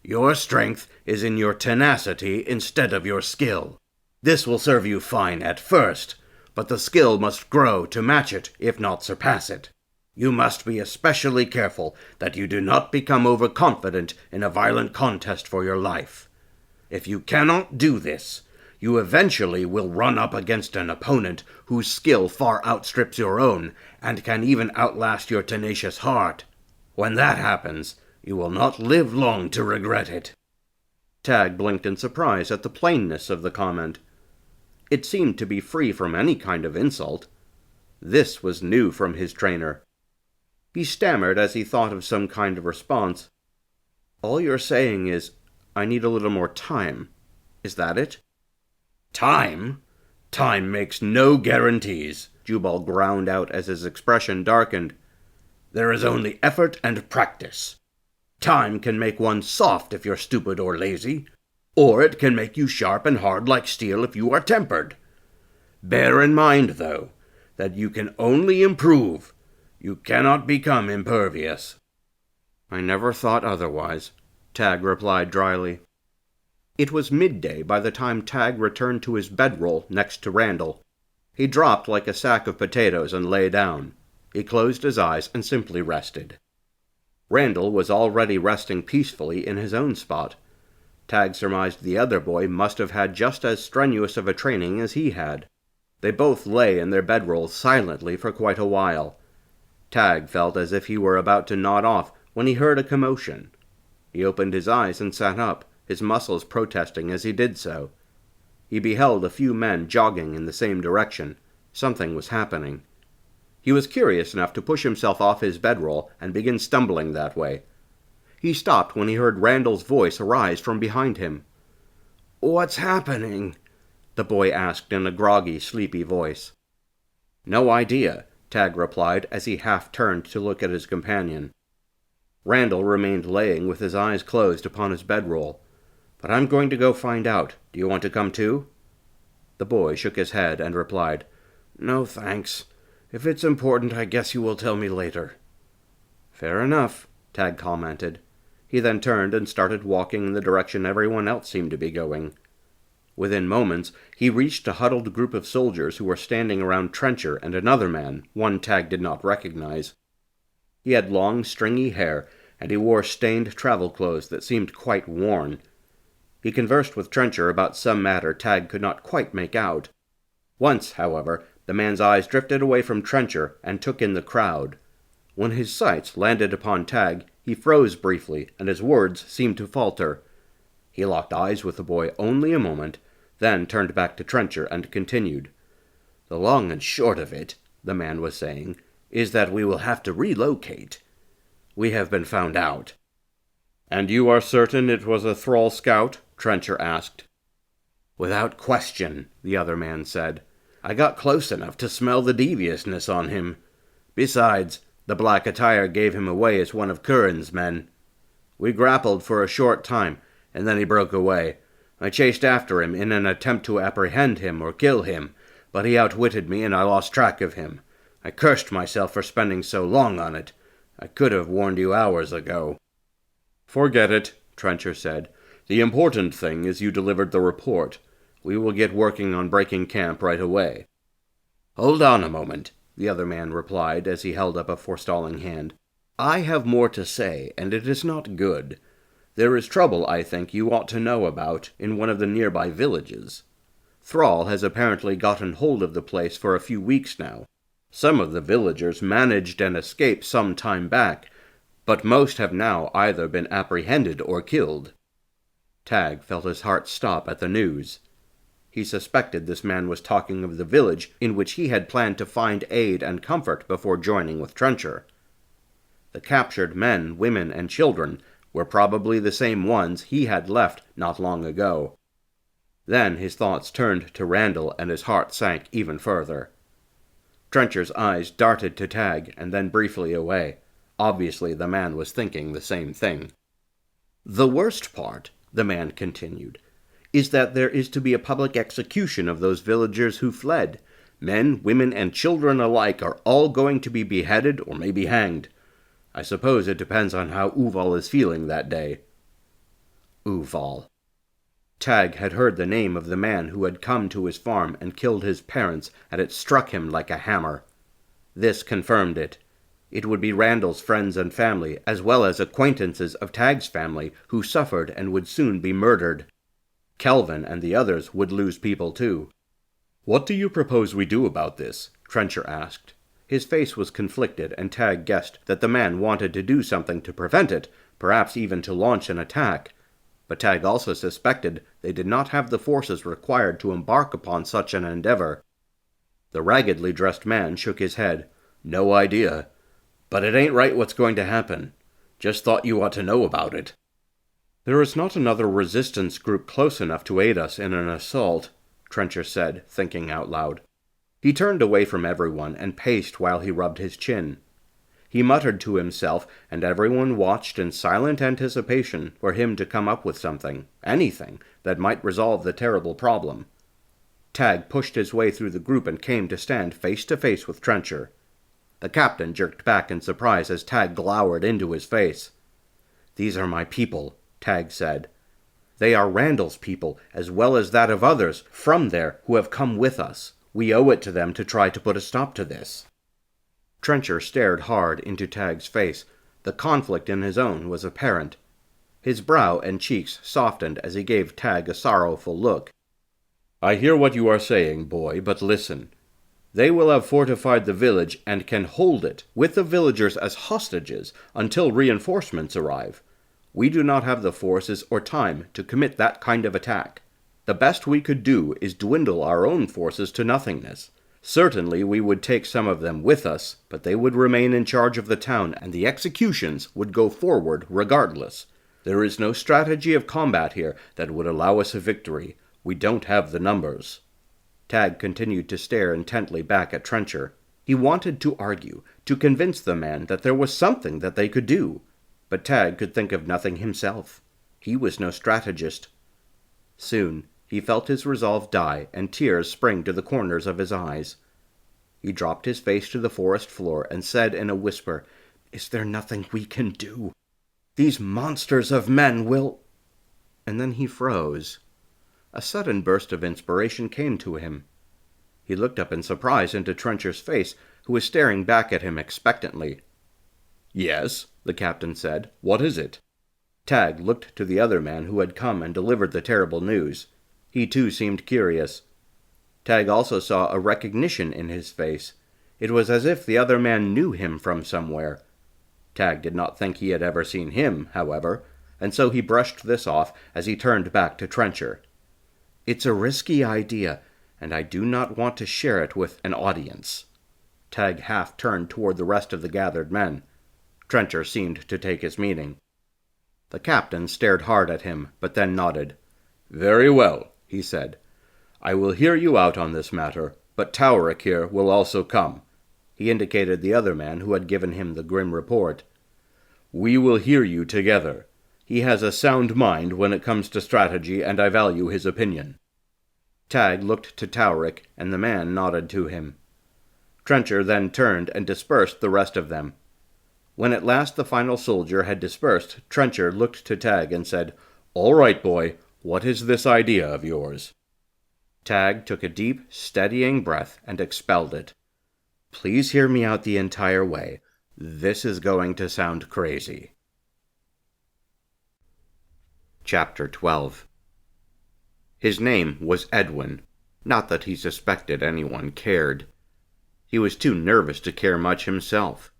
"your strength is in your tenacity instead of your skill. This will serve you fine at first, but the skill must grow to match it, if not surpass it. You must be especially careful that you do not become overconfident in a violent contest for your life. If you cannot do this, you eventually will run up against an opponent whose skill far outstrips your own, and can even outlast your tenacious heart. When that happens, you will not live long to regret it." Tag blinked in surprise at the plainness of the comment. It seemed to be free from any kind of insult. This was new from his trainer. He stammered as he thought of some kind of response. "All you're saying is, I need a little more time. Is that it?" "Time? Time makes no guarantees," Jubal ground out as his expression darkened. There is only effort and practice. Time can make one soft if you're stupid or lazy, or it can make you sharp and hard like steel if you are tempered. Bear in mind, though, that you can only improve. You cannot become impervious." "I never thought otherwise," Tag replied dryly. It was midday by the time Tag returned to his bedroll next to Randall. He dropped like a sack of potatoes and lay down. He closed his eyes and simply rested. Randall was already resting peacefully in his own spot. Tag surmised the other boy must have had just as strenuous of a training as he had. They both lay in their bedrolls silently for quite a while. Tag felt as if he were about to nod off when he heard a commotion. He opened his eyes and sat up, his muscles protesting as he did so. He beheld a few men jogging in the same direction. Something was happening. He was curious enough to push himself off his bedroll and begin stumbling that way. He stopped when he heard Randall's voice arise from behind him. "What's happening?" the boy asked in a groggy, sleepy voice. "No idea," Tag replied as he half turned to look at his companion. Randall remained laying with his eyes closed upon his bedroll. "But I'm going to go find out. Do you want to come too?" The boy shook his head and replied, "No, thanks. If it's important, I guess you will tell me later." "Fair enough," Tag commented. He then turned and started walking in the direction everyone else seemed to be going. Within moments, he reached a huddled group of soldiers who were standing around Trencher and another man, one Tag did not recognize. He had long, stringy hair, and he wore stained travel clothes that seemed quite worn. He conversed with Trencher about some matter Tag could not quite make out. Once, however, the man's eyes drifted away from Trencher and took in the crowd. When his sights landed upon Tag, he froze briefly, and his words seemed to falter. He locked eyes with the boy only a moment, then turned back to Trencher and continued. "The long and short of it," the man was saying, "is that we will have to relocate. We have been found out." "And you are certain it was a Thrall scout?" Trencher asked. "Without question," the other man said. "I got close enough to smell the deviousness on him. Besides, the black attire gave him away as one of Curran's men. We grappled for a short time, and then he broke away. I chased after him in an attempt to apprehend him or kill him, but he outwitted me and I lost track of him. I cursed myself for spending so long on it. I could have warned you hours ago." "Forget it," Trencher said. "The important thing is you delivered the report. We will get working on breaking camp right away." "Hold on a moment," the other man replied as he held up a forestalling hand. "I have more to say, and it is not good. There is trouble, I think, you ought to know about in one of the nearby villages. Thrall has apparently gotten hold of the place for a few weeks now. Some of the villagers managed an escape some time back, but most have now either been apprehended or killed." Tag felt his heart stop at the news. He suspected this man was talking of the village in which he had planned to find aid and comfort before joining with Trencher. The captured men, women, and children were probably the same ones he had left not long ago. Then his thoughts turned to Randall and his heart sank even further. Trencher's eyes darted to Tag and then briefly away. Obviously the man was thinking the same thing. "The worst part," the man continued, "is that there is to be a public execution of those villagers who fled. Men, women, and children alike are all going to be beheaded or maybe hanged. I suppose it depends on how Uval is feeling that day." Uval. Tag had heard the name of the man who had come to his farm and killed his parents, and it struck him like a hammer. This confirmed it. It would be Randall's friends and family, as well as acquaintances of Tag's family, who suffered and would soon be murdered. Kelvin and the others would lose people too. "What do you propose we do about this?" Trencher asked. His face was conflicted, and Tag guessed that the man wanted to do something to prevent it, perhaps even to launch an attack. But Tag also suspected they did not have the forces required to embark upon such an endeavor. The raggedly dressed man shook his head. "No idea. But it ain't right what's going to happen. Just thought you ought to know about it." "There is not another resistance group close enough to aid us in an assault," Trencher said, thinking out loud. He turned away from everyone and paced while he rubbed his chin. He muttered to himself, and everyone watched in silent anticipation for him to come up with something, anything, that might resolve the terrible problem. Tag pushed his way through the group and came to stand face to face with Trencher. The captain jerked back in surprise as Tag glowered into his face. "These are my people," Tag said. "They are Randall's people, as well as that of others from there who have come with us. We owe it to them to try to put a stop to this." Trencher stared hard into Tag's face. The conflict in his own was apparent. His brow and cheeks softened as he gave Tag a sorrowful look. "I hear what you are saying, boy, but listen. They will have fortified the village and can hold it, with the villagers as hostages, until reinforcements arrive. We do not have the forces or time to commit that kind of attack. The best we could do is dwindle our own forces to nothingness. Certainly we would take some of them with us, but they would remain in charge of the town, and the executions would go forward regardless. There is no strategy of combat here that would allow us a victory. We don't have the numbers." Tag continued to stare intently back at Trencher. He wanted to argue, to convince the man that there was something that they could do. But Tag could think of nothing himself. He was no strategist. Soon he felt his resolve die, and tears spring to the corners of his eyes. He dropped his face to the forest floor and said in a whisper, "Is there nothing we can do? These monsters of men will—" And then he froze. A sudden burst of inspiration came to him. He looked up in surprise into Trencher's face, who was staring back at him expectantly. "Yes," the captain said. "What is it?" Tag looked to the other man who had come and delivered the terrible news. He too seemed curious. Tag also saw a recognition in his face. It was as if the other man knew him from somewhere. Tag did not think he had ever seen him, however, and so he brushed this off as he turned back to Trencher. "It's a risky idea, and I do not want to share it with an audience." Tag half turned toward the rest of the gathered men. Trencher seemed to take his meaning. The captain stared hard at him, but then nodded. "Very well," he said. "I will hear you out on this matter, but Towrick here will also come." He indicated the other man who had given him the grim report. "We will hear you together. He has a sound mind when it comes to strategy, and I value his opinion." Tag looked to Towrick, and the man nodded to him. Trencher then turned and dispersed the rest of them. When at last the final soldier had dispersed, Trencher looked to Tag and said, "All right, boy, what is this idea of yours?" Tag took a deep, steadying breath and expelled it. "Please hear me out the entire way. This is going to sound crazy." Chapter 12. His name was Edwin. Not that he suspected anyone cared. He was too nervous to care much himself.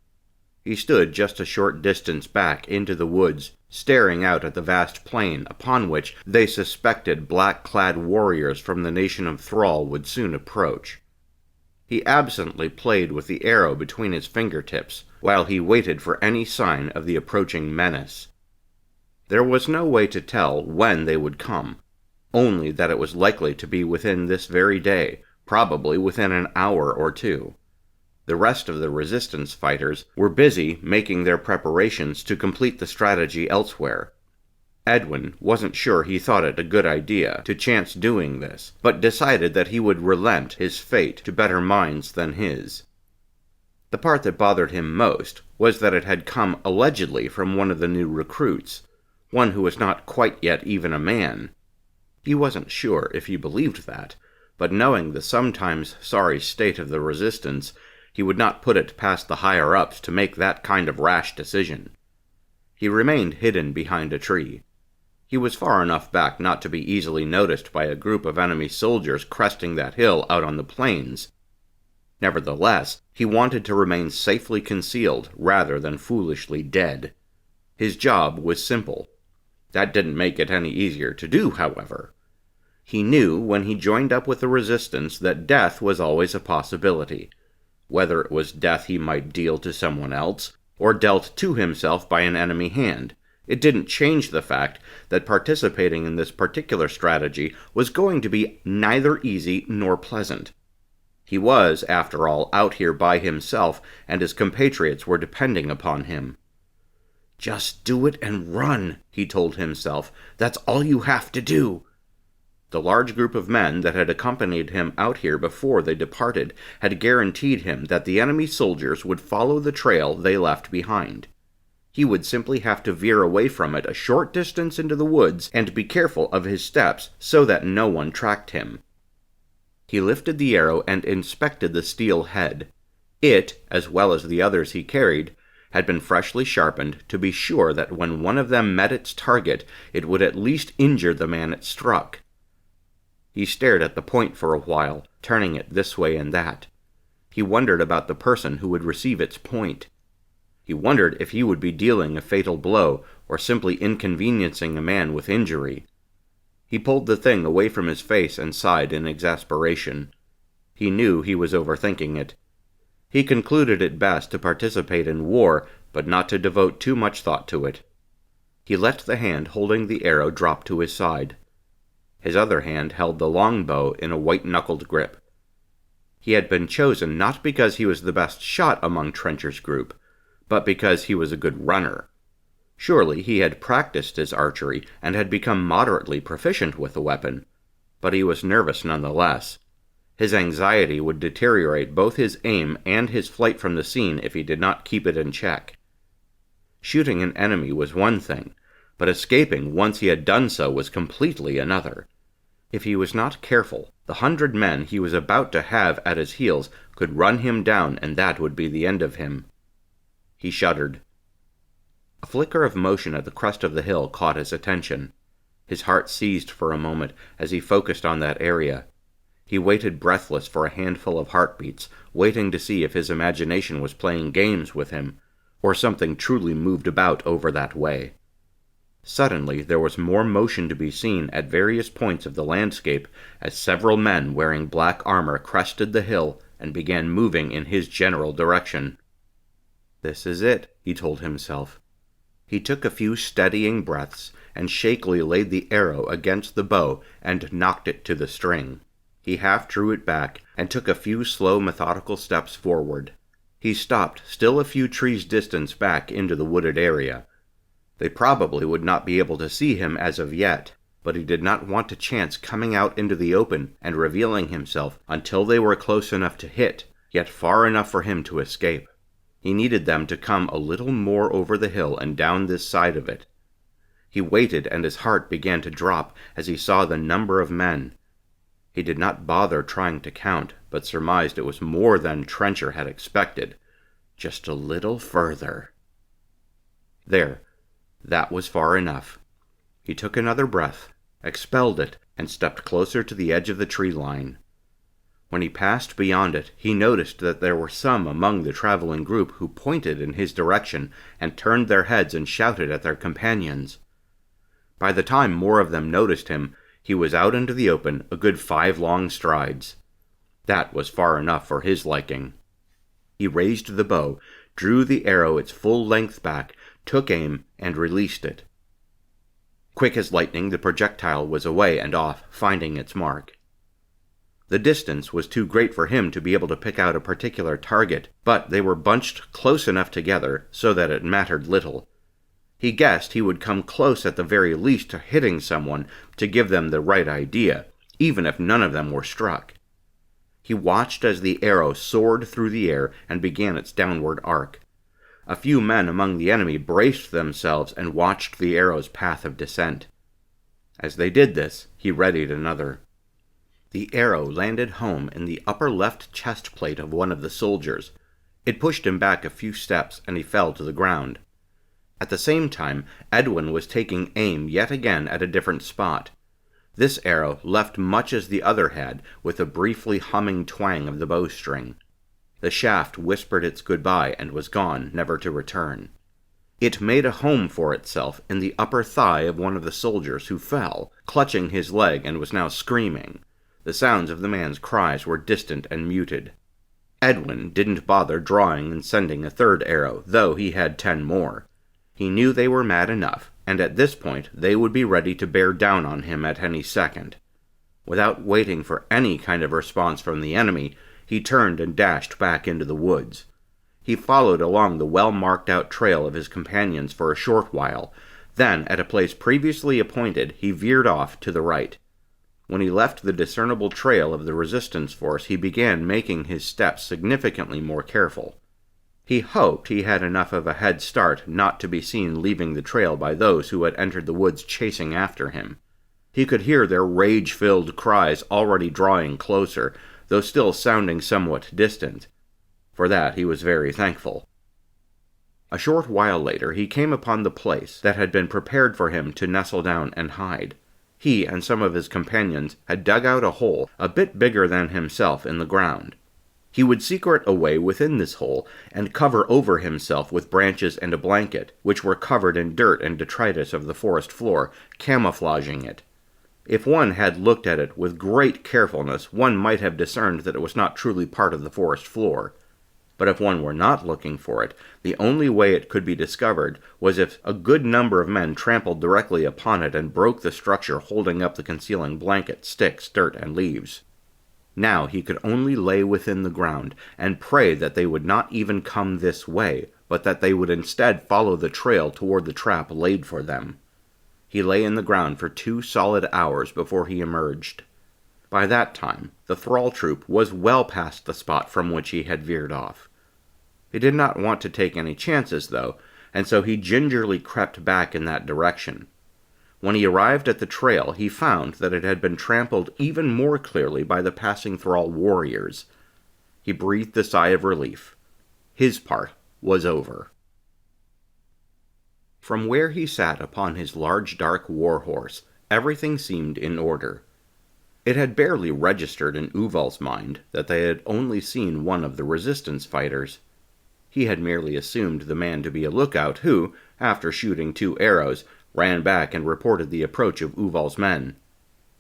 He stood just a short distance back into the woods, staring out at the vast plain upon which they suspected black-clad warriors from the nation of Thrall would soon approach. He absently played with the arrow between his fingertips, while he waited for any sign of the approaching menace. There was no way to tell when they would come, only that it was likely to be within this very day, probably within an hour or two. The rest of the resistance fighters were busy making their preparations to complete the strategy elsewhere. Edwin wasn't sure he thought it a good idea to chance doing this, but decided that he would relent his fate to better minds than his. The part that bothered him most was that it had come allegedly from one of the new recruits, one who was not quite yet even a man. He wasn't sure if he believed that, but knowing the sometimes sorry state of the resistance, he would not put it past the higher-ups to make that kind of rash decision. He remained hidden behind a tree. He was far enough back not to be easily noticed by a group of enemy soldiers cresting that hill out on the plains. Nevertheless, he wanted to remain safely concealed rather than foolishly dead. His job was simple. That didn't make it any easier to do, however. He knew when he joined up with the resistance that death was always a possibility, whether it was death he might deal to someone else, or dealt to himself by an enemy hand. It didn't change the fact that participating in this particular strategy was going to be neither easy nor pleasant. He was, after all, out here by himself, and his compatriots were depending upon him. "Just do it and run," he told himself. "That's all you have to do." The large group of men that had accompanied him out here before they departed had guaranteed him that the enemy soldiers would follow the trail they left behind. He would simply have to veer away from it a short distance into the woods and be careful of his steps so that no one tracked him. He lifted the arrow and inspected the steel head. It, as well as the others he carried, had been freshly sharpened to be sure that when one of them met its target, it would at least injure the man it struck. He stared at the point for a while, turning it this way and that. He wondered about the person who would receive its point. He wondered if he would be dealing a fatal blow, or simply inconveniencing a man with injury. He pulled the thing away from his face and sighed in exasperation. He knew he was overthinking it. He concluded it best to participate in war, but not to devote too much thought to it. He let the hand holding the arrow drop to his side. His other hand held the longbow in a white-knuckled grip. He had been chosen not because he was the best shot among Trencher's group, but because he was a good runner. Surely he had practiced his archery and had become moderately proficient with the weapon, but he was nervous nonetheless. His anxiety would deteriorate both his aim and his flight from the scene if he did not keep it in check. Shooting an enemy was one thing, but escaping once he had done so was completely another. If he was not careful, the 100 men he was about to have at his heels could run him down, and that would be the end of him. He shuddered. A flicker of motion at the crest of the hill caught his attention. His heart seized for a moment as he focused on that area. He waited breathless for a handful of heartbeats, waiting to see if his imagination was playing games with him, or something truly moved about over that way. Suddenly there was more motion to be seen at various points of the landscape as several men wearing black armor crested the hill and began moving in his general direction. "This is it," he told himself. He took a few steadying breaths and shakily laid the arrow against the bow and knocked it to the string. He half drew it back and took a few slow, methodical steps forward. He stopped, still a few trees' distance back into the wooded area. They probably would not be able to see him as of yet, but he did not want to chance coming out into the open and revealing himself until they were close enough to hit, yet far enough for him to escape. He needed them to come a little more over the hill and down this side of it. He waited, and his heart began to drop as he saw the number of men. He did not bother trying to count, but surmised it was more than Trencher had expected. Just a little further. There. That was far enough. He took another breath, expelled it, and stepped closer to the edge of the tree line. When he passed beyond it, he noticed that there were some among the traveling group who pointed in his direction and turned their heads and shouted at their companions. By the time more of them noticed him, he was out into the open a good 5 long strides. That was far enough for his liking. He raised the bow, drew the arrow its full length back, took aim, and released it. Quick as lightning, the projectile was away and off, finding its mark. The distance was too great for him to be able to pick out a particular target, but they were bunched close enough together so that it mattered little. He guessed he would come close at the very least to hitting someone to give them the right idea, even if none of them were struck. He watched as the arrow soared through the air and began its downward arc. A few men among the enemy braced themselves and watched the arrow's path of descent. As they did this, he readied another. The arrow landed home in the upper left chest plate of one of the soldiers. It pushed him back a few steps, and he fell to the ground. At the same time, Edwin was taking aim yet again at a different spot. This arrow left much as the other had, with a briefly humming twang of the bowstring. The shaft whispered its goodbye and was gone, never to return. It made a home for itself in the upper thigh of one of the soldiers, who fell, clutching his leg, and was now screaming. The sounds of the man's cries were distant and muted. Edwin didn't bother drawing and sending a third arrow, though he had 10 more. He knew they were mad enough, and at this point they would be ready to bear down on him at any second. Without waiting for any kind of response from the enemy, he turned and dashed back into the woods. He followed along the well-marked-out trail of his companions for a short while. Then, at a place previously appointed, he veered off to the right. When he left the discernible trail of the resistance force, he began making his steps significantly more careful. He hoped he had enough of a head start not to be seen leaving the trail by those who had entered the woods chasing after him. He could hear their rage-filled cries already drawing closer, though still sounding somewhat distant. For that he was very thankful. A short while later he came upon the place that had been prepared for him to nestle down and hide. He and some of his companions had dug out a hole a bit bigger than himself in the ground. He would secret away within this hole and cover over himself with branches and a blanket, which were covered in dirt and detritus of the forest floor, camouflaging it. If one had looked at it with great carefulness, one might have discerned that it was not truly part of the forest floor. But if one were not looking for it, the only way it could be discovered was if a good number of men trampled directly upon it and broke the structure holding up the concealing blanket, sticks, dirt, and leaves. Now he could only lay within the ground and pray that they would not even come this way, but that they would instead follow the trail toward the trap laid for them. He lay in the ground for 2 solid hours before he emerged. By that time, the thrall troop was well past the spot from which he had veered off. He did not want to take any chances, though, and so he gingerly crept back in that direction. When he arrived at the trail, he found that it had been trampled even more clearly by the passing thrall warriors. He breathed a sigh of relief. His part was over. From where he sat upon his large dark war-horse, everything seemed in order. It had barely registered in Uval's mind that they had only seen one of the resistance fighters. He had merely assumed the man to be a lookout who, after shooting 2 arrows, ran back and reported the approach of Uval's men.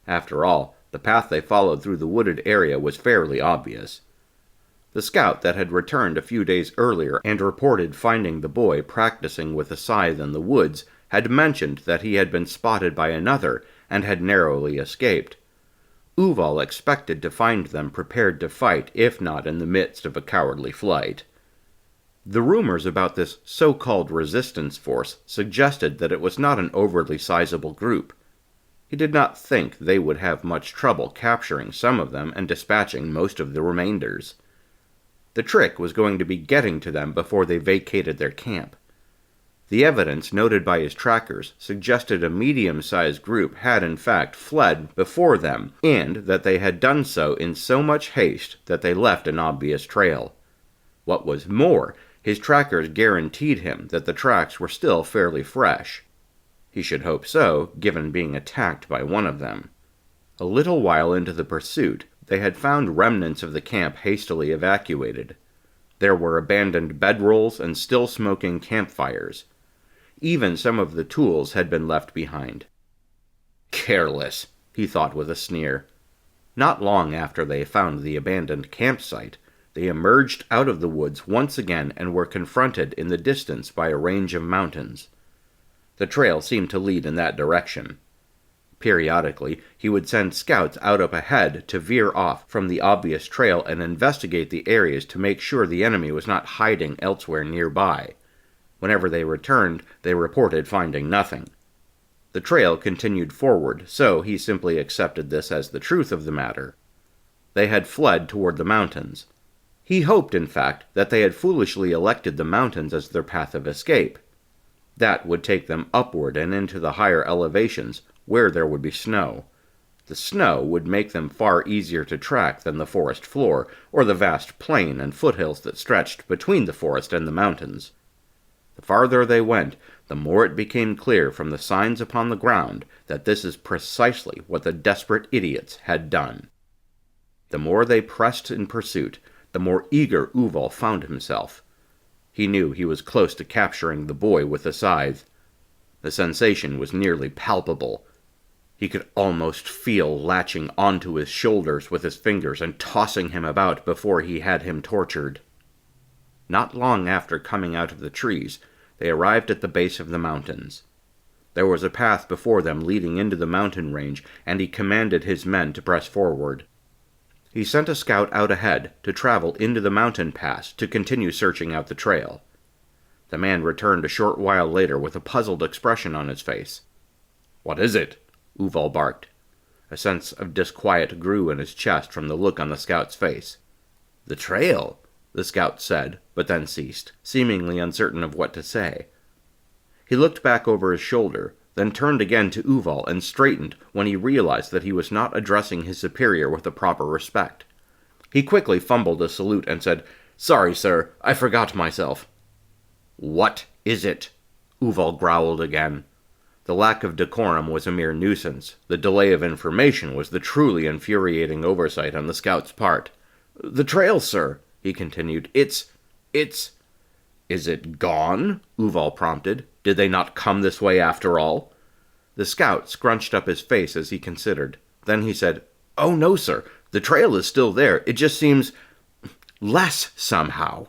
After all, the path they followed through the wooded area was fairly obvious. The scout that had returned a few days earlier and reported finding the boy practicing with a scythe in the woods had mentioned that he had been spotted by another and had narrowly escaped. Uval expected to find them prepared to fight, if not in the midst of a cowardly flight. The rumors about this so-called resistance force suggested that it was not an overly sizable group. He did not think they would have much trouble capturing some of them and dispatching most of the remainders. The trick was going to be getting to them before they vacated their camp. The evidence noted by his trackers suggested a medium-sized group had in fact fled before them, and that they had done so in so much haste that they left an obvious trail. What was more, his trackers guaranteed him that the tracks were still fairly fresh. He should hope so, given being attacked by one of them. A little while into the pursuit, they had found remnants of the camp hastily evacuated. There were abandoned bedrolls and still smoking campfires. Even some of the tools had been left behind. Careless, he thought with a sneer. Not long after they found the abandoned campsite, they emerged out of the woods once again and were confronted in the distance by a range of mountains. The trail seemed to lead in that direction. Periodically, he would send scouts out up ahead to veer off from the obvious trail and investigate the areas to make sure the enemy was not hiding elsewhere nearby. Whenever they returned, they reported finding nothing. The trail continued forward, so he simply accepted this as the truth of the matter. They had fled toward the mountains. He hoped, in fact, that they had foolishly elected the mountains as their path of escape. That would take them upward and into the higher elevations, where there would be snow. The snow would make them far easier to track than the forest floor, or the vast plain and foothills that stretched between the forest and the mountains. The farther they went, the more it became clear from the signs upon the ground that this is precisely what the desperate idiots had done. The more they pressed in pursuit, the more eager Uval found himself. He knew he was close to capturing the boy with the scythe. The sensation was nearly palpable. He could almost feel latching onto his shoulders with his fingers and tossing him about before he had him tortured. Not long after coming out of the trees, they arrived at the base of the mountains. There was a path before them leading into the mountain range, and he commanded his men to press forward. He sent a scout out ahead to travel into the mountain pass to continue searching out the trail. The man returned a short while later with a puzzled expression on his face. "What is it?" Uval barked. A sense of disquiet grew in his chest from the look on the scout's face. "The trail," the scout said, but then ceased, seemingly uncertain of what to say. He looked back over his shoulder, then turned again to Uval and straightened when he realized that he was not addressing his superior with the proper respect. He quickly fumbled a salute and said, "Sorry, sir, I forgot myself." "What is it?" Uval growled again. The lack of decorum was a mere nuisance. The delay of information was the truly infuriating oversight on the scout's part. "The trail, sir," he continued. It's... "Is it gone?" Uval prompted. "Did they not come this way after all?" The scout scrunched up his face as he considered. Then he said, "Oh, no, sir. The trail is still there. It just seems... less, somehow."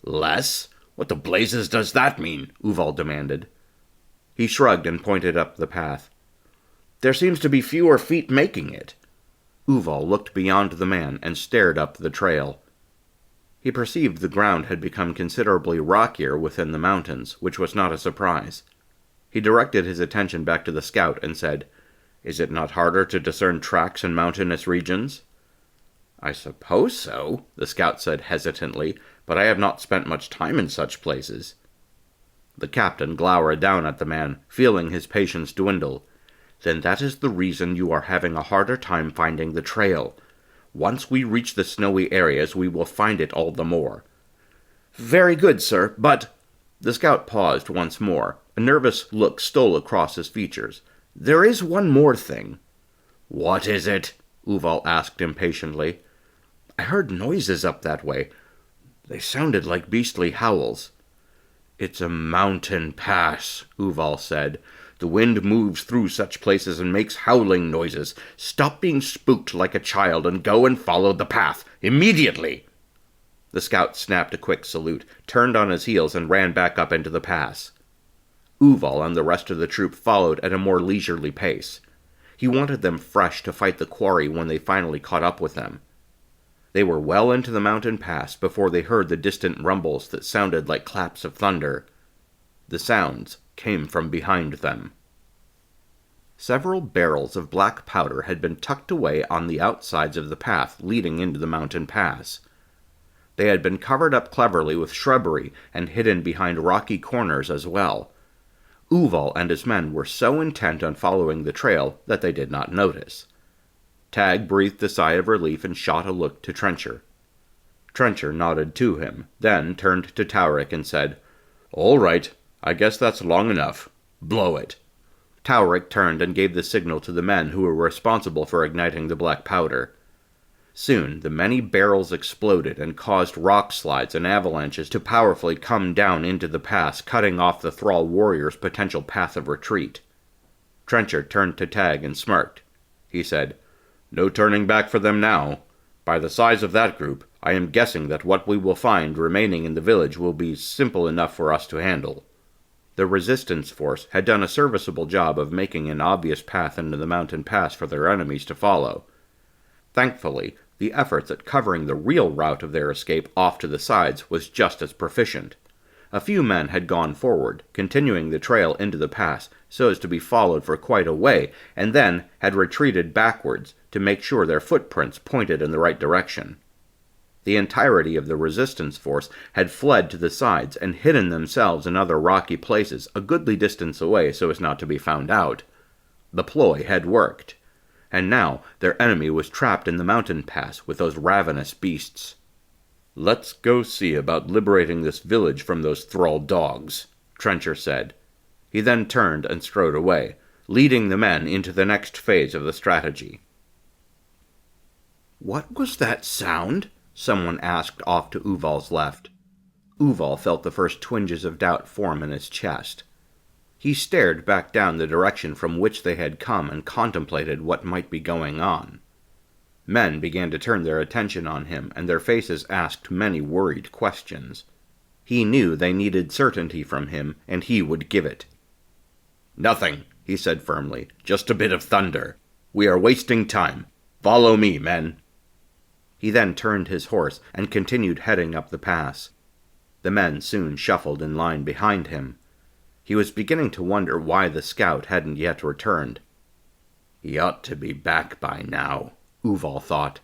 "Less? What the blazes does that mean?" Uval demanded. He shrugged and pointed up the path. "There seems to be fewer feet making it." Uval looked beyond the man and stared up the trail. He perceived the ground had become considerably rockier within the mountains, which was not a surprise. He directed his attention back to the scout and said, "Is it not harder to discern tracks in mountainous regions?" "I suppose so," the scout said hesitantly, "but I have not spent much time in such places." The captain glowered down at the man, feeling his patience dwindle. "Then that is the reason you are having a harder time finding the trail. Once we reach the snowy areas, we will find it all the more." "Very good, sir, but—" The scout paused once more. A nervous look stole across his features. "There is one more thing." "What is it?" Uval asked impatiently. "I heard noises up that way. They sounded like beastly howls." "It's a mountain pass," Uval said. "The wind moves through such places and makes howling noises. Stop being spooked like a child and go and follow the path, immediately!" The scout snapped a quick salute, turned on his heels, and ran back up into the pass. Uval and the rest of the troop followed at a more leisurely pace. He wanted them fresh to fight the quarry when they finally caught up with them. They were well into the mountain pass before they heard the distant rumbles that sounded like claps of thunder. The sounds came from behind them. Several barrels of black powder had been tucked away on the outsides of the path leading into the mountain pass. They had been covered up cleverly with shrubbery and hidden behind rocky corners as well. Uval and his men were so intent on following the trail that they did not notice. Tag breathed a sigh of relief and shot a look to Trencher. Trencher nodded to him, then turned to Taurik and said, "All right, I guess that's long enough. Blow it." Taurik turned and gave the signal to the men who were responsible for igniting the black powder. Soon the many barrels exploded and caused rock slides and avalanches to powerfully come down into the pass, cutting off the thrall warriors' potential path of retreat. Trencher turned to Tag and smirked. He said, "No turning back for them now. By the size of that group, I am guessing that what we will find remaining in the village will be simple enough for us to handle." The resistance force had done a serviceable job of making an obvious path into the mountain pass for their enemies to follow. Thankfully, the efforts at covering the real route of their escape off to the sides was just as proficient. A few men had gone forward, continuing the trail into the pass so as to be followed for quite a way, and then had retreated backwards to make sure their footprints pointed in the right direction. The entirety of the resistance force had fled to the sides and hidden themselves in other rocky places a goodly distance away so as not to be found out. The ploy had worked, and now their enemy was trapped in the mountain pass with those ravenous beasts. "Let's go see about liberating this village from those thrall dogs," Trencher said. He then turned and strode away, leading the men into the next phase of the strategy. "What was that sound?" someone asked off to Uval's left. Uval felt the first twinges of doubt form in his chest. He stared back down the direction from which they had come and contemplated what might be going on. Men began to turn their attention on him, and their faces asked many worried questions. He knew they needed certainty from him, and he would give it. "Nothing," he said firmly. "Just a bit of thunder. We are wasting time. Follow me, men." He then turned his horse and continued heading up the pass. The men soon shuffled in line behind him. He was beginning to wonder why the scout hadn't yet returned. He ought to be back by now, Uval thought.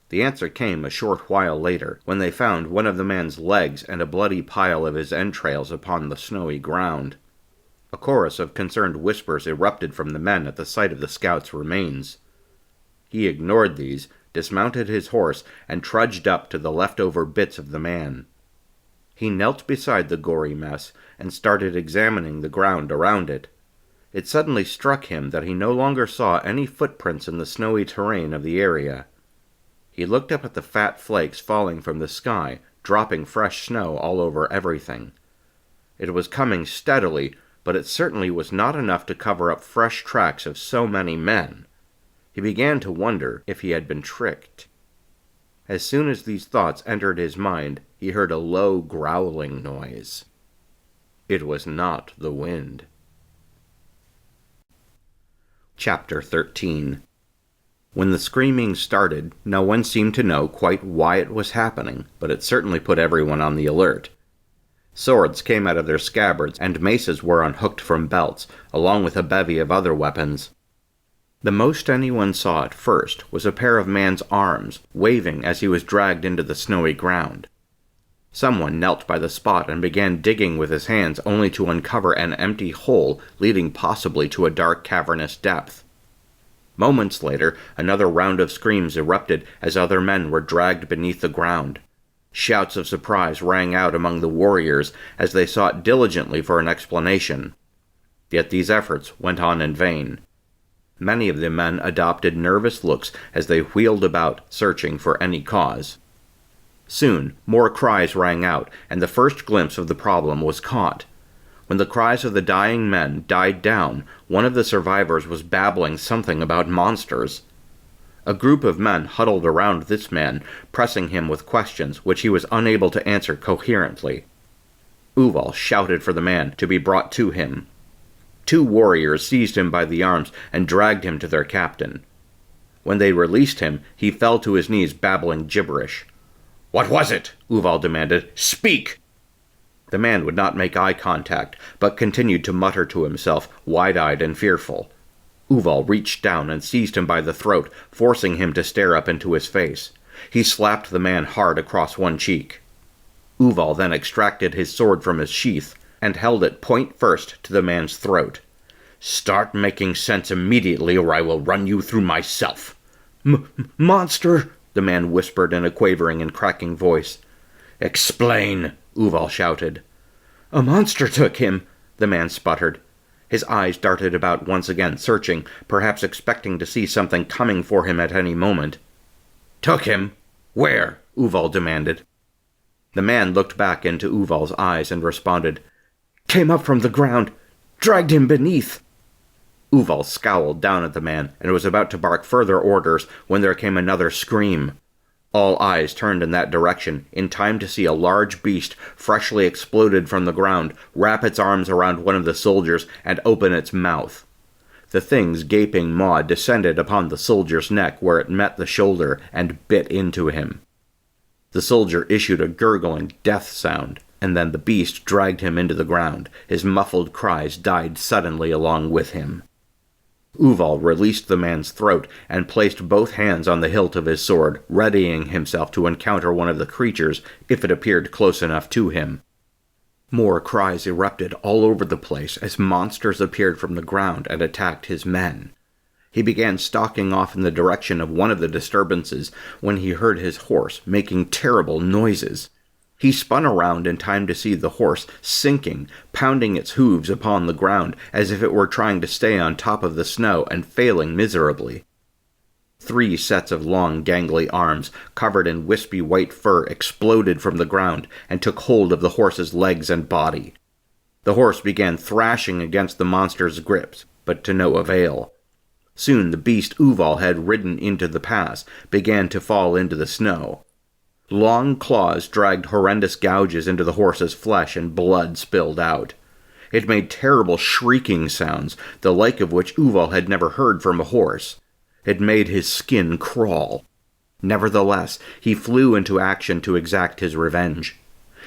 The answer came a short while later, when they found one of the man's legs and a bloody pile of his entrails upon the snowy ground. A chorus of concerned whispers erupted from the men at the sight of the scout's remains. He ignored these, dismounted his horse, and trudged up to the leftover bits of the man. He knelt beside the gory mess and started examining the ground around it. It suddenly struck him that he no longer saw any footprints in the snowy terrain of the area. He looked up at the fat flakes falling from the sky, dropping fresh snow all over everything. It was coming steadily, but it certainly was not enough to cover up fresh tracks of so many men. He began to wonder if he had been tricked. As soon as these thoughts entered his mind, he heard a low growling noise. It was not the wind. Chapter 13. When the screaming started, no one seemed to know quite why it was happening, but it certainly put everyone on the alert. Swords came out of their scabbards, and maces were unhooked from belts, along with a bevy of other weapons. The most anyone saw at first was a pair of man's arms, waving as he was dragged into the snowy ground. Someone knelt by the spot and began digging with his hands only to uncover an empty hole leading possibly to a dark cavernous depth. Moments later, another round of screams erupted as other men were dragged beneath the ground. Shouts of surprise rang out among the warriors as they sought diligently for an explanation. Yet these efforts went on in vain. Many of the men adopted nervous looks as they wheeled about, searching for any cause. Soon, more cries rang out, and the first glimpse of the problem was caught. When the cries of the dying men died down, one of the survivors was babbling something about monsters. A group of men huddled around this man, pressing him with questions which he was unable to answer coherently. Uval shouted for the man to be brought to him. 2 warriors seized him by the arms and dragged him to their captain. When they released him, he fell to his knees babbling gibberish. "What was it?" Uval demanded. "Speak!" The man would not make eye contact, but continued to mutter to himself, wide-eyed and fearful. Uval reached down and seized him by the throat, forcing him to stare up into his face. He slapped the man hard across one cheek. Uval then extracted his sword from his sheath and held it point first to the man's throat. "Start making sense immediately, or I will run you through myself." Monster!" the man whispered in a quavering and cracking voice. "Explain!" Uval shouted. "A monster took him," the man sputtered. His eyes darted about once again, searching, perhaps expecting to see something coming for him at any moment. "Took him? Where?" Uval demanded. The man looked back into Uval's eyes and responded, "Came up from the ground, dragged him beneath." Uval scowled down at the man and was about to bark further orders when there came another scream. All eyes turned in that direction, in time to see a large beast, freshly exploded from the ground, wrap its arms around one of the soldiers and open its mouth. The thing's gaping maw descended upon the soldier's neck where it met the shoulder and bit into him. The soldier issued a gurgling death sound, and then the beast dragged him into the ground. His muffled cries died suddenly along with him. Uval released the man's throat and placed both hands on the hilt of his sword, readying himself to encounter one of the creatures if it appeared close enough to him. More cries erupted all over the place as monsters appeared from the ground and attacked his men. He began stalking off in the direction of one of the disturbances when he heard his horse making terrible noises. He spun around in time to see the horse sinking, pounding its hooves upon the ground as if it were trying to stay on top of the snow and failing miserably. 3 sets of long, gangly arms, covered in wispy white fur, exploded from the ground and took hold of the horse's legs and body. The horse began thrashing against the monster's grips, but to no avail. Soon the beast Uval had ridden into the pass began to fall into the snow. Long claws dragged horrendous gouges into the horse's flesh and blood spilled out. It made terrible shrieking sounds, the like of which Uval had never heard from a horse. It made his skin crawl. Nevertheless, he flew into action to exact his revenge.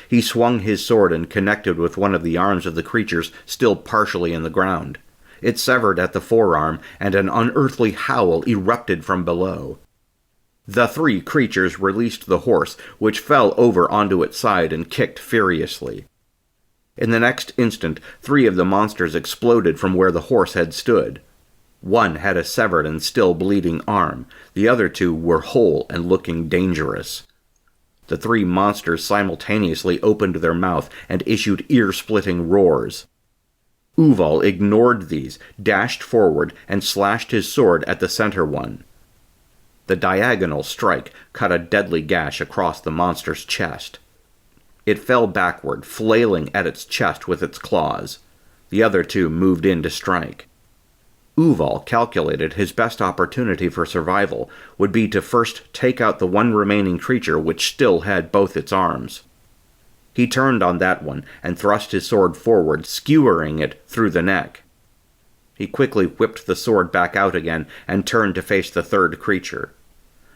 He swung his sword and connected with one of the arms of the creatures still partially in the ground. It severed at the forearm, and an unearthly howl erupted from below. The three creatures released the horse, which fell over onto its side and kicked furiously. In the next instant, three of the monsters exploded from where the horse had stood. One had a severed and still bleeding arm. The other two were whole and looking dangerous. The three monsters simultaneously opened their mouth and issued ear-splitting roars. Uval ignored these, dashed forward, and slashed his sword at the center one. The diagonal strike cut a deadly gash across the monster's chest. It fell backward, flailing at its chest with its claws. The other two moved in to strike. Uval calculated his best opportunity for survival would be to first take out the one remaining creature which still had both its arms. He turned on that one and thrust his sword forward, skewering it through the neck. He quickly whipped the sword back out again and turned to face the third creature.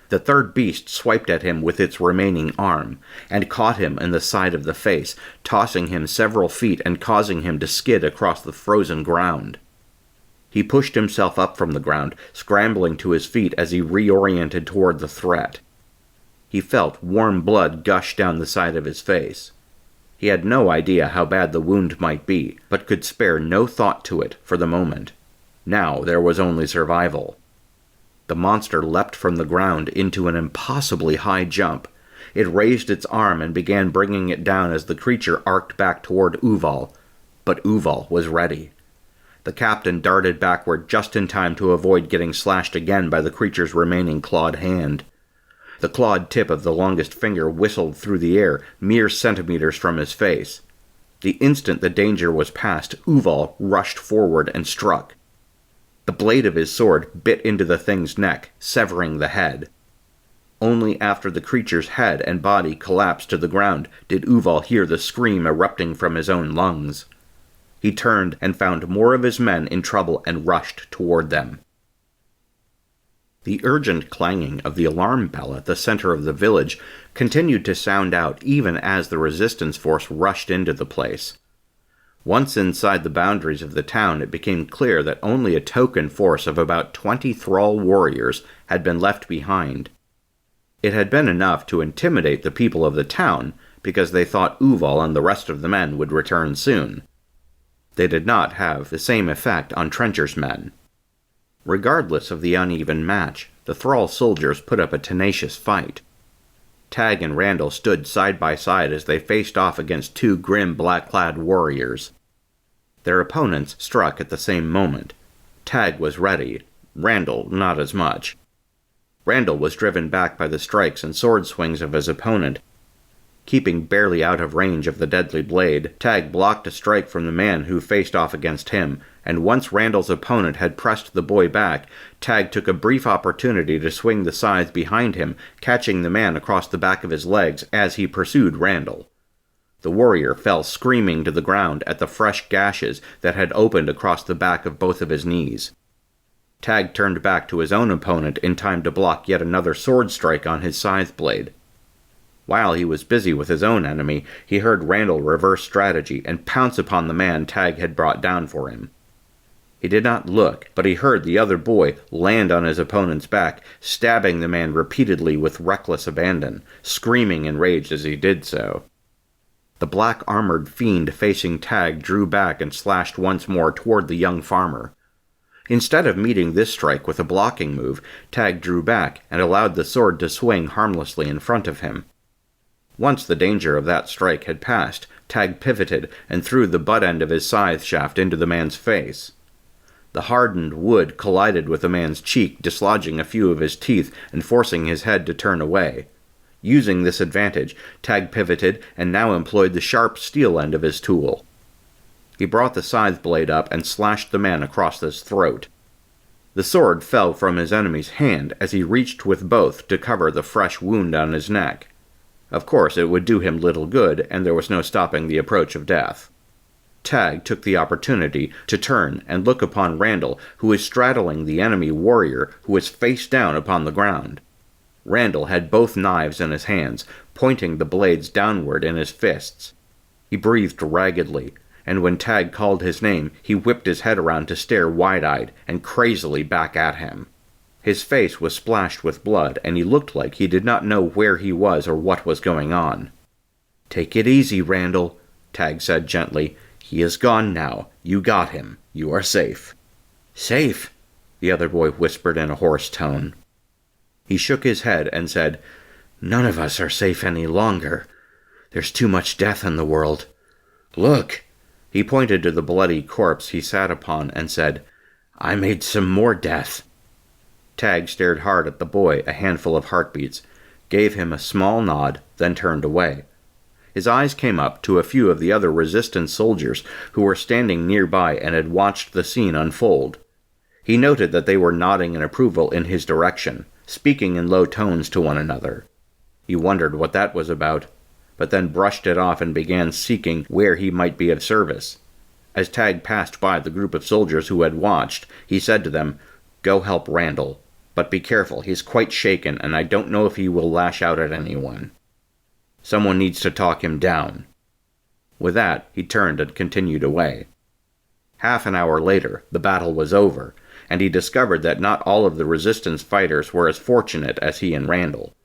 The third beast swiped at him with its remaining arm, and caught him in the side of the face, tossing him several feet and causing him to skid across the frozen ground. He pushed himself up from the ground, scrambling to his feet as he reoriented toward the threat. He felt warm blood gush down the side of his face. He had no idea how bad the wound might be, but could spare no thought to it for the moment. Now there was only survival. The monster leapt from the ground into an impossibly high jump. It raised its arm and began bringing it down as the creature arced back toward Uval. But Uval was ready. The captain darted backward just in time to avoid getting slashed again by the creature's remaining clawed hand. The clawed tip of the longest finger whistled through the air, mere centimeters from his face. The instant the danger was past, Uval rushed forward and struck. The blade of his sword bit into the thing's neck, severing the head. Only after the creature's head and body collapsed to the ground did Uval hear the scream erupting from his own lungs. He turned and found more of his men in trouble and rushed toward them. The urgent clanging of the alarm bell at the center of the village continued to sound out even as the resistance force rushed into the place. Once inside the boundaries of the town, it became clear that only a token force of about 20 thrall warriors had been left behind. It had been enough to intimidate the people of the town, because they thought Uval and the rest of the men would return soon. They did not have the same effect on Trencher's men. Regardless of the uneven match, the thrall soldiers put up a tenacious fight. Tag and Randall stood side by side as they faced off against two grim black-clad warriors. Their opponents struck at the same moment. Tag was ready, Randall not as much. Randall was driven back by the strikes and sword swings of his opponent. Keeping barely out of range of the deadly blade, Tag blocked a strike from the man who faced off against him, and once Randall's opponent had pressed the boy back, Tag took a brief opportunity to swing the scythe behind him, catching the man across the back of his legs as he pursued Randall. The warrior fell screaming to the ground at the fresh gashes that had opened across the back of both of his knees. Tag turned back to his own opponent in time to block yet another sword strike on his scythe blade. While he was busy with his own enemy, he heard Randall reverse strategy and pounce upon the man Tag had brought down for him. He did not look, but he heard the other boy land on his opponent's back, stabbing the man repeatedly with reckless abandon, screaming in rage as he did so. The black-armored fiend facing Tag drew back and slashed once more toward the young farmer. Instead of meeting this strike with a blocking move, Tag drew back and allowed the sword to swing harmlessly in front of him. Once the danger of that strike had passed, Tag pivoted and threw the butt end of his scythe shaft into the man's face. The hardened wood collided with the man's cheek, dislodging a few of his teeth and forcing his head to turn away. Using this advantage, Tag pivoted and now employed the sharp steel end of his tool. He brought the scythe blade up and slashed the man across his throat. The sword fell from his enemy's hand as he reached with both to cover the fresh wound on his neck. Of course, it would do him little good, and there was no stopping the approach of death. Tag took the opportunity to turn and look upon Randall, who was straddling the enemy warrior who was face down upon the ground. Randall had both knives in his hands, pointing the blades downward in his fists. He breathed raggedly, and when Tag called his name, he whipped his head around to stare wide-eyed and crazily back at him. His face was splashed with blood, and he looked like he did not know where he was or what was going on. "Take it easy, Randall," Tag said gently. "He is gone now. You got him. You are safe." "Safe?" the other boy whispered in a hoarse tone. He shook his head and said, "None of us are safe any longer. There's too much death in the world. Look!" He pointed to the bloody corpse he sat upon and said, "I made some more death." Tag stared hard at the boy a handful of heartbeats, gave him a small nod, then turned away. His eyes came up to a few of the other resistance soldiers who were standing nearby and had watched the scene unfold. He noted that they were nodding in approval in his direction, speaking in low tones to one another. He wondered what that was about, but then brushed it off and began seeking where he might be of service. As Tag passed by the group of soldiers who had watched, he said to them, "Go help Randall, but be careful, he's quite shaken, and I don't know if he will lash out at anyone. Someone needs to talk him down." With that, he turned and continued away. Half an hour later, the battle was over, and he discovered that not all of the resistance fighters were as fortunate as he and Randall.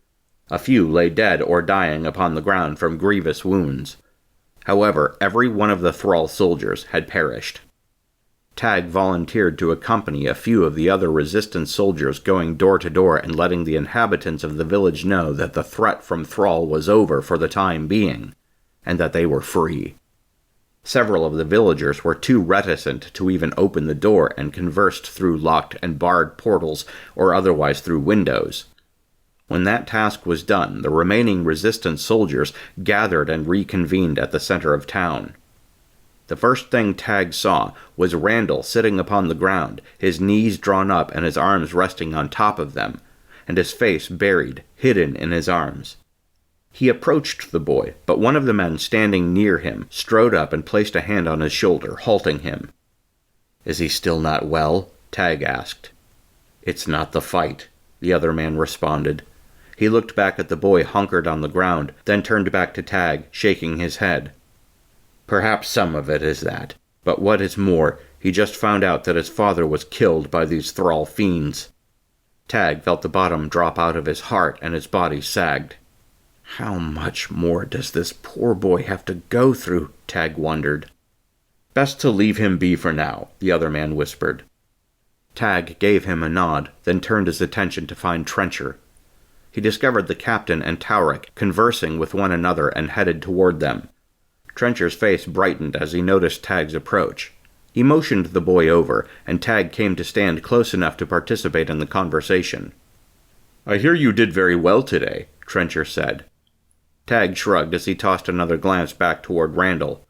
A few lay dead or dying upon the ground from grievous wounds. However, every one of the thrall soldiers had perished. Tag volunteered to accompany a few of the other resistance soldiers, going door to door and letting the inhabitants of the village know that the threat from thrall was over for the time being, and that they were free. Several of the villagers were too reticent to even open the door and conversed through locked and barred portals or otherwise through windows. When that task was done, the remaining resistance soldiers gathered and reconvened at the center of town. The first thing Tag saw was Randall sitting upon the ground, his knees drawn up and his arms resting on top of them, and his face buried, hidden in his arms. He approached the boy, but one of the men standing near him strode up and placed a hand on his shoulder, halting him. "Is he still not well?" Tag asked. "It's not the fight," the other man responded. He looked back at the boy hunkered on the ground, then turned back to Tag, shaking his head. "Perhaps some of it is that, but what is more, he just found out that his father was killed by these thrall fiends." Tag felt the bottom drop out of his heart and his body sagged. How much more does this poor boy have to go through? Tag wondered. "Best to leave him be for now," the other man whispered. Tag gave him a nod, then turned his attention to find Trencher. He discovered the captain and Tauric conversing with one another and headed toward them. Trencher's face brightened as he noticed Tag's approach. He motioned the boy over, and Tag came to stand close enough to participate in the conversation. "I hear you did very well today," Trencher said. Tag shrugged as he tossed another glance back toward Randall.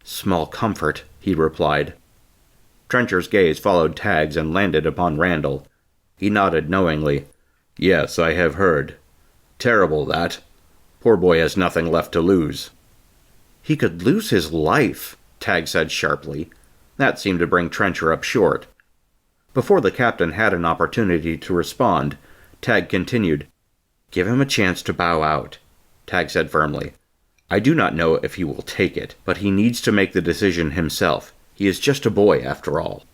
"Small comfort," he replied. Trencher's gaze followed Tag's and landed upon Randall. He nodded knowingly. "Yes, I have heard. Terrible, that. Poor boy has nothing left to lose." "He could lose his life," Tag said sharply. That seemed to bring Trencher up short. Before the captain had an opportunity to respond, Tag continued. "Give him a chance to bow out," Tag said firmly. "I do not know if he will take it, but he needs to make the decision himself. He is just a boy, after all."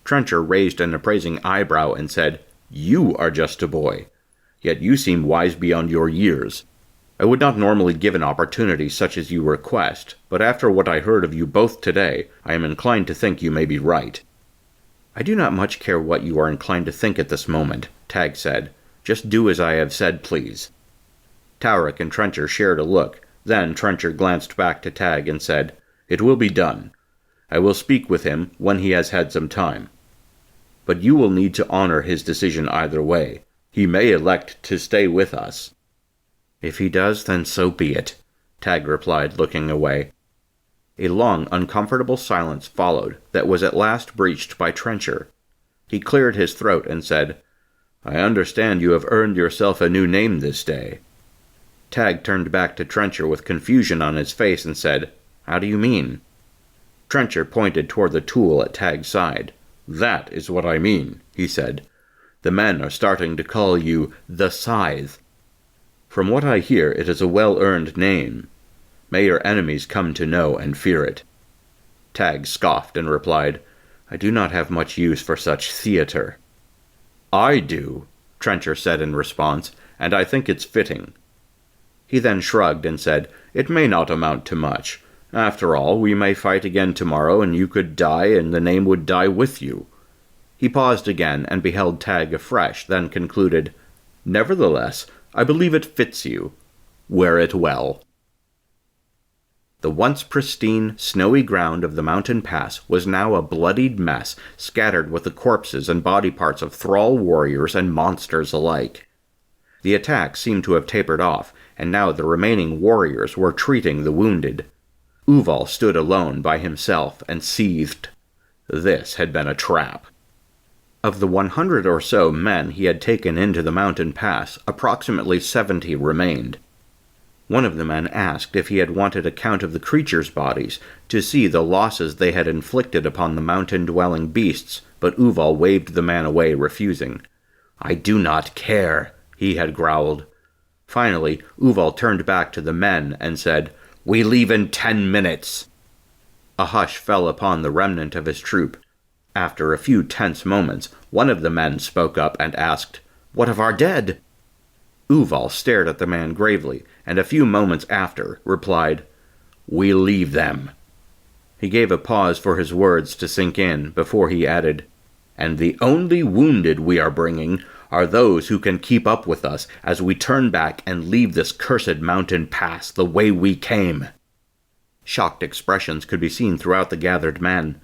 Trencher raised an appraising eyebrow and said, "You are just a boy. Yet you seem wise beyond your years. I would not normally give an opportunity such as you request, but after what I heard of you both today, I am inclined to think you may be right." "I do not much care what you are inclined to think at this moment," Tag said. "Just do as I have said, please." Tauric and Trencher shared a look. Then Trencher glanced back to Tag and said, "It will be done. I will speak with him when he has had some time. But you will need to honor his decision either way. He may elect to stay with us." "If he does, then so be it," Tag replied, looking away. A long, uncomfortable silence followed that was at last breached by Trencher. He cleared his throat and said, "I understand you have earned yourself a new name this day." Tag turned back to Trencher with confusion on his face and said, "How do you mean?" Trencher pointed toward the tool at Tag's side. "That is what I mean," he said. The men are starting to call you the Scythe. From what I hear, it is a well-earned name. May your enemies come to know and fear it." Tag scoffed and replied, "I do not have much use for such theater." "I do," Trencher said in response, "and I think it's fitting." He then shrugged and said, "It may not amount to much. After all, we may fight again tomorrow, and you could die, and the name would die with you." He paused again and beheld Tag afresh, then concluded, "Nevertheless, I believe it fits you. Wear it well." The once pristine, snowy ground of the mountain pass was now a bloodied mess, scattered with the corpses and body parts of thrall warriors and monsters alike. The attack seemed to have tapered off, and now the remaining warriors were treating the wounded. Uval stood alone by himself and seethed. This had been a trap. Of the 100 or so men he had taken into the mountain pass, approximately 70 remained. One of the men asked if he had wanted a count of the creatures' bodies, to see the losses they had inflicted upon the mountain-dwelling beasts, but Uval waved the man away, refusing. "I do not care," he had growled. Finally, Uval turned back to the men and said, "We leave in 10 minutes." A hush fell upon the remnant of his troop. After a few tense moments, one of the men spoke up and asked, "What of our dead?" Uval stared at the man gravely, and a few moments after replied, "We leave them." He gave a pause for his words to sink in before he added, "And the only wounded we are bringing are those who can keep up with us as we turn back and leave this cursed mountain pass the way we came." Shocked expressions could be seen throughout the gathered men.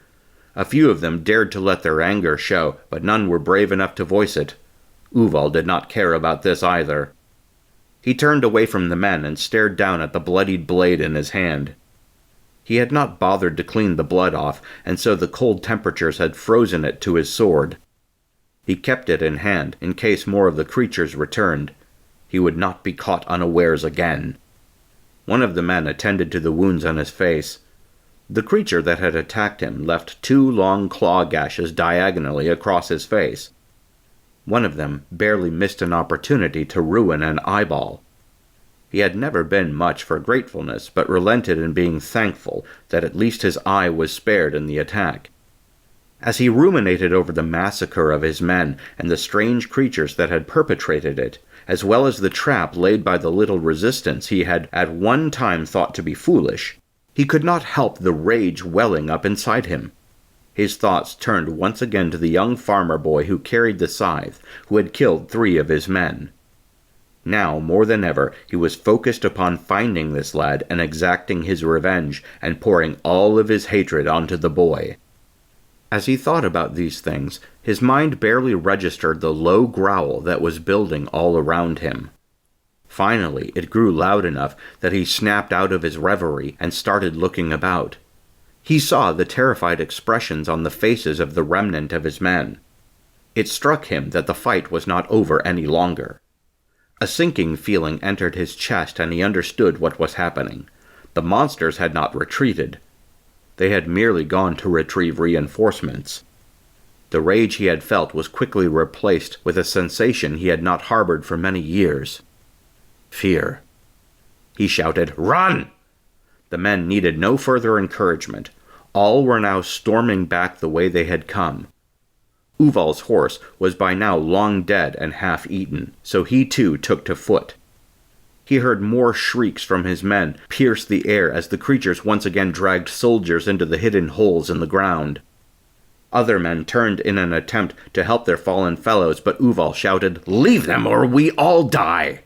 A few of them dared to let their anger show, but none were brave enough to voice it. Uval did not care about this either. He turned away from the men and stared down at the bloodied blade in his hand. He had not bothered to clean the blood off, and so the cold temperatures had frozen it to his sword. He kept it in hand in case more of the creatures returned. He would not be caught unawares again. One of the men attended to the wounds on his face. The creature that had attacked him left 2 long claw gashes diagonally across his face. One of them barely missed an opportunity to ruin an eyeball. He had never been much for gratefulness, but relented in being thankful that at least his eye was spared in the attack. As he ruminated over the massacre of his men and the strange creatures that had perpetrated it, as well as the trap laid by the little resistance he had at one time thought to be foolish, he could not help the rage welling up inside him. His thoughts turned once again to the young farmer boy who carried the scythe, who had killed 3 of his men. Now, more than ever, he was focused upon finding this lad and exacting his revenge, and pouring all of his hatred onto the boy. As he thought about these things, his mind barely registered the low growl that was building all around him. Finally, it grew loud enough that he snapped out of his reverie and started looking about. He saw the terrified expressions on the faces of the remnant of his men. It struck him that the fight was not over any longer. A sinking feeling entered his chest, and he understood what was happening. The monsters had not retreated. They had merely gone to retrieve reinforcements. The rage he had felt was quickly replaced with a sensation he had not harbored for many years. Fear. He shouted, "Run!" The men needed no further encouragement. All were now storming back the way they had come. Uval's horse was by now long dead and half-eaten, so he too took to foot. He heard more shrieks from his men pierce the air as the creatures once again dragged soldiers into the hidden holes in the ground. Other men turned in an attempt to help their fallen fellows, but Uval shouted, "Leave them or we all die!"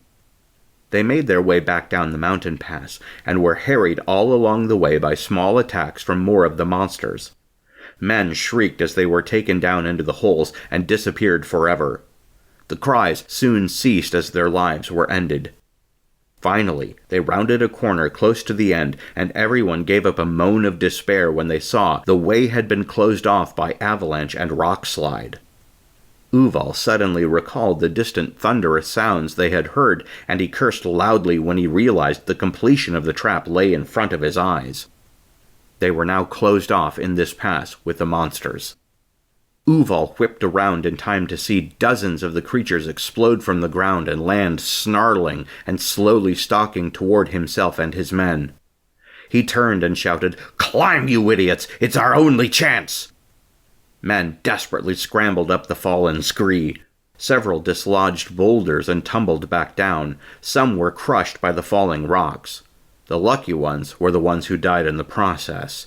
They made their way back down the mountain pass, and were harried all along the way by small attacks from more of the monsters. Men shrieked as they were taken down into the holes and disappeared forever. The cries soon ceased as their lives were ended. Finally, they rounded a corner close to the end, and everyone gave up a moan of despair when they saw the way had been closed off by avalanche and rock slide. Uval suddenly recalled the distant thunderous sounds they had heard, and he cursed loudly when he realized the completion of the trap lay in front of his eyes. They were now closed off in this pass with the monsters. Uval whipped around in time to see dozens of the creatures explode from the ground and land snarling and slowly stalking toward himself and his men. He turned and shouted, "Climb, you idiots! It's our only chance!" Men desperately scrambled up the fallen scree. Several dislodged boulders and tumbled back down. Some were crushed by the falling rocks. The lucky ones were the ones who died in the process.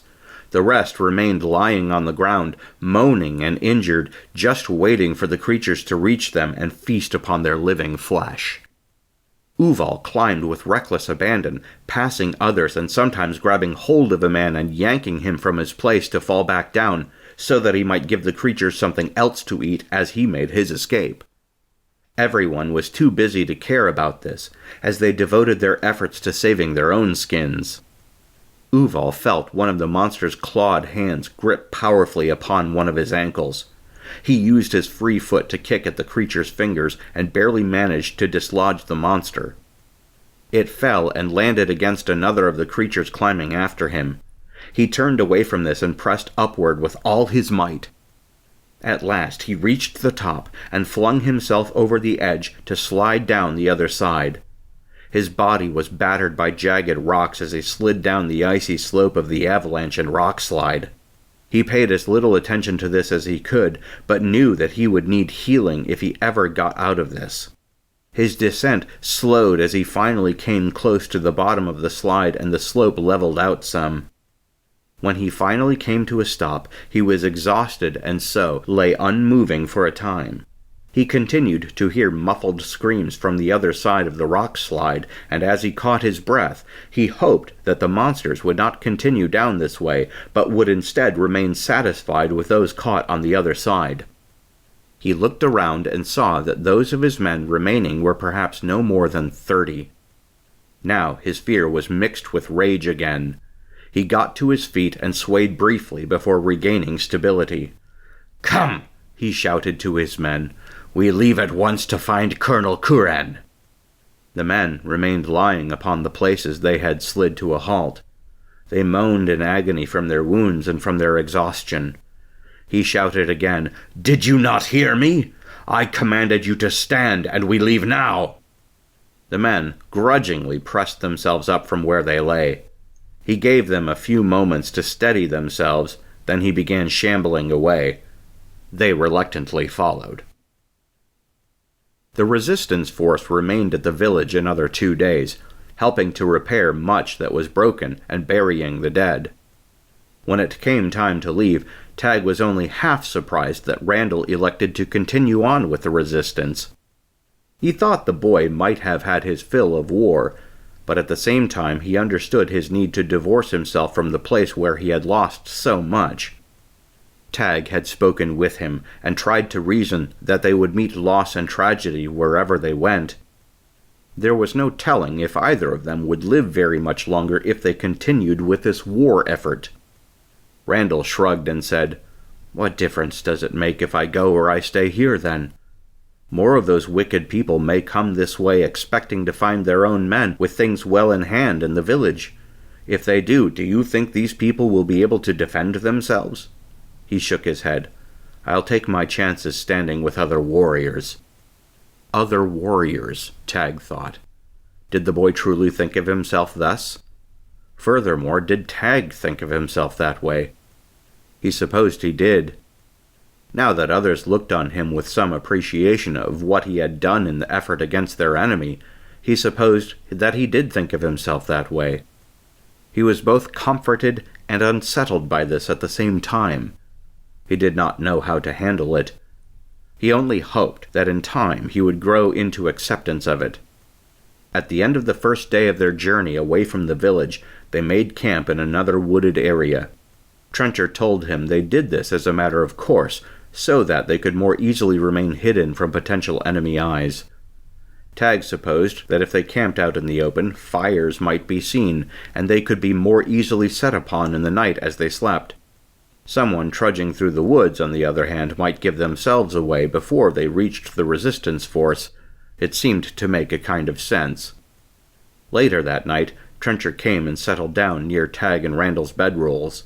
The rest remained lying on the ground, moaning and injured, just waiting for the creatures to reach them and feast upon their living flesh. Uval climbed with reckless abandon, passing others and sometimes grabbing hold of a man and yanking him from his place to fall back down, so that he might give the creatures something else to eat as he made his escape. Everyone was too busy to care about this, as they devoted their efforts to saving their own skins. Uval felt one of the monster's clawed hands grip powerfully upon one of his ankles. He used his free foot to kick at the creature's fingers and barely managed to dislodge the monster. It fell and landed against another of the creatures climbing after him. He turned away from this and pressed upward with all his might. At last he reached the top and flung himself over the edge to slide down the other side. His body was battered by jagged rocks as he slid down the icy slope of the avalanche and rock slide. He paid as little attention to this as he could, but knew that he would need healing if he ever got out of this. His descent slowed as he finally came close to the bottom of the slide and the slope leveled out some. When he finally came to a stop, he was exhausted and so lay unmoving for a time. He continued to hear muffled screams from the other side of the rock slide, and as he caught his breath, he hoped that the monsters would not continue down this way, but would instead remain satisfied with those caught on the other side. He looked around and saw that those of his men remaining were perhaps no more than 30. Now his fear was mixed with rage again. He got to his feet and swayed briefly before regaining stability. "Come!" he shouted to his men. "We leave at once to find Colonel Curran." The men remained lying upon the places they had slid to a halt. They moaned in agony from their wounds and from their exhaustion. He shouted again, "Did you not hear me? I commanded you to stand, and we leave now." The men grudgingly pressed themselves up from where they lay. He gave them a few moments to steady themselves, then he began shambling away. They reluctantly followed. The resistance force remained at the village another 2 days, helping to repair much that was broken and burying the dead. When it came time to leave, Tag was only half surprised that Randall elected to continue on with the resistance. He thought the boy might have had his fill of war, but at the same time he understood his need to divorce himself from the place where he had lost so much. Tag had spoken with him and tried to reason that they would meet loss and tragedy wherever they went. There was no telling if either of them would live very much longer if they continued with this war effort. Randall shrugged and said, "What difference does it make if I go or I stay here, then? More of those wicked people may come this way expecting to find their own men with things well in hand in the village. If they do you think these people will be able to defend themselves?" He shook his head. "I'll take my chances standing with other warriors." Other warriors, Tag thought. Did the boy truly think of himself thus? Furthermore, did Tag think of himself that way? He supposed he did. Now that others looked on him with some appreciation of what he had done in the effort against their enemy, he supposed that he did think of himself that way. He was both comforted and unsettled by this at the same time. He did not know how to handle it. He only hoped that in time he would grow into acceptance of it. At the end of the first day of their journey away from the village, they made camp in another wooded area. Trencher told him they did this as a matter of course, so that they could more easily remain hidden from potential enemy eyes. Tag supposed that if they camped out in the open, fires might be seen, and they could be more easily set upon in the night as they slept. Someone trudging through the woods, on the other hand, might give themselves away before they reached the resistance force. It seemed to make a kind of sense. Later that night, Trencher came and settled down near Tag and Randall's bedrolls.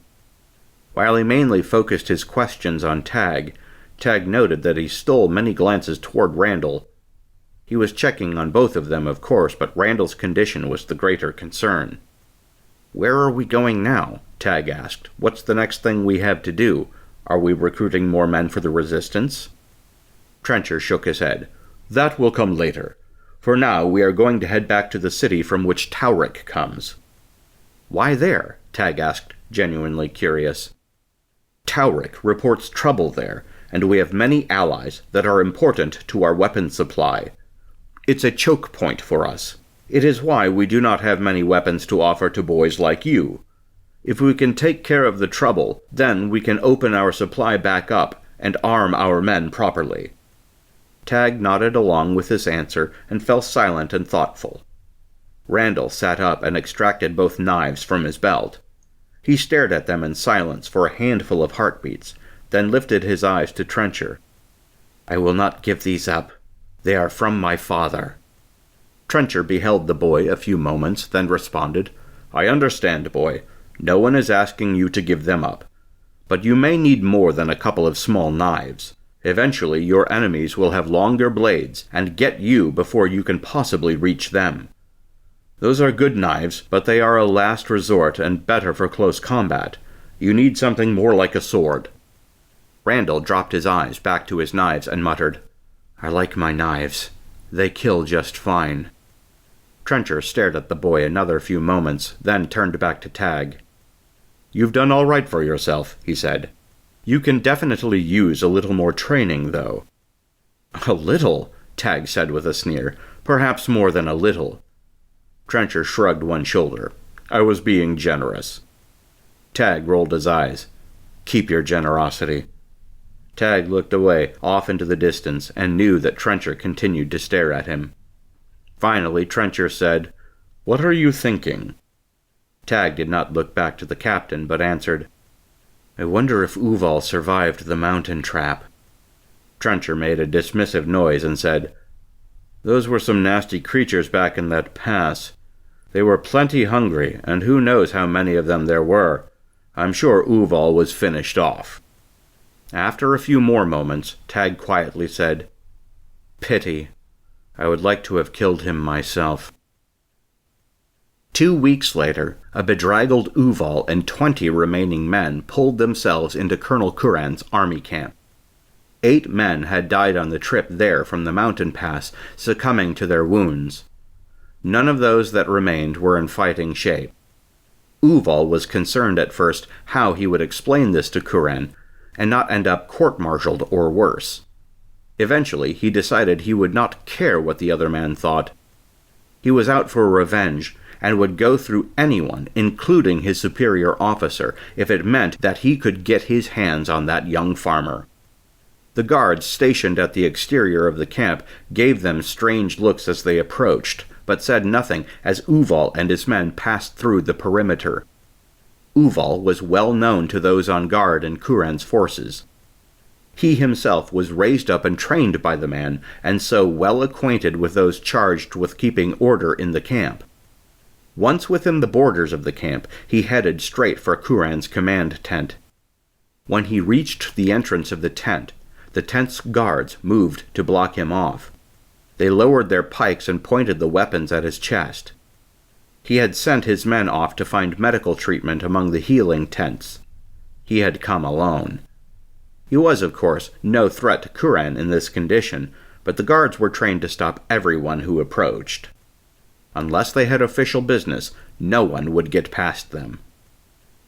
While he mainly focused his questions on Tag, Tag noted that he stole many glances toward Randall. He was checking on both of them, of course, but Randall's condition was the greater concern. "Where are we going now?" Tag asked. "What's the next thing we have to do? Are we recruiting more men for the Resistance?" Trencher shook his head. "That will come later. For now, we are going to head back to the city from which Tauric comes." "Why there?" Tag asked, genuinely curious. "Tauric reports trouble there, and we have many allies that are important to our weapon supply. It's a choke point for us. It is why we do not have many weapons to offer to boys like you. If we can take care of the trouble, then we can open our supply back up and arm our men properly." Tag nodded along with this answer and fell silent and thoughtful. Randall sat up and extracted both knives from his belt. He stared at them in silence for a handful of heartbeats, then lifted his eyes to Trencher. "I will not give these up. They are from my father." Trencher beheld the boy a few moments, then responded, "I understand, boy. No one is asking you to give them up. But you may need more than a couple of small knives. Eventually your enemies will have longer blades and get you before you can possibly reach them. Those are good knives, but they are a last resort and better for close combat. You need something more like a sword." Randall dropped his eyes back to his knives and muttered, "I like my knives. They kill just fine." Trencher stared at the boy another few moments, then turned back to Tag. "You've done all right for yourself," he said. "You can definitely use a little more training, though." "A little?" Tag said with a sneer. "Perhaps more than a little." Trencher shrugged one shoulder. "I was being generous." Tag rolled his eyes. "Keep your generosity." Tag looked away, off into the distance, and knew that Trencher continued to stare at him. Finally, Trencher said, "What are you thinking?" Tag did not look back to the captain, but answered, "I wonder if Uval survived the mountain trap." Trencher made a dismissive noise and said, "Those were some nasty creatures back in that pass. They were plenty hungry, and who knows how many of them there were. I'm sure Uval was finished off." After a few more moments, Tag quietly said, "Pity. I would like to have killed him myself." 2 weeks later, a bedraggled Uval and 20 remaining men pulled themselves into Colonel Curran's army camp. 8 men had died on the trip there from the mountain pass, succumbing to their wounds. None of those that remained were in fighting shape. Uval was concerned at first how he would explain this to Curran, and not end up court-martialed or worse. Eventually, he decided he would not care what the other man thought. He was out for revenge, and would go through anyone, including his superior officer, if it meant that he could get his hands on that young farmer. The guards stationed at the exterior of the camp gave them strange looks as they approached, but said nothing as Uval and his men passed through the perimeter. Uval was well known to those on guard in Curran's forces. He himself was raised up and trained by the man, and so well acquainted with those charged with keeping order in the camp. Once within the borders of the camp, he headed straight for Curran's command tent. When he reached the entrance of the tent's guards moved to block him off. They lowered their pikes and pointed the weapons at his chest. He had sent his men off to find medical treatment among the healing tents. He had come alone. He was, of course, no threat to Curran in this condition, but the guards were trained to stop everyone who approached. Unless they had official business, no one would get past them.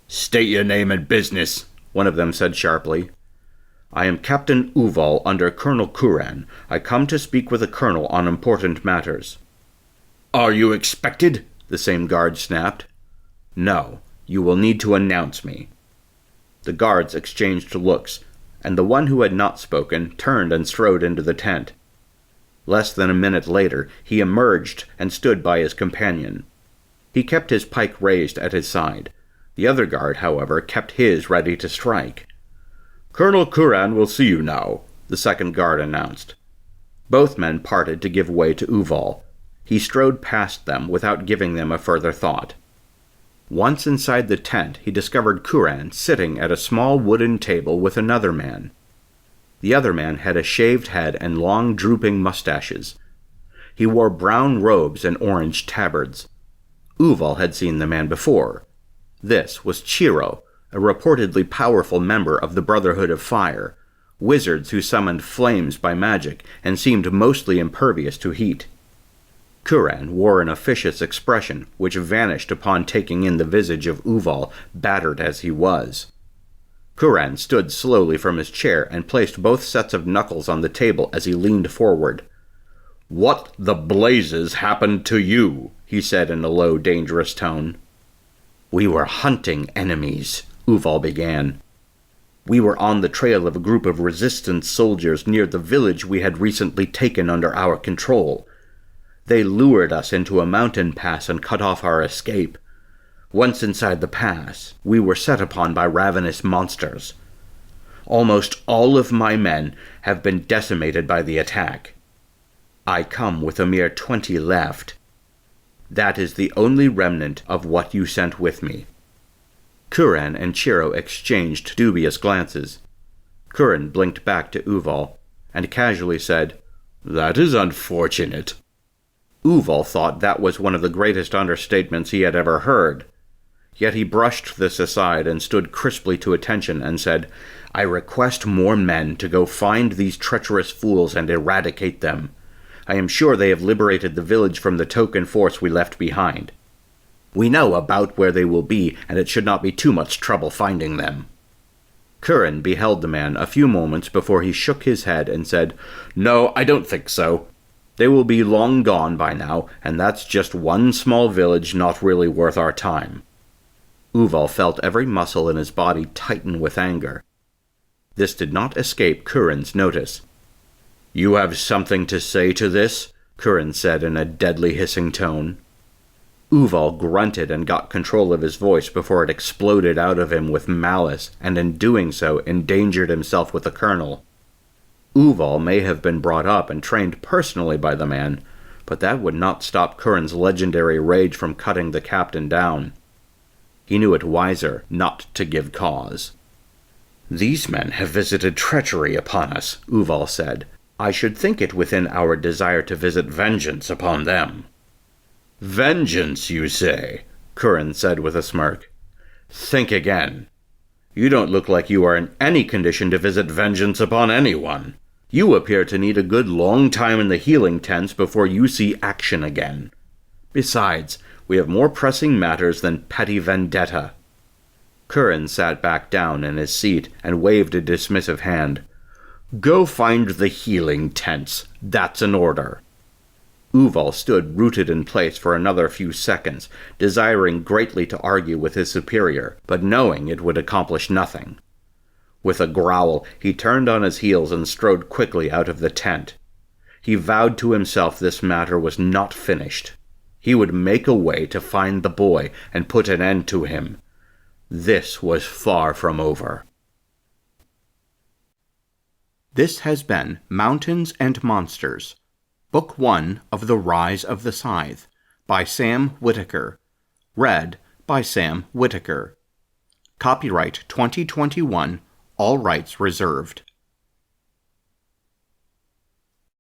"State your name and business," one of them said sharply. "I am Captain Uval under Colonel Curran. I come to speak with the colonel on important matters." "Are you expected?" the same guard snapped. "No, you will need to announce me." The guards exchanged looks, and the one who had not spoken turned and strode into the tent. Less than a minute later, he emerged and stood by his companion. He kept his pike raised at his side. The other guard, however, kept his ready to strike. "Colonel Curran will see you now," the second guard announced. Both men parted to give way to Uval. He strode past them without giving them a further thought. Once inside the tent, he discovered Curran sitting at a small wooden table with another man. The other man had a shaved head and long, drooping mustaches. He wore brown robes and orange tabards. Uval had seen the man before. This was Chiro, a reportedly powerful member of the Brotherhood of Fire, wizards who summoned flames by magic and seemed mostly impervious to heat. Kuran wore an officious expression, which vanished upon taking in the visage of Uval, battered as he was. Kuran stood slowly from his chair and placed both sets of knuckles on the table as he leaned forward. "What the blazes happened to you?" he said in a low, dangerous tone. "We were hunting enemies," Uval began. "We were on the trail of a group of resistance soldiers near the village we had recently taken under our control. They lured us into a mountain pass and cut off our escape. Once inside the pass, we were set upon by ravenous monsters. Almost all of my men have been decimated by the attack. I come with a mere 20 left. That is the only remnant of what you sent with me." Kuran and Chiro exchanged dubious glances. Kuran blinked back to Uval, and casually said, "That is unfortunate." Uval thought that was one of the greatest understatements he had ever heard. Yet he brushed this aside and stood crisply to attention and said, "I request more men to go find these treacherous fools and eradicate them. I am sure they have liberated the village from the token force we left behind. We know about where they will be, and it should not be too much trouble finding them." Kuran beheld the man a few moments before he shook his head and said, "No, I don't think so. They will be long gone by now, and that's just one small village not really worth our time." Uval felt every muscle in his body tighten with anger. This did not escape Kuran's notice. "You have something to say to this?" Kuran said in a deadly hissing tone. Uval grunted and got control of his voice before it exploded out of him with malice, and in doing so endangered himself with the colonel. Uval may have been brought up and trained personally by the man, but that would not stop Kuran's legendary rage from cutting the captain down. He knew it wiser not to give cause. "These men have visited treachery upon us," Uval said. "I should think it within our desire to visit vengeance upon them." "Vengeance, you say?" Kuran said with a smirk. "Think again. You don't look like you are in any condition to visit vengeance upon anyone. You appear to need a good long time in the healing tents before you see action again. Besides, we have more pressing matters than petty vendetta." Kuran sat back down in his seat and waved a dismissive hand. "Go find the healing tents. That's an order." Uval stood rooted in place for another few seconds, desiring greatly to argue with his superior, but knowing it would accomplish nothing. With a growl, he turned on his heels and strode quickly out of the tent. He vowed to himself this matter was not finished. He would make a way to find the boy and put an end to him. This was far from over. This has been Mountains and Monsters, Book 1 of The Rise of the Scythe, by Sam Whitaker. Read by Sam Whitaker. Copyright 2021, all rights reserved.